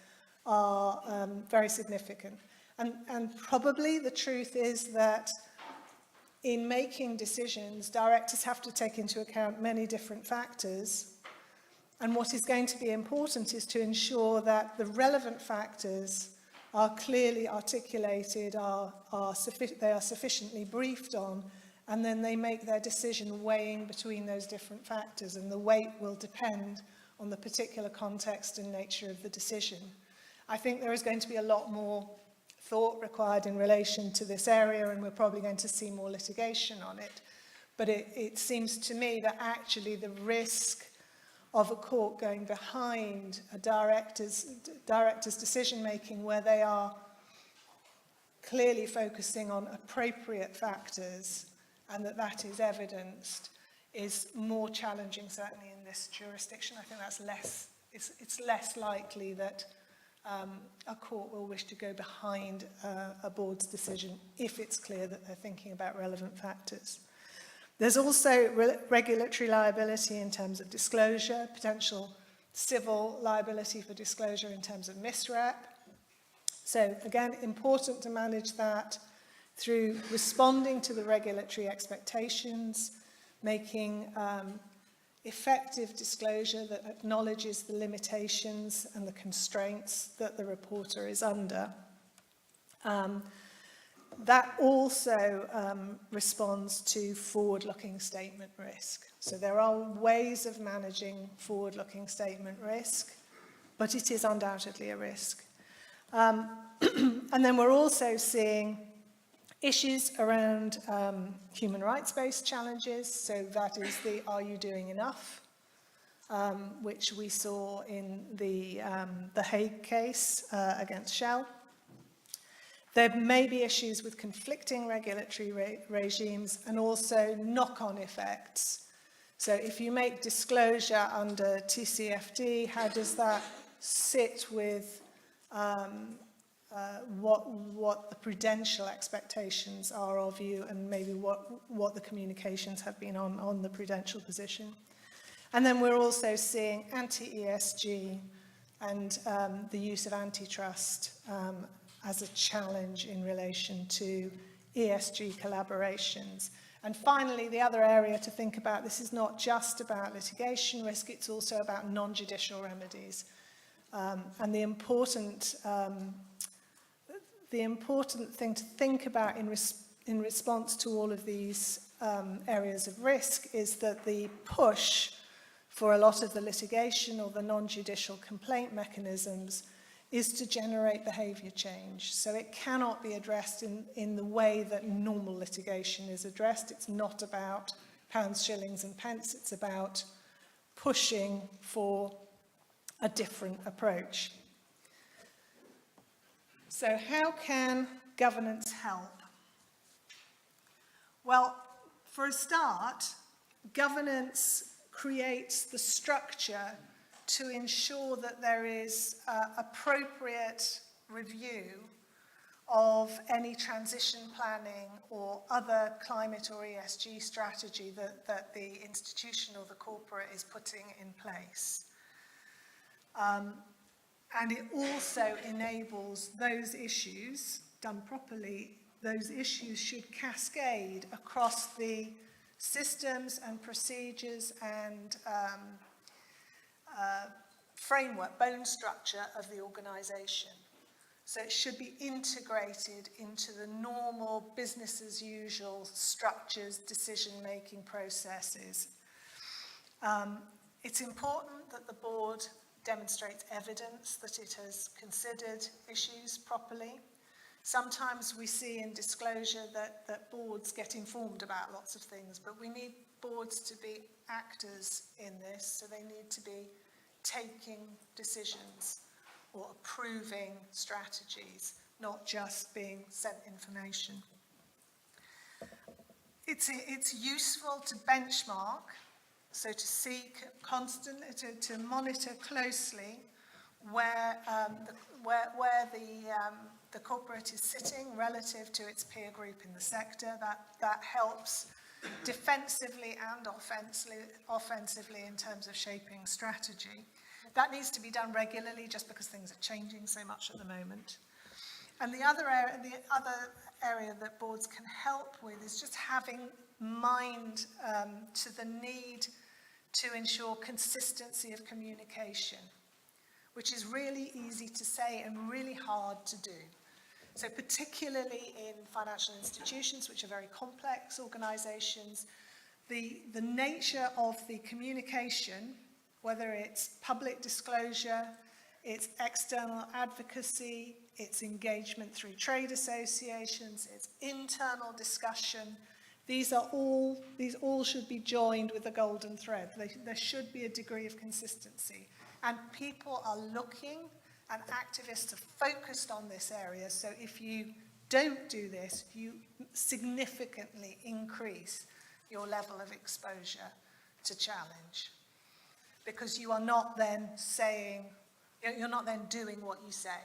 are very significant. And probably the truth is that in making decisions, directors have to take into account many different factors. And what is going to be important is to ensure that the relevant factors are clearly articulated, they are sufficiently briefed on, and then they make their decision weighing between those different factors, and the weight will depend on the particular context and nature of the decision. I think there is going to be a lot more thought required in relation to this area, and we're probably going to see more litigation on it. But it seems to me that actually the risk of a court going behind a director's decision-making where they are clearly focusing on appropriate factors and that is evidenced is more challenging, certainly in this jurisdiction. I think that's it's less likely that a court will wish to go behind a board's decision if it's clear that they're thinking about relevant factors. There's also regulatory liability in terms of disclosure, potential civil liability for disclosure in terms of misrep. So again, important to manage that through responding to the regulatory expectations, making effective disclosure that acknowledges the limitations and the constraints that the reporter is under. That also responds to forward-looking statement risk. So there are ways of managing forward-looking statement risk, but it is undoubtedly a risk. And then we're also seeing issues around human rights-based challenges. So that is the "Are you doing enough?" Which we saw in the Hague case against Shell. There may be issues with conflicting regulatory regimes and also knock-on effects. So if you make disclosure under TCFD, how does that sit with what the prudential expectations are of you, and maybe what the communications have been on the prudential position? And then we're also seeing anti-ESG and the use of antitrust as a challenge in relation to ESG collaborations. And finally, the other area to think about, this is not just about litigation risk, it's also about non-judicial remedies. And the important thing to think about in response to all of these areas of risk is that the push for a lot of the litigation or the non-judicial complaint mechanisms is to generate behaviour change. So it cannot be addressed in the way that normal litigation is addressed. It's not about pounds, shillings and pence. It's about pushing for a different approach. So how can governance help? Well, for a start, governance creates the structure to ensure that there is appropriate review of any transition planning or other climate or ESG strategy that the institution or the corporate is putting in place. And it also enables those issues, done properly, those issues should cascade across the systems and procedures and framework, bone structure of the organisation. So it should be integrated into the normal business as usual structures, decision-making processes. It's important that the board demonstrates evidence that it has considered issues properly. Sometimes we see in disclosure that boards get informed about lots of things, but we need boards to be actors in this, so they need to be taking decisions or approving strategies, not just being sent information. It's useful to benchmark, so to seek constantly, to monitor closely where the corporate is sitting relative to its peer group in the sector. That helps defensively and offensively in terms of shaping strategy. That needs to be done regularly just because things are changing so much at the moment. And the other area that boards can help with is just having mind to the need to ensure consistency of communication, which is really easy to say and really hard to do. So particularly in financial institutions, which are very complex organisations, the nature of the communication, whether it's public disclosure, it's external advocacy, it's engagement through trade associations, it's internal discussion, these all should be joined with a golden thread. There should be a degree of consistency. And people are looking, and activists are focused on this area. So if you don't do this, you significantly increase your level of exposure to challenge. Because you are not then you're not then doing what you say.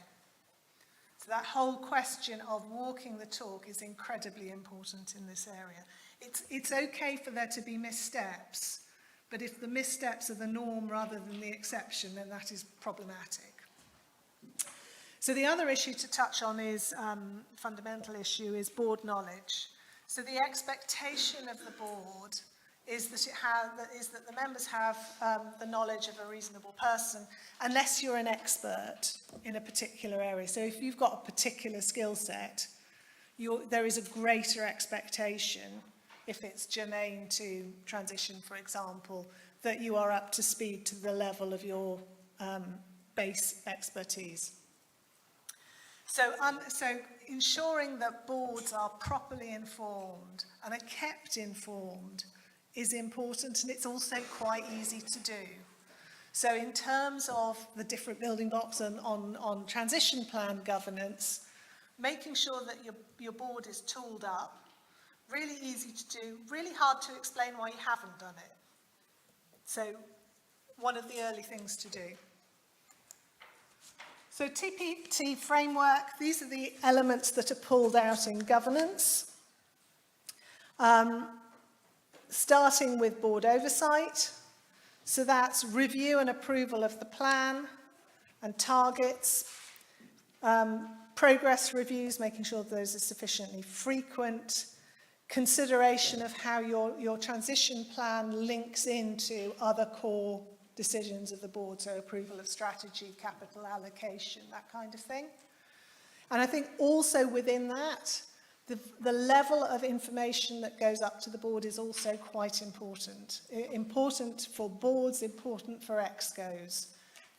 So that whole question of walking the talk is incredibly important in this area. it's okay for there to be missteps, but if the missteps are the norm rather than the exception, then that is problematic. So the other issue to touch on is, fundamental issue, is board knowledge. So the expectation of the board is that the members have the knowledge of a reasonable person, unless you're an expert in a particular area. So if you've got a particular skill set, there is a greater expectation, if it's germane to transition, for example, that you are up to speed to the level of your base expertise. So ensuring that boards are properly informed and are kept informed is important, and it's also quite easy to do. So in terms of the different building blocks on transition plan governance, making sure that your board is tooled up, really easy to do, really hard to explain why you haven't done it. So one of the early things to do. So TPT framework, these are the elements that are pulled out in governance. Starting with board oversight. So that's review and approval of the plan and targets. Progress reviews, making sure those are sufficiently frequent. Consideration of how your transition plan links into other core decisions of the board, so approval of strategy, capital allocation, that kind of thing. And I think also within that, the level of information that goes up to the board is also quite important. Important for boards, important for ExCos,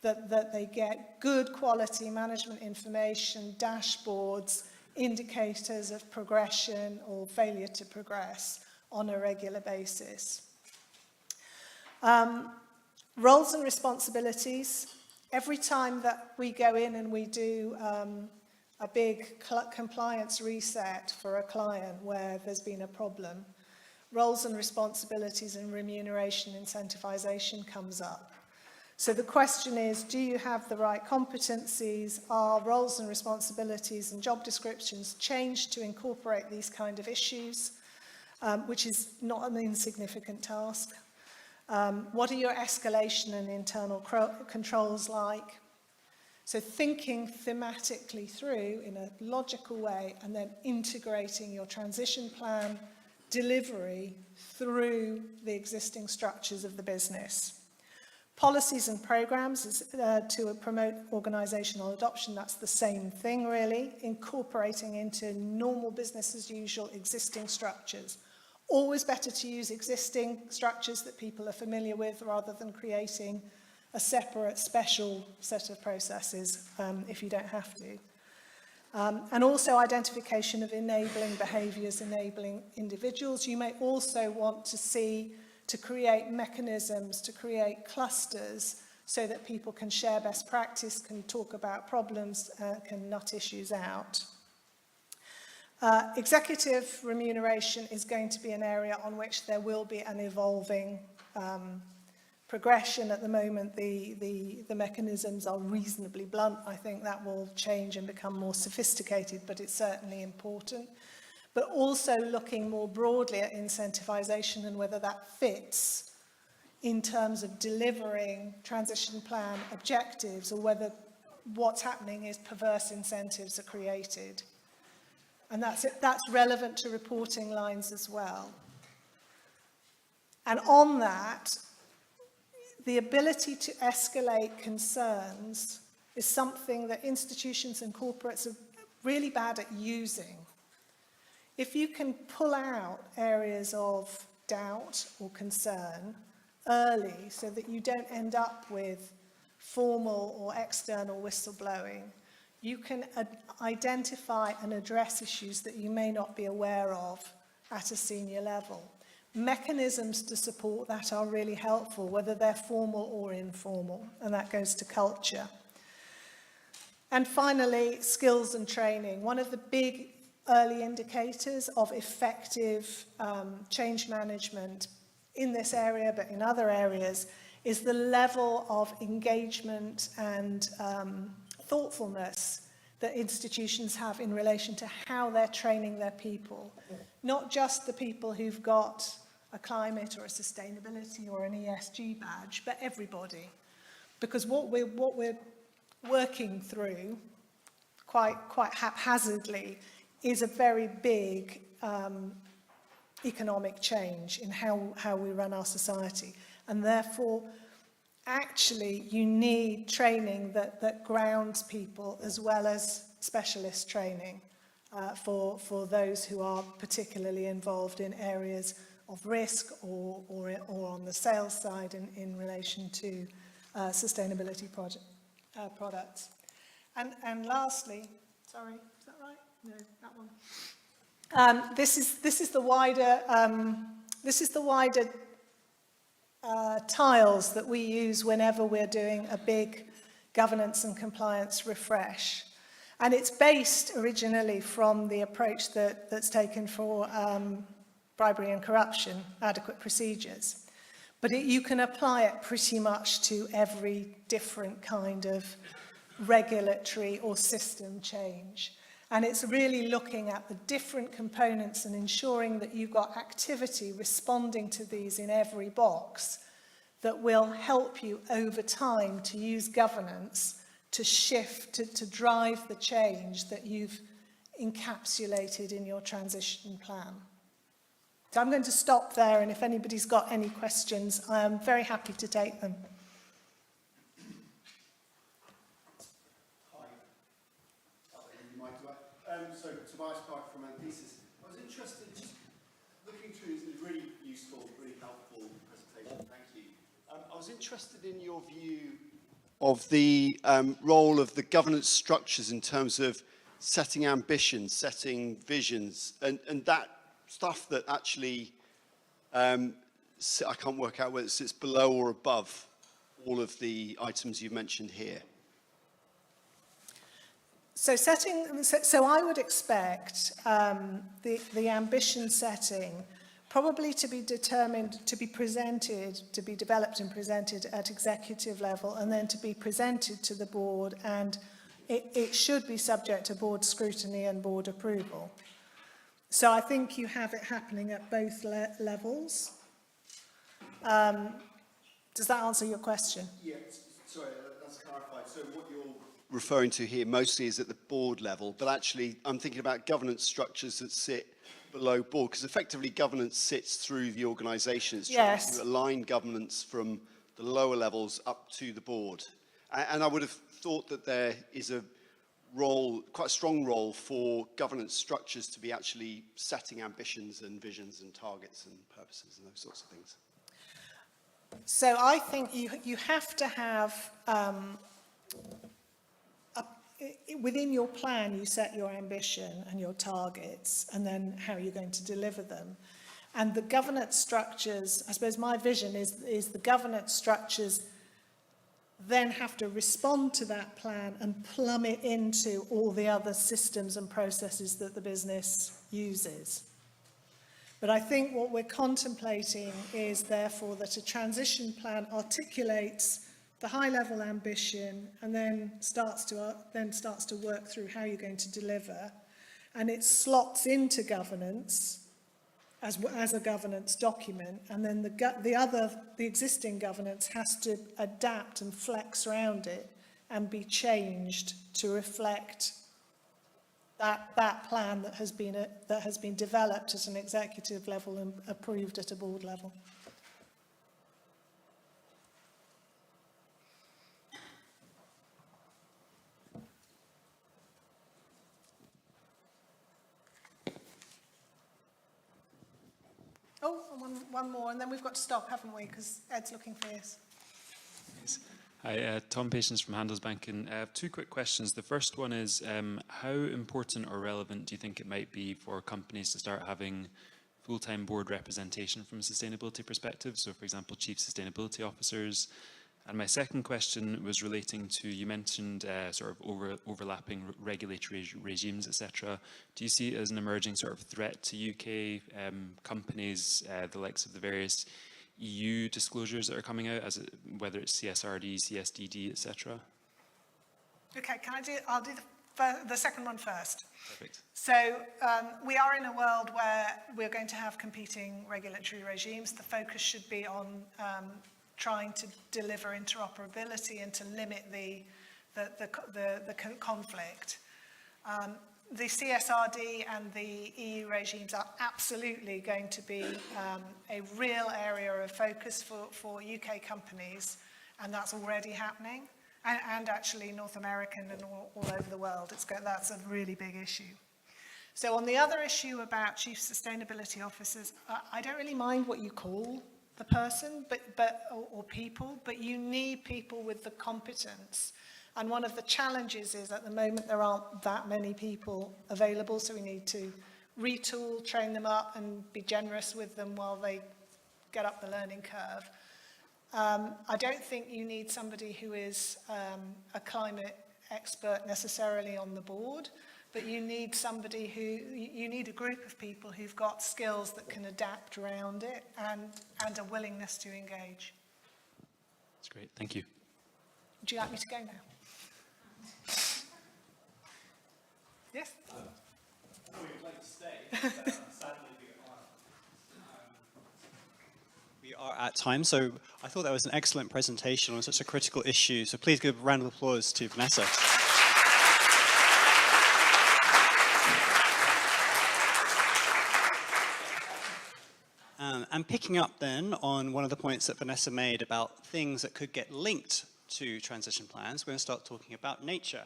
that they get good quality management information, dashboards, indicators of progression or failure to progress on a regular basis. Roles and responsibilities. Every time that we go in and we do a big compliance reset for a client where there's been a problem, roles and responsibilities and remuneration incentivization comes up. So the question is, do you have the right competencies? Are roles and responsibilities and job descriptions changed to incorporate these kind of issues, which is not an insignificant task? What are your escalation and internal controls like? So thinking thematically through in a logical way and then integrating your transition plan delivery through the existing structures of the business. Policies and programs is, to promote organisational adoption, that's the same thing really, incorporating into normal business as usual existing structures. Always better to use existing structures that people are familiar with rather than creating a separate special set of processes if you don't have to. And also identification of enabling behaviours, enabling individuals. You may also want to create mechanisms, to create clusters so that people can share best practice, can talk about problems, can nut issues out. Executive remuneration is going to be an area on which there will be an evolving progression. At the moment, the mechanisms are reasonably blunt. I think that will change and become more sophisticated, but it's certainly important. But also looking more broadly at incentivization and whether that fits in terms of delivering transition plan objectives, or whether what's happening is perverse incentives are created. And that's relevant to reporting lines as well. And on that, the ability to escalate concerns is something that institutions and corporates are really bad at using. If you can pull out areas of doubt or concern early so that you don't end up with formal or external whistleblowing, you can identify and address issues that you may not be aware of at a senior level. Mechanisms to support that are really helpful, whether they're formal or informal, and that goes to culture. And finally, skills and training. One of the big early indicators of effective change management in this area, but in other areas, is the level of engagement and thoughtfulness that institutions have in relation to how they're training their people, not just the people who've got a climate or a sustainability or an ESG badge, but everybody. Because what we're working through quite haphazardly is a very big economic change in how we run our society. And therefore, actually, you need training that grounds people as well as specialist training for those who are particularly involved in areas of risk or on the sales side in relation to sustainability products. And lastly, sorry, is that right? No, that one. This is the wider tiles that we use whenever we're doing a big governance and compliance refresh. And it's based originally from the approach that's taken for bribery and corruption, adequate procedures. But you can apply it pretty much to every different kind of regulatory or system change. And it's really looking at the different components and ensuring that you've got activity responding to these in every box that will help you over time to use governance to shift, to drive the change that you've encapsulated in your transition plan. So I'm going to stop there, and if anybody's got any questions, I am very happy to take them. So Tobias Parker from Anthesis. I was interested, just looking through this really useful, really helpful presentation, thank you. I was interested in your view of the role of the governance structures in terms of setting ambitions, setting visions, and that stuff that actually, I can't work out whether it sits below or above all of the items you've mentioned here. So I would expect the ambition setting probably to be determined, to be presented, to be developed and presented at executive level, and then to be presented to the board, and it should be subject to board scrutiny and board approval. So I think you have it happening at both levels. Does that answer your question? Yeah, sorry, that's clarified. So what you're referring to here mostly is at the board level, but actually I'm thinking about governance structures that sit below board, because effectively governance sits through the organisation. It's trying to align governance from the lower levels up to the board. And I would have thought that there is a role, quite a strong role for governance structures to be actually setting ambitions and visions and targets and purposes and those sorts of things. So I think you have to have within your plan, you set your ambition and your targets, and then how you're going to deliver them. And the governance structures, I suppose my vision is the governance structures then have to respond to that plan and plumb it into all the other systems and processes that the business uses. But I think what we're contemplating is therefore that a transition plan articulates the high-level ambition, and then starts to work through how you're going to deliver, and it slots into governance as a governance document, and then the existing governance has to adapt and flex around it and be changed to reflect that plan that has been developed at an executive level and approved at a board level. Oh, and one more, and then we've got to stop, haven't we? Because Ed's looking fierce. Hi, Tom Patience from Handelsbanken. I have two quick questions. The first one is, how important or relevant do you think it might be for companies to start having full-time board representation from a sustainability perspective? So, for example, chief sustainability officers. And my second question was relating to, you mentioned sort of overlapping regulatory regimes, etc. Do you see it as an emerging sort of threat to UK companies, the likes of the various EU disclosures that are coming out, whether it's CSRD, CSDD, etc.? Okay, I'll do the second one first. Perfect. So we are in a world where we're going to have competing regulatory regimes. The focus should be on trying to deliver interoperability and to limit the conflict. The CSRD and the EU regimes are absolutely going to be a real area of focus for UK companies, and that's already happening, and actually North American and all over the world. That's a really big issue. So on the other issue about chief sustainability officers, I don't really mind what you call the person or people, but you need people with the competence. And one of the challenges is at the moment there aren't that many people available, so we need to retool, train them up, and be generous with them while they get up the learning curve. I don't think you need somebody who is a climate expert necessarily on the board, but you need somebody you need a group of people who've got skills that can adapt around it and a willingness to engage. That's great, thank you. Would you like me to go now? Yes? We'd like to stay. We are at time, so I thought that was an excellent presentation on such a critical issue. So please give a round of applause to Vanessa. And picking up then on one of the points that Vanessa made about things that could get linked to transition plans, we're going to start talking about nature.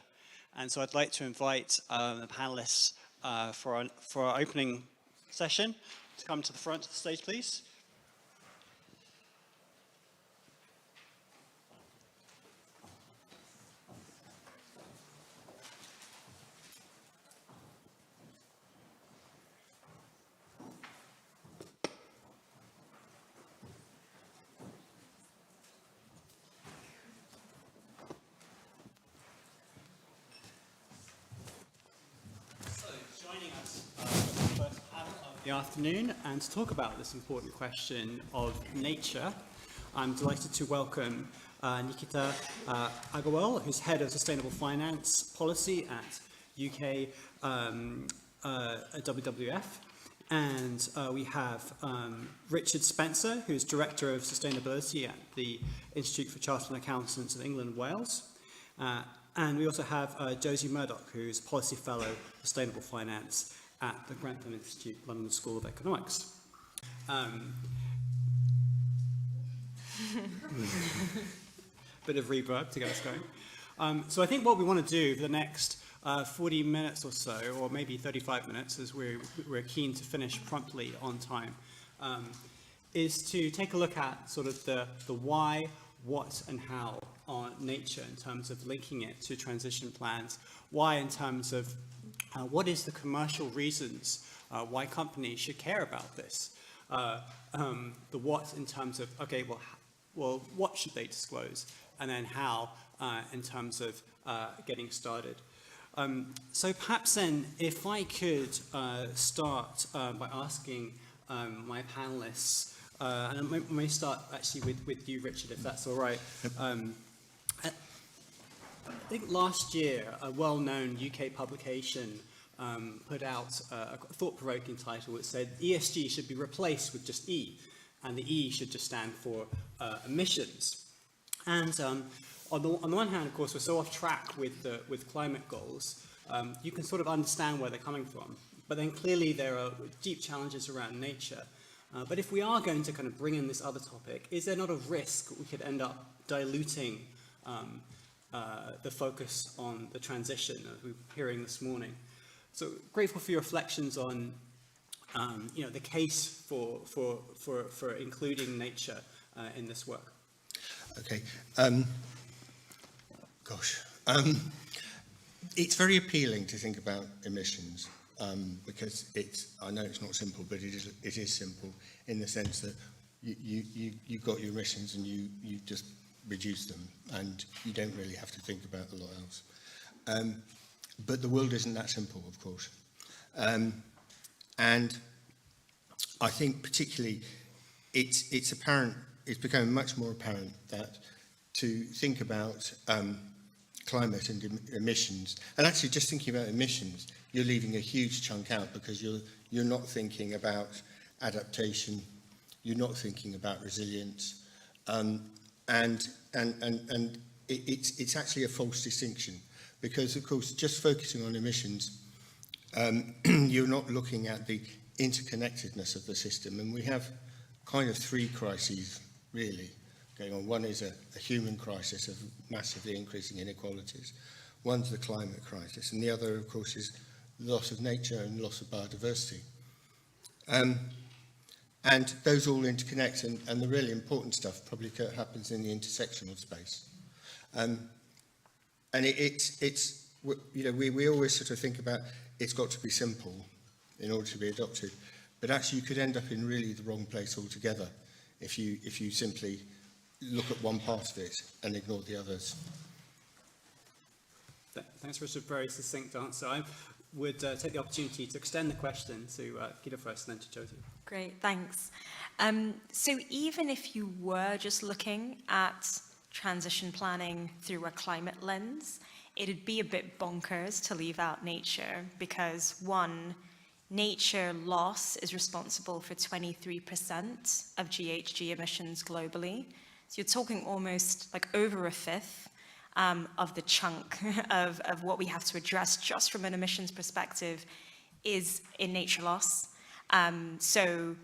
And so I'd like to invite the panelists for our opening session to come to the front of the stage, please. The afternoon and to talk about this important question of nature, I'm delighted to welcome Nikita Agarwal, who's Head of Sustainable Finance Policy at UK WWF. And we have Richard Spencer, who's Director of Sustainability at the Institute for Chartered Accountants of England and Wales. And we also have Josie Murdoch, who's Policy Fellow Sustainable Finance at the Grantham Institute, London School of Economics. Bit of reverb to get us going. So I think what we want to do for the next 40 minutes or so, or maybe 35 minutes, as we're keen to finish promptly on time, is to take a look at sort of the why, what, and how on nature in terms of linking it to transition plans. Why in terms of what is the commercial reasons why companies should care about this? The what in terms of, okay, well, what should they disclose? And then how in terms of getting started. So perhaps then, if I could start by asking my panelists, and I may start actually with you, Richard, if that's all right. I think last year, a well-known UK publication put out a thought-provoking title that said ESG should be replaced with just E, and the E should just stand for emissions. And on the one hand, of course, we're so off track with climate goals, you can sort of understand where they're coming from. But then clearly there are deep challenges around nature. But if we are going to kind of bring in this other topic, is there not a risk we could end up diluting the focus on the transition that we were hearing this morning? So grateful for your reflections on the case for including nature in this work. Okay. It's very appealing to think about emissions because I know it's not simple, but it is simple in the sense that you've got your emissions and you just reduce them and you don't really have to think about a lot else. But the world isn't that simple, of course. And I think particularly it's apparent, it's becoming much more apparent that to think about climate and emissions. And actually, just thinking about emissions, you're leaving a huge chunk out because you're not thinking about adaptation, you're not thinking about resilience, and it's actually a false distinction because, of course, just focusing on emissions, you're not looking at the interconnectedness of the system, and we have kind of three crises really going on. One is a human crisis of massively increasing inequalities. One's the climate crisis, and the other, of course, is loss of nature and loss of biodiversity. And those all interconnect, and the really important stuff probably happens in the intersectional space. And it's you know, we always sort of think about it's got to be simple in order to be adopted, but actually you could end up in really the wrong place altogether if you simply look at one part of it and ignore the others. Thanks for a very succinct answer. I would take the opportunity to extend the question to Gita first and then to Josie. Great, thanks. So even if you were just looking at transition planning through a climate lens, it'd be a bit bonkers to leave out nature because, one, nature loss is responsible for 23% of GHG emissions globally. So you're talking almost like over a fifth of the chunk of what we have to address just from an emissions perspective is in nature loss. So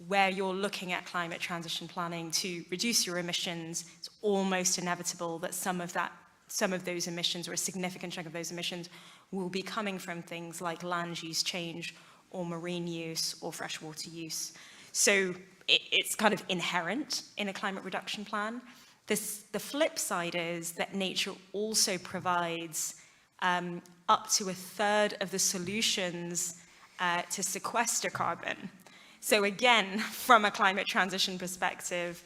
where you're looking at climate transition planning to reduce your emissions, it's almost inevitable that some of those emissions, or a significant chunk of those emissions, will be coming from things like land use change or marine use or freshwater use. So it's kind of inherent in a climate reduction plan. The flip side is that nature also provides up to a third of the solutions to sequester carbon. So again, from a climate transition perspective,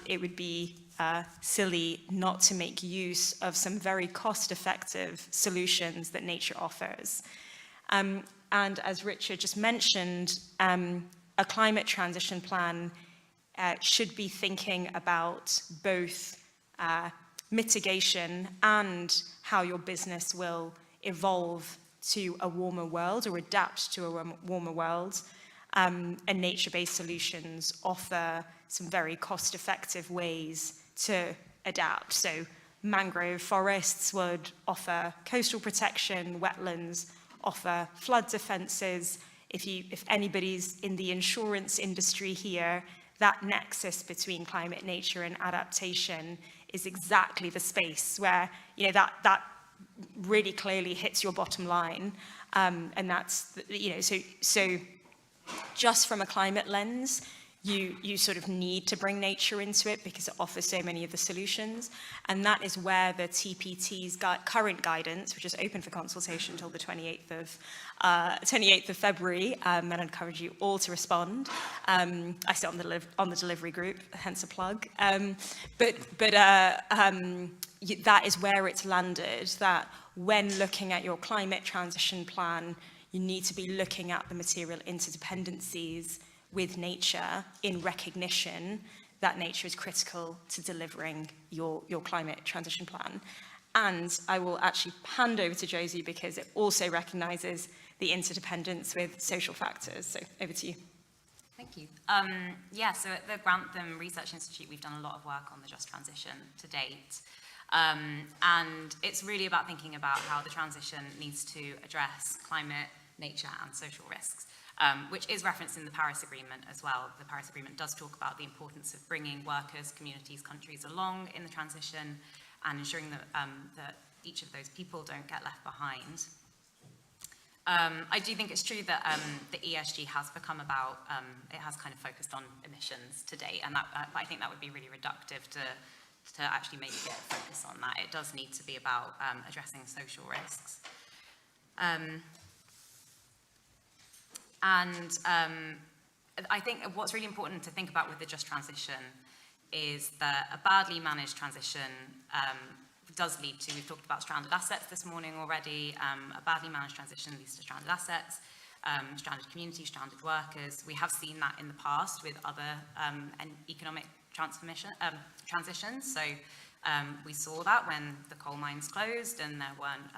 it would be silly not to make use of some very cost-effective solutions that nature offers. And as Richard just mentioned, a climate transition plan should be thinking about both mitigation and how your business will evolve to a warmer world or adapt to a warmer world. And nature-based solutions offer some very cost-effective ways to adapt. So mangrove forests would offer coastal protection, wetlands offer flood defenses. If anybody's in the insurance industry here, that nexus between climate, nature, and adaptation is exactly the space where, you know, that really clearly hits your bottom line. And that's, you know, so just from a climate lens, you sort of need to bring nature into it because it offers so many of the solutions. And that is where the TPT's current guidance, which is open for consultation until the 28th of February, and I'd encourage you all to respond. I sit on the delivery group, hence a plug. That is where it's landed, that when looking at your climate transition plan, you need to be looking at the material interdependencies with nature in recognition that nature is critical to delivering your climate transition plan. And I will actually hand over to Josie because it also recognises the interdependence with social factors. So over to you. Thank you. Yeah, so at the Grantham Research Institute, we've done a lot of work on the just transition to date. And it's really about thinking about how the transition needs to address climate, nature, and social risks. Which is referenced in the Paris Agreement as well. The Paris Agreement does talk about the importance of bringing workers, communities, countries along in the transition and ensuring that, that each of those people don't get left behind. I do think it's true that the ESG has become about, it has kind of focused on emissions to date, and I think that would be really reductive to actually make it focus on that. It does need to be about addressing social risks. And I think what's really important to think about with the just transition is that a badly managed transition does lead to, we've talked about stranded assets this morning already, a badly managed transition leads to stranded assets, stranded communities, stranded workers. We have seen that in the past with other economic transitions. So We saw that when the coal mines closed and there weren't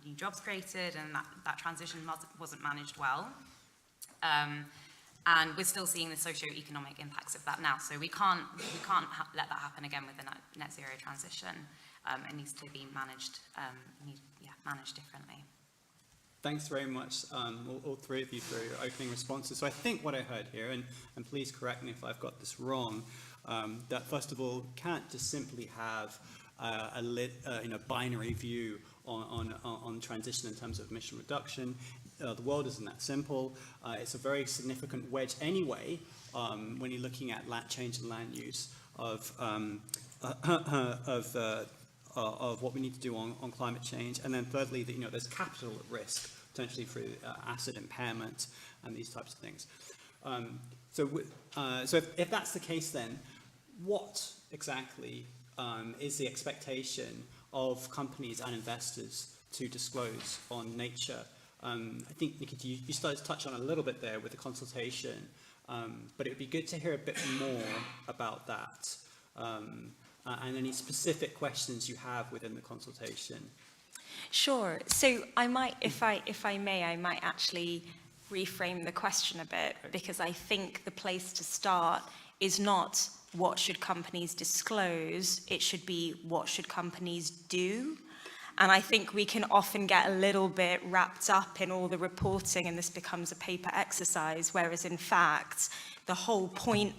new jobs created, and that transition wasn't managed well. And we're still seeing the socio-economic impacts of that now. So we can't let that happen again with the net zero transition. It needs to be managed, managed differently. Thanks very much, all three of you, for your opening responses. So I think what I heard here, and please correct me if I've got this wrong, that first of all, can't just simply have a binary view on transition in terms of emission reduction. The world isn't that simple. It's a very significant wedge anyway when you're looking at change in land use of what we need to do on climate change. And then thirdly, that there's capital at risk, potentially through asset impairment and these types of things. So if that's the case, then what exactly is the expectation of companies and investors to disclose on nature? I think, Nikita, you started to touch on a little bit there with the consultation, but it would be good to hear a bit more about that and any specific questions you have within the consultation. Sure. So I might, if I may, I might actually reframe the question a bit, because I think the place to start is not what should companies disclose, it should be what should companies do. And I think we can often get a little bit wrapped up in all the reporting and this becomes a paper exercise, whereas in fact, the whole point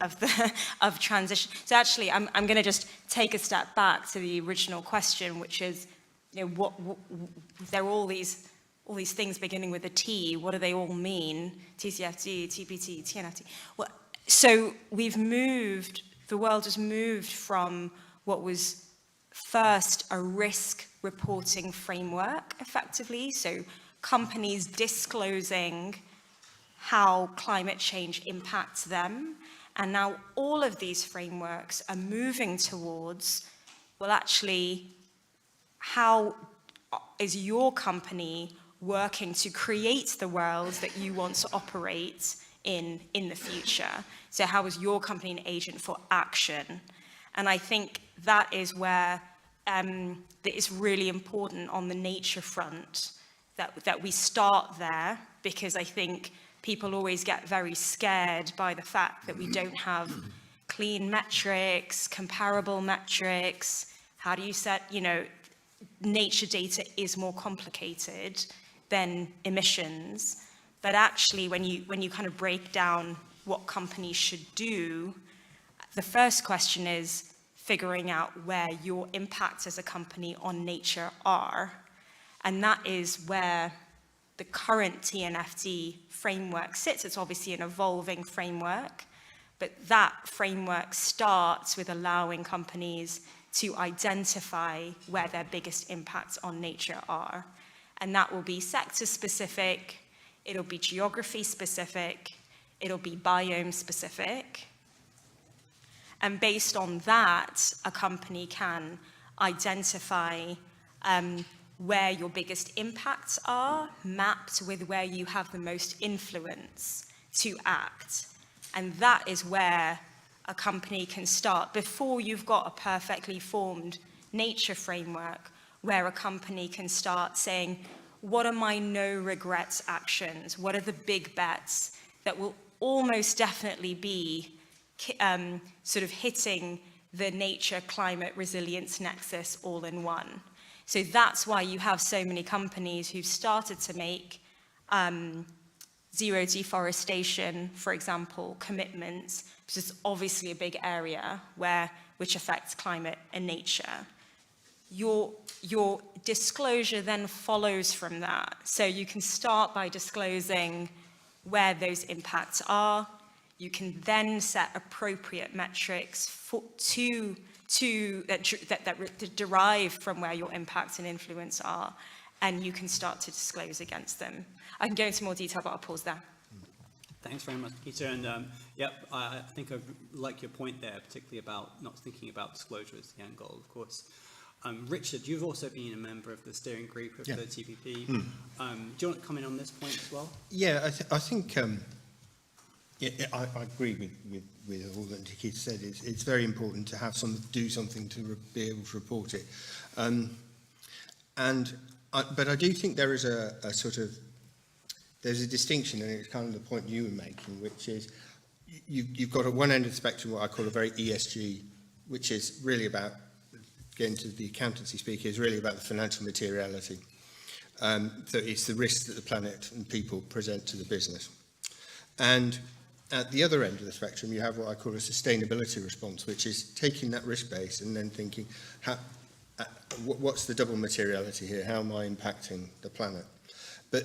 of transition. So actually, I'm going to just take a step back to the original question, which is, there are all these things beginning with a T. What do they all mean? TCFD, TPT, TNFD. Well, so the world has moved from what was first a risk reporting framework, effectively. So companies disclosing how climate change impacts them. And now all of these frameworks are moving towards, well, actually, how is your company working to create the world that you want to operate in the future? So how is your company an agent for action? And I think that is where that is really important on the nature front, that we start there, because I think people always get very scared by the fact that we don't have clean metrics, comparable metrics. How do you set, nature data is more complicated than emissions. But actually, when you kind of break down what companies should do, the first question is figuring out where your impacts as a company on nature are. And that is where the current TNFD framework sits. It's obviously an evolving framework, but that framework starts with allowing companies to identify where their biggest impacts on nature are. And that will be sector specific, it'll be geography specific, it'll be biome specific. And based on that, a company can identify where your biggest impacts are, mapped with where you have the most influence to act. And that is where a company can start, before you've got a perfectly formed nature framework, where a company can start saying, what are my no regrets actions? What are the big bets that will almost definitely be sort of hitting the nature climate resilience nexus all in one? So that's why you have so many companies who've started to make zero deforestation, for example, commitments, which is obviously a big area which affects climate and nature. Your disclosure then follows from that. So you can start by disclosing where those impacts are. You can then set appropriate metrics that derive from where your impacts and influence are, and you can start to disclose against them. I can go into more detail, but I'll pause there. Thanks very much, Peter. And I think I like your point there, particularly about not thinking about disclosure as the end goal, of course. Richard, you've also been a member of the steering group of the TPP. Do you want to comment on this point as well? Yeah, I think Yeah, I agree with all that Keith said. It's very important to have do something to be able to report it. But I do think there is there's a distinction, and it's kind of the point you were making, which is you've got at one end of the spectrum what I call a very ESG, which is really about, getting to the accountancy speak, is really about the financial materiality. So it's the risks that the planet and people present to the business. And at the other end of the spectrum, you have what I call a sustainability response, which is taking that risk base and then thinking, what's the double materiality here? How am I impacting the planet? But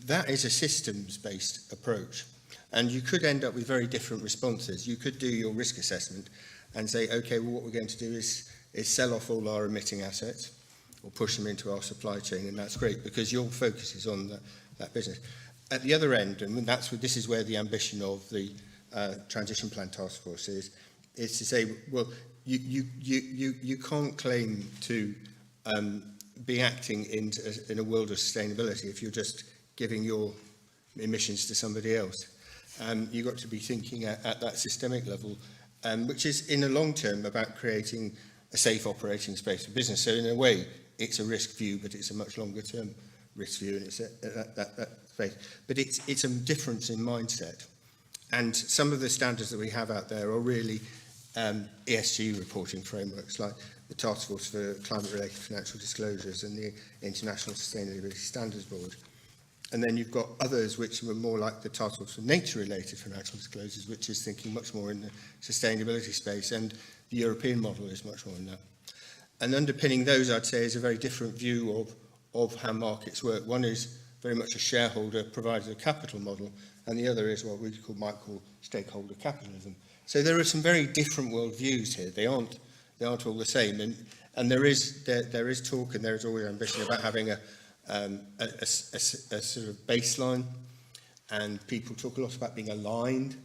that is a systems-based approach. And you could end up with very different responses. You could do your risk assessment and say, okay, well, what we're going to do is sell off all our emitting assets or push them into our supply chain, and that's great because your focus is on that business. At the other end, and this is where the ambition of the Transition Plan Task Force is to say, well, you can't claim to be acting in a world of sustainability if you're just giving your emissions to somebody else. You've got to be thinking at that systemic level, which is in the long term about creating a safe operating space for business. So in a way, it's a risk view, but it's a much longer term risk view, and it's that space. But it's a difference in mindset. And some of the standards that we have out there are really ESG reporting frameworks, like the Task Force for Climate-Related Financial Disclosures and the International Sustainability Standards Board. And then you've got others which are more like the Task Force for Nature-Related Financial Disclosures, which is thinking much more in the sustainability space, and the European model is much more in that. And underpinning those, I'd say, is a very different view of how markets work. One is very much a shareholder provides a capital model, and the other is what we might call stakeholder capitalism. So there are some very different worldviews here. They aren't all the same, and there is talk, and there is always ambition about having a sort of baseline, and people talk a lot about being aligned.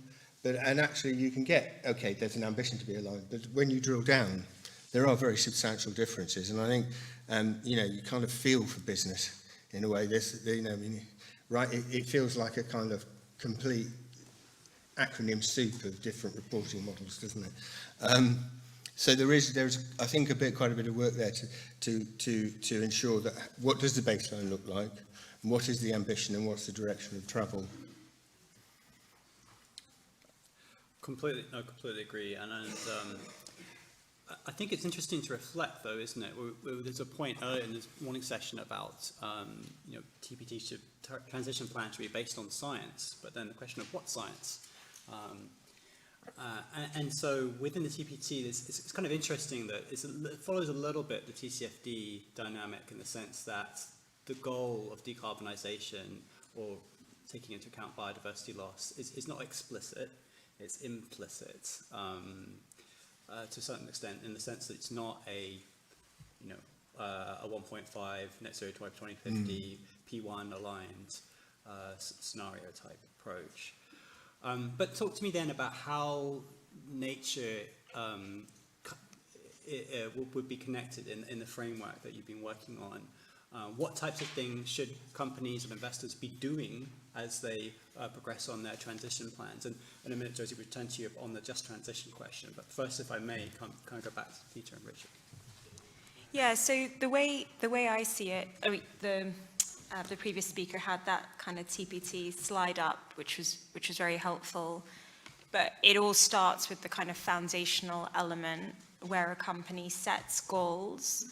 And actually, you can get, okay, there's an ambition to be aligned, but when you drill down, there are very substantial differences, and I think you kind of feel for business in a way. It feels like a kind of complete acronym soup of different reporting models, doesn't it? So there's I think quite a bit of work there to ensure that what does the baseline look like, and what is the ambition, and what's the direction of travel. Completely agree, and I think it's interesting to reflect, though, isn't it? There's a point earlier in this morning session about TPT transition plan should be based on science, but then the question of what science. And so within the TPT, it's kind of interesting that it follows a little bit the TCFD dynamic in the sense that the goal of decarbonisation, or taking into account biodiversity loss, is not explicit. It's implicit to a certain extent, in the sense that it's not a 1.5 net zero by 2050 P1 aligned scenario type approach. But talk to me then about how nature would be connected in the framework that you've been working on. What types of things should companies and investors be doing as they progress on their transition plans? And in a minute, Josie, we'll return to you on the just transition question. But first, if I may, kind of go back to Peter and Richard. Yeah, so the way I see it, the previous speaker had that kind of TPT slide up, which was very helpful. But it all starts with the kind of foundational element where a company sets goals.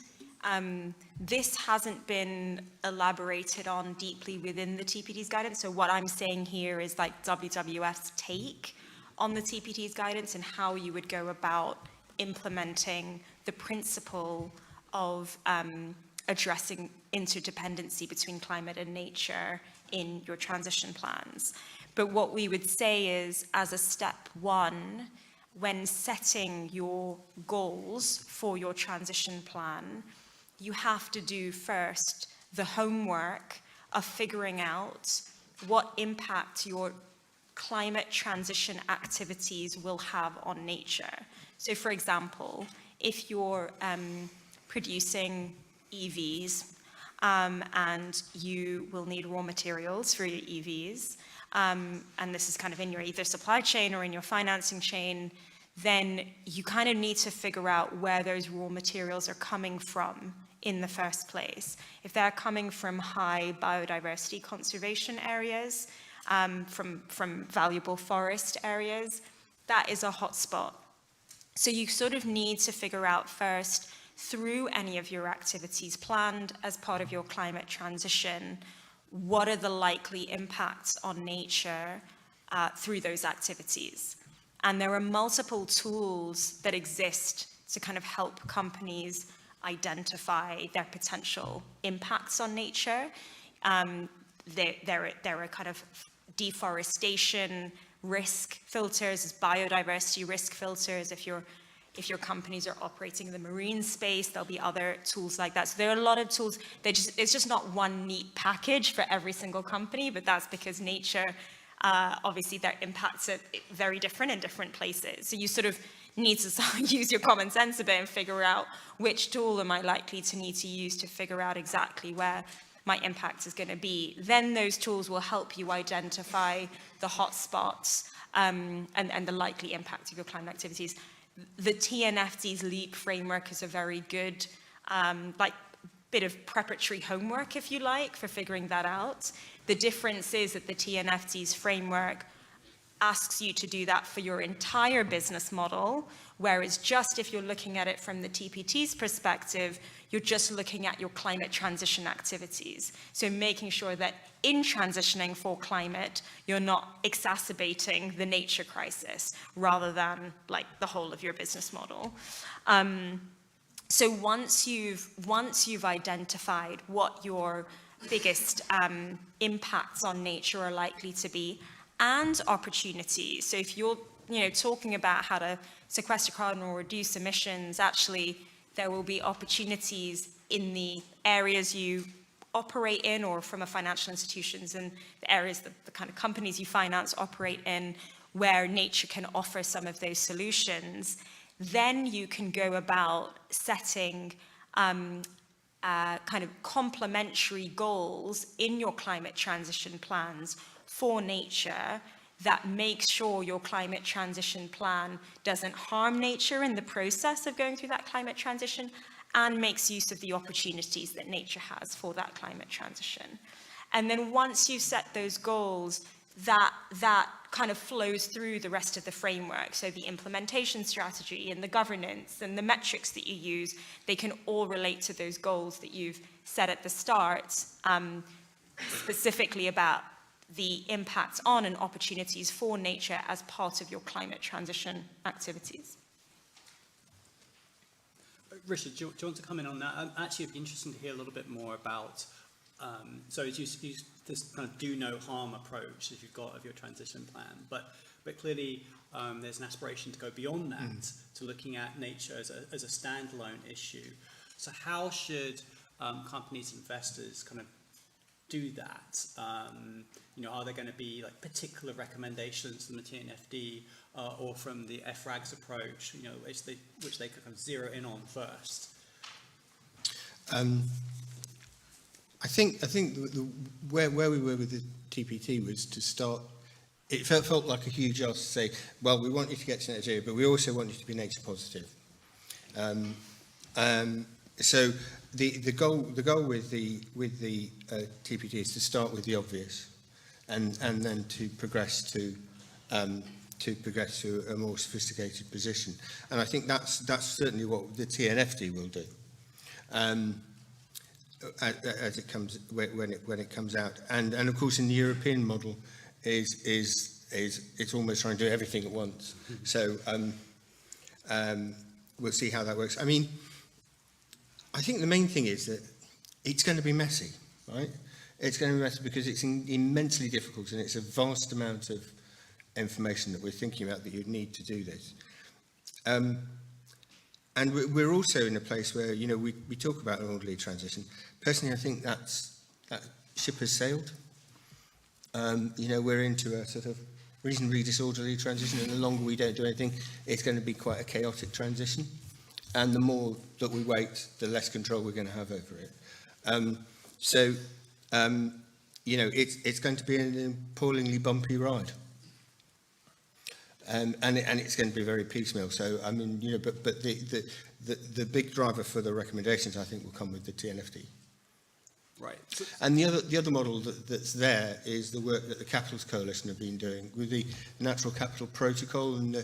This hasn't been elaborated on deeply within the TPT's guidance. So what I'm saying here is like WWF's take on the TPT's guidance and how you would go about implementing the principle of addressing interdependency between climate and nature in your transition plans. But what we would say is, as a step one, when setting your goals for your transition plan, you have to do first the homework of figuring out what impact your climate transition activities will have on nature. So for example, if you're producing EVs, and you will need raw materials for your EVs, and this is kind of in your either supply chain or in your financing chain, then you kind of need to figure out where those raw materials are coming from in the first place. If they're coming from high biodiversity conservation areas, from valuable forest areas, that is a hotspot. So you sort of need to figure out first, through any of your activities planned as part of your climate transition, what are the likely impacts on nature through those activities. And there are multiple tools that exist to kind of help companies identify their potential impacts on nature. There are kind of deforestation risk filters, biodiversity risk filters. If your companies are operating in the marine space, there'll be other tools like that. So there are a lot of tools. It's just not one neat package for every single company, but that's because nature, obviously their impacts are very different in different places. So you sort of need to use your common sense a bit and figure out which tool am I likely to need to use to figure out exactly where my impact is going to be. Then those tools will help you identify the hotspots and the likely impact of your climate activities. The TNFD's LEAP framework is a very good bit of preparatory homework, if you like, for figuring that out. The difference is that the TNFD's framework asks you to do that for your entire business model, whereas just if you're looking at it from the TPT's perspective, you're just looking at your climate transition activities. So making sure that in transitioning for climate, you're not exacerbating the nature crisis rather than like the whole of your business model. So once you've identified what your biggest impacts on nature are likely to be, and opportunities. So if you're talking about how to sequester carbon or reduce emissions, actually there will be opportunities in the areas you operate in, or from a financial institutions and the areas that the kind of companies you finance operate in, where nature can offer some of those solutions. Then you can go about setting kind of complementary goals in your climate transition plans for nature that makes sure your climate transition plan doesn't harm nature in the process of going through that climate transition, and makes use of the opportunities that nature has for that climate transition. And then once you've set those goals, that kind of flows through the rest of the framework. So the implementation strategy and the governance and the metrics that you use, they can all relate to those goals that you've set at the start, specifically about the impacts on and opportunities for nature as part of your climate transition activities. Richard, do you want to come in on that? Actually, it'd be interesting to hear a little bit more about, so as you this kind of do no harm approach that you've got of your transition plan, but clearly there's an aspiration to go beyond that, to looking at nature as a standalone issue. So how should companies, investors kind of do that? Are there going to be like particular recommendations from the TNFD or from the FRAGS approach, which they could kind of zero in on first? I think where we were with the TPT was to start. It felt like a huge ask to say, well, we want you to get to net zero, but we also want you to be nature positive. So the goal with the TPT is to start with the obvious, and then to progress to a more sophisticated position. And I think that's certainly what the TNFD will do. As it comes when it comes out, and of course in the European model is it's almost trying to do everything at once. So we'll see how that works. I mean, I think the main thing is that it's going to be messy, right? It's going to be messy because it's immensely difficult, and it's a vast amount of information that we're thinking about that you'd need to do this. And we're also in a place where, we talk about an orderly transition. Personally, I think that ship has sailed. We're into a sort of reasonably disorderly transition, and the longer we don't do anything, it's going to be quite a chaotic transition. And the more that we wait, the less control we're going to have over it. So, you know, it's going to be an appallingly bumpy ride. And it's going to be very piecemeal. So, I mean, you know, but the big driver for the recommendations, I think, will come with the TNFD. Right. And the other model that's there is the work that the Capitals Coalition have been doing with the Natural Capital Protocol, and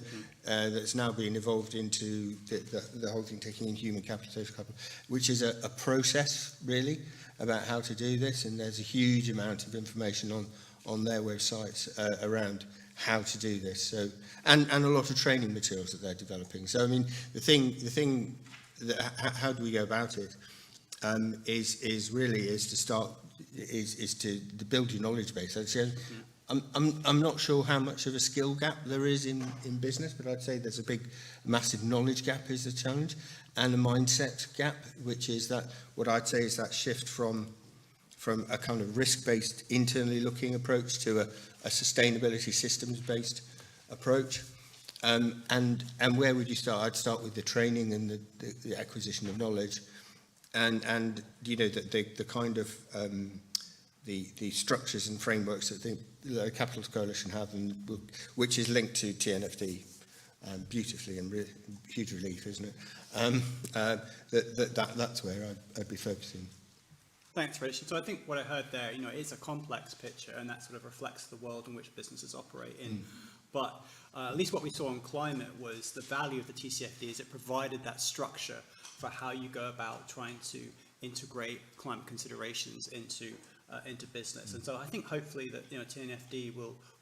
that's now being evolved into the whole thing taking in human capital, social capital, which is a process, really, about how to do this. And there's a huge amount of information on their websites around how to do this. So, and a lot of training materials that they're developing. So, I mean, the thing that, how do we go about it? Is to build your knowledge base. I'm not sure how much of a skill gap there is in business, but I'd say there's a big, massive knowledge gap is the challenge, and a mindset gap, which is that what I'd say is that shift from a kind of risk-based, internally looking approach to a sustainability systems-based approach. And where would you start? I'd start with the training and the acquisition of knowledge. And you know, the kind of the structures and frameworks that the Capitals Coalition have, and which is linked to TNFD beautifully, and huge relief, isn't it? That's where I'd be focusing. Thanks, Richard. So I think what I heard there, you know, is a complex picture, and that sort of reflects the world in which businesses operate in. But at least what we saw on climate was the value of the TCFD is it provided that structure for how you go about trying to integrate climate considerations into business. And so I think hopefully that, you know, TNFD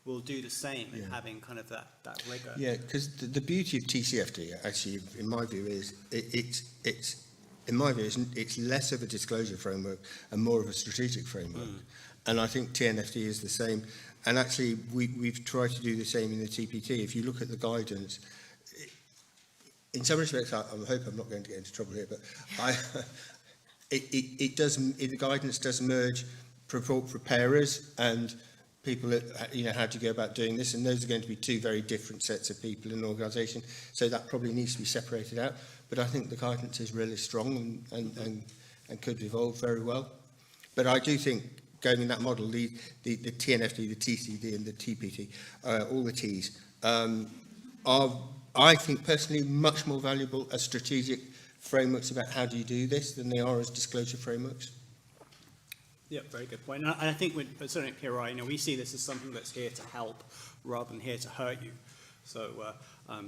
will do the same in having kind of that rigor. Yeah, because the beauty of TCFD, actually, in my view, is it's less of a disclosure framework and more of a strategic framework. And I think TNFD is the same. And actually, we've tried to do the same in the TPT. If you look at the guidance, in some respects, I hope I'm not going to get into trouble here, but the guidance does merge preparers and people that, you know, how to go about doing this, and those are going to be two very different sets of people in an organisation, so that probably needs to be separated out. But I think the guidance is really strong and could evolve very well. But I do think going in that model, the TNFD, the TCD and the TPT, all the Ts, are, I think personally, much more valuable as strategic frameworks about how do you do this than they are as disclosure frameworks. Yeah, very good point. And I think certainly at PRI, you know, we see this as something that's here to help rather than here to hurt you. So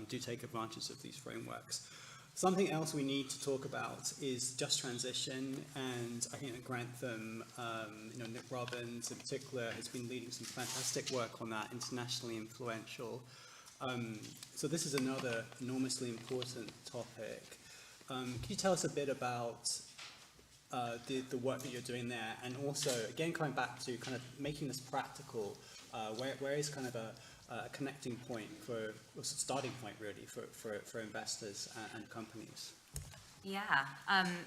do take advantage of these frameworks. Something else we need to talk about is just transition, and I think at Grantham, you know, Nick Robbins in particular has been leading some fantastic work on that, internationally influential. So this is another enormously important topic. Can you tell us a bit about the work that you're doing there, and also, again, coming back to kind of making this practical, where is kind of a connecting point or starting point really for investors and companies? Yeah,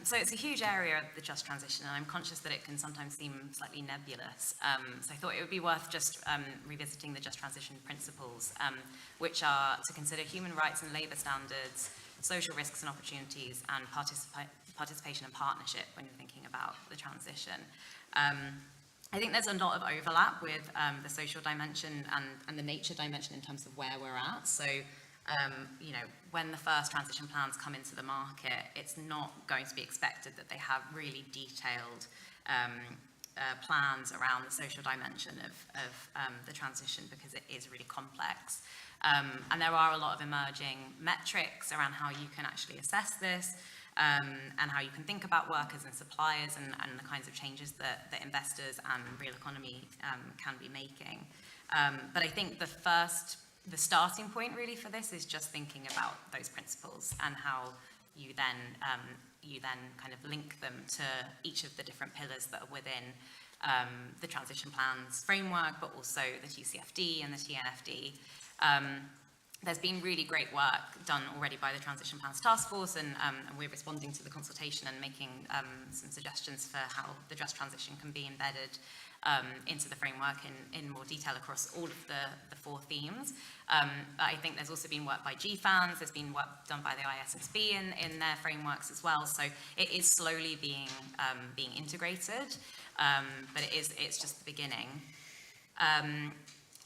so it's a huge area of the just transition, and I'm conscious that it can sometimes seem slightly nebulous. So I thought it would be worth just revisiting the just transition principles, which are to consider human rights and labour standards, social risks and opportunities, and participation and partnership when you're thinking about the transition. I think there's a lot of overlap with the social dimension and the nature dimension in terms of where we're at. So, you know, when the first transition plans come into the market, it's not going to be expected that they have really detailed plans around the social dimension of the transition, because it is really complex. And there are a lot of emerging metrics around how you can actually assess this, and how you can think about workers and suppliers and the kinds of changes that investors and real economy can be making. But I think the starting point really for this is just thinking about those principles and how you then kind of link them to each of the different pillars that are within the transition plans framework, but also the TCFD and the TNFD. There's been really great work done already by the Transition Plans Task Force, and we're responding to the consultation and making some suggestions for how the just transition can be embedded into the framework in more detail across all of the 4 themes. I think there's also been work by GFANZ, there's been work done by the ISSB in their frameworks as well, so it is slowly being integrated, but it's just the beginning.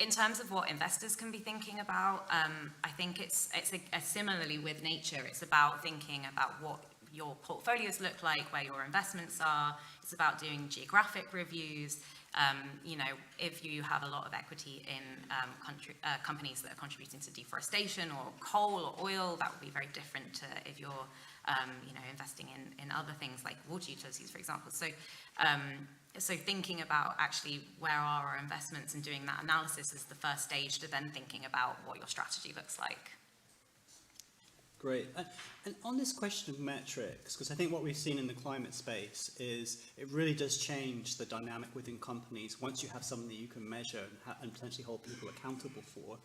In terms of what investors can be thinking about, I think it's similarly with nature, it's about thinking about what your portfolios look like, where your investments are. It's about doing geographic reviews. You know, if you have a lot of equity in companies that are contributing to deforestation or coal or oil, that would be very different to if you're, you know, investing in other things like water utilities, for example. So thinking about actually where are our investments and doing that analysis is the first stage to then thinking about what your strategy looks like. Great. And on this question of metrics, because I think what we've seen in the climate space is it really does change the dynamic within companies once you have something that you can measure and potentially hold people accountable for.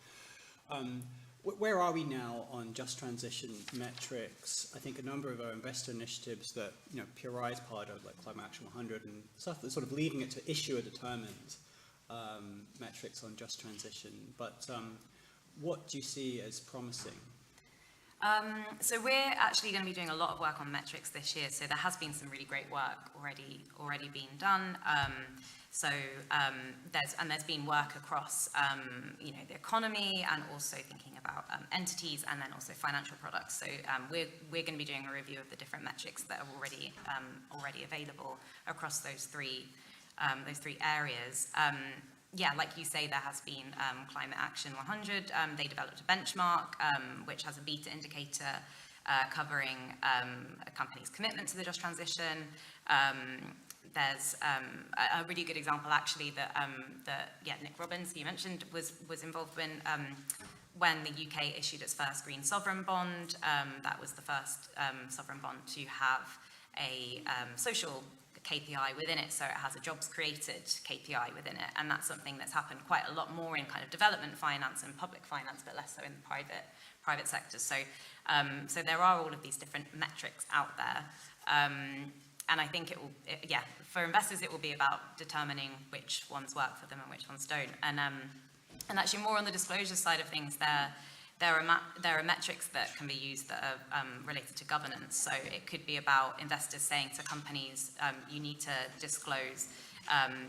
Where are we now on just transition metrics? I think a number of our investor initiatives that, you know, PRI is part of, like Climate Action 100 and stuff, that's sort of leaving it to issuer-determined metrics on just transition. But what do you see as promising? So we're actually going to be doing a lot of work on metrics this year. So there has been some really great work already being done. There's been work across, you know, the economy and also thinking about entities and then also financial products. So we're going to be doing a review of the different metrics that are already available across those three areas. Yeah, like you say, there has been Climate Action 100. They developed a benchmark which has a beta indicator covering a company's commitment to the just transition. There's a really good example, actually, that Nick Robbins, who you mentioned, was involved in when the UK issued its first green sovereign bond. That was the first sovereign bond to have a social KPI within it, so it has a jobs created KPI within it, and that's something that's happened quite a lot more in kind of development finance and public finance, but less so in the private sector. So there are all of these different metrics out there, and I think for investors it will be about determining which ones work for them and which ones don't. And actually, more on the disclosure side of things, there are metrics that can be used that are related to governance. So it could be about investors saying to companies, you need to disclose,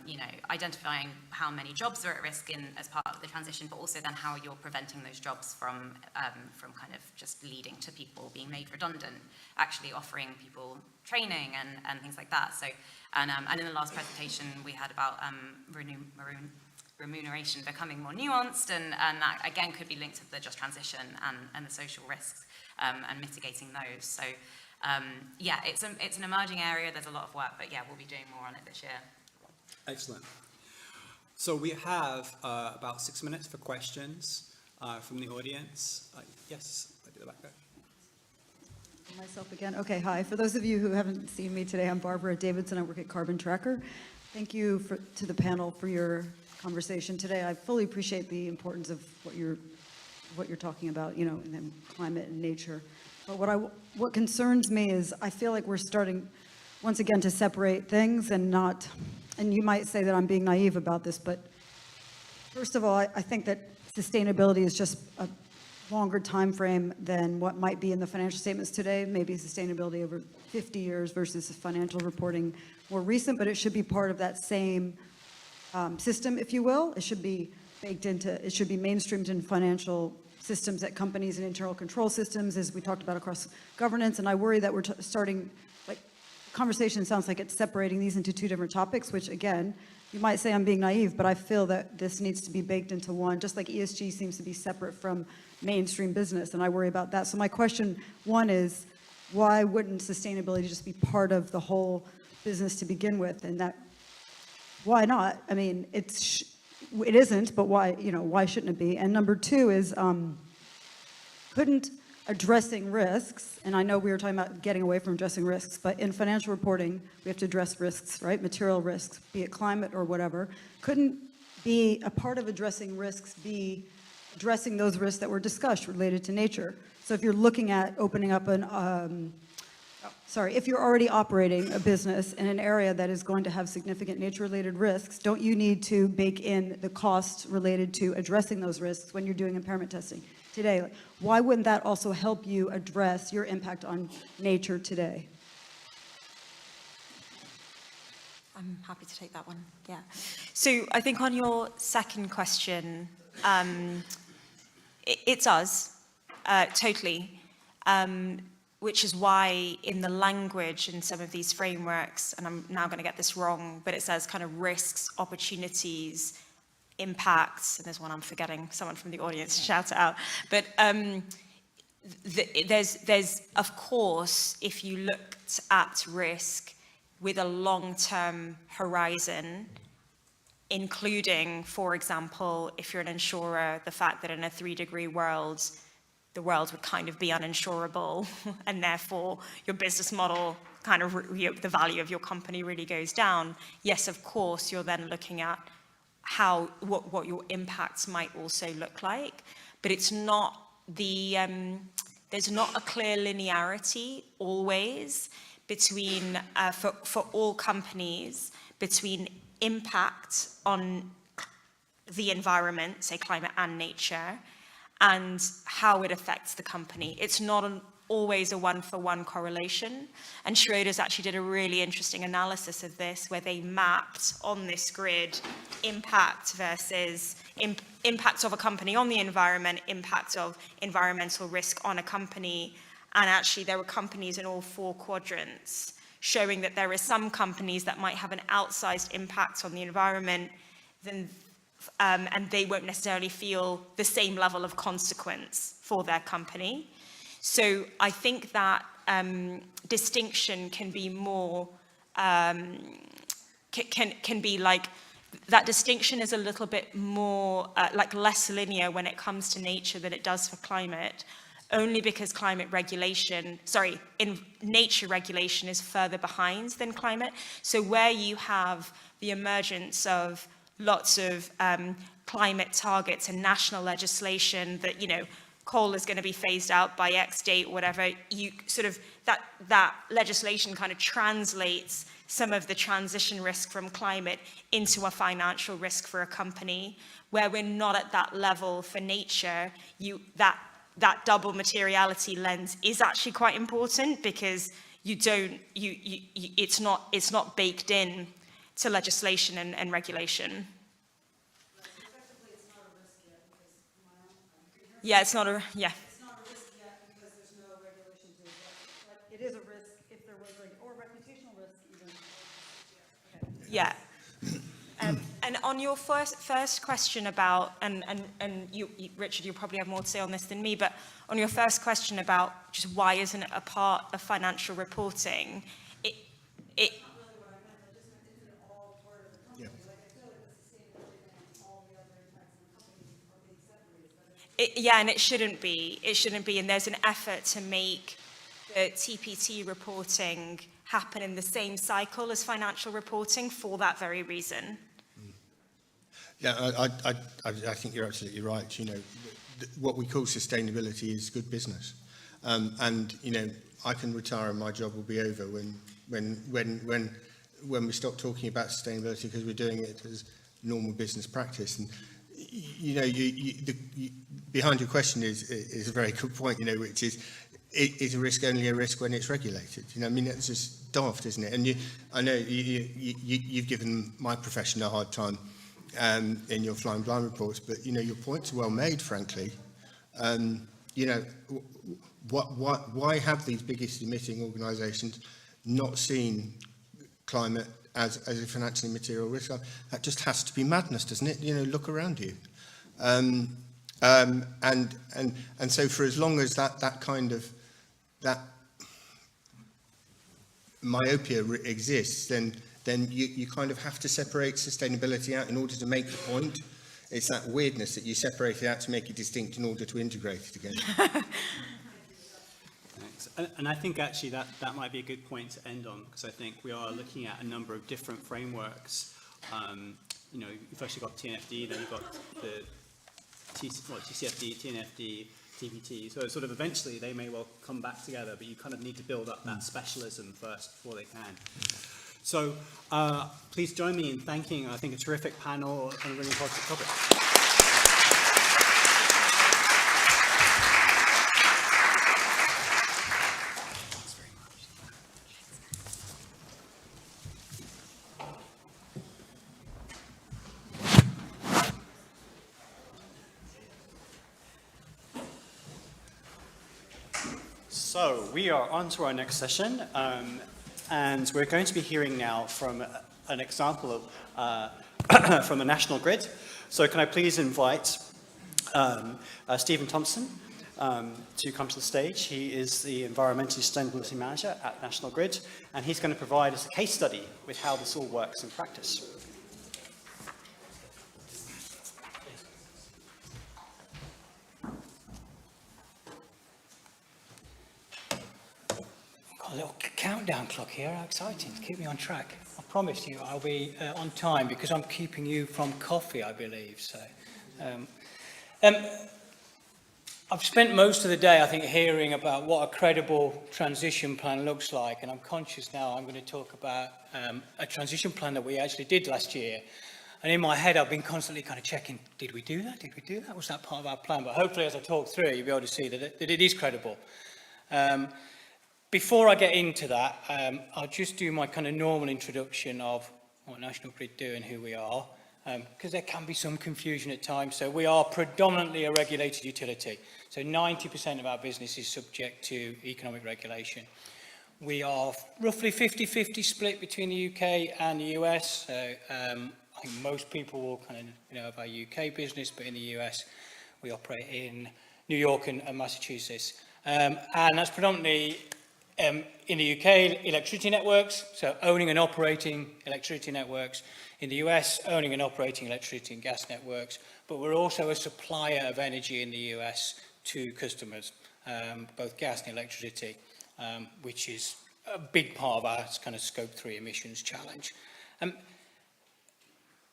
you know, identifying how many jobs are at risk as part of the transition, but also then how you're preventing those jobs from kind of just leading to people being made redundant, actually offering people training and things like that. So, and in the last presentation we had about remuneration becoming more nuanced, and that again could be linked to the just transition and the social risks and mitigating those. So yeah, it's an emerging area. There's a lot of work, but yeah, we'll be doing more on it this year. Excellent. So we have about 6 minutes for questions from the audience. Yes, I do the back there. Myself again. Okay, hi. For those of you who haven't seen me today, I'm Barbara Davidson. I work at Carbon Tracker. Thank you to the panel for your conversation today. I fully appreciate the importance of what you're talking about, you know, and climate and nature. But what concerns me is I feel like we're starting once again to separate things and you might say that I'm being naive about this, but first of all, I think that sustainability is just a longer time frame than what might be in the financial statements today. Maybe sustainability over 50 years versus financial reporting more recent, but it should be part of that same system, if you will. It should be baked into, it should be mainstreamed in financial systems at companies and internal control systems, as we talked about across governance. And I worry that we're starting, like, conversation sounds like it's separating these into two different topics, which again, you might say I'm being naive, but I feel that this needs to be baked into one, just like ESG seems to be separate from mainstream business, and I worry about that. So my question one is, why wouldn't sustainability just be part of the whole business to begin with? And that, why not? I mean, it isn't, but why, you know, why shouldn't it be? And number two is, couldn't addressing risks, and I know we were talking about getting away from addressing risks, but in financial reporting, we have to address risks, right? Material risks, be it climate or whatever. Couldn't be a part of addressing risks be addressing those risks that were discussed related to nature? So if you're looking at opening up a Sorry, if you're already operating a business in an area that is going to have significant nature-related risks, don't you need to bake in the costs related to addressing those risks when you're doing impairment testing today? Why wouldn't that also help you address your impact on nature today? I'm happy to take that one, yeah. So I think on your second question, it's us, totally. Which is why in the language in some of these frameworks, and I'm now going to get this wrong, but it says kind of risks, opportunities, impacts, and there's one I'm forgetting, someone from the audience shout it out. But there's, of course, if you looked at risk with a long-term horizon, including, for example, if you're an insurer, the fact that in a 3-degree world, the world would kind of be uninsurable, and therefore your business model, kind of the value of your company really goes down. Yes, of course, you're then looking at what your impacts might also look like, but it's not there's not a clear linearity always between, for all companies, between impact on the environment, say climate and nature, and how it affects the company. It's not always a one-for-one correlation. And Schroders actually did a really interesting analysis of this, where they mapped on this grid impact versus impact of a company on the environment, impact of environmental risk on a company. And actually there were companies in all 4 quadrants, showing that there are some companies that might have an outsized impact on the environment and they won't necessarily feel the same level of consequence for their company. So I think that distinction can be more, can be like, that distinction is a little bit more, like less linear when it comes to nature than it does for climate, only because nature regulation is further behind than climate. So where you have the emergence of lots of climate targets and national legislation that, coal is going to be phased out by X date, whatever, you sort of, that legislation kind of translates some of the transition risk from climate into a financial risk for a company. Where we're not at that level for nature, that double materiality lens is actually quite important, because it's not baked in to legislation and regulation. Yeah, it's not a, yeah. It's not a risk yet because there's no regulation to it. But it is a risk if there was, or reputational risk even. Okay. Yeah. And on your first question about, and you, Richard, you probably have more to say on this than me, but on your first question about just why isn't it a part of financial reporting, yeah, and it shouldn't be. It shouldn't be. And there's an effort to make the TPT reporting happen in the same cycle as financial reporting for that very reason. Yeah, I think you're absolutely right. What we call sustainability is good business. And I can retire and my job will be over when we stop talking about sustainability, because we're doing it as normal business practice. And behind your question is a very good point, which is a risk only a risk when it's regulated? That's just daft, isn't it? And I know you've given my profession a hard time in your flying blind reports, but your points are well made, frankly. Why have these biggest emitting organisations not seen climate as a financially material risk? That just has to be madness, doesn't it? Look around you. And so for as long as that kind of myopia exists, then you kind of have to separate sustainability out in order to make the point. It's that weirdness that you separate it out to make it distinct in order to integrate it again. Thanks. And I think actually that might be a good point to end on, because I think we are looking at a number of different frameworks. You've actually got TNFD, then you've got the TCFD, TNFD, TPT. So sort of eventually they may well come back together, but you kind of need to build up that specialism first before they can. So please join me in thanking, I think, a terrific panel on a really important topic. So we are on to our next session, and we're going to be hearing now from an example of from a national grid. So can I please invite Stephen Thompson to come to the stage. He is the Environmental Sustainability Manager at National Grid, and he's going to provide us a case study with how this all works in practice. A little countdown clock here, how exciting, keep me on track. I promise you I'll be on time because I'm keeping you from coffee, I believe. So, I've spent most of the day, I think, hearing about what a credible transition plan looks like, and I'm conscious now I'm going to talk about a transition plan that we actually did last year. And in my head I've been constantly kind of checking, did we do that? Did we do that? Was that part of our plan? But hopefully as I talk through it, you'll be able to see that it is credible. Before I get into that, I'll just do my kind of normal introduction of what National Grid do and who we are, because there can be some confusion at times. So we are predominantly a regulated utility. So 90% of our business is subject to economic regulation. We are roughly 50-50 split between the UK and the US. So I think most people will kind of know of our UK business, but in the US, we operate in New York and Massachusetts. And that's predominantly in the UK, electricity networks, so owning and operating electricity networks. In the US, owning and operating electricity and gas networks. But we're also a supplier of energy in the US to customers, both gas and electricity, which is a big part of our kind of Scope 3 emissions challenge.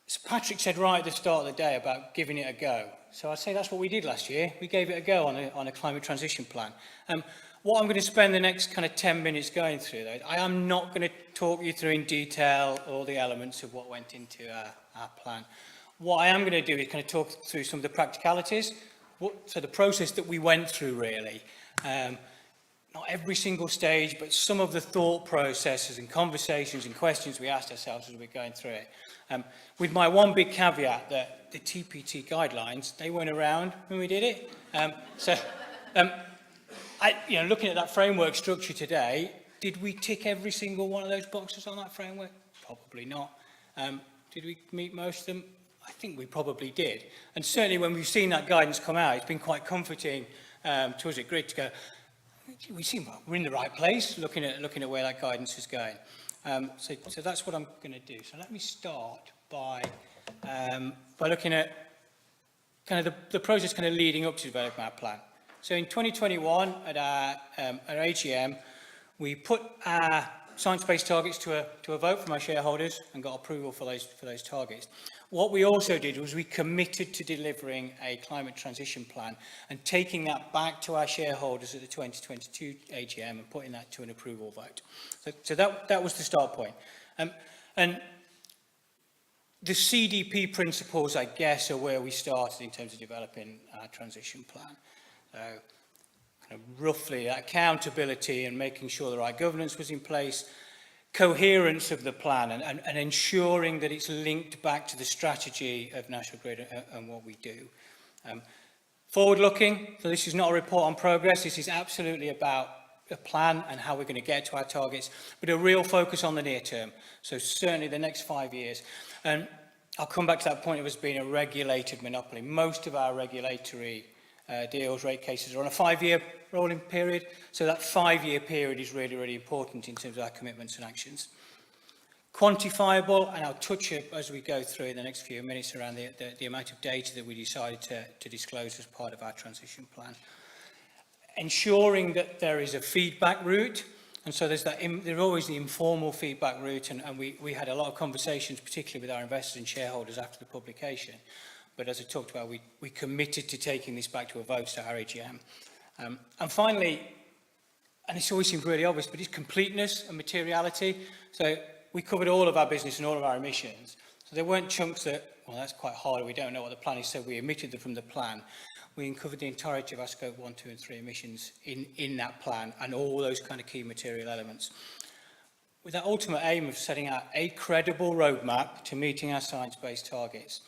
So Patrick said right at the start of the day about giving it a go. So I'd say that's what we did last year. We gave it a go on a climate transition plan. What I'm going to spend the next kind of 10 minutes going through, though, I am not going to talk you through in detail all the elements of what went into our plan. What I am going to do is kind of talk through some of the practicalities, so the process that we went through, really. Not every single stage, but some of the thought processes and conversations and questions we asked ourselves as we're going through it. With my one big caveat that the TPT guidelines, they weren't around when we did it. Looking at that framework structure today, did we tick every single one of those boxes on that framework? Probably not. Did we meet most of them? I think we probably did. And certainly when we've seen that guidance come out, it's been quite comforting to us at Grid to go, we're in the right place, looking at where that guidance is going. So that's what I'm going to do. So let me start by looking at kind of the process kind of leading up to developing our plan. So in 2021 at our AGM, we put our science-based targets to a vote from our shareholders and got approval for those targets. What we also did was we committed to delivering a climate transition plan and taking that back to our shareholders at the 2022 AGM and putting that to an approval vote. So that was the start point. And the CDP principles, I guess, are where we started in terms of developing our transition plan. Kind of roughly accountability and making sure the right governance was in place, coherence of the plan and ensuring that it's linked back to the strategy of National Grid and what we do. Forward-looking, so this is not a report on progress, this is absolutely about a plan and how we're going to get to our targets, but a real focus on the near term, so certainly the next 5 years. And I'll come back to that point of us being a regulated monopoly. Most of our regulatory deals, rate cases are on a 5-year rolling period, so that 5-year period is really, really important in terms of our commitments and actions. Quantifiable, and I'll touch it as we go through in the next few minutes around the amount of data that we decided to disclose as part of our transition plan. Ensuring that there is a feedback route, and so there's always the informal feedback route, and we had a lot of conversations, particularly with our investors and shareholders after the publication. but as I talked about, we committed to taking this back to a vote at our AGM. And finally, and this always seems really obvious, but it's completeness and materiality. So we covered all of our business and all of our emissions. So there weren't chunks that, well, that's quite hard, we don't know what the plan is, so we omitted them from the plan. We uncovered the entirety of our scope 1, 2 and 3 emissions in that plan and all those kind of key material elements. With that ultimate aim of setting out a credible roadmap to meeting our science-based targets.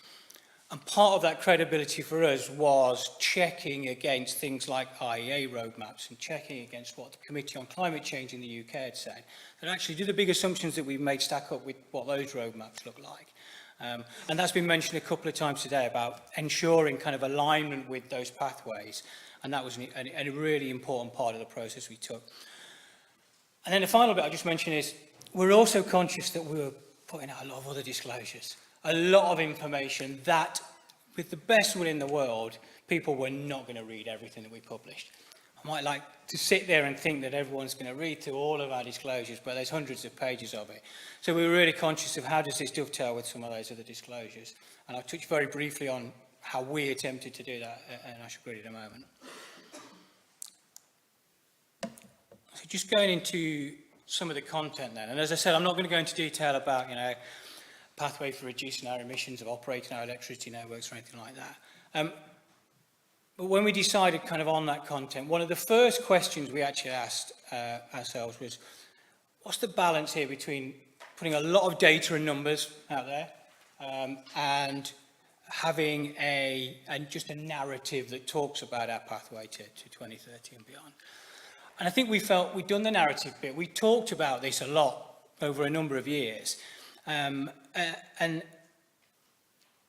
And part of that credibility for us was checking against things like IEA roadmaps and checking against what the Committee on Climate Change in the UK had said. And actually, do the big assumptions that we've made stack up with what those roadmaps look like? And that's been mentioned a couple of times today about ensuring kind of alignment with those pathways. And that was a really important part of the process we took. And then the final bit I'll just mention is we're also conscious that we were putting out a lot of other disclosures. A lot of information that, with the best will in the world, people were not going to read everything that we published. I might like to sit there and think that everyone's going to read through all of our disclosures, but there's hundreds of pages of it. So we were really conscious of how does this dovetail with some of those other disclosures. And I'll touch very briefly on how we attempted to do that in National Grid in a moment. So just going into some of the content then, and as I said, I'm not going to go into detail about, pathway for reducing our emissions of operating our electricity networks or anything like that. But when we decided kind of on that content, one of the first questions we actually asked ourselves was, what's the balance here between putting a lot of data and numbers out there and having just a narrative that talks about our pathway to 2030 and beyond? And I think we felt we'd done the narrative bit. We talked about this a lot over a number of years. And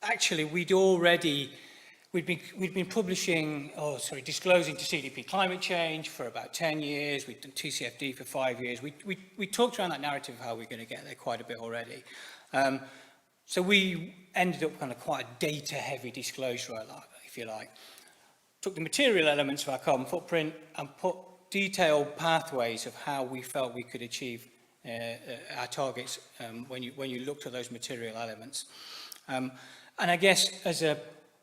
actually, we'd been disclosing to CDP climate change for about 10 years. We'd done TCFD for 5 years. We talked around that narrative of how we're going to get there quite a bit already. So we ended up kind of quite a data-heavy disclosure, if you like. Took the material elements of our carbon footprint and put detailed pathways of how we felt we could achieve our targets when you looked at those material elements. And I guess as a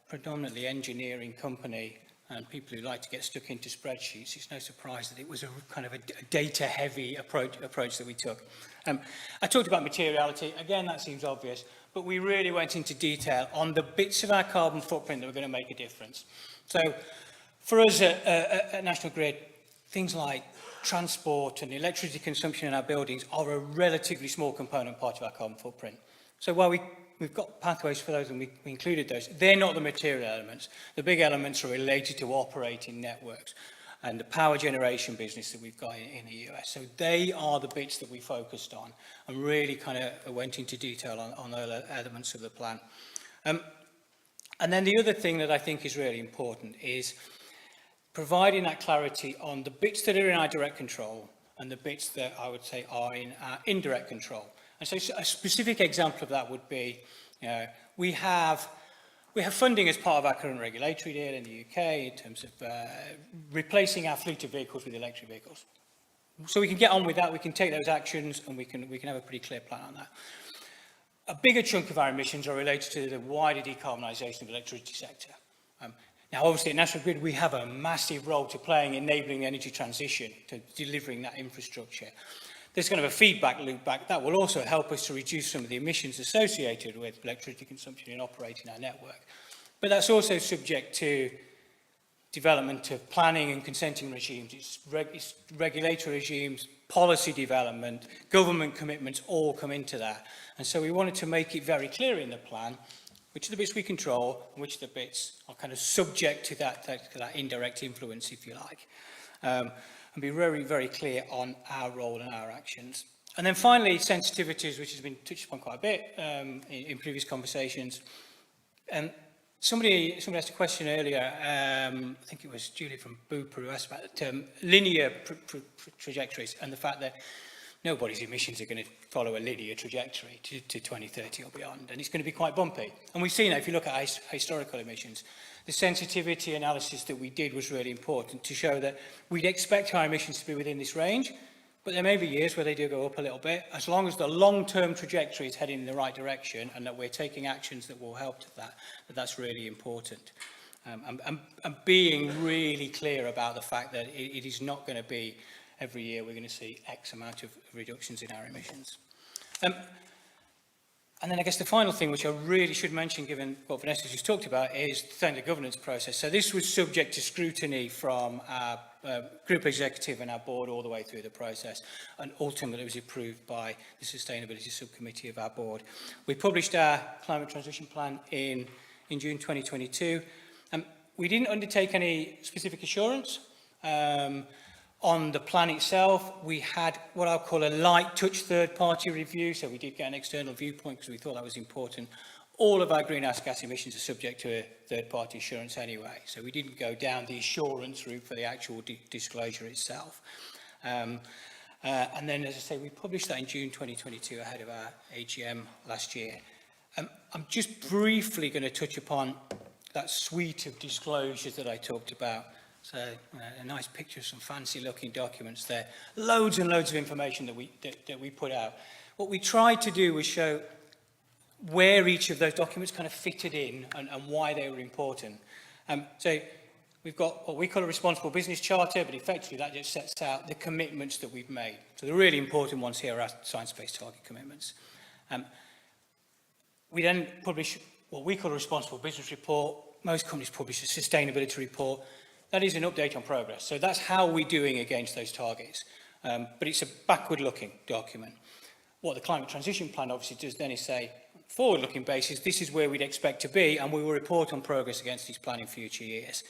predominantly engineering company and people who like to get stuck into spreadsheets, it's no surprise that it was a kind of a data-heavy approach that we took. I talked about materiality. Again, that seems obvious, but we really went into detail on the bits of our carbon footprint that were going to make a difference. So for us at National Grid, things like transport and electricity consumption in our buildings are a relatively small component part of our carbon footprint. So while we've got pathways for those and we included those, they're not the material elements. The big elements are related to operating networks and the power generation business that we've got in the US. So they are the bits that we focused on and really kind of went into detail on those elements of the plan. And then the other thing that I think is really important is providing that clarity on the bits that are in our direct control and the bits that I would say are in our indirect control. And so a specific example of that would be, we have funding as part of our current regulatory deal in the UK in terms of replacing our fleet of vehicles with electric vehicles. So we can get on with that, we can take those actions, and we can have a pretty clear plan on that. A bigger chunk of our emissions are related to the wider decarbonisation of the electricity sector. Now, obviously, at National Grid, we have a massive role to play in enabling the energy transition, to delivering that infrastructure. There's kind of a feedback loop back that will also help us to reduce some of the emissions associated with electricity consumption in operating our network. But that's also subject to development of planning and consenting regimes, it's regulatory regimes, policy development, government commitments all come into that. And so we wanted to make it very clear in the plan which are the bits we control and which are the bits are kind of subject to that indirect influence, if you like. And be very, very clear on our role and our actions. And then finally, sensitivities, which has been touched upon quite a bit in previous conversations. Somebody asked a question earlier, I think it was Julie from Bupa who asked about linear trajectories and the fact that nobody's emissions are going to follow a linear trajectory to 2030 or beyond, and it's going to be quite bumpy. And we've seen that if you look at historical emissions. The sensitivity analysis that we did was really important to show that we'd expect our emissions to be within this range, But there may be years where they do go up a little bit, as long as the long-term trajectory is heading in the right direction and that we're taking actions that will help to that, that's really important. And being really clear about the fact that it is not going to be every year we're going to see X amount of reductions in our emissions. And then I guess the final thing, which I really should mention, given what Vanessa just talked about, is the governance process. So this was subject to scrutiny from our group executive and our board all the way through the process, and ultimately it was approved by the Sustainability Subcommittee of our board. We published our climate transition plan in June 2022. We didn't undertake any specific assurance. On the plan itself, we had what I'll call a light touch third-party review, so we did get an external viewpoint because we thought that was important. All of our greenhouse gas emissions are subject to a third-party assurance anyway, so we didn't go down the assurance route for the actual disclosure itself. And then, as I say, we published that in June 2022 ahead of our AGM last year. I'm just briefly going to touch upon that suite of disclosures that I talked about. So a nice picture of some fancy looking documents there. Loads and loads of information that we put out. What we tried to do was show where each of those documents kind of fitted in and why they were important. So we've got what we call a responsible business charter, but effectively that just sets out the commitments that we've made. So the really important ones here are our science-based target commitments. We then publish what we call a responsible business report. Most companies publish a sustainability report. That is an update on progress. So that's how we're doing against those targets. But it's a backward-looking document. What the climate transition plan obviously does then is say, forward-looking basis, this is where we'd expect to be, and we will report on progress against this plan in future years.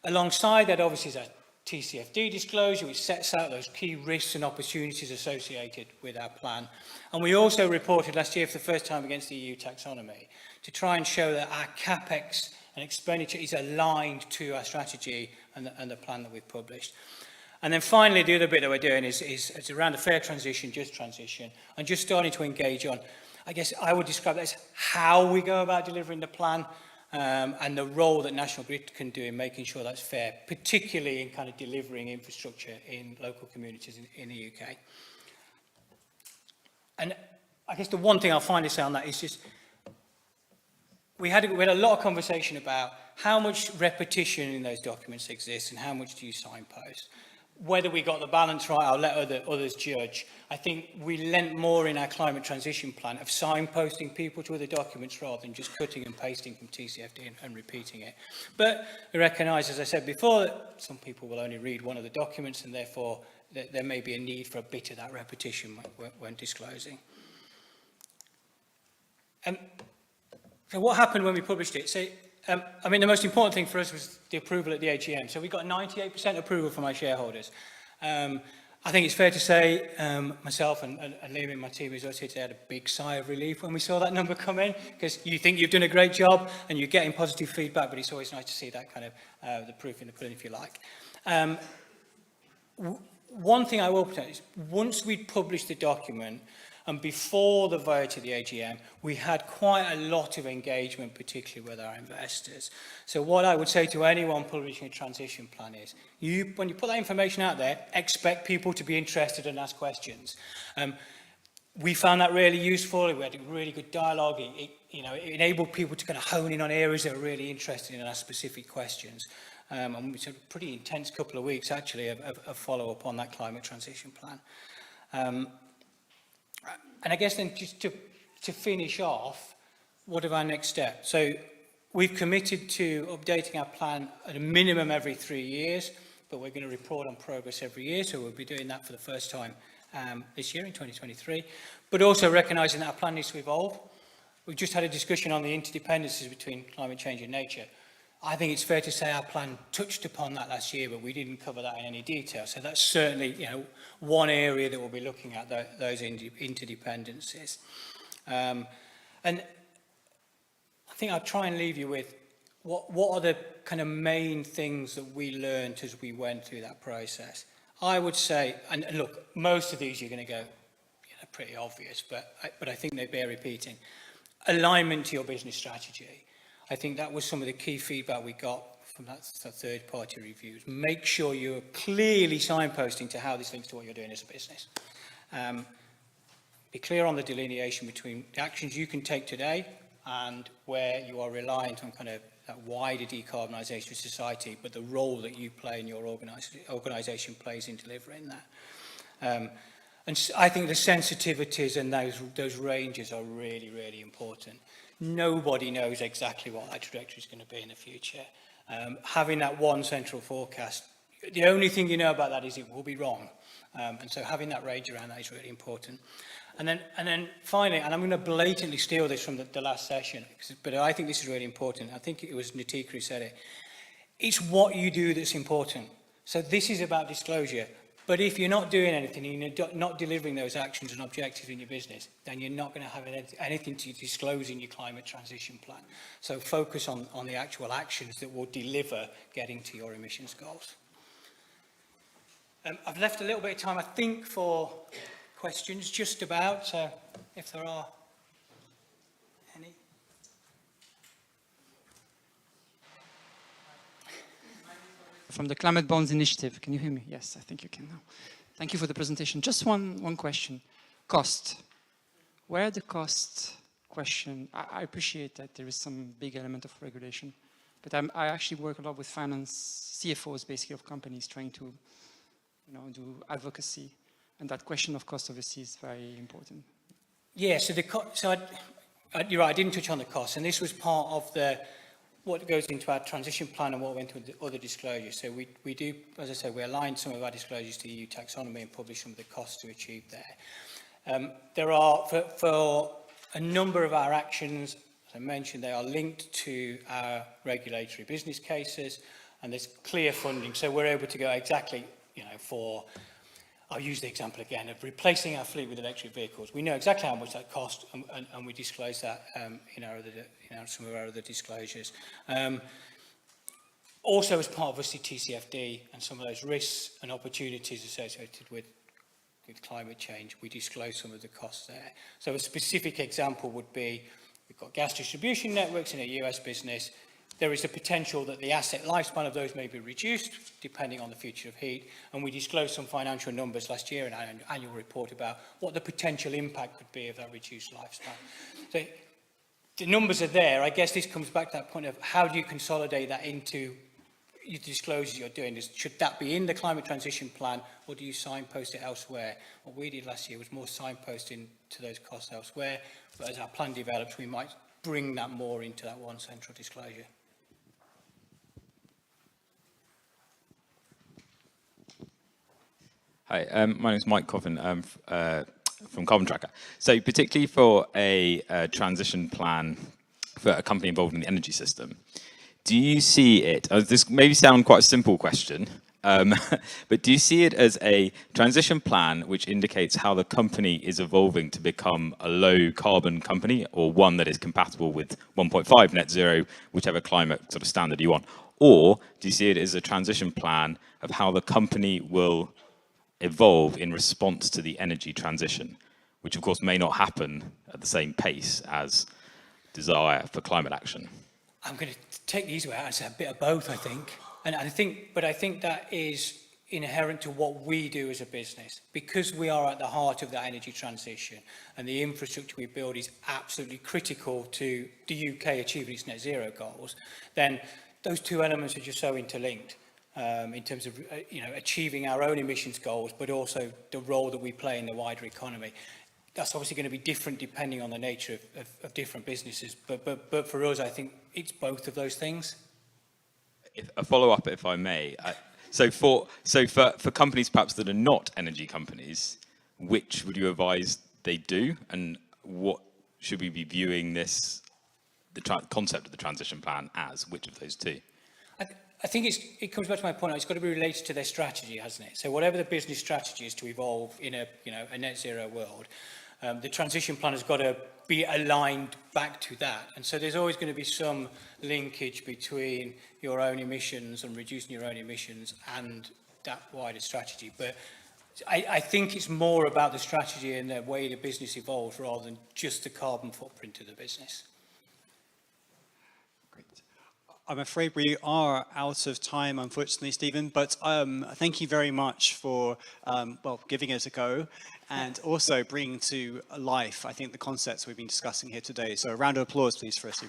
Alongside that, obviously, is a TCFD disclosure, which sets out those key risks and opportunities associated with our plan. And we also reported last year for the first time against the EU taxonomy to try and show that our CapEx and expenditure is aligned to our strategy and the plan that we've published. And then finally, the other bit that we're doing is around a fair transition, just transition, and just starting to engage on, I guess I would describe that as how we go about delivering the plan and the role that National Grid can do in making sure that's fair, particularly in kind of delivering infrastructure in local communities in the UK. And I guess the one thing I'll finally say on that is just, we had a lot of conversation about how much repetition in those documents exists and how much do you signpost. Whether we got the balance right, I'll let others judge. I think we lent more in our climate transition plan of signposting people to other documents rather than just cutting and pasting from TCFD and repeating it. But we recognise, as I said before, that some people will only read one of the documents and therefore there may be a need for a bit of that repetition when disclosing. So what happened when we published it? So, I mean, the most important thing for us was the approval at the AGM. So we got 98% approval from our shareholders. I think it's fair to say myself and Liam and my team who's also here today had a big sigh of relief when we saw that number come in, because you think you've done a great job and you're getting positive feedback, but it's always nice to see that kind of the proof in the pudding, if you like. One thing I will point out is once we'd published the document, and before the vote at the AGM, we had quite a lot of engagement, particularly with our investors. So what I would say to anyone publishing a transition plan is, when you put that information out there, expect people to be interested and ask questions. We found that really useful. We had a really good dialogue. It enabled people to kind of hone in on areas that are really interested in our specific questions. And we had a pretty intense couple of weeks, actually, of follow-up on that climate transition plan. And I guess then just to finish off, what are our next steps? So we've committed to updating our plan at a minimum every 3 years, but we're going to report on progress every year. So we'll be doing that for the first time this year in 2023, but also recognising that our plan needs to evolve. We've just had a discussion on the interdependencies between climate change and nature. I think it's fair to say our plan touched upon that last year, but we didn't cover that in any detail. So that's certainly, one area that we'll be looking at, those interdependencies. And I think I'll try and leave you with what are the kind of main things that we learned as we went through that process. I would say, and look, most of these you're going to go, pretty obvious, but I think they bear repeating. Alignment to your business strategy. I think that was some of the key feedback we got from that third-party reviews. Make sure you're clearly signposting to how this links to what you're doing as a business. Be clear on the delineation between the actions you can take today and where you are reliant on kind of that wider decarbonisation of society, but the role that you play and your organisation plays in delivering that. And I think the sensitivities and those ranges are really, really important. Nobody knows exactly what that trajectory is going to be in the future. Having that one central forecast, the only thing you know about that is it will be wrong. And so having that range around that is really important. And then finally, and I'm going to blatantly steal this from the last session, but I think this is really important. I think it was Natika who said it. It's what you do that's important. So this is about disclosure. But if you're not doing anything, and you're not delivering those actions and objectives in your business, then you're not going to have anything to disclose in your climate transition plan. So focus on the actual actions that will deliver getting to your emissions goals. I've left a little bit of time, I think, for questions, just about, so if there are any. From the Climate Bonds Initiative. Can you hear me? Yes, I think you can now. Thank you for the presentation. Just one question. Cost. Where the cost question, I appreciate that there is some big element of regulation, but I actually work a lot with finance CFOs, basically, of companies trying to, do advocacy. And that question of cost, obviously, is very important. Yeah, so you're right, I didn't touch on the cost, and this was part of what goes into our transition plan and what went into the other disclosures. So we do, as I said, we aligned some of our disclosures to EU taxonomy and published some of the costs to achieve there. There are, for a number of our actions, as I mentioned, they are linked to our regulatory business cases, and there's clear funding. So we're able to go exactly, I'll use the example again of replacing our fleet with electric vehicles. We know exactly how much that costs, and we disclose that in some of our other disclosures. Also, as part of obviously TCFD and some of those risks and opportunities associated with climate change, we disclose some of the costs there. So a specific example would be, we've got gas distribution networks in a US business. There is a potential that the asset lifespan of those may be reduced, depending on the future of heat. And we disclosed some financial numbers last year in our annual report about what the potential impact could be of that reduced lifespan. So the numbers are there. I guess this comes back to that point of how do you consolidate that into your disclosures you're doing? Should that be in the climate transition plan, or do you signpost it elsewhere? What we did last year was more signposting to those costs elsewhere. But as our plan develops, we might bring that more into that one central disclosure. Hi, my name is Mike Coffin from Carbon Tracker. So particularly for a transition plan for a company involved in the energy system, do you see it, this maybe sound quite a simple question, but do you see it as a transition plan which indicates how the company is evolving to become a low carbon company, or one that is compatible with 1.5 net zero, whichever climate sort of standard you want? Or do you see it as a transition plan of how the company will evolve in response to the energy transition, which of course may not happen at the same pace as desire for climate action? I'm going to take these away. It's a bit of both, I think. And I think that is inherent to what we do as a business, because we are at the heart of that energy transition, and the infrastructure we build is absolutely critical to the UK achieving its net zero goals. Then those two elements are just so interlinked. In terms of achieving our own emissions goals, but also the role that we play in the wider economy. That's obviously going to be different depending on the nature of different businesses. But for us, I think it's both of those things. A follow-up, if I may. So for companies perhaps that are not energy companies, which would you advise they do, and what should we be viewing the concept of the transition plan as? Which of those two? I think it comes back to my point. It's got to be related to their strategy, hasn't it? So whatever the business strategy is to evolve in a net zero world, the transition plan has got to be aligned back to that. And so there's always going to be some linkage between your own emissions and reducing your own emissions and that wider strategy. But I think it's more about the strategy and the way the business evolves rather than just the carbon footprint of the business. I'm afraid we are out of time, unfortunately, Stephen, but thank you very much for, well, giving it a go and also bringing to life, I think, the concepts we've been discussing here today. So a round of applause, please, for us.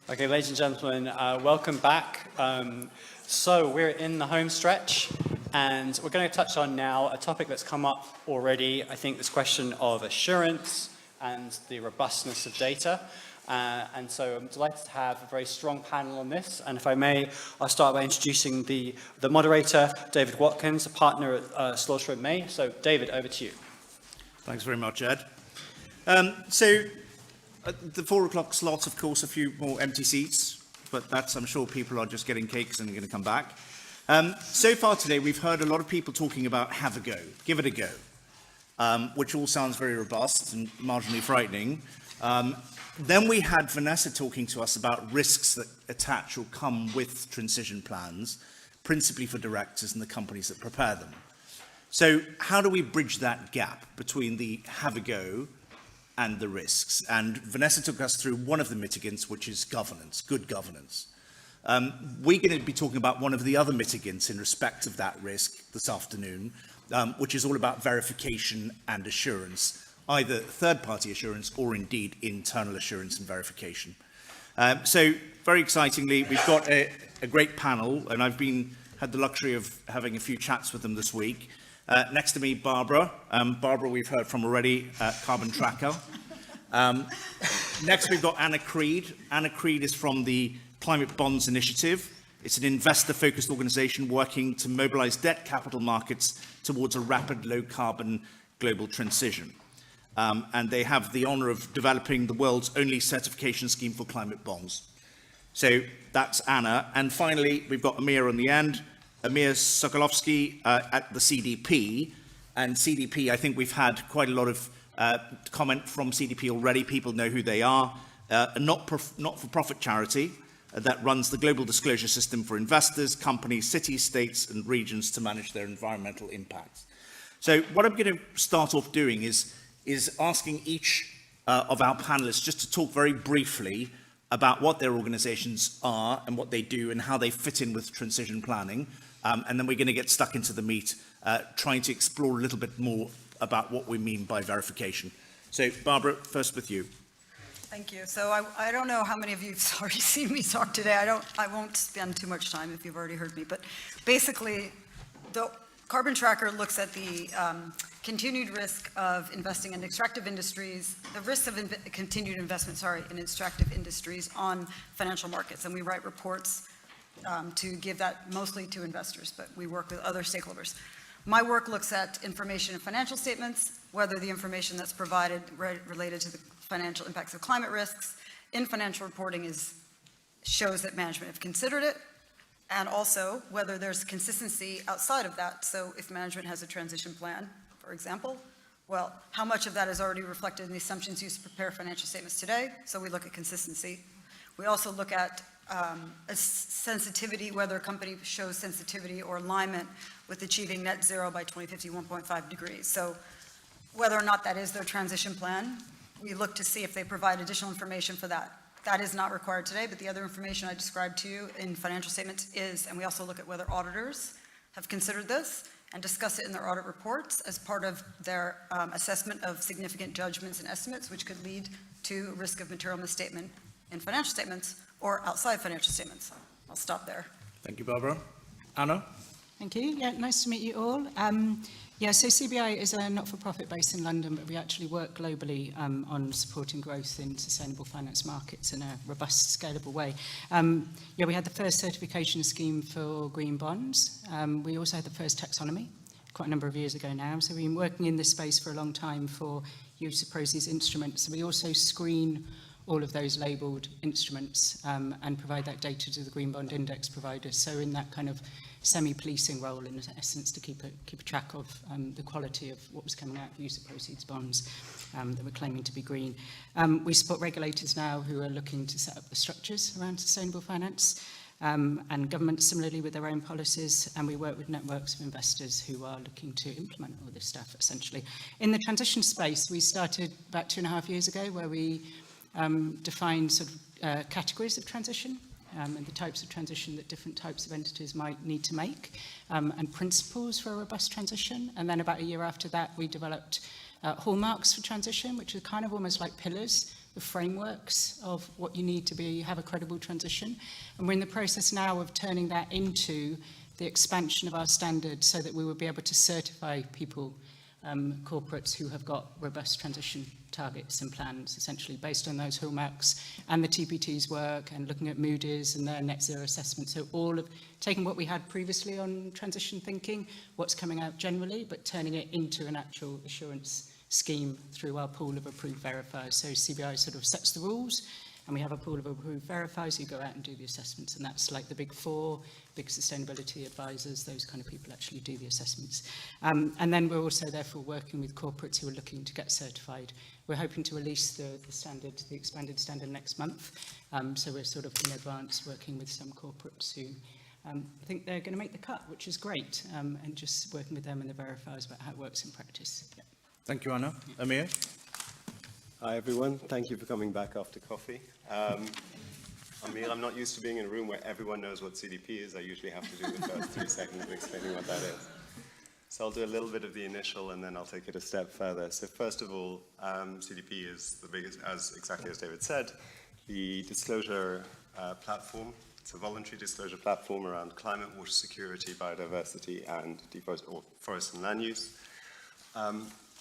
Okay, ladies and gentlemen, welcome back. So we're in the home stretch, and we're going to touch on now a topic that's come up already. I think this question of assurance and the robustness of data. And so I'm delighted to have a very strong panel on this. And if I may, I'll start by introducing the moderator, David Watkins, a partner at Slaughter & May. So David, over to you. Thanks very much, Ed. At the 4 o'clock slot, of course, a few more empty seats, but that's, I'm sure people are just getting cakes and going to come back. So far today, we've heard a lot of people talking about have a go, give it a go, which all sounds very robust and marginally frightening. Then we had Vanessa talking to us about risks that attach or come with transition plans, principally for directors and the companies that prepare them. So how do we bridge that gap between the have a go and the risks? And Vanessa took us through one of the mitigants, which is governance, good governance. We're going to be talking about one of the other mitigants in respect of that risk this afternoon, which is all about verification and assurance, either third-party assurance or indeed internal assurance and verification. So very excitingly, we've got a great panel, and I've had the luxury of having a few chats with them this week. Next to me, Barbara. Barbara, we've heard from already, Carbon Tracker. Next, we've got Anna Creed. Anna Creed is from the Climate Bonds Initiative. It's an investor-focused organisation working to mobilise debt capital markets towards a rapid low-carbon global transition. And they have the honour of developing the world's only certification scheme for climate bonds. So that's Anna. And finally, we've got Amir on the end. Amir Sokolovsky at the CDP. And CDP, I think we've had quite a lot of comment from CDP already. People know who they are. A not-for-profit charity that runs the global disclosure system for investors, companies, cities, states, and regions to manage their environmental impacts. So what I'm going to start off doing is asking each of our panelists just to talk very briefly about what their organizations are and what they do and how they fit in with transition planning. And then we're going to get stuck into the meat, trying to explore a little bit more about what we mean by verification. So, Barbara, first with you. Thank you. So I don't know how many of you have already seen me talk today. I won't spend too much time if you've already heard me. But basically, the Carbon Tracker looks at the continued risk of investing in extractive industries, the risk of continued investment, in extractive industries on financial markets. And we write reports to give that mostly to investors, but we work with other stakeholders. My work looks at information in financial statements, whether the information that's provided related to the financial impacts of climate risks in financial reporting shows that management have considered it, and also whether there's consistency outside of that. So if management has a transition plan, for example, well, how much of that is already reflected in the assumptions used to prepare financial statements today? So we look at consistency. We also look at a sensitivity, whether a company shows sensitivity or alignment with achieving net zero by 2050, 1.5 degrees. So whether or not that is their transition plan, we look to see if they provide additional information for that. That is not required today, but the other information I described to you in financial statements is, and we also look at whether auditors have considered this and discuss it in their audit reports as part of their assessment of significant judgments and estimates, which could lead to risk of material misstatement in financial statements or outside financial statements. I'll stop there. Thank you, Barbara. Anna? Thank you. Yeah, nice to meet you all. So CBI is a not-for-profit based in London, but we actually work globally on supporting growth in sustainable finance markets in a robust, scalable way. We had the first certification scheme for green bonds. We also had the first taxonomy quite a number of years ago now. So we've been working in this space for a long time for use of proceeds instruments. So we also screen all of those labelled instruments and provide that data to the Green Bond Index providers. So in that kind of semi-policing role, in essence, to keep a track of the quality of what was coming out of use of proceeds bonds that were claiming to be green. We support regulators now who are looking to set up the structures around sustainable finance, and governments similarly with their own policies, and we work with networks of investors who are looking to implement all this stuff, essentially. In the transition space, we started about 2.5 years ago, where we defined sort of categories of transition and the types of transition that different types of entities might need to make, and principles for a robust transition. And then about a year after that, we developed hallmarks for transition, which are kind of almost like pillars the frameworks of what you need to have a credible transition. And we're in the process now of turning that into the expansion of our standards so that we will be able to certify people, corporates who have got robust transition targets and plans, essentially based on those hallmarks and the TPT's work and looking at Moody's and their net zero assessment. So all of taking what we had previously on transition thinking, what's coming out generally, but turning it into an actual assurance scheme through our pool of approved verifiers. So CBI sort of sets the rules, and we have a pool of approved verifiers who go out and do the assessments, and that's like the big four, big sustainability advisors, those kind of people actually do the assessments. And then we're also therefore working with corporates who are looking to get certified. We're hoping to release the standard, the expanded standard next month. So we're sort of in advance working with some corporates who I think they're going to make the cut, which is great, and just working with them and the verifiers about how it works in practice. Yeah. Thank you, Anna. Amir? Hi, everyone. Thank you for coming back after coffee. Amir, I'm not used to being in a room where everyone knows what CDP is. I usually have to do the first 3 seconds of explaining what that is. So I'll do a little bit of the initial, and then I'll take it a step further. So first of all, CDP is the biggest, exactly as David said, the disclosure platform. It's a voluntary disclosure platform around climate, water security, biodiversity, and forest and land use.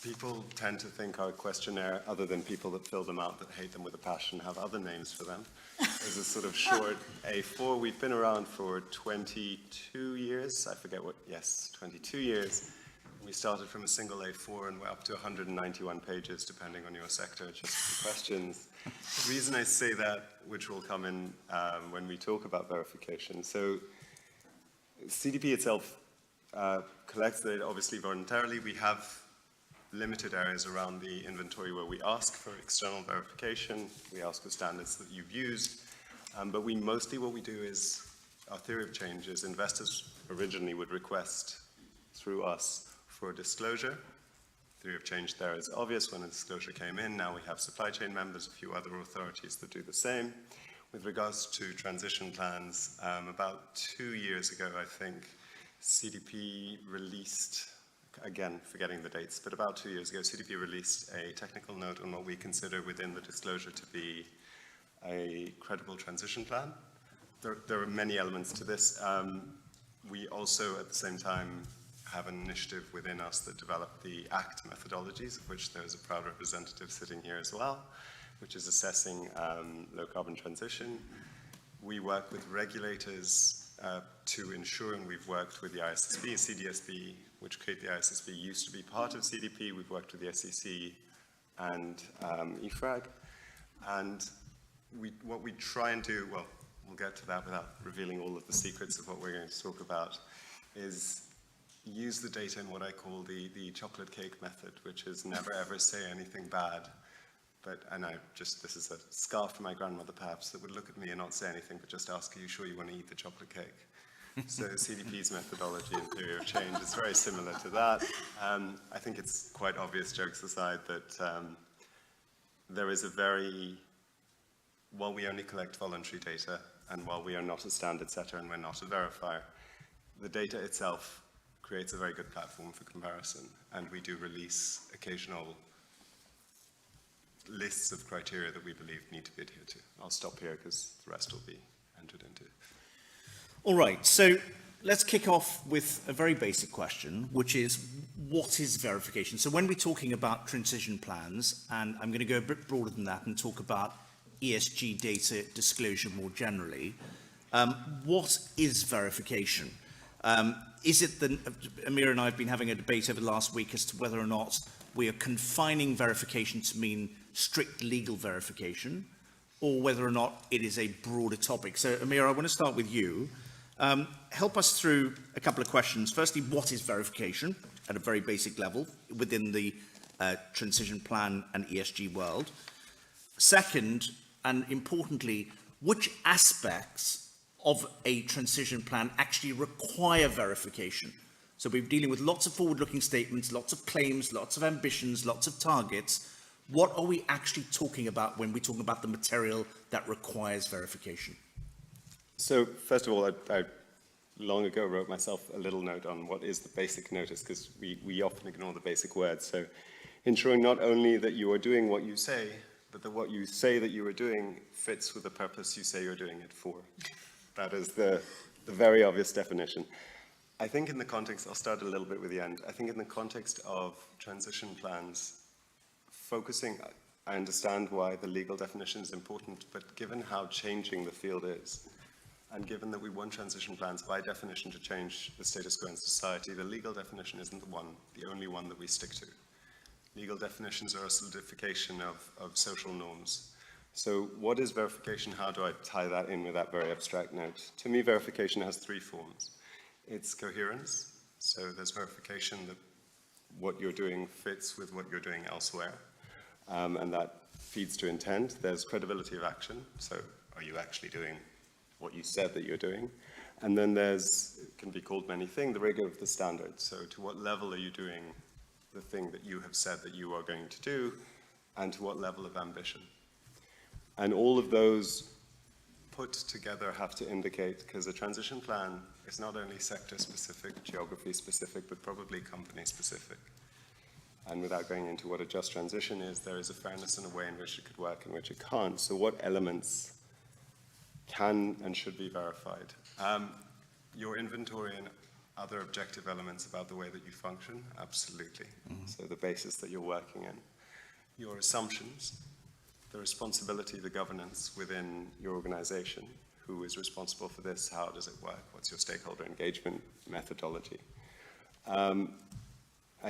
People tend to think our questionnaire, other than people that fill them out that hate them with a passion, have other names for them. It's a sort of short A4. We've been around for 22 years. I forget what, yes, 22 years. We started from a single A4 and we're up to 191 pages, depending on your sector, just the questions. The reason I say that, which will come in when we talk about verification. So CDP itself collects the data, obviously voluntarily. We have limited areas around the inventory where we ask for external verification. We ask for standards that you've used. But what we do is, our theory of change is investors originally would request through us for a disclosure. Theory of change there is obvious when a disclosure came in. Now we have supply chain members, a few other authorities that do the same. With regards to transition plans, about 2 years ago, I think, CDP released, again, forgetting the dates, but about 2 years ago, CDP released a technical note on what we consider within the disclosure to be a credible transition plan. There are many elements to this. We also, at the same time, have an initiative within us that developed the ACT methodologies, of which there's a proud representative sitting here as well, which is assessing low carbon transition. We work with regulators to ensure, and we've worked with the ISSB, CDSB, which create the ISSB, used to be part of CDP. We've worked with the SEC and EFRAG. And what we try and do, well, we'll get to that without revealing all of the secrets of what we're going to talk about, is use the data in what I call the chocolate cake method, which is never ever say anything bad. This is a scar for my grandmother perhaps, that would look at me and not say anything, but just ask, are you sure you want to eat the chocolate cake? So CDP's methodology and theory of change is very similar to that. I think it's quite obvious, jokes aside, that there is while we only collect voluntary data, and while we are not a standard setter and we're not a verifier, the data itself creates a very good platform for comparison, and we do release occasional lists of criteria that we believe need to be adhered to. I'll stop here because the rest will be entered into. All right, so let's kick off with a very basic question, which is, what is verification? So when we're talking about transition plans, and I'm going to go a bit broader than that and talk about ESG data disclosure more generally, what is verification? Is it Amir and I have been having a debate over the last week as to whether or not we are confining verification to mean strict legal verification, or whether or not it is a broader topic. So Amir, I want to start with you. Help us through a couple of questions. Firstly, what is verification at a very basic level within the transition plan and ESG world? Second, and importantly, which aspects of a transition plan actually require verification? So we're dealing with lots of forward-looking statements, lots of claims, lots of ambitions, lots of targets. What are we actually talking about when we're talking about the material that requires verification? So first of all, I long ago wrote myself a little note on what is the basic notice, because we often ignore the basic words. So ensuring not only that you are doing what you say, but that what you say that you are doing fits with the purpose you say you're doing it for. That is the very obvious definition. I think in the context, I'll start a little bit with the end. I think in the context of transition plans, focusing, I understand why the legal definition is important, but given how changing the field is, and given that we want transition plans by definition to change the status quo in society, the legal definition isn't the only one that we stick to. Legal definitions are a solidification of social norms. So what is verification? How do I tie that in with that very abstract note? To me, verification has three forms. It's coherence. So there's verification that what you're doing fits with what you're doing elsewhere. And that feeds to intent. There's credibility of action. So are you actually doing what you said that you're doing? And then there's, it can be called many things, the rigor of the standard. So to what level are you doing the thing that you have said that you are going to do, and to what level of ambition? And all of those put together have to indicate, because a transition plan is not only sector-specific, geography-specific, but probably company-specific. And without going into what a just transition is, there is a fairness in a way in which it could work and which it can't. So what elements can and should be verified? Your inventory and other objective elements about the way that you function, absolutely. So the basis that you're working in. Your assumptions, the responsibility, the governance within your organization. Who is responsible for this? How does it work? What's your stakeholder engagement methodology? And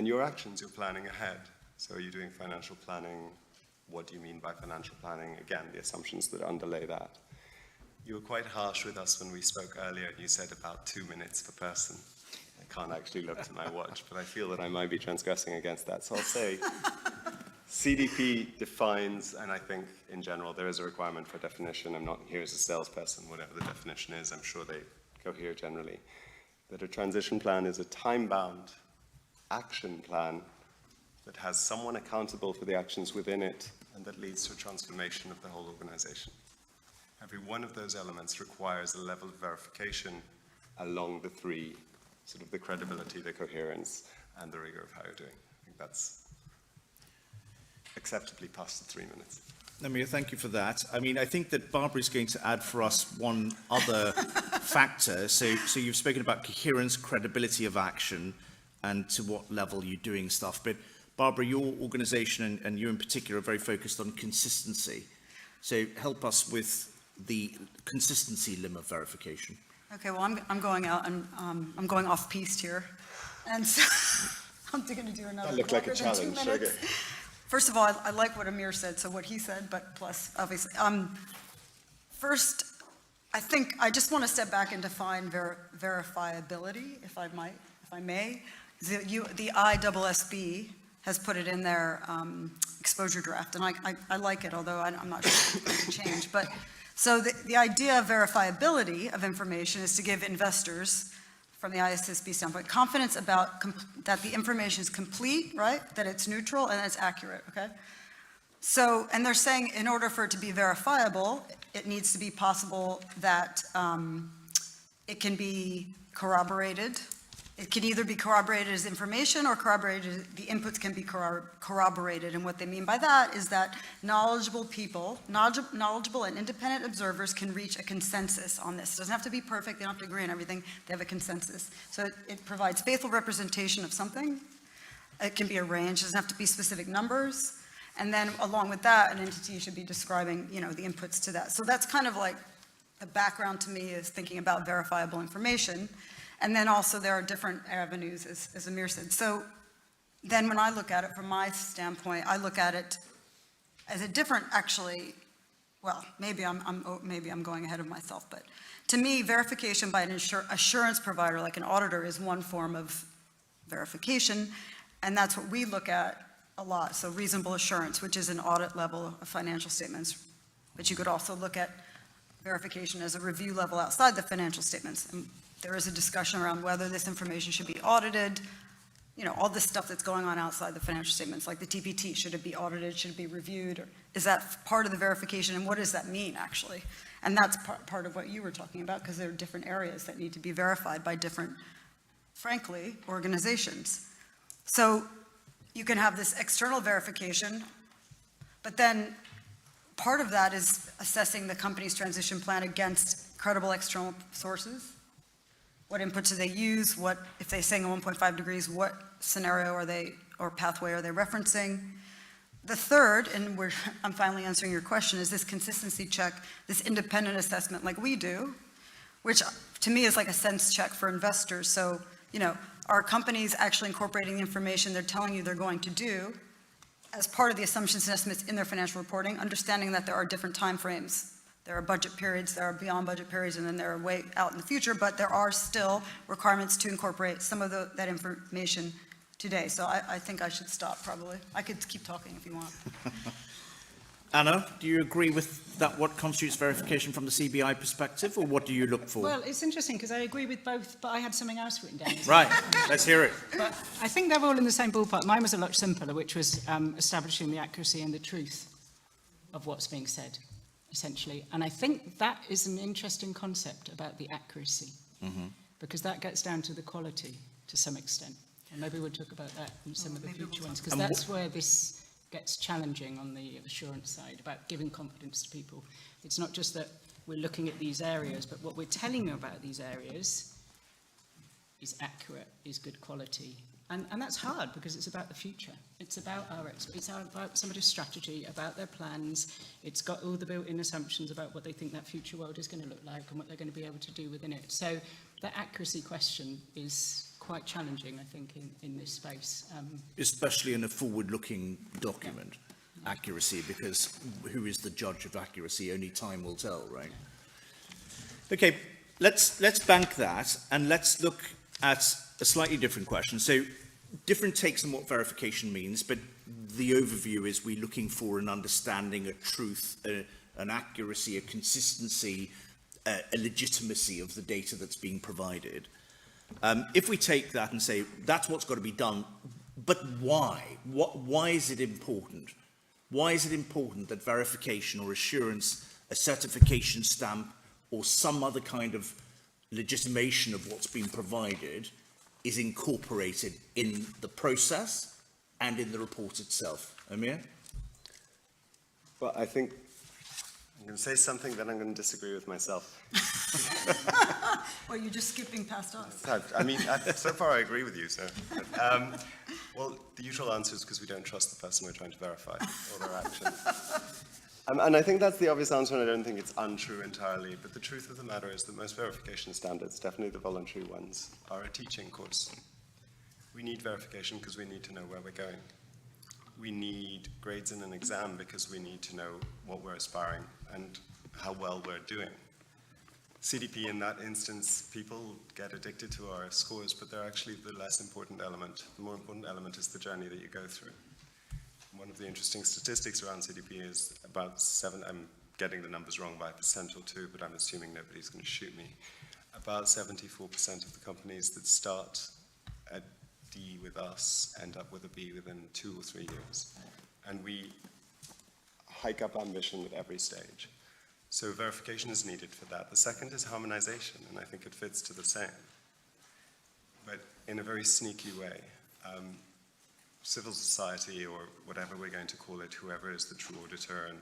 your actions, you're planning ahead. So are you doing financial planning? What do you mean by financial planning? Again, the assumptions that underlay that. You were quite harsh with us when we spoke earlier, and you said about 2 minutes per person. I can't actually look to my watch, but I feel that I might be transgressing against that. So I'll say CDP defines, and I think in general there is a requirement for definition. I'm not here as a salesperson, whatever the definition is, I'm sure they cohere generally. That a transition plan is a time-bound action plan that has someone accountable for the actions within it and that leads to a transformation of the whole organization. Every one of those elements requires a level of verification along the three, sort of the credibility, the coherence, and the rigor of how you're doing. I think that's acceptably past the 3 minutes. Amir, thank you for that. I mean, I think that Barbara is going to add for us one other factor. So you've spoken about coherence, credibility of action, and to what level you're doing stuff. But Barbara, your organization and you in particular are very focused on consistency. So help us with the consistency limb of verification. Okay, well, I'm going out and I'm going off piste here. And so I'm going to do another. That looked like a longer than 2 challenge. minutes. Okay. First of all, I like what Amir said, so what he said, but plus, obviously. First, I think I just want to step back and define verifiability, if I may. The ISSB has put it in their exposure draft, and I like it, although I'm not sure if it can change. But so the idea of verifiability of information is to give investors, from the ISSB standpoint, confidence about that the information is complete, right? That it's neutral and it's accurate, okay? So, and they're saying in order for it to be verifiable, it needs to be possible that it can be corroborated. It can either be corroborated as information or corroborated, the inputs can be corroborated. And what they mean by that is that knowledgeable people, knowledgeable and independent observers can reach a consensus on this. It doesn't have to be perfect, they don't have to agree on everything, they have a consensus. So it provides faithful representation of something. It can be a range, it doesn't have to be specific numbers. And then along with that, an entity should be describing, the inputs to that. So that's kind of like the background to me is thinking about verifiable information. And then also there are different avenues, as Amir said. So then when I look at it from my standpoint, I look at it as a different, actually, well, maybe I'm going ahead of myself, but to me, verification by an assurance provider like an auditor is one form of verification, and that's what we look at a lot. So reasonable assurance, which is an audit level of financial statements, but you could also look at verification as a review level outside the financial statements. And there is a discussion around whether this information should be audited, all this stuff that's going on outside the financial statements, like the TPT, should it be audited, should it be reviewed, or is that part of the verification, and what does that mean, actually? And that's part of what you were talking about, because there are different areas that need to be verified by different, frankly, organizations. So you can have this external verification, but then part of that is assessing the company's transition plan against credible external sources. What inputs do they use? What, if they're saying 1.5 degrees, what scenario are they, or pathway are they referencing? The third, and I'm finally answering your question, is this consistency check, this independent assessment like we do, which to me is like a sense check for investors. So, you know, are companies actually incorporating the information they're telling you they're going to do as part of the assumptions and estimates in their financial reporting, understanding that there are different time frames. There are budget periods, there are beyond budget periods, and then there are way out in the future, but there are still requirements to incorporate some of that information today. So I think I should stop probably. I could keep talking if you want. Anna, do you agree with that, what constitutes verification from the CBI perspective, or what do you look for? Well, it's interesting because I agree with both, but I had something else written down. Right, let's hear it. But I think they're all in the same ballpark. Mine was a lot simpler, which was establishing the accuracy and the truth of what's being said, essentially. And I think that is an interesting concept about the accuracy, because that gets down to the quality to some extent. And maybe we'll talk about that in some of the future ones, because that's where this gets challenging on the assurance side, about giving confidence to people. It's not just that we're looking at these areas, but what we're telling you about these areas is accurate, is good quality. And that's hard because it's about the future. It's about it's about somebody's strategy, about their plans. It's got all the built-in assumptions about what they think that future world is going to look like and what they're going to be able to do within it. So that accuracy question is quite challenging, I think, in this space. Especially in a forward-looking document, accuracy, because who is the judge of accuracy? Only time will tell, right? Okay, let's bank that, and let's look at a slightly different question. So, different takes on what verification means, but the overview is we're looking for an understanding, a truth, an accuracy, a consistency, a legitimacy of the data that's being provided. If we take that and say, that's what's got to be done, but why? Why is it important? Why is it important that verification or assurance, a certification stamp, or some other kind of legitimation of what's been provided is incorporated in the process and in the report itself? Amir? Well, I think I'm going to say something, then I'm going to disagree with myself. Well, you're just skipping past us. I mean, so far I agree with you, sir. Well, the usual answer is because we don't trust the person we're trying to verify or their action. And I think that's the obvious answer, and I don't think it's untrue entirely. But the truth of the matter is that most verification standards, definitely the voluntary ones, are a teaching course. We need verification because we need to know where we're going. We need grades in an exam because we need to know what we're aspiring and how well we're doing. CDP, in that instance, people get addicted to our scores, but they're actually the less important element. The more important element is the journey that you go through. One of the interesting statistics around CDP is about I'm getting the numbers wrong by 1% or 2%, but I'm assuming nobody's going to shoot me. About 74% of the companies that start at D with us end up with a B within 2 or 3 years. And we hike up ambition at every stage. So verification is needed for that. The second is harmonization, and I think it fits to the same, but in a very sneaky way. Civil society, or whatever we're going to call it, whoever is the true auditor, and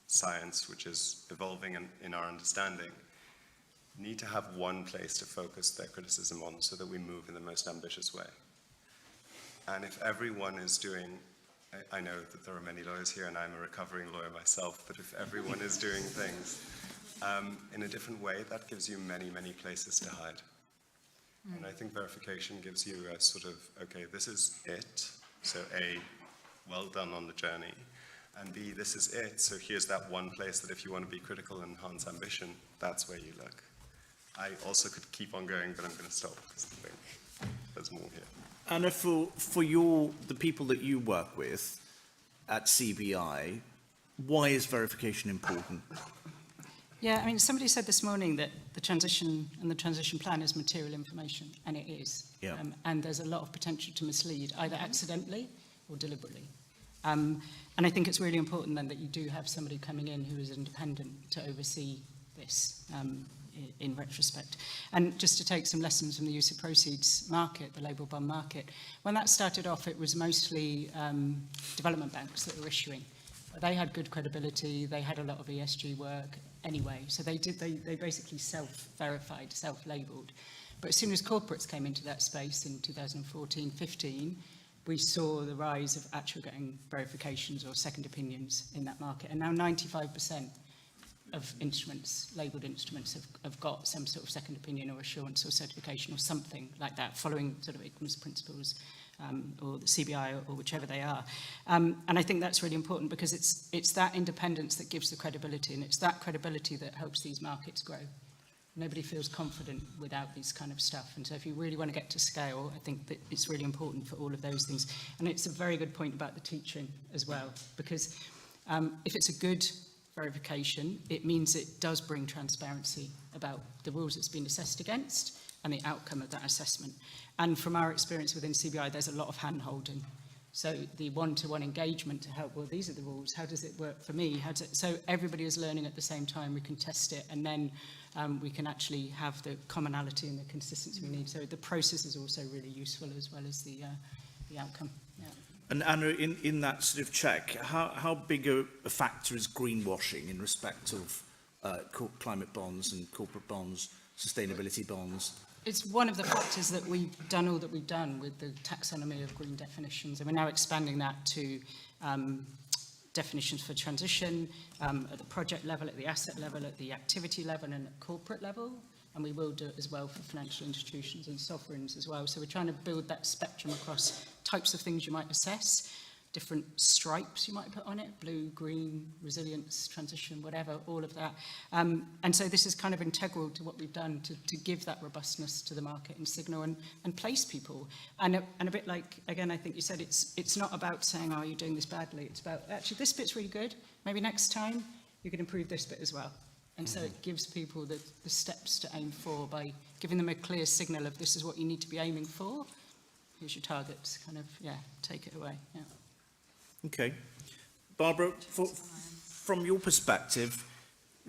science, which is evolving in our understanding, need to have one place to focus their criticism on so that we move in the most ambitious way. And if everyone is doing, I know that there are many lawyers here, and I'm a recovering lawyer myself, but if everyone is doing things in a different way, that gives you many, many places to hide. And I think verification gives you a sort of, okay, this is it. So A, well done on the journey. And B, this is it. So here's that one place that if you want to be critical and enhance ambition, that's where you look. I also could keep on going, but I'm going to stop because I think there's more here. Anna, for the people that you work with at CBI, why is verification important? Yeah, I mean, somebody said this morning that the transition and the transition plan is material information, and it is. Yeah. And there's a lot of potential to mislead, either accidentally or deliberately. And I think it's really important then that you do have somebody coming in who is independent to oversee this in retrospect. And just to take some lessons from the use of proceeds market, the label bond market, when that started off, it was mostly development banks that were issuing they had good credibility, they had a lot of ESG work anyway, so they basically self-verified, self-labelled. But as soon as corporates came into that space in 2014-15, we saw the rise of actually getting verifications or second opinions in that market. And now 95% of instruments, labelled instruments, have got some sort of second opinion or assurance or certification or something like that, following sort of ICMS principles or the CBI or whichever they are. And I think that's really important because it's that independence that gives the credibility, and it's that credibility that helps these markets grow. Nobody feels confident without this kind of stuff. And so if you really want to get to scale, I think that it's really important for all of those things. And it's a very good point about the teaching as well, because if it's a good verification, it means it does bring transparency about the rules it's been assessed against and the outcome of that assessment. And from our experience within CBI, there's a lot of hand-holding. So the one-to-one engagement to help, well, these are the rules, how does it work for me? So everybody is learning at the same time, we can test it, and then we can actually have the commonality and the consistency we need. So the process is also really useful as well as the outcome. Yeah. And Anna, in that sort of check, how big a factor is greenwashing in respect of climate bonds and corporate bonds, sustainability bonds? It's one of the factors that we've done all that we've done with the taxonomy of green definitions, and we're now expanding that to definitions for transition at the project level, at the asset level, at the activity level, and at corporate level. And we will do it as well for financial institutions and sovereigns as well. So we're trying to build that spectrum across types of things you might assess, different stripes you might put on it, blue, green, resilience, transition, whatever, all of that. And so this is kind of integral to what we've done to give that robustness to the market and signal and place people. And a bit like, again, I think you said, it's not about saying, oh, you're doing this badly. It's about, actually, this bit's really good. Maybe next time you can improve this bit as well. And so it gives people the steps to aim for by giving them a clear signal of this is what you need to be aiming for. Here's your targets, kind of, yeah, take it away. Yeah. Okay. Barbara, from your perspective,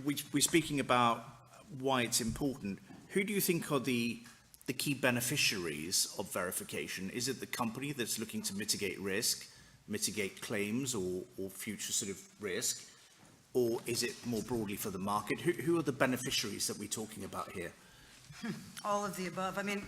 we're speaking about why it's important. Who do you think are the key beneficiaries of verification? Is it the company that's looking to mitigate risk, mitigate claims or future sort of risk? Or is it more broadly for the market? Who are the beneficiaries that we're talking about here? All of the above. I mean,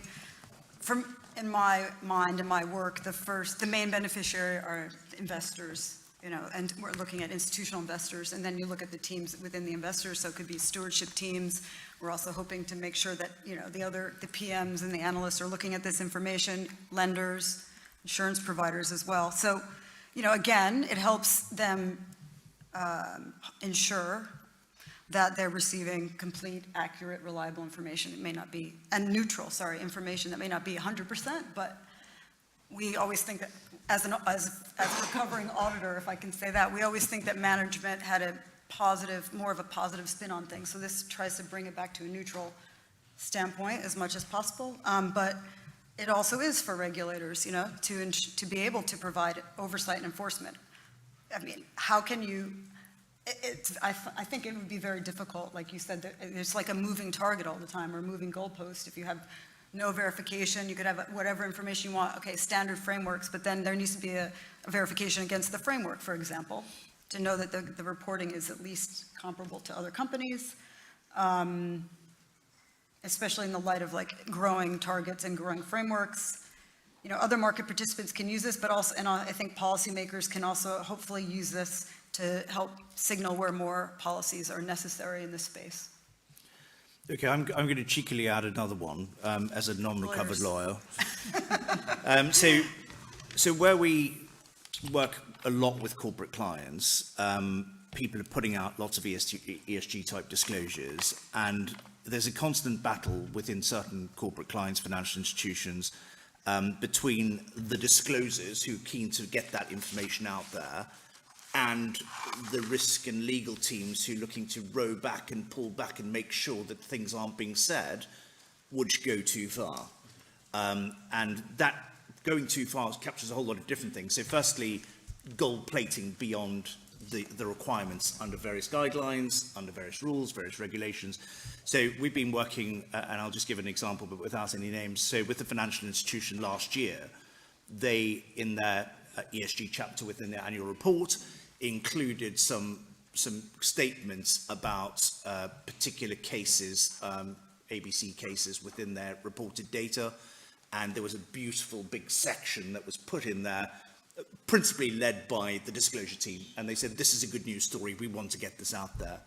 in my mind, in my work, the main beneficiary are investors, you know, and we're looking at institutional investors, and then you look at the teams within the investors, so it could be stewardship teams. We're also hoping to make sure that, you know, the PMs and the analysts are looking at this information, lenders, insurance providers as well. So, you know, again, it helps them ensure that they're receiving complete, accurate, reliable information. It may not be, and neutral, information that may not be 100%, but we always think that, as a recovering auditor, if I can say that, we always think that management had more of a positive spin on things. So this tries to bring it back to a neutral standpoint as much as possible. But it also is for regulators, you know, to be able to provide oversight and enforcement. I mean, how can you, I think it would be very difficult, like you said, it's like a moving target all the time, or a moving goalpost. If you have no verification, you could have whatever information you want, okay, standard frameworks, but then there needs to be a verification against the framework, for example, to know that the reporting is at least comparable to other companies, especially in the light of like growing targets and growing frameworks. You know, other market participants can use this, but also, and I think policymakers can also hopefully use this to help signal where more policies are necessary in this space. Okay, I'm going to cheekily add another one as a non-recovered lawyer. So where we work a lot with corporate clients, people are putting out lots of ESG type disclosures, and there's a constant battle within certain corporate clients, financial institutions, between the disclosers who are keen to get that information out there and the risk and legal teams who are looking to row back and pull back and make sure that things aren't being said, which go too far. And that going too far captures a whole lot of different things. So firstly, gold plating beyond the requirements under various guidelines, under various rules, various regulations. So we've been working, and I'll just give an example, but without any names. So with the financial institution last year, they, in their ESG chapter within their annual report, included some statements about particular cases, ABC cases within their reported data, and there was a beautiful big section that was put in there, principally led by the disclosure team, and they said, this is a good news story, we want to get this out there.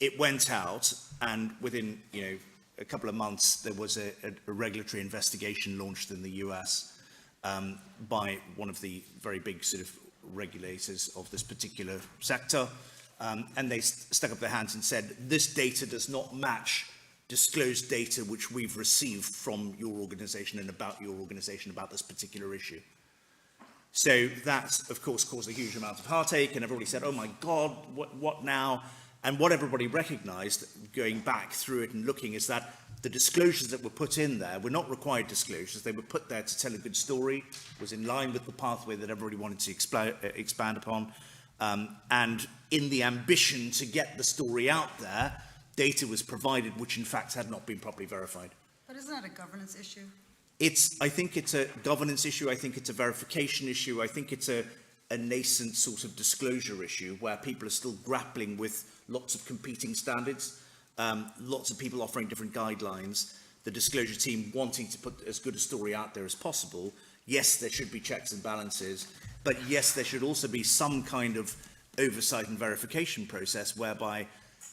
It went out, and within a couple of months, there was a regulatory investigation launched in the US by one of the very big sort of regulators of this particular sector, and they stuck up their hands and said, this data does not match disclosed data which we've received from your organization and about your organization about this particular issue. So that, of course, caused a huge amount of heartache, and everybody said, oh my God, what now? And what everybody recognized, going back through it and looking, is that the disclosures that were put in there were not required disclosures. They were put there to tell a good story, was in line with the pathway that everybody wanted to expand upon. And in the ambition to get the story out there, data was provided which in fact had not been properly verified. But isn't that a governance issue? I think it's a governance issue. I think it's a verification issue. I think it's a nascent sort of disclosure issue where people are still grappling with lots of competing standards, lots of people offering different guidelines, the disclosure team wanting to put as good a story out there as possible. Yes, there should be checks and balances, but yes, there should also be some kind of oversight and verification process whereby,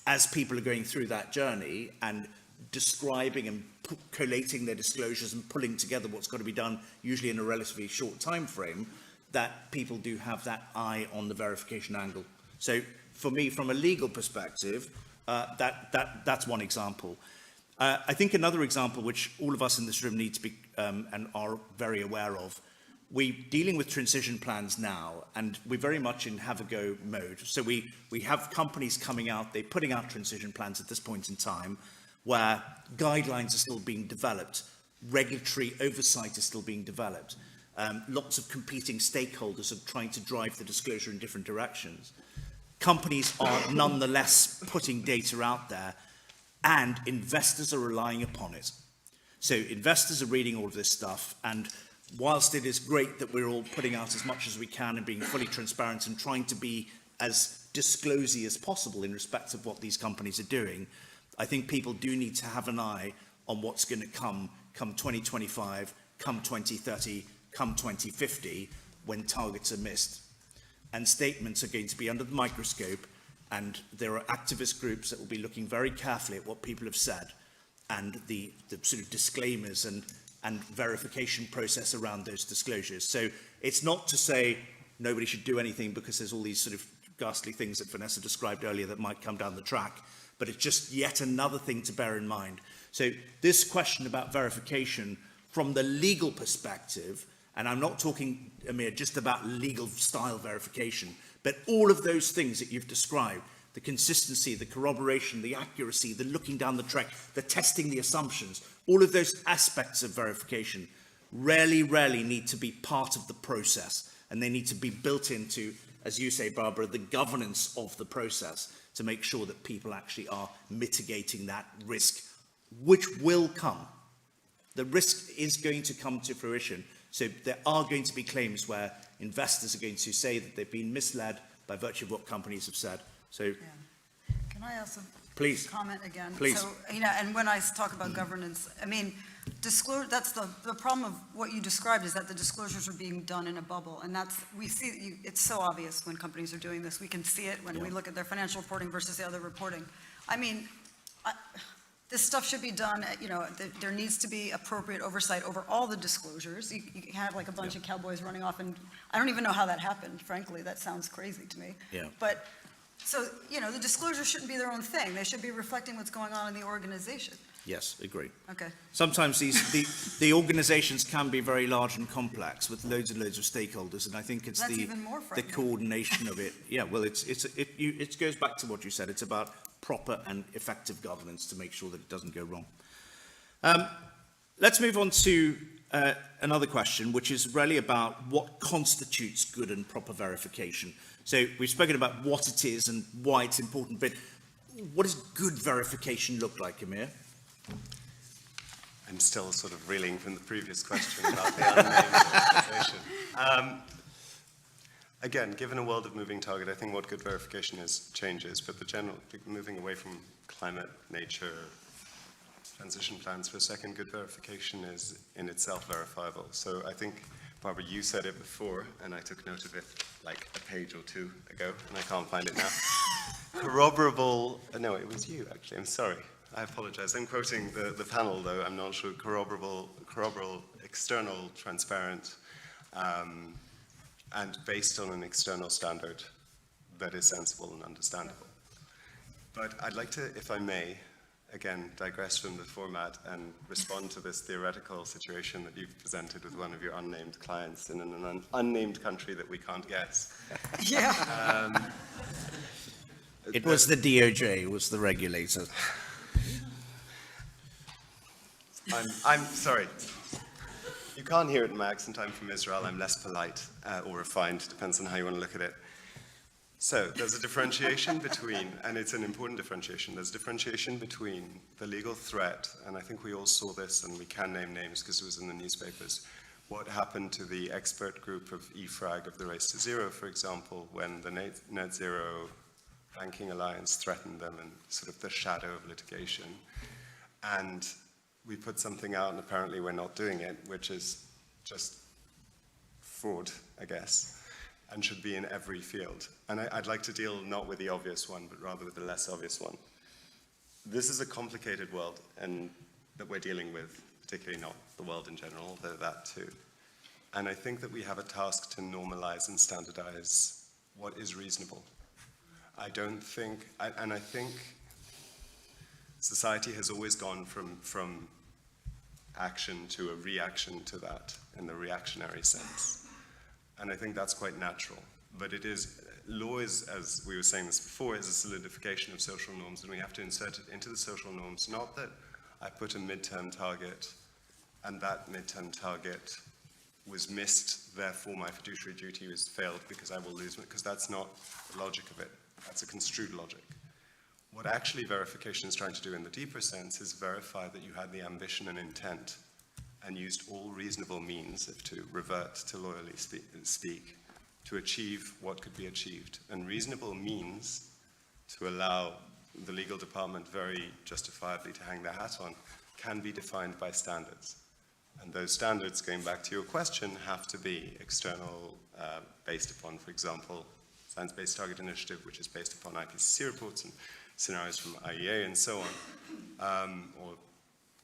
as people are going through that journey and describing and collating their disclosures and pulling together what's got to be done, usually in a relatively short time frame, that people do have that eye on the verification angle. So for me, from a legal perspective, that's one example. I think another example, which all of us in this room need to be and are very aware of, we're dealing with transition plans now, and we're very much in have-a-go mode. So we have companies coming out, they're putting out transition plans at this point in time, where guidelines are still being developed, regulatory oversight is still being developed. Lots of competing stakeholders are trying to drive the disclosure in different directions. Companies are nonetheless putting data out there, and investors are relying upon it. So investors are reading all of this stuff, and whilst it is great that we're all putting out as much as we can and being fully transparent and trying to be as disclosey as possible in respect of what these companies are doing, I think people do need to have an eye on what's going to come 2025, come 2030, come 2050, when targets are missed. And statements are going to be under the microscope, and there are activist groups that will be looking very carefully at what people have said and the sort of disclaimers and verification process around those disclosures. So it's not to say nobody should do anything because there's all these sort of ghastly things that Vanessa described earlier that might come down the track, but it's just yet another thing to bear in mind. So this question about verification from the legal perspective, and I'm not talking, Amir, just about legal style verification, but all of those things that you've described, the consistency, the corroboration, the accuracy, the looking down the track, the testing the assumptions, all of those aspects of verification rarely need to be part of the process, and they need to be built into, as you say, Barbara, the governance of the process to make sure that people actually are mitigating that risk, which will come. The risk is going to come to fruition. So there are going to be claims where investors are going to say that they've been misled by virtue of what companies have said. So, Can I also please comment again? Please. So, and when I talk about governance, I mean, disclosure, that's the problem of what you described is that the disclosures are being done in a bubble. And we see, it's so obvious when companies are doing this. We can see it when we look at their financial reporting versus the other reporting. I mean, this stuff should be done, there needs to be appropriate oversight over all the disclosures. You can't have like a bunch of cowboys running off, and I don't even know how that happened, frankly. That sounds crazy to me. Yeah. But, so, the disclosures shouldn't be their own thing. They should be reflecting what's going on in the organization. yes, agree. Okay. Sometimes the organizations can be very large and complex with loads and loads of stakeholders, and I think it's That's the even more frightening. coordination of it. Yeah, well, it goes back to what you said. It's about proper and effective governance to make sure that it doesn't go wrong. Let's move on to another question, which is really about what constitutes good and proper verification. So we've spoken about what it is and why it's important, but what does good verification look like, Amir? I'm still sort of reeling from the previous question about the unnamed organization. again, given a world of moving target, I think what good verification is changes, but the general, moving away from climate, nature, transition plans for a second, good verification is in itself verifiable. So I think, Barbara, you said it before, and I took note of it like a page or two ago, and I can't find it now. Corroborable, no, it was you actually, I'm sorry. I apologize. I'm quoting the panel, though. I'm not sure. Corroborable, external, transparent, and based on an external standard that is sensible and understandable. But I'd like to, if I may, again, digress from the format and respond to this theoretical situation that you've presented with one of your unnamed clients in an unnamed country that we can't guess. Yeah. It was the DOJ, it was the regulator. I'm sorry. You can't hear it in my accent. I'm from Israel. I'm less polite or refined, depends on how you want to look at it. So there's a differentiation between, and it's an important differentiation, there's a differentiation between the legal threat, and I think we all saw this, and we can name names because it was in the newspapers, what happened to the expert group of EFRAG of the Race to Zero, for example, when the Net Zero Banking Alliance threatened them in sort of the shadow of litigation. And we put something out, and apparently we're not doing it, which is just fraud, I guess, and should be in every field. And I'd like to deal not with the obvious one, but rather with the less obvious one. This is a complicated world and that we're dealing with, particularly not the world in general, though that too. And I think that we have a task to normalize and standardize what is reasonable. I don't think, and I think society has always gone from action to a reaction to that in the reactionary sense. And I think that's quite natural. But it is, law is, as we were saying this before, is a solidification of social norms, and we have to insert it into the social norms. Not that I put a midterm target and that midterm target was missed, therefore my fiduciary duty was failed because I will lose it, because that's not the logic of it. That's a construed logic. What actually verification is trying to do in the deeper sense is verify that you had the ambition and intent and used all reasonable means, if to revert to loyally speak, to achieve what could be achieved. And reasonable means to allow the legal department very justifiably to hang their hat on can be defined by standards. And those standards, going back to your question, have to be external, based upon, for example, Science-Based Target Initiative, which is based upon IPCC reports and scenarios from IEA and so on, or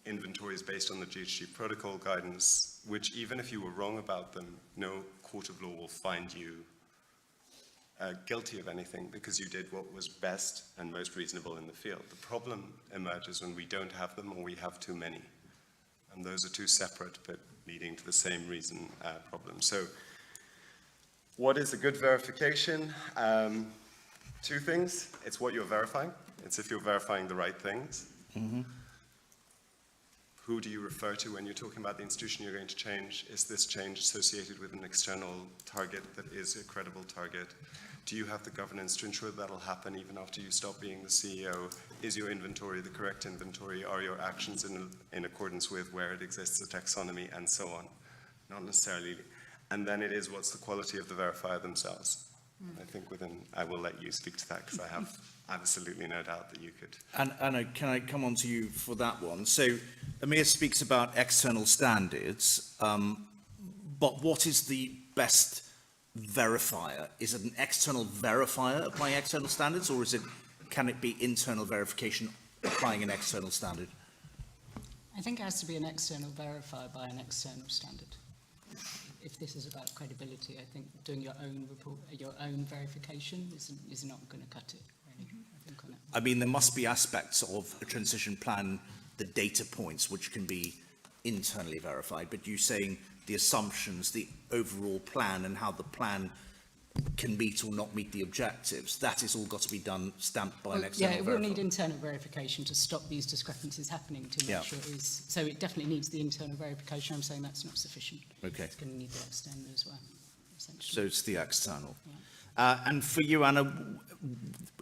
inventories based on the GHG protocol guidance, which even if you were wrong about them, no court of law will find you guilty of anything because you did what was best and most reasonable in the field. The problem emerges when we don't have them or we have too many. And those are two separate but leading to the same reason problem. So what is a good verification? Two things. It's what you're verifying. It's if you're verifying the right things. Mm-hmm. Who do you refer to when you're talking about the institution you're going to change? Is this change associated with an external target that is a credible target? Do you have the governance to ensure that'll happen even after you stop being the CEO? Is your inventory the correct inventory? Are your actions in accordance with where it exists, the taxonomy, and so on? Not necessarily. And then it is what's the quality of the verifier themselves. I think I will let you speak to that because I have absolutely no doubt that you could. And Anna, can I come on to you for that one? So Amir speaks about external standards, but what is the best verifier? Is it an external verifier applying external standards, or can it be internal verification applying an external standard? I think it has to be an external verifier by an external standard. If this is about credibility, I think doing your own report, your own verification is not going to cut it, really. I mean, there must be aspects of a transition plan, the data points, which can be internally verified, but you're saying the assumptions, the overall plan, and how the plan can meet or not meet the objectives, that is all got to be done, stamped by an external verifier. Yeah, it will need internal verification to stop these discrepancies happening, to make sure it is. So it definitely needs the internal verification. I'm saying that's not sufficient. Okay. It's going to need the external as well, essentially. So it's the external. Yeah. And for you, Anna,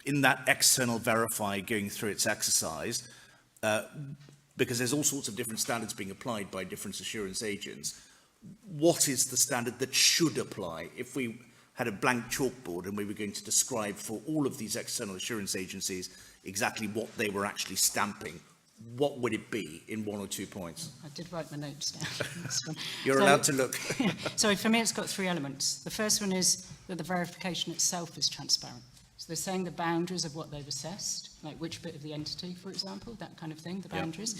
in that external verify going through its exercise, because there's all sorts of different standards being applied by different assurance agents, what is the standard that should apply? If we had a blank chalkboard and we were going to describe for all of these external assurance agencies exactly what they were actually stamping, what would it be in 1 or 2 points? I did write my notes down. This one. You're allowed to look. So for me, it's got 3 elements. The first one is that the verification itself is transparent. So they're saying the boundaries of what they've assessed, like which bit of the entity, for example, that kind of thing, the boundaries.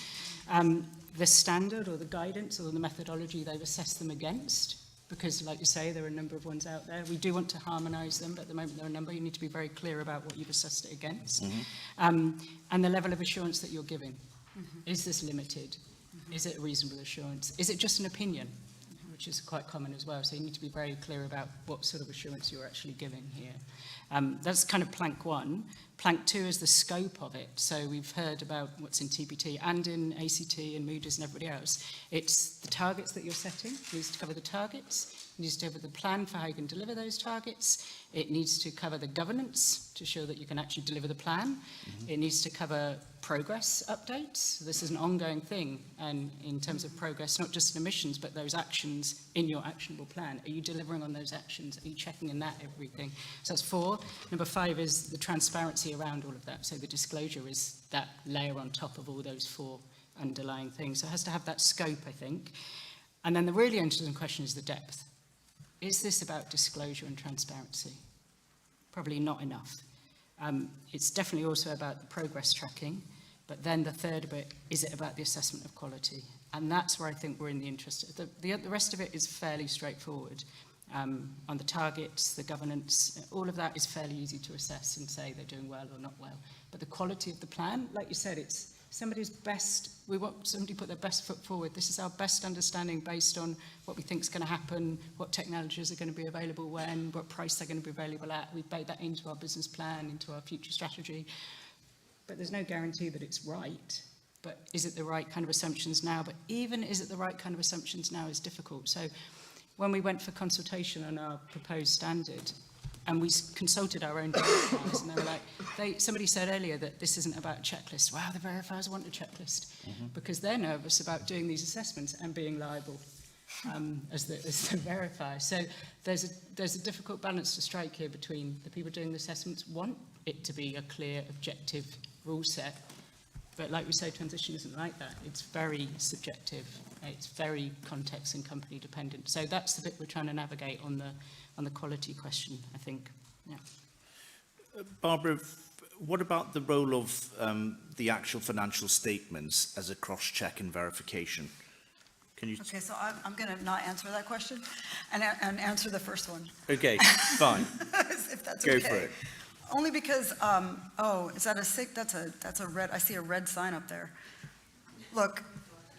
The standard or the guidance or the methodology they've assessed them against, because like you say, there are a number of ones out there. We do want to harmonise them, but at the moment there are a number. You need to be very clear about what you've assessed it against. And the level of assurance that you're giving. Is this limited? Is it a reasonable assurance? Is it just an opinion? Which is quite common as well. So you need to be very clear about what sort of assurance you're actually giving here. That's kind of plank 1. Plank 2 is the scope of it. So we've heard about what's in TPT and in ACT and Moody's and everybody else. It's the targets that you're setting. It needs to cover the targets. It needs to cover the plan for how you can deliver those targets. It needs to cover the governance to show that you can actually deliver the plan. It needs to cover progress updates. This is an ongoing thing, and in terms of progress, not just in emissions, but those actions in your actionable plan. Are you delivering on those actions? Are you checking in that everything? So that's 4. Number 5 is the transparency around all of that. So the disclosure is that layer on top of all those 4 underlying things. So it has to have that scope, I think. And then the really interesting question is the depth. Is this about disclosure and transparency? Probably not enough. It's definitely also about the progress tracking, but then the third bit, is it about the assessment of quality? And that's where I think we're in the interest. The rest of it is fairly straightforward. On the targets, the governance, all of that is fairly easy to assess and say they're doing well or not well. But the quality of the plan, like you said, it's somebody's best, we want somebody to put their best foot forward. This is our best understanding based on what we think is going to happen, what technologies are going to be available when, what price they're going to be available at. We've baked that into our business plan, into our future strategy. But there's no guarantee that it's right. But is it the right kind of assumptions now? But even is it the right kind of assumptions now is difficult. So when we went for consultation on our proposed standard, and we consulted our own verifiers, and they were like, somebody said earlier that this isn't about a checklist. Wow, the verifiers want a checklist because they're nervous about doing these assessments and being liable as the verifier. So there's a difficult balance to strike here between the people doing the assessments want it to be a clear, objective rule set. But like we say, transition isn't like that. It's very subjective. It's very context and company dependent. So that's the bit we're trying to navigate on the quality question, I think. Yeah. Barbara, what about the role of the actual financial statements as a cross-check and verification? Can you? Okay, so I'm going to not answer that question and answer the first one. Okay, fine. If that's Go okay. for it. Only because, oh, is that a sick? That's a red. I see a red sign up there. Look,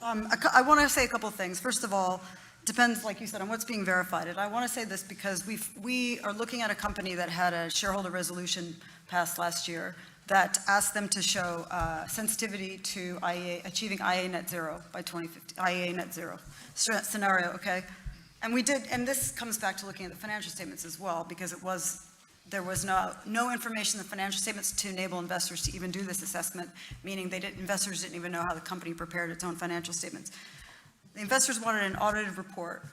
I want to say a couple of things. First of all, depends, like you said, on what's being verified. And I want to say this because we are looking at a company that had a shareholder resolution passed last year that asked them to show sensitivity to IEA, achieving IEA net zero by 2050, IEA net zero scenario, okay? And we did, and this comes back to looking at the financial statements as well, because there was no information in the financial statements to enable investors to even do this assessment, meaning investors didn't even know how the company prepared its own financial statements. The investors wanted an audited report.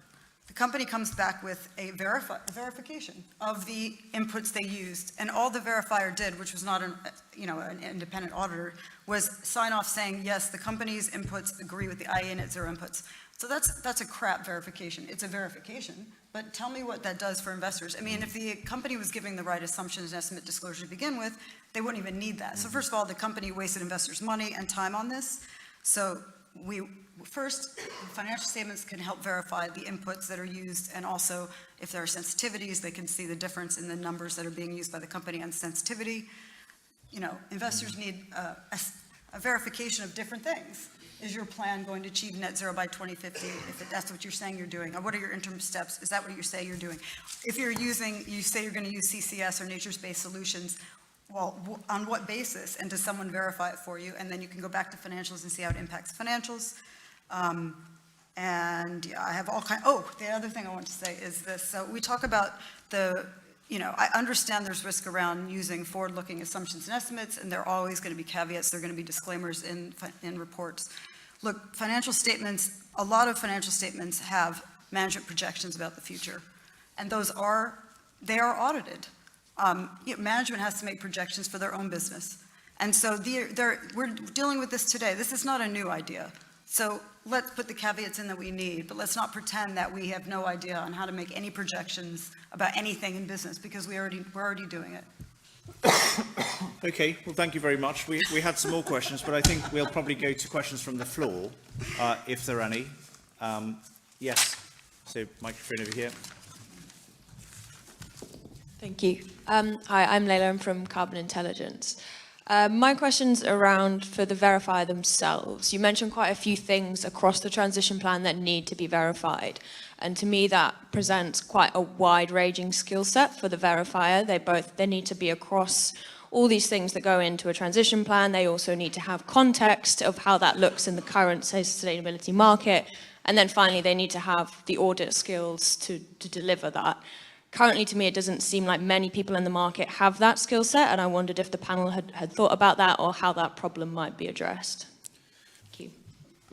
The company comes back with a verification of the inputs they used, and all the verifier did, which was not an independent auditor, was sign off saying, yes, the company's inputs agree with the IEA net zero inputs. So that's a crap verification. It's a verification, but tell me what that does for investors. I mean, if the company was giving the right assumptions and estimate disclosure to begin with, they wouldn't even need that. So first of all, the company wasted investors' money and time on this. So first, financial statements can help verify the inputs that are used, and also if there are sensitivities, they can see the difference in the numbers that are being used by the company on sensitivity. You know, investors need a verification of different things. Is your plan going to achieve net zero by 2050? If that's what you're saying you're doing, or what are your interim steps? Is that what you say you're doing? If you say you're going to use CCS or nature-based solutions, well, on what basis? And does someone verify it for you? And then you can go back to financials and see how it impacts financials. And I have all kinds. Oh, the other thing I want to say is this. So we talk about I understand there's risk around using forward-looking assumptions and estimates, and there are always going to be caveats. There are going to be disclaimers in reports. Look, financial statements, a lot of financial statements have management projections about the future, and those are they are audited. Management has to make projections for their own business. And so we're dealing with this today. This is not a new idea. So let's put the caveats in that we need, but let's not pretend that we have no idea on how to make any projections about anything in business, because we're already doing it. Okay, well, thank you very much. We had some more questions, but I think we'll probably go to questions from the floor, if there are any. Yes, so microphone over here. Thank you. Hi, I'm Layla. I'm from Carbon Intelligence. My question's around for the verifier themselves. You mentioned quite a few things across the transition plan that need to be verified. And to me, that presents quite a wide-ranging skill set for the verifier. They need to be across all these things that go into a transition plan. They also need to have context of how that looks in the current, say, sustainability market. And then finally, they need to have the audit skills to deliver that. Currently, to me, it doesn't seem like many people in the market have that skill set, and I wondered if the panel had thought about that or how that problem might be addressed. Thank you.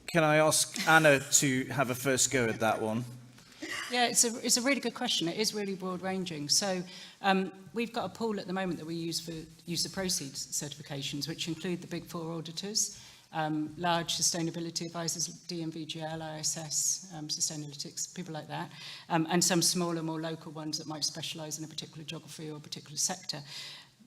Can I ask Anna to have a first go at that one? Yeah, it's a really good question. It is really broad-ranging. So we've got a pool at the moment that we use for use of proceeds certifications, which include the Big Four auditors, large sustainability advisors, DNVGL, ISS, Sustainalytics, people like that, and some smaller, more local ones that might specialise in a particular geography or a particular sector.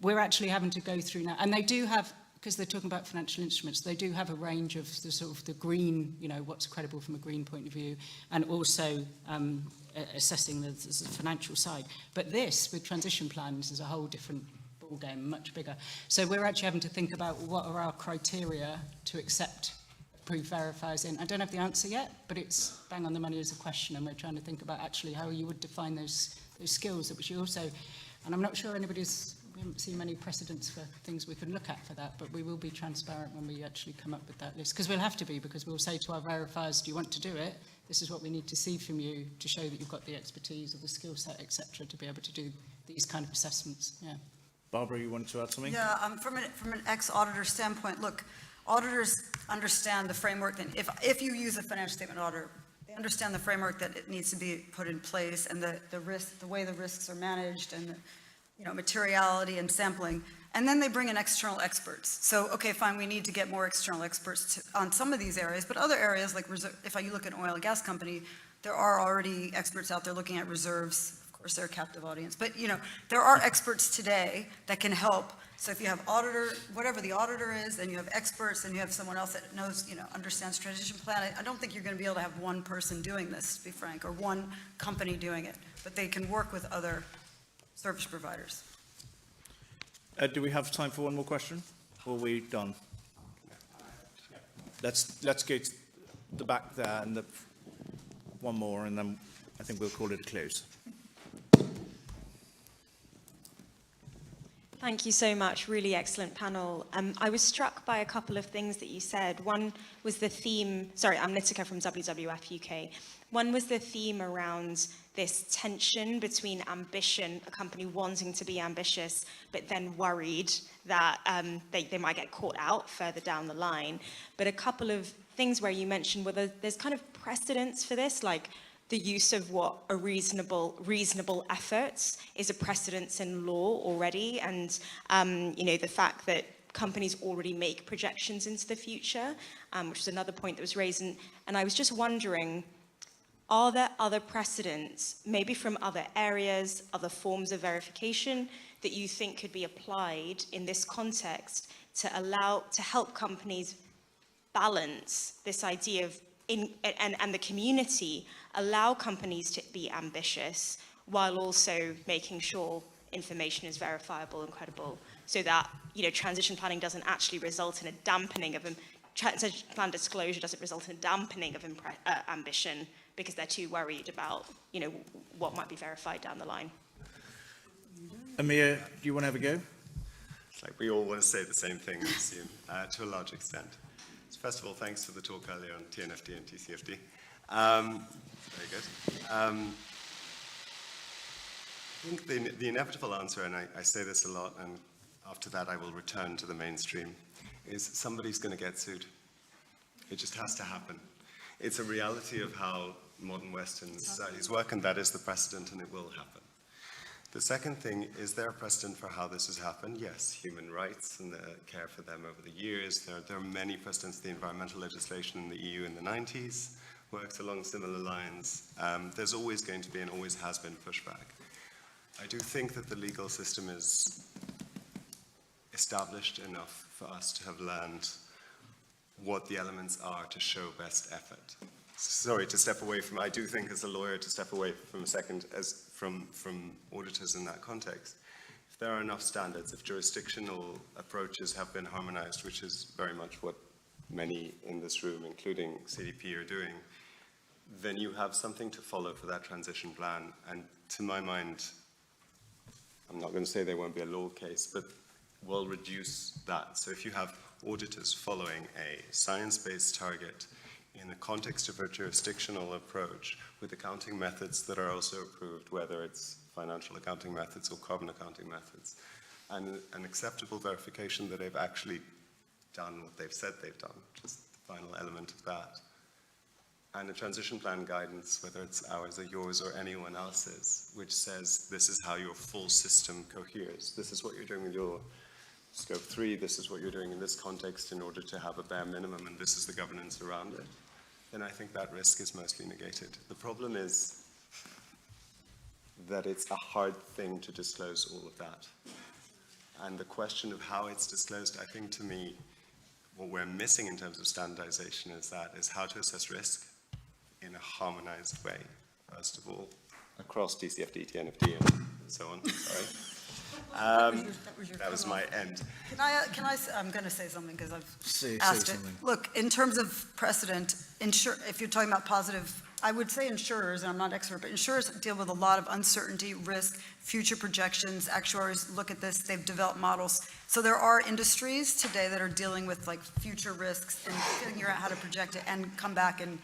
We're actually having to go through now, and they do have, because they're talking about financial instruments, they do have a range of the sort of the green, what's credible from a green point of view, and also assessing the financial side. But this, with transition plans, is a whole different game, much bigger. So we're actually having to think about what are our criteria to accept approved verifiers in. I don't have the answer yet, but it's bang on the money as a question, and we're trying to think about actually how you would define those skills, which you also, and I'm not sure we haven't seen many precedents for things we can look at for that, but we will be transparent when we actually come up with that list, because we'll have to be, because we'll say to our verifiers, do you want to do it? This is what we need to see from you to show that you've got the expertise or the skill set, etc., to be able to do these kind of assessments. Yeah. Barbara, you wanted to add something? Yeah, from an ex-auditor standpoint, look, auditors understand the framework that if you use a financial statement auditor, they understand the framework that it needs to be put in place, and the risk, the way the risks are managed, and the materiality and sampling. And then they bring in external experts. So, okay, fine, we need to get more external experts on some of these areas, but other areas, like if you look at an oil and gas company, there are already experts out there looking at reserves. Of course, they're a captive audience, but there are experts today that can help. So if you have auditor, whatever the auditor is, then you have experts, and you have someone else that knows, understands transition plan. I don't think you're going to be able to have one person doing this, to be frank, or one company doing it, but they can work with other service providers. Do we have time for one more question, or are we done? Let's go to the back there, and one more, and then I think we'll call it a close. Thank you so much. Really excellent panel. I was struck by a couple of things that you said. One was the theme, sorry, I'm Nitika from WWF UK. One was the theme around this tension between ambition, a company wanting to be ambitious, but then worried that they might get caught out further down the line. But a couple of things where you mentioned whether there's kind of precedents for this, like the use of what a reasonable efforts is a precedence in law already, and the fact that companies already make projections into the future, which is another point that was raised. And I was just wondering, are there other precedents, maybe from other areas, other forms of verification, that you think could be applied in this context to help companies balance this idea of and the community allow companies to be ambitious while also making sure information is verifiable and credible, so that transition planning doesn't actually result in a dampening of transition plan disclosure doesn't result in a dampening of ambition because they're too worried about what might be verified down the line. Amir, do you want to have a go? It's like we all want to say the same thing, I assume, to a large extent. So first of all, thanks for the talk earlier on TNFD and TCFD. Very good. I think the inevitable answer, and I say this a lot, and after that I will return to the mainstream, is somebody's going to get sued. It just has to happen. It's a reality of how modern Western societies work, and that is the precedent, and it will happen. The second thing, is there a precedent for how this has happened? Yes, human rights and the care for them over the years. There are many precedents. The environmental legislation in the EU in the 90s works along similar lines. There's always going to be and always has been pushback. I do think that the legal system is established enough for us to have learned what the elements are to show best effort. Sorry to step away from, I do think as a lawyer to step away from a second from auditors in that context. If there are enough standards, if jurisdictional approaches have been harmonized, which is very much what many in this room, including CDP, are doing, then you have something to follow for that transition plan. And to my mind, I'm not going to say there won't be a law case, but we'll reduce that. So if you have auditors following a science-based target in the context of a jurisdictional approach with accounting methods that are also approved, whether it's financial accounting methods or carbon accounting methods, and an acceptable verification that they've actually done what they've said they've done, just the final element of that. And a transition plan guidance, whether it's ours or yours or anyone else's, which says this is how your full system coheres. This is what you're doing with your Scope 3, this is what you're doing in this context in order to have a bare minimum, and this is the governance around it. Then I think that risk is mostly negated. The problem is that it's a hard thing to disclose all of that. And the question of how it's disclosed, I think to me, what we're missing in terms of standardization is how to assess risk in a harmonized way, first of all, across DCFD, TNFD, and so on. Sorry. That was my end. Can I I'm going to say something because I've asked it. Look, in terms of precedent, if you're talking about positive, I would say insurers, and I'm not an expert, but insurers deal with a lot of uncertainty, risk, future projections. Actuaries look at this, they've developed models. So there are industries today that are dealing with like future risks and figuring out how to project it and come back and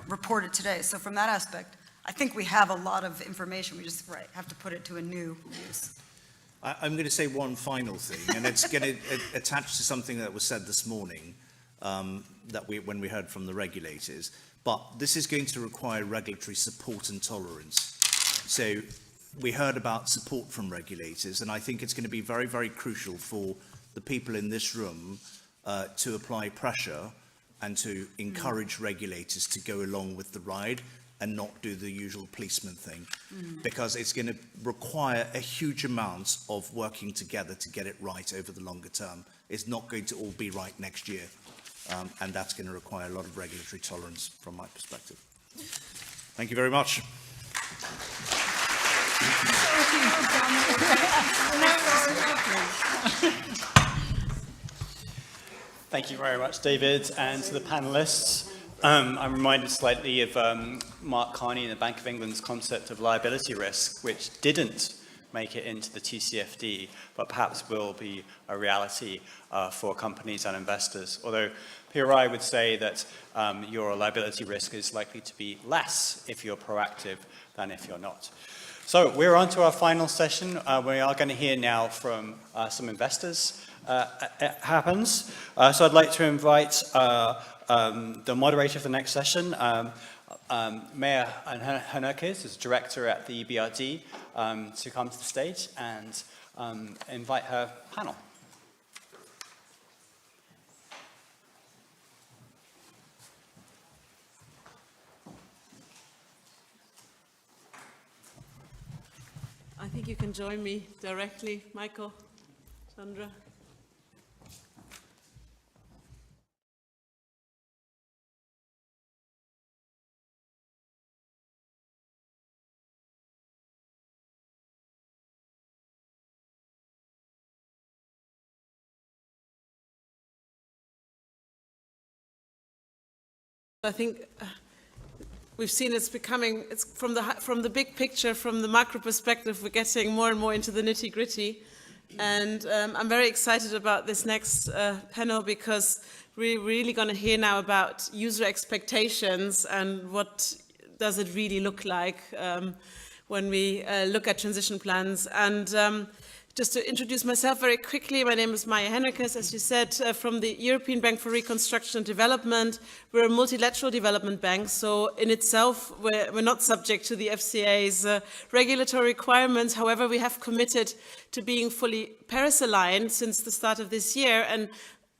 report it today. So from that aspect, I think we have a lot of information. We just have to put it to a new use. I'm going to say one final thing, and it's going to attach to something that was said this morning when we heard from the regulators. But this is going to require regulatory support and tolerance. So we heard about support from regulators, and I think it's going to be very, very crucial for the people in this room to apply pressure and to encourage regulators to go along with the ride and not do the usual policeman thing, because it's going to require a huge amount of working together to get it right over the longer term. It's not going to all be right next year, and that's going to require a lot of regulatory tolerance from my perspective. Thank you very much. Thank you very much, David, and to the panelists. I'm reminded slightly of Mark Carney and the Bank of England's concept of liability risk, which didn't make it into the TCFD, but perhaps will be a reality for companies and investors. Although PRI would say that your liability risk is likely to be less if you're proactive than if you're not. So we're on to our final session. We are going to hear now from some investors. It happens. So I'd like to invite the moderator for the next session, Maya Henriquez, is director at the EBRD, to come to the stage and invite her panel. I think you can join me directly, Michael, Sandra. I think we've seen it's from the big picture, from the macro perspective, we're getting more and more into the nitty-gritty. And I'm very excited about this next panel because we're really going to hear now about user expectations and what does it really look like when we look at transition plans. And Just to introduce myself very quickly, my name is Maya Henriques, as you said, from the European Bank for Reconstruction and Development. We're a multilateral development bank, so in itself, we're not subject to the FCA's regulatory requirements. However, we have committed to being fully Paris-aligned since the start of this year, and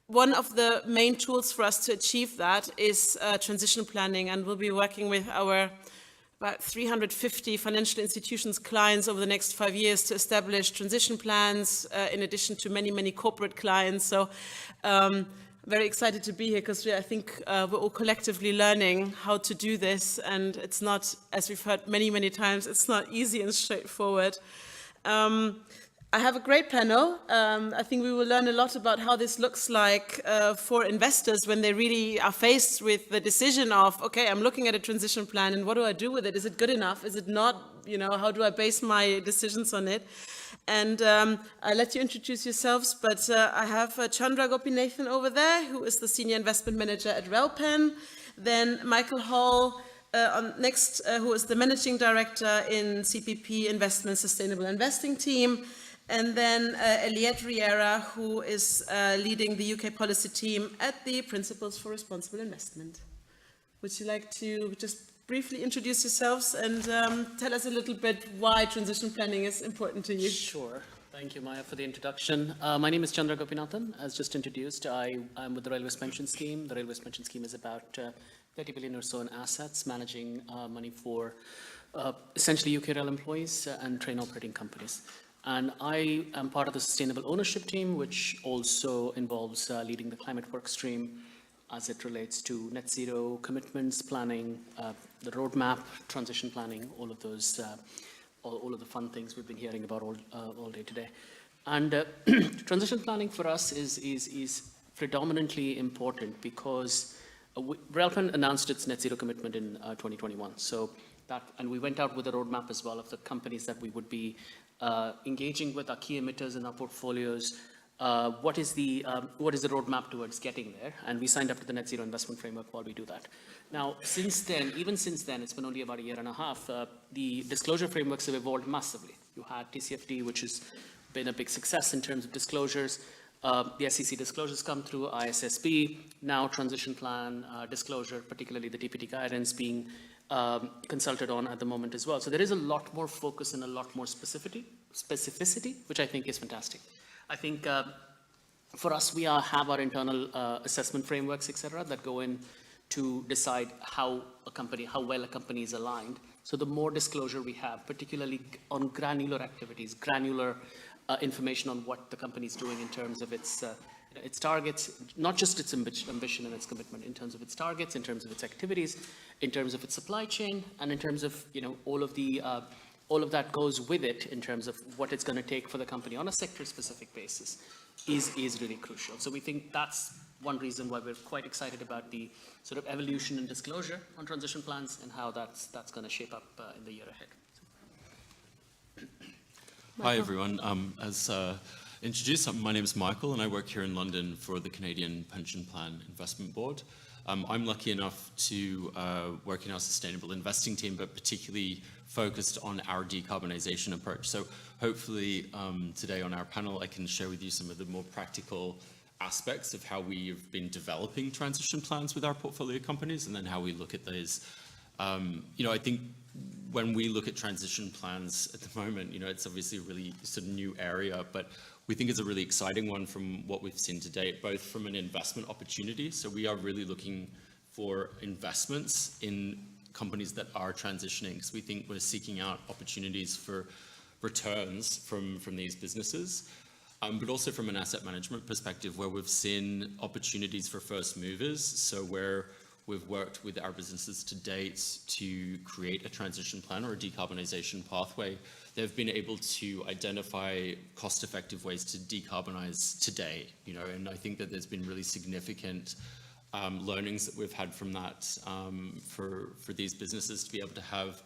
one of the main tools for us to achieve that is transition planning, and we'll be working with our about 350 financial institutions clients over the next 5 years to establish transition plans, in addition to many, many corporate clients. So very excited to be here because I think we're all collectively learning how to do this, and it's not, as we've heard many, many times, it's not easy and straightforward. I have a great panel. I think we will learn a lot about how this looks like for investors when they really are faced with the decision of, okay, I'm looking at a transition plan and what do I do with it? Is it good enough? Is it not? You know, how do I base my decisions on it? And I'll let you introduce yourselves, but I have Chandra Gopinathan over there, who is the Senior Investment Manager at Relpen. Then Michael Hall, next, who is the Managing Director in CPP Investment Sustainable Investing Team. And then Eliette Riera, who is leading the UK policy team at the Principles for Responsible Investment. Would you like to just briefly introduce yourselves and tell us a little bit why transition planning is important to you? Sure. Thank you, Maya, for the introduction. My name is Chandra Gopinathan. As just introduced, I'm with the Railways Pension Scheme. The Railways Pension Scheme is about 30 billion or so in assets, managing money for essentially UK rail employees and train operating companies. And I am part of the Sustainable Ownership team, which also involves leading the climate work stream as it relates to net zero commitments, planning, the roadmap, transition planning, all of those, all of the fun things we've been hearing about all day today. And transition planning for us is predominantly important because Relpen announced its net zero commitment in 2021. So that, and we went out with a roadmap as well of the companies that we would be engaging with, our key emitters in our portfolios. What is the roadmap towards getting there? And we signed up to the Net Zero Investment Framework while we do that. Now, since then, even since then, it's been only about a year and a half, the disclosure frameworks have evolved massively. You had TCFD, which has been a big success in terms of disclosures. The SEC disclosures come through, ISSB, now transition plan disclosure, particularly the TPT guidance being consulted on at the moment as well. So there is a lot more focus and a lot more specificity, which I think is fantastic. I think for us, we have our internal assessment frameworks, et cetera, that go in to decide how well a company is aligned. So the more disclosure we have, particularly on granular activities, granular information on what the company is doing in terms of its targets, not just its ambition and its commitment, in terms of its targets, in terms of its activities, in terms of its supply chain, and in terms of all of that goes with it in terms of what it's going to take for the company on a sector-specific basis is really crucial. So we think that's one reason why we're quite excited about the sort of evolution and disclosure on transition plans and how that's going to shape up in the year ahead. Hi, everyone. As introduced, my name is Michael, and I work here in London for the Canadian Pension Plan Investment Board. I'm lucky enough to work in our sustainable investing team, but particularly focused on our decarbonisation approach. So hopefully today on our panel, I can share with you some of the more practical aspects of how we've been developing transition plans with our portfolio companies, and then how we look at those. I think when we look at transition plans at the moment, it's obviously a really sort of new area, but we think it's a really exciting one from what we've seen to date, both from an investment opportunity. So we are really looking for investments in companies that are transitioning, because we think we're seeking out opportunities for returns from these businesses. But also from an asset management perspective, where we've seen opportunities for first movers. So where we've worked with our businesses to date to create a transition plan or a decarbonisation pathway, they've been able to identify cost-effective ways to decarbonize today. And I think that there's been really significant learnings that we've had from that for these businesses to be able to have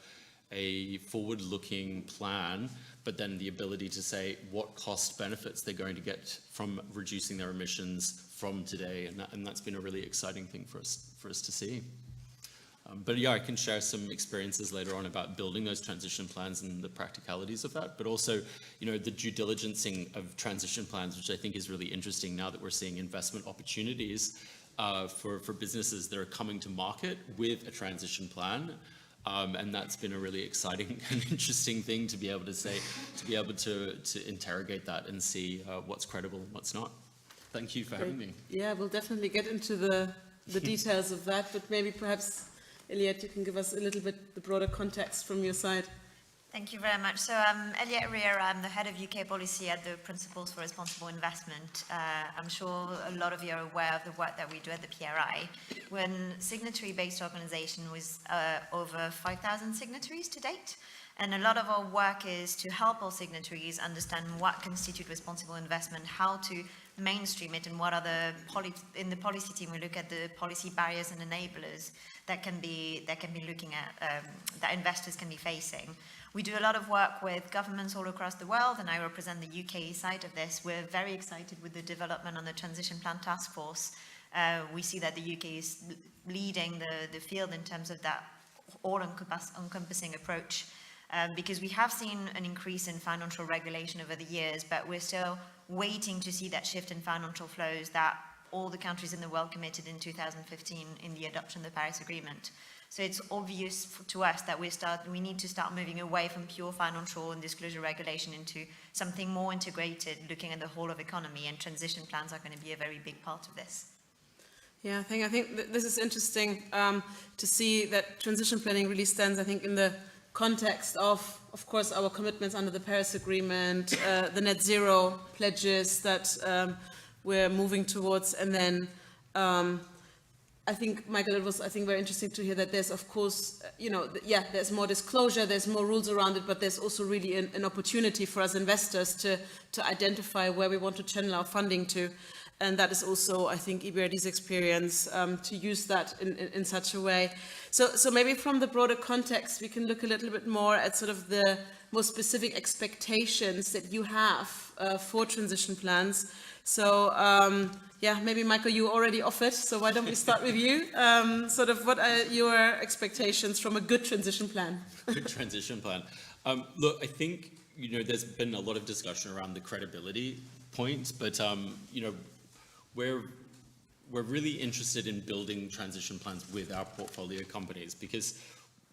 a forward-looking plan, but then the ability to say what cost benefits they're going to get from reducing their emissions from today, and that's been a really exciting thing for us to see. But yeah, I can share some experiences later on about building those transition plans and the practicalities of that, but also, the due diligencing of transition plans, which I think is really interesting now that we're seeing investment opportunities for businesses that are coming to market with a transition plan. And that's been a really exciting and interesting thing to be able to say, to be able to interrogate that and see what's credible and what's not. Thank you for having me. Yeah, we'll definitely get into the details of that, but maybe perhaps, Eliette, you can give us a little bit the broader context from your side. Thank you very much. So I'm Eliette Riera, I'm the head of UK policy at the Principles for Responsible Investment. I'm sure a lot of you are aware of the work that we do at the PRI. We're a signatory-based organization with over 5,000 signatories to date. And a lot of our work is to help our signatories understand what constitutes responsible investment, how to mainstream it, and what are in the policy team, we look at the policy barriers and enablers that can be looking at, that investors can be facing. We do a lot of work with governments all across the world, and I represent the UK side of this. We're very excited with the development on the Transition Plan Task Force. We see that the UK is leading the field in terms of that all-encompassing approach, because we have seen an increase in financial regulation over the years, but we're still waiting to see that shift in financial flows that all the countries in the world committed in 2015 in the adoption of the Paris Agreement. So it's obvious to us that we need to start moving away from pure financial and disclosure regulation into something more integrated, looking at the whole of economy, and transition plans are going to be a very big part of this. Yeah, I think this is interesting to see that transition planning really stands, I think, in the context of course, our commitments under the Paris Agreement, the net zero pledges that we're moving towards, and then I think, Michael, it was, I think, very interesting to hear that there's, of course, there's more disclosure, there's more rules around it, but there's also really an opportunity for us investors to identify where we want to channel our funding to. And that is also, I think, EBRD's experience to use that in such a way. So maybe from the broader context, we can look a little bit more at sort of the more specific expectations that you have for transition plans. So maybe Michael, you already offered, so why don't we start with you? Sort of what are your expectations from a good transition plan? Good transition plan. Look, I think, there's been a lot of discussion around the credibility point, but, we're really interested in building transition plans with our portfolio companies, because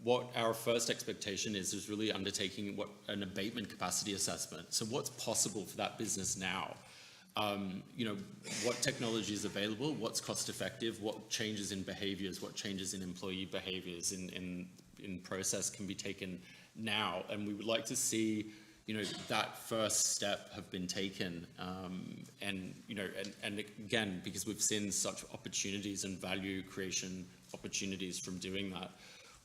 what our first expectation is really undertaking an abatement capacity assessment. So what's possible for that business now? What technology is available, what's cost effective, what changes in behaviors, what changes in employee behaviors in process can be taken now. And we would like to see that first step have been taken, and again, because we've seen such opportunities and value creation opportunities from doing that.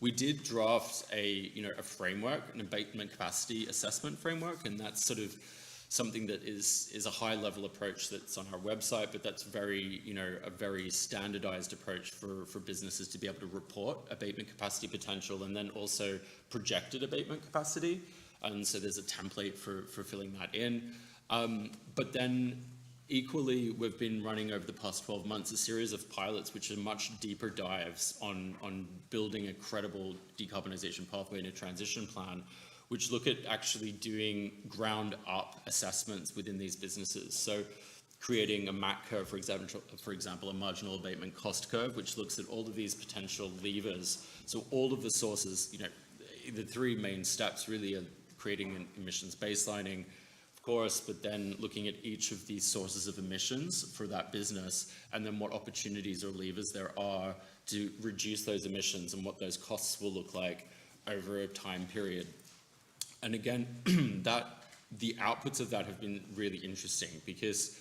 We did draft a framework, an abatement capacity assessment framework, and that's sort of something that is a high level approach that's on our website, but that's very, a very standardized approach for businesses to be able to report abatement capacity potential, and then also projected abatement capacity. And so there's a template for filling that in. But then equally, we've been running over the past 12 months a series of pilots which are much deeper dives on building a credible decarbonization pathway and a transition plan, which look at actually doing ground up assessments within these businesses. So creating a MAC curve, for example, a marginal abatement cost curve, which looks at all of these potential levers. So all of the sources, the three main steps really are creating an emissions baselining, of course, but then looking at each of these sources of emissions for that business, and then what opportunities or levers there are to reduce those emissions and what those costs will look like over a time period. And again, the outputs of that have been really interesting, because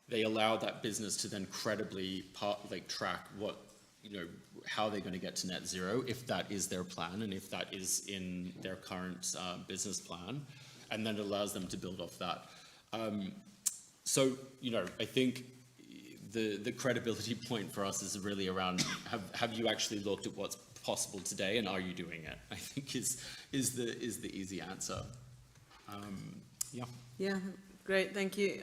they allow that business to then credibly track how they're going to get to net zero, if that is their plan and if that is in their current business plan, and then it allows them to build off that. So I think the credibility point for us is really around have you actually looked at what's possible today, and are you doing it? I think is the easy answer. Yeah, Great, thank you.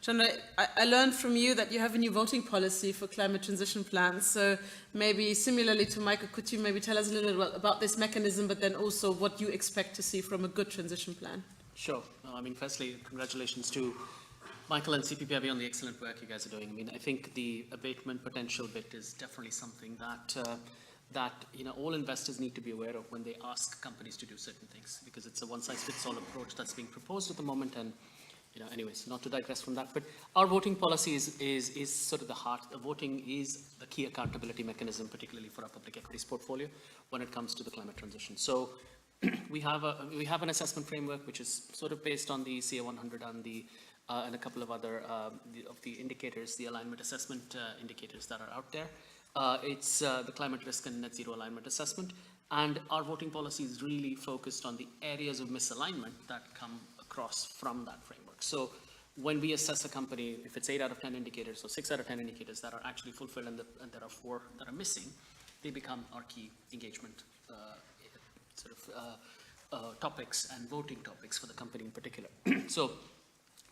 Chandra, I learned from you that you have a new voting policy for climate transition plans. So maybe similarly to Michael, could you maybe tell us a little bit about this mechanism, but then also what you expect to see from a good transition plan? Sure. I mean, firstly, congratulations to Michael and CPPIB on the excellent work you guys are doing. I mean, I think the abatement potential bit is definitely something that all investors need to be aware of when they ask companies to do certain things, because it's a one-size-fits-all approach that's being proposed at the moment. And anyways, not to digress from that, but our voting policy is sort of the heart. The voting is the key accountability mechanism, particularly for our public equities portfolio when it comes to the climate transition. So we have an assessment framework which is sort of based on the CA 100 and a couple of other of the indicators, the alignment assessment indicators that are out there. It's the climate risk and net zero alignment assessment. And our voting policy is really focused on the areas of misalignment that come across from that framework. So when we assess a company, if it's 8 out of 10 indicators or 6 out of 10 indicators that are actually fulfilled and there are 4 that are missing, they become our key engagement topics and voting topics for the company in particular. So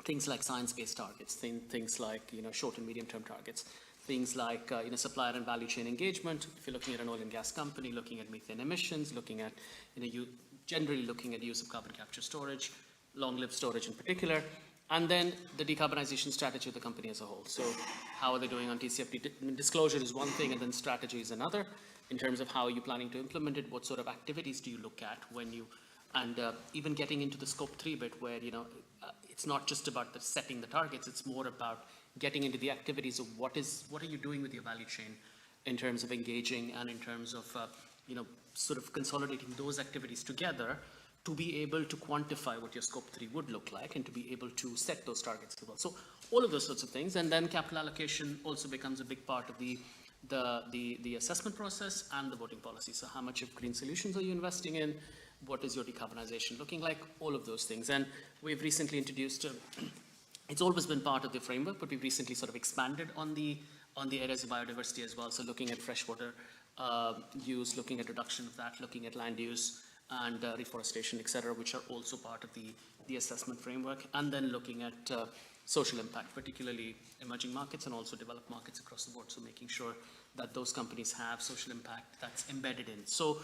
things like science-based targets, things like short and medium-term targets, things like supplier and value chain engagement. If you're looking at an oil and gas company, looking at methane emissions, looking at generally looking at use of carbon capture storage, long-lived storage in particular, and then the decarbonization strategy of the company as a whole. So how are they doing on TCFD? Disclosure is one thing, and then strategy is another. In terms of how are you planning to implement it, what sort of activities do you look at when you, and even getting into the scope 3 bit where, it's not just about setting the targets, it's more about getting into the activities of what are you doing with your value chain in terms of engaging and in terms of, sort of consolidating those activities together to be able to quantify what your scope 3 would look like and to be able to set those targets as well. So all of those sorts of things, and then capital allocation also becomes a big part of the assessment process and the voting policy. So how much of green solutions are you investing in? What is your decarbonization looking like? All of those things. And we've recently introduced, it's always been part of the framework, but we've recently sort of expanded on the areas of biodiversity as well. So looking at freshwater use, looking at reduction of that, looking at land use and reforestation, et cetera, which are also part of the assessment framework. And then looking at social impact, particularly emerging markets and also developed markets across the board. So making sure that those companies have social impact that's embedded in. So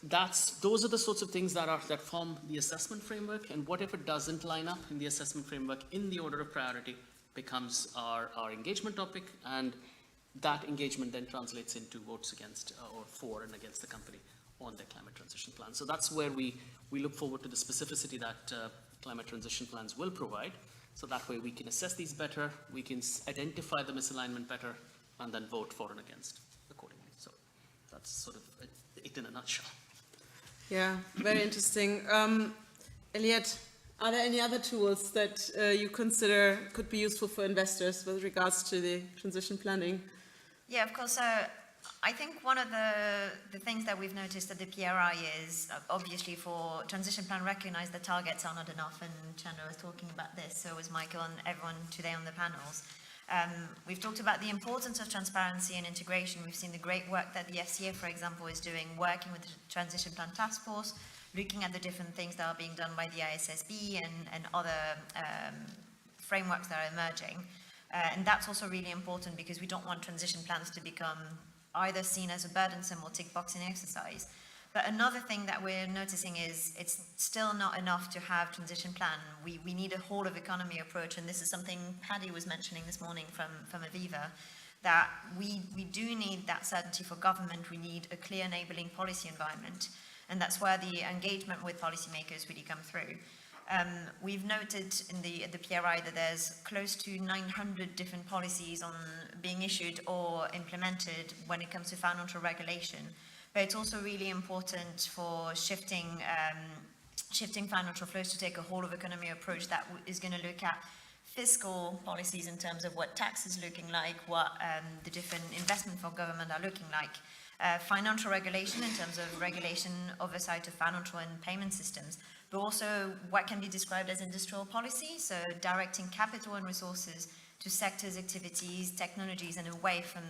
those are the sorts of things that form the assessment framework, and whatever doesn't line up in the assessment framework in the order of priority becomes our engagement topic, and that engagement then translates into votes against or for and against the company on their climate transition plan. So that's where we look forward to the specificity that climate transition plans will provide. So that way we can assess these better, we can identify the misalignment better, and then vote for and against accordingly. So that's sort of it in a nutshell. Yeah, very interesting. Elliot, are there any other tools that you consider could be useful for investors with regards to the transition planning? Yeah, of course. I think one of the things that we've noticed at the PRI is obviously for transition plan recognize the targets are not enough, and Chandra was talking about this, so was Michael and everyone today on the panels. We've talked about the importance of transparency and integration. We've seen the great work that the FCA, for example, is doing, working with the Transition Plan Task Force, looking at the different things that are being done by the ISSB and other frameworks that are emerging. And that's also really important because we don't want transition plans to become either seen as a burdensome or tick boxing exercise. But another thing that we're noticing is it's still not enough to have transition plan. We need a whole of economy approach, and this is something Paddy was mentioning this morning from Aviva, that we do need that certainty for government. We need a clear enabling policy environment, and that's where the engagement with policymakers really come through. We've noted in the PRI that there's close to 900 different policies on being issued or implemented when it comes to financial regulation. But it's also really important for shifting financial flows to take a whole of economy approach that is going to look at fiscal policies in terms of what tax is looking like, what the different investment for government are looking like, financial regulation in terms of regulation oversight of financial and payment systems, but also what can be described as industrial policy, so directing capital and resources to sectors, activities, technologies, and away from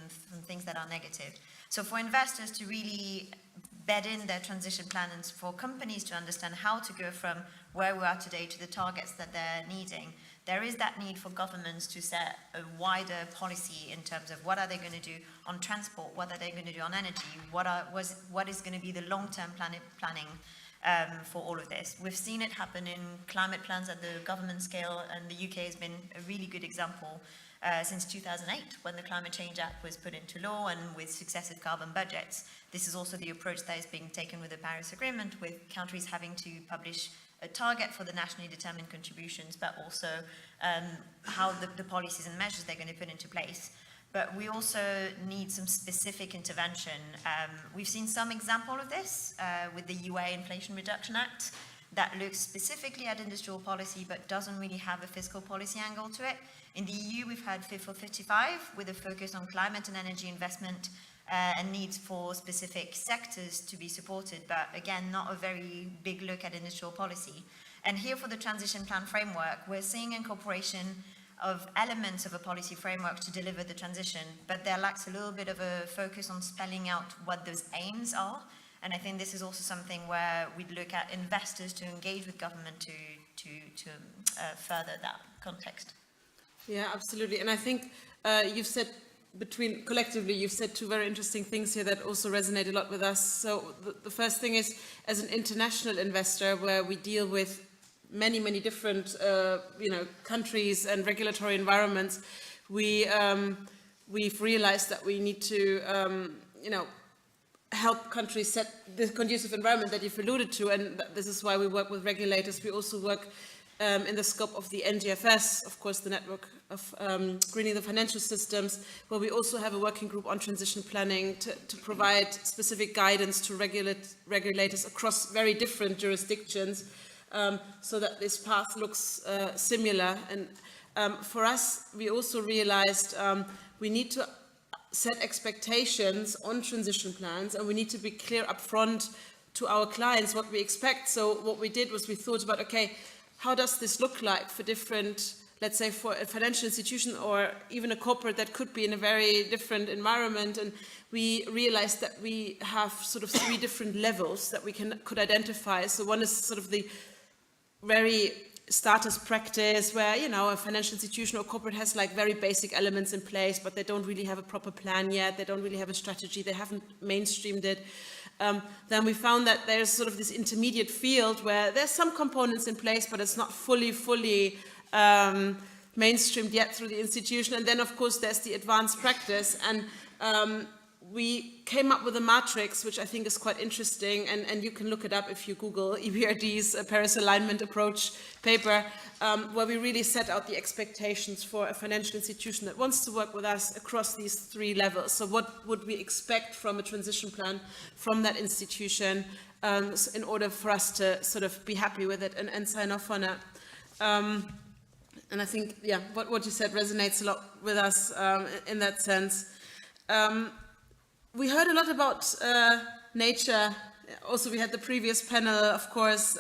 things that are negative. So for investors to really bed in their transition plan and for companies to understand how to go from where we are today to the targets that they're needing, there is that need for governments to set a wider policy in terms of what are they going to do on transport, what are they going to do on energy, what is going to be the long-term planning for all of this. We've seen it happen in climate plans at the government scale, and the UK has been a really good example since 2008, when the Climate Change Act was put into law, and with successive carbon budgets. This is also the approach that is being taken with the Paris Agreement, with countries having to publish a target for the nationally determined contributions, but also how the policies and measures they're going to put into place. But we also need some specific intervention. We've seen some example of this with the UA Inflation Reduction Act that looks specifically at industrial policy but doesn't really have a fiscal policy angle to it. In the EU, we've had Fit for 55 with a focus on climate and energy investment and needs for specific sectors to be supported, but again, not a very big look at industrial policy. And here for the transition plan framework, we're seeing incorporation of elements of a policy framework to deliver the transition, but there lacks a little bit of a focus on spelling out what those aims are. And I think this is also something where we'd look at investors to engage with government to further that context. Yeah, absolutely. And I think you've said collectively, you've said two very interesting things here that also resonate a lot with us. So the first thing is, as an international investor, where we deal with many, many different, countries and regulatory environments, we've realized that we need to, help countries set the conducive environment that you've alluded to, and this is why we work with regulators. We also work in the scope of the NGFS, of course, the network of greening the financial systems, where we also have a working group on transition planning to provide specific guidance to regulators across very different jurisdictions, so that this path looks similar. And for us, we also realized we need to set expectations on transition plans, and we need to be clear upfront to our clients what we expect. So what we did was we thought about, okay, how does this look like for different, let's say for a financial institution or even a corporate that could be in a very different environment? And we realized that we have sort of 3 different levels that we could identify. So one is sort of the very status practice where, a financial institution or corporate has like very basic elements in place, but they don't really have a proper plan yet. They don't really have a strategy. They haven't mainstreamed it. Then we found that there's sort of this intermediate field where there's some components in place, but it's not fully mainstreamed yet through the institution. And then, of course, there's the advanced practice. And we came up with a matrix, which I think is quite interesting, and you can look it up if you Google EBRD's Paris Alignment Approach paper, where we really set out the expectations for a financial institution that wants to work with us across these 3 levels. So what would we expect from a transition plan from that institution in order for us to sort of be happy with it and sign off on it? And I think, yeah, what you said resonates a lot with us in that sense. We heard a lot about nature. Also, we had the previous panel, of course.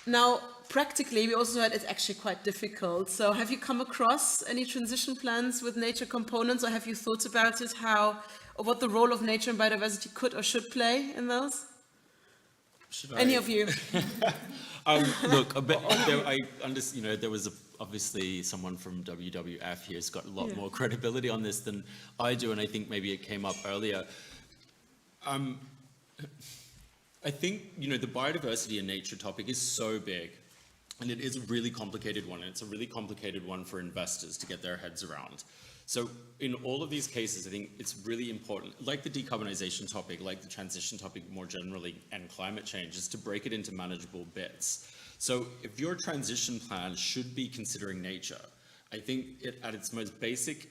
Now, practically, we also heard it's actually quite difficult. So have you come across any transition plans with nature components, or have you thought about it, or what the role of nature and biodiversity could or should play in those? Any of you? Look, there was obviously someone from WWF here who's got a lot more credibility on this than I do, and I think maybe it came up earlier. I think, the biodiversity and nature topic is so big, and it is a really complicated one, and it's a really complicated one for investors to get their heads around. So in all of these cases, I think it's really important, like the decarbonization topic, like the transition topic more generally, and climate change, is to break it into manageable bits. So if your transition plan should be considering nature, I think at its most basic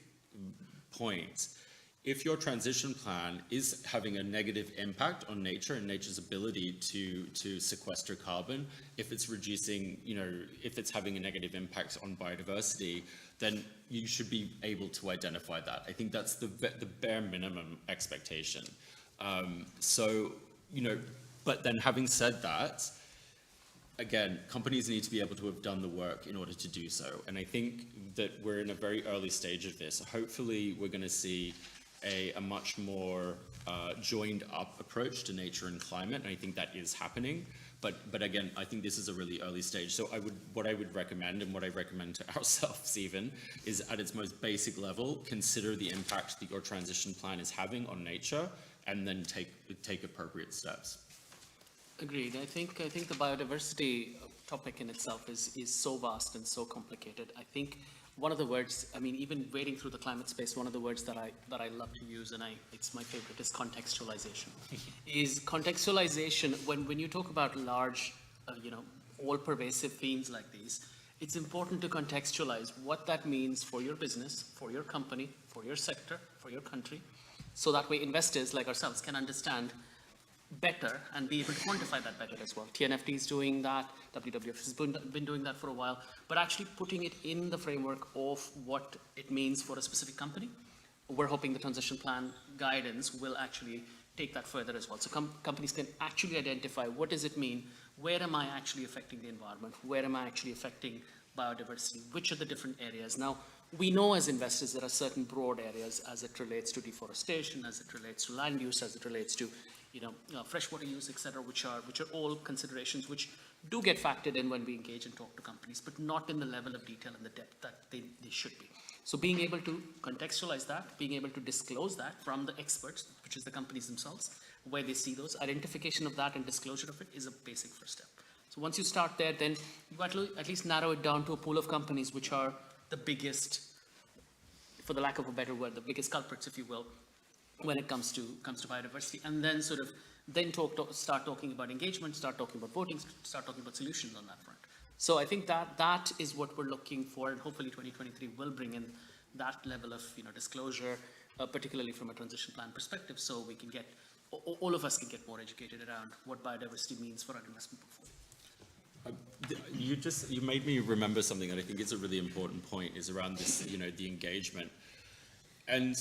point, if your transition plan is having a negative impact on nature and nature's ability to sequester carbon, if it's reducing, if it's having a negative impact on biodiversity, then you should be able to identify that. I think that's the bare minimum expectation. But then having said that, again, companies need to be able to have done the work in order to do so. And I think that we're in a very early stage of this. Hopefully, we're going to see a much more joined up approach to nature and climate, and I think that is happening. But again, I think this is a really early stage. So what I would recommend, and what I recommend to ourselves even, is at its most basic level, consider the impact that your transition plan is having on nature, and then take appropriate steps. Agreed. I think the biodiversity topic in itself is so vast and so complicated. I think one of the words, I mean, even wading through the climate space, one of the words that I love to use, and it's my favorite, is contextualization. Is contextualization, when you talk about large, all-pervasive themes like these, it's important to contextualize what that means for your business, for your company, for your sector, for your country, so that way investors like ourselves can understand better and be able to quantify that better as well. TNFD is doing that, WWF has been doing that for a while, but actually putting it in the framework of what it means for a specific company. We're hoping the transition plan guidance will actually take that further as well. So companies can actually identify, what does it mean? Where am I actually affecting the environment? Where am I actually affecting biodiversity? Which are the different areas? Now, we know as investors there are certain broad areas as it relates to deforestation, as it relates to land use, as it relates to freshwater use, etc., which are all considerations which do get factored in when we engage and talk to companies, but not in the level of detail and the depth that they should be. So being able to contextualize that, being able to disclose that from the experts, which is the companies themselves, where they see those, identification of that and disclosure of it is a basic first step. So once you start there, then you've got to at least narrow it down to a pool of companies which are the biggest, for the lack of a better word, the biggest culprits, if you will, when it comes to biodiversity, and then start talking about engagement, start talking about voting, start talking about solutions on that front. So I think that is what we're looking for, and hopefully 2023 will bring in that level of disclosure, particularly from a transition plan perspective, so we can get all of us can get more educated around what biodiversity means for our investment portfolio. You made me remember something that I think is a really important point, is around this, the engagement. And,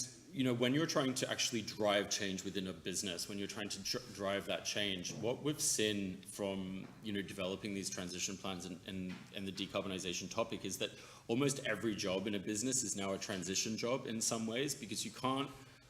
when you're trying to actually drive change within a business, when you're trying to drive that change, what we've seen from, developing these transition plans and the decarbonization topic is that almost every job in a business is now a transition job in some ways, because you can't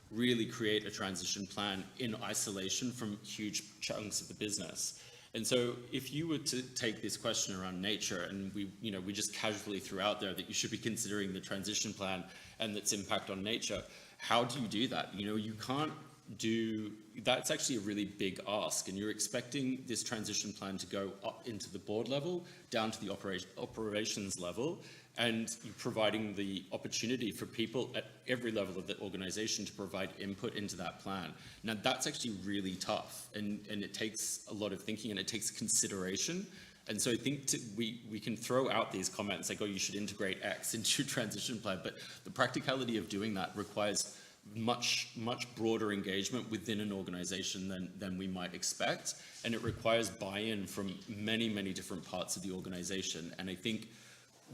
really create a transition plan in isolation from huge chunks of the business. And so if you were to take this question around nature, and we just casually threw out there that you should be considering the transition plan and its impact on nature, how do you do that? You can't do, that's actually a really big ask, and you're expecting this transition plan to go up into the board level, down to the operations level, and you're providing the opportunity for people at every level of the organization to provide input into that plan. Now, that's actually really tough, and it takes a lot of thinking, and it takes consideration. And so I think we can throw out these comments like, oh, you should integrate X into your transition plan, but the practicality of doing that requires much broader engagement within an organization than we might expect, and it requires buy-in from many different parts of the organization. And I think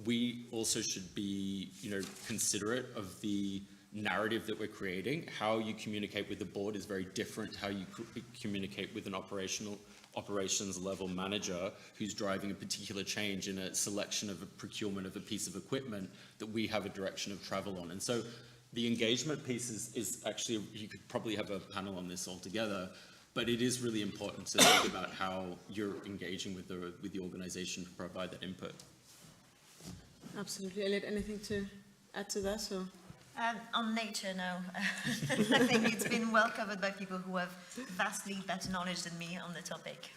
we also should be, considerate of the narrative that we're creating. How you communicate with the board is very different to how you communicate with an operations level manager who's driving a particular change in a selection of a procurement of a piece of equipment that we have a direction of travel on. And so the engagement piece is actually, you could probably have a panel on this altogether, but it is really important to think about how you're engaging with the organization to provide that input. Absolutely. Elliot, anything to add to that? Or? On nature, no. I think it's been well covered by people who have vastly better knowledge than me on the topic.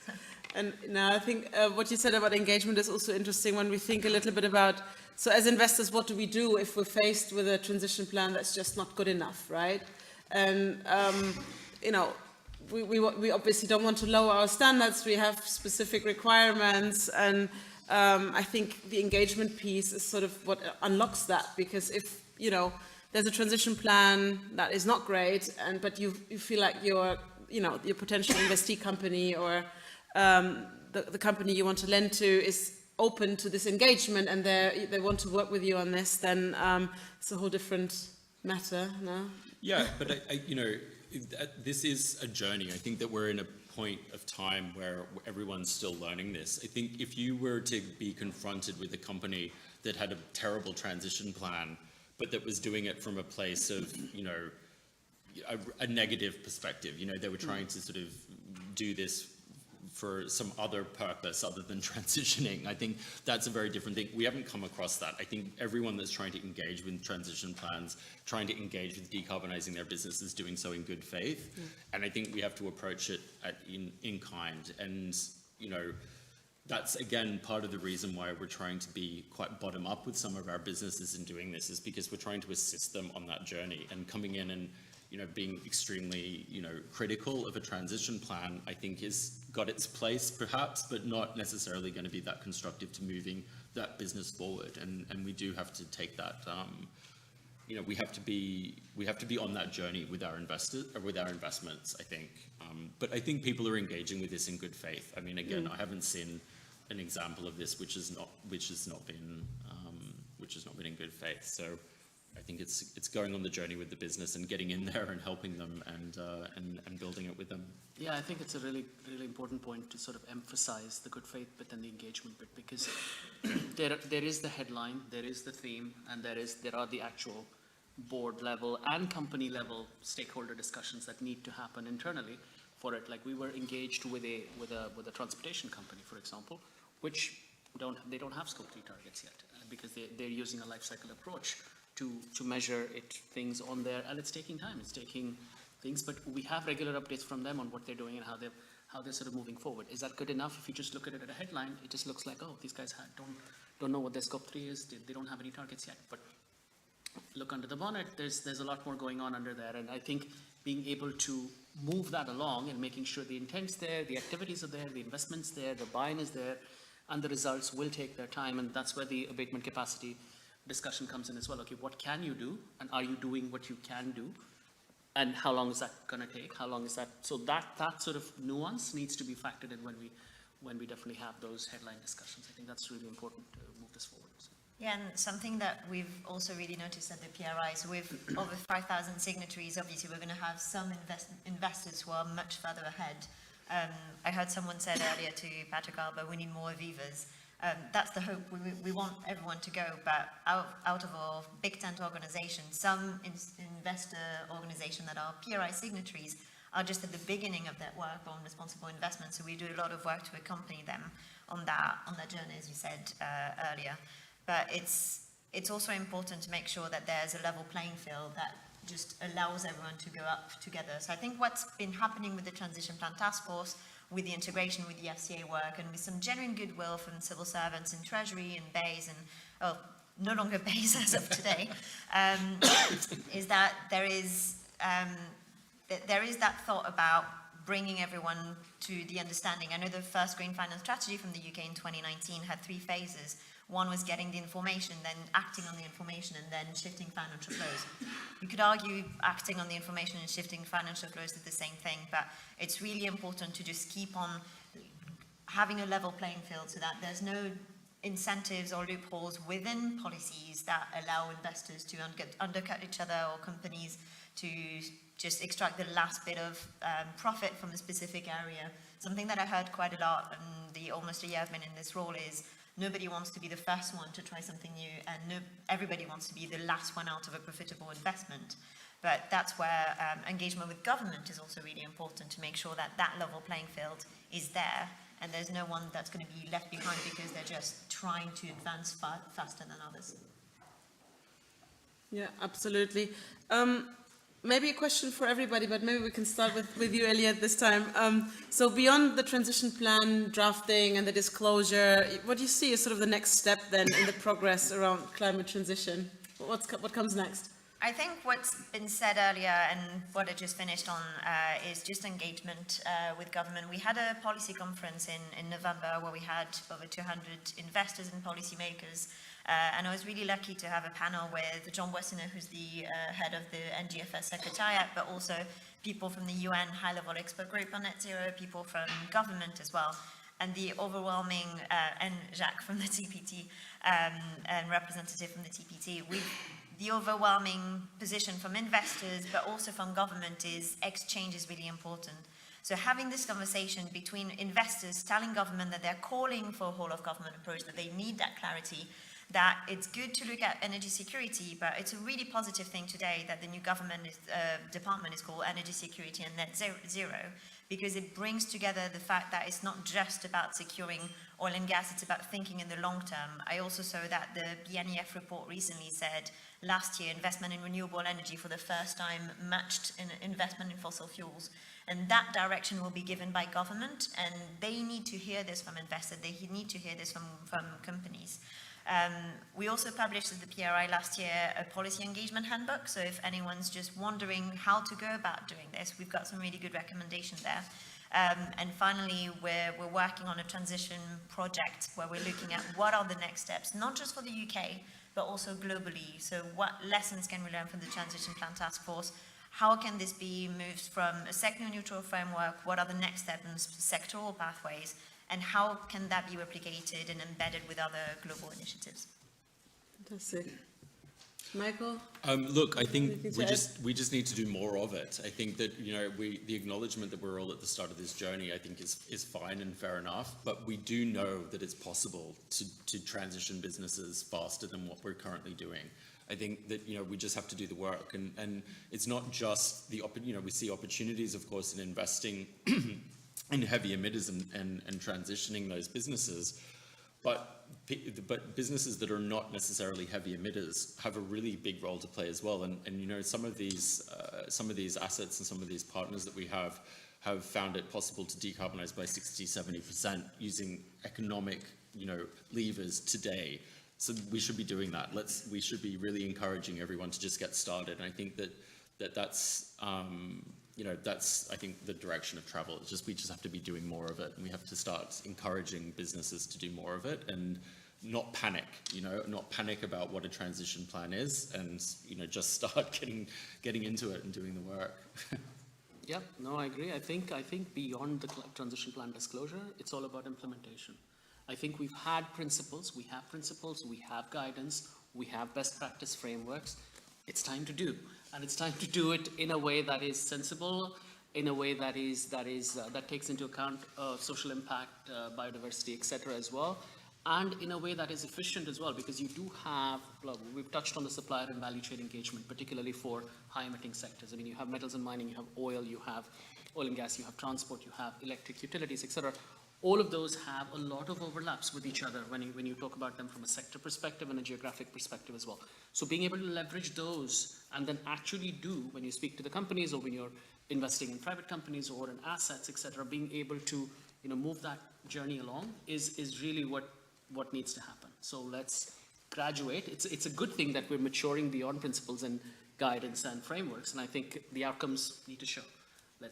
And now I think what you said about engagement is also interesting when we think a little bit about, so as investors, what do we do if we're faced with a transition plan that's just not good enough, right? And, we obviously don't want to lower our standards. We have specific requirements, and I think the engagement piece is sort of what unlocks that, because if, there's a transition plan that is not great, but you feel like your potential investee company or the company you want to lend to is open to this engagement, and they want to work with you on this, then it's a whole different matter, no? Yeah, but this is a journey. I think that we're in a point of time where everyone's still learning this. I think if you were to be confronted with a company that had a terrible transition plan, but that was doing it from a place of, a negative perspective, they were trying to sort of do this for some other purpose other than transitioning. I think that's a very different thing. We haven't come across that. I think everyone that's trying to engage with transition plans, trying to engage with decarbonizing their business is doing so in good faith. And I think we have to approach it in kind. And, you know, that's, again, part of the reason why we're trying to be quite bottom up with some of our businesses in doing this, is because we're trying to assist them on that journey. And coming in and, you know, being extremely, you know, critical of a transition plan, I think has got its place perhaps, but not necessarily going to be that constructive to moving that business forward. And we do have to take that, you know, we have to be on that journey with our investors, or with our investments, I think. But I think people are engaging with this in good faith. I mean, again, I haven't seen an example of this which has not been in good faith. So I think it's going on the journey with the business and getting in there and helping them and building it with them. Yeah, I think it's a really, really important point to sort of emphasize the good faith bit and the engagement bit, because there is the headline, there is the theme, and there are the actual board level and company level stakeholder discussions that need to happen internally for it. Like, we were engaged with a transportation company, for example, which they don't have Scope 3 targets yet, because they're using a life cycle approach to measure things on there, and it's taking time. It's taking things, but we have regular updates from them on what they're doing and how they're sort of moving forward. Is that good enough? If you just look at it at a headline, it just looks like, oh, these guys don't know what their Scope 3 is. They don't have any targets yet. But look under the bonnet. There's a lot more going on under there, and I think being able to move that along and making sure the intent's there, the activities are there, the investment's there, the buy-in is there, and the results will take their time, and that's where the abatement capacity discussion comes in as well. Okay, what can you do, and are you doing what you can do, and how long is that going to take? How long is that? So that sort of nuance needs to be factored in when we definitely have those headline discussions. I think that's really important to move this forward. So. Yeah, and something that we've also really noticed at the PRI, so with over 5,000 signatories, obviously we're going to have some investors who are much further ahead. I heard someone said earlier to Patrick Alba, we need more Avivas. That's the hope. We want everyone to go, but out of a big tent organization, some investor organization that are PRI signatories are just at the beginning of that work on responsible investment. So we do a lot of work to accompany them on that journey, as you said earlier. But it's also important to make sure that there's a level playing field that just allows everyone to go up together. So I think what's been happening with the Transition Plan Task Force, with the integration with the FCA work, and with some genuine goodwill from civil servants in Treasury and BEIS, and no longer BEIS as of today, is that there is that thought about bringing everyone to the understanding. I know the first Green Finance Strategy from the UK in 2019 had 3 phases. One was getting the information, then acting on the information, and then shifting financial flows. You could argue acting on the information and shifting financial flows is the same thing, but it's really important to just keep on having a level playing field so that there's no incentives or loopholes within policies that allow investors to undercut each other, or companies to just extract the last bit of profit from a specific area. Something that I heard quite a lot in the almost a year I've been in this role is nobody wants to be the first one to try something new, and everybody wants to be the last one out of a profitable investment. But that's where engagement with government is also really important, to make sure that that level playing field is there, and there's no one that's going to be left behind because they're just trying to advance faster than others. Yeah, absolutely. Maybe a question for everybody, but maybe we can start with you, Elliot, this time. So beyond the transition plan drafting and the disclosure, what do you see as sort of the next step then in the progress around climate transition? What comes next? I think what's been said earlier and what I just finished on is just engagement with government. We had a policy conference in November where we had over 200 investors and policymakers. And I was really lucky to have a panel with John Wessiner, who's the head of the NGFS Secretariat, but also people from the UN high-level expert group on net zero, people from government as well, and the overwhelming, and Jacques from the TPT, and representative from the TPT. The overwhelming position from investors, but also from government, is exchange is really important. So having this conversation between investors telling government that they're calling for a whole of government approach, that they need that clarity, that it's good to look at energy security, but it's a really positive thing today that the new government department is called Energy Security and Net Zero, because it brings together the fact that it's not just about securing oil and gas, it's about thinking in the long term. I also saw that the BNEF report recently said last year investment in renewable energy for the first time matched investment in fossil fuels. And that direction will be given by government, and they need to hear this from investors, they need to hear this from companies. We also published at the PRI last year a policy engagement handbook, so if anyone's just wondering how to go about doing this, we've got some really good recommendations there. And finally, we're working on a transition project where we're looking at what are the next steps, not just for the UK, but also globally. So what lessons can we learn from the Transition Plan Task Force? How can this be moved from a sector-neutral framework? What are the next steps and sectoral pathways? And how can that be replicated and embedded with other global initiatives? Fantastic. Michael? Look, I think we just need to do more of it. I think that, you know, the acknowledgement that we're all at the start of this journey, I think is fine and fair enough, but we do know that it's possible to transition businesses faster than what we're currently doing. I think that, you know, we just have to do the work, and it's not just the, you know, we see opportunities, of course, in investing in heavy emitters and transitioning those businesses, but businesses that are not necessarily heavy emitters have a really big role to play as well. And you know, some of these assets and some of these partners that we have found it possible to decarbonize by 60-70% using economic, you know, levers today. So we should be doing that. We should be really encouraging everyone to just get started. And I think that's you know, that's, I think, the direction of travel. It's just, we just have to be doing more of it, and we have to start encouraging businesses to do more of it and not panic, you know, not panic about what a transition plan is, and, you know, just start getting into it and doing the work. Yeah, no, I agree. I think beyond the transition plan disclosure, it's all about implementation. I think we've had principles, we have guidance, we have best practice frameworks. It's time to do, and it's time to do it in a way that is sensible, in a way that takes into account social impact, biodiversity, etc. as well, and in a way that is efficient as well, because you do have, we've touched on the supplier and value chain engagement, particularly for high emitting sectors. I mean, you have metals and mining, you have oil and gas, you have transport, you have electric utilities, etc. All of those have a lot of overlaps with each other when you talk about them from a sector perspective and a geographic perspective as well. So being able to leverage those and then actually do, when you speak to the companies or when you're investing in private companies or in assets, etc., being able to, you know, move that journey along is really what needs to happen. So let's graduate. It's a good thing that we're maturing beyond principles and guidance and frameworks, and I think the outcomes need to show. I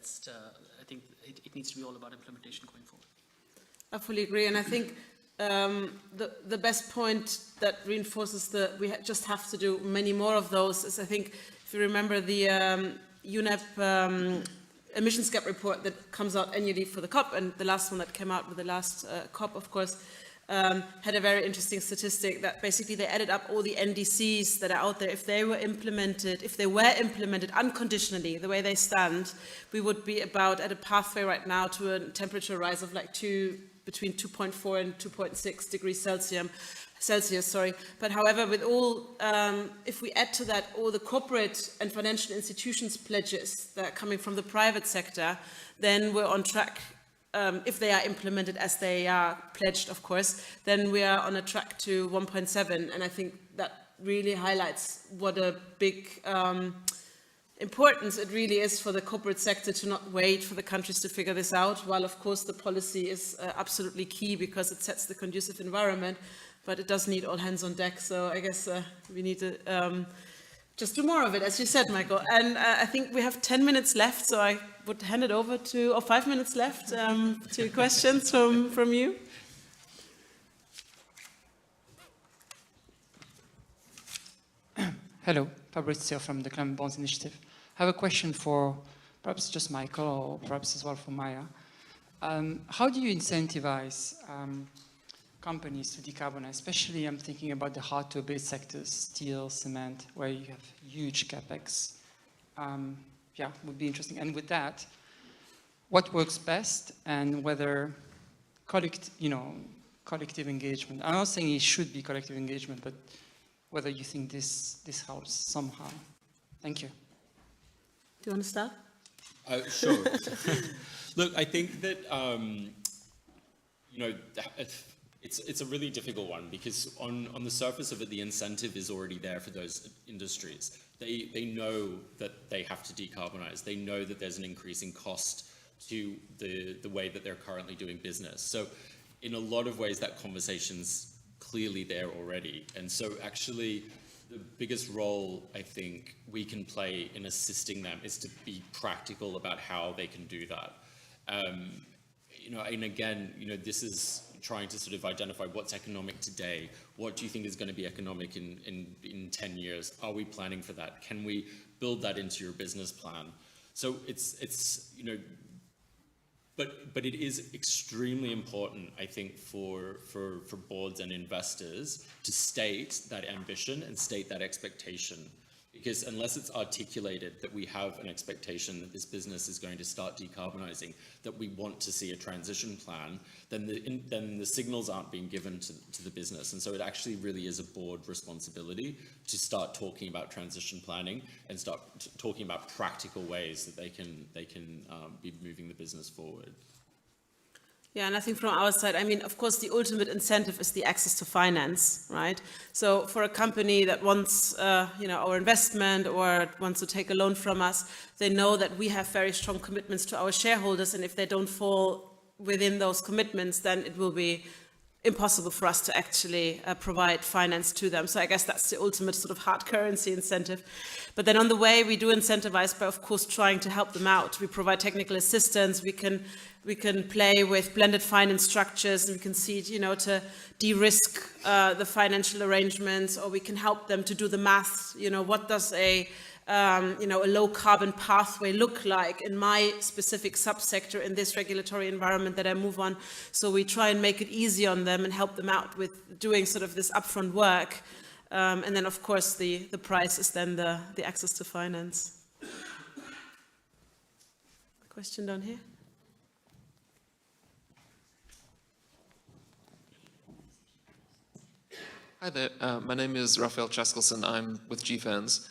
think it needs to be all about implementation going forward. I fully agree, and I think the best point that reinforces we just have to do many more of those is, I think, if you remember the UNEP emissions gap report that comes out annually for the COP, and the last one that came out with the last COP, of course, had a very interesting statistic that basically they added up all the NDCs that are out there. If they were implemented unconditionally, the way they stand, we would be about at a pathway right now to a temperature rise of like between 2.4 and 2.6 degrees Celsius. But however, with all, if we add to that all the corporate and financial institutions pledges that are coming from the private sector, then we're on track. If they are implemented as they are pledged, of course, then we are on a track to 1.7. And I think that really highlights what a big importance it really is for the corporate sector to not wait for the countries to figure this out, while of course the policy is absolutely key because it sets the conducive environment, but it does need all hands on deck. So I guess we need to just do more of it, as you said, Michael. And I think we have 10 minutes left, so I would hand it over to, or 5 minutes left, to questions from you. Hello, Fabrizio from the Climate Bonds Initiative. I have a question for perhaps just Michael or perhaps as well for Maya. How do you incentivize companies to decarbonize? Especially I'm thinking about the hard-to-abate sectors, steel, cement, where you have huge capex. Yeah, would be interesting. And with that, what works best, and whether collective engagement. I'm not saying it should be collective engagement, but whether you think this helps somehow. Thank you. Do you want to start? Sure. Look, I think that, you know, it's a really difficult one because on the surface of it, the incentive is already there for those industries. They know that they have to decarbonize. They know that there's an increasing cost to the way that they're currently doing business. So in a lot of ways, that conversation's clearly there already. And so actually, the biggest role I think we can play in assisting them is to be practical about how they can do that. You know, and again, you know, this is trying to sort of identify what's economic today. What do you think is going to be economic in 10 years? Are we planning for that? Can we build that into your business plan? So it's you know, but it is extremely important, I think, for boards and investors to state that ambition and state that expectation. Because unless it's articulated that we have an expectation that this business is going to start decarbonizing, that we want to see a transition plan, then the signals aren't being given to the business. And so it actually really is a board responsibility to start talking about transition planning and start talking about practical ways that they can be moving the business forward. Yeah, and I think from our side, I mean, of course, the ultimate incentive is the access to finance, right? So for a company that wants, you know, our investment or wants to take a loan from us, they know that we have very strong commitments to our shareholders, and if they don't fall within those commitments, then it will be impossible for us to actually provide finance to them. So I guess that's the ultimate sort of hard currency incentive. But then on the way, we do incentivize by, of course, trying to help them out. We provide technical assistance. We can play with blended finance structures, and we can see, you know, to de-risk the financial arrangements, or we can help them to do the math. You know, what does a low carbon pathway look like in my specific subsector in this regulatory environment that I move on? So we try and make it easy on them and help them out with doing sort of this upfront work. And then, of course, the price is then the access to finance. Question down here. Hi there, my name is Raphael Chaskelson, I'm with GFANS.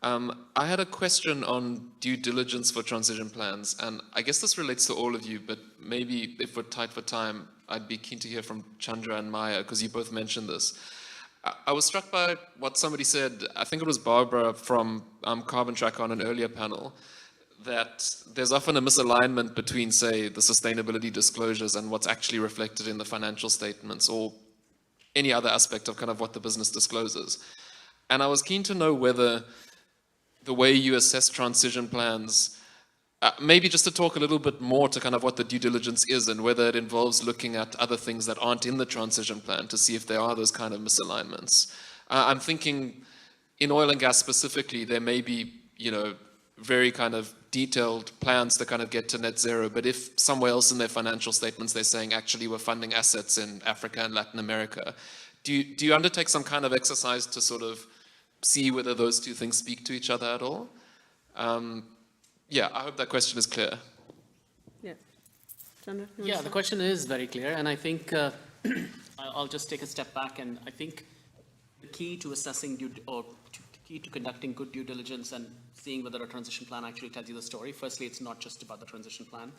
I had a question on due diligence for transition plans, and I guess this relates to all of you, but maybe if we're tight for time, I'd be keen to hear from Chandra and Maya, because you both mentioned this. I was struck by what somebody said, I think it was Barbara from Carbon Tracker on an earlier panel, that there's often a misalignment between, say, the sustainability disclosures and what's actually reflected in the financial statements, or any other aspect of kind of what the business discloses. And I was keen to know whether the way you assess transition plans, maybe just to talk a little bit more to kind of what the due diligence is and whether it involves looking at other things that aren't in the transition plan to see if there are those kind of misalignments. I'm thinking in oil and gas specifically, there may be, you know, very kind of detailed plans to kind of get to net zero, but if somewhere else in their financial statements they're saying actually we're funding assets in Africa and Latin America, do you undertake some kind of exercise to sort of see whether those two things speak to each other at all? Yeah, I hope that question is clear. Yeah. Chandra, Yeah, the question is very clear, and I think I'll just take a step back, and I think the key to assessing key to conducting good due diligence and seeing whether a transition plan actually tells you the story. Firstly, it's not just about the transition plan.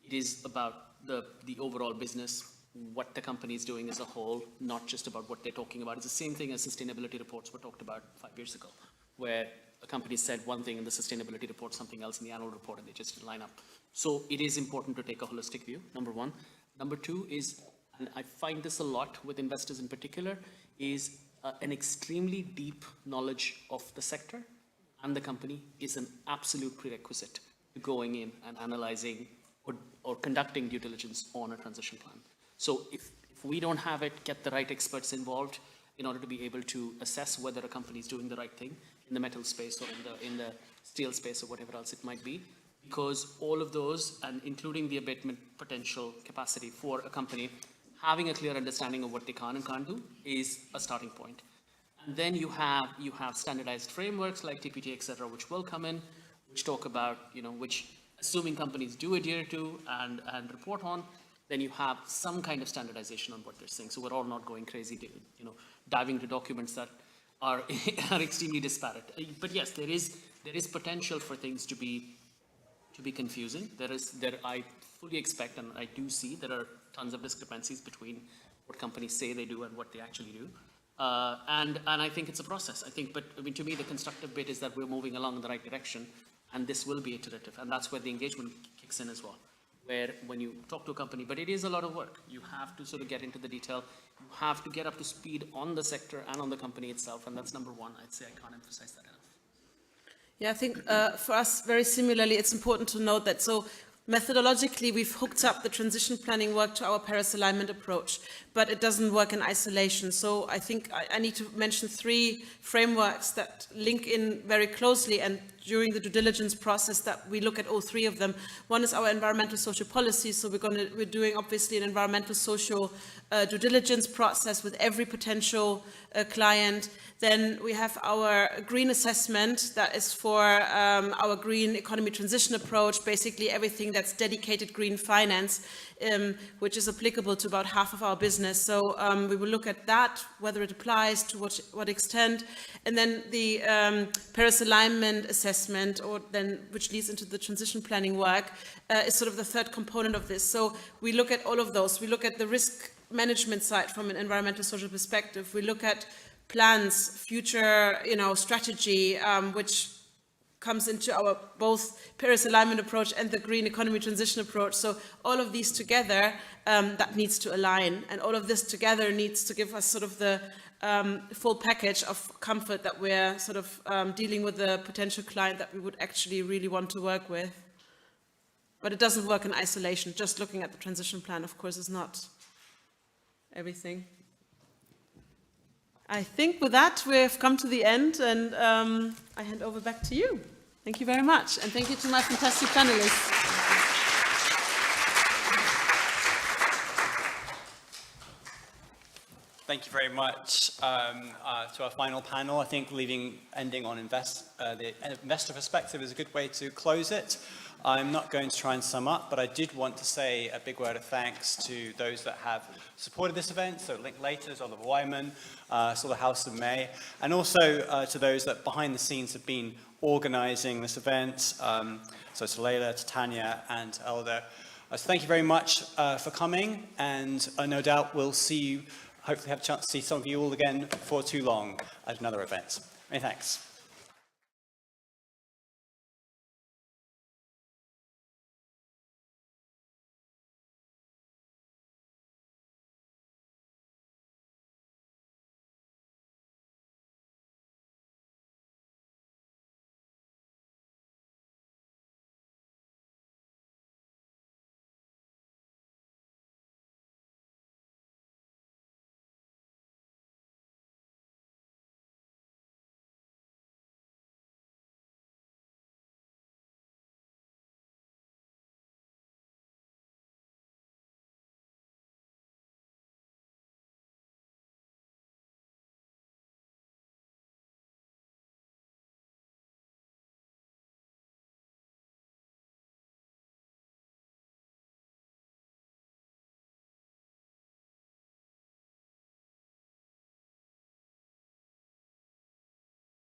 It is about the overall business, what the company is doing as a whole, not just about what they're talking about. It's the same thing as sustainability reports were talked about 5 years ago, where a company said one thing in the sustainability report, something else in the annual report, and they just didn't line up. So it is important to take a holistic view, number one. Number two is, and I find this a lot with investors in particular, is an extremely deep knowledge of the sector and the company is an absolute prerequisite to going in and analyzing or conducting due diligence on a transition plan. So if we don't have it, get the right experts involved in order to be able to assess whether a company is doing the right thing in the metal space or in the steel space or whatever else it might be, because all of those, and including the abatement potential capacity for a company, having a clear understanding of what they can and can't do is a starting point. And then you have standardized frameworks like TPT, et cetera, which will come in, which talk about, which assuming companies do adhere to and report on, then you have some kind of standardization on what they're saying. So we're all not going crazy, diving into documents that are, are extremely disparate. But yes, there is potential for things to be confusing. I fully expect, and I do see, there are tons of discrepancies between what companies say they do and what they actually do. And I think it's a process. But to me, the constructive bit is that we're moving along in the right direction, and this will be iterative. And that's where the engagement kicks in as well, where when you talk to a company, but it is a lot of work. You have to sort of get into the detail. You have to get up to speed on the sector and on the company itself. And that's number one. I'd say I can't emphasize that enough. Yeah, I think for us, very similarly, it's important to note that, so methodologically, we've hooked up the transition planning work to our Paris alignment approach, but it doesn't work in isolation. So I think I need to mention 3 frameworks that link in very closely, and during the due diligence process that we look at all 3 of them. One is our environmental social policy. So we're doing obviously an environmental social due diligence process with every potential client. Then we have our green assessment that is for our green economy transition approach, basically everything that's dedicated green finance, which is applicable to about half of our business. So we will look at that, whether it applies, to what extent. And then the Paris alignment assessment, which leads into the transition planning work, is sort of the third component of this. So we look at all of those. We look at the risk management side from an environmental social perspective. We look at plans, future, strategy, which comes into our both Paris alignment approach and the green economy transition approach. So all of these together, that needs to align, and all of this together needs to give us sort of the full package of comfort that we're sort of dealing with a potential client that we would actually really want to work with. But it doesn't work in isolation. Just looking at the transition plan, of course, is not everything. I think with that, we've come to the end, and I hand over back to you. Thank you very much, and thank you to my fantastic panelists. Thank you very much to our final panel. I think ending on the investor perspective is a good way to close it. I'm not going to try and sum up, but I did want to say a big word of thanks to those that have supported this event, so Linklaters, Oliver Wyman, Sort of House of May, and also to those that behind the scenes have been organizing this event, so to Leila, to Tanya, and Elder. So thank you very much for coming, and no doubt we'll see you, hopefully have a chance to see some of you all again before too long at another event. Many thanks.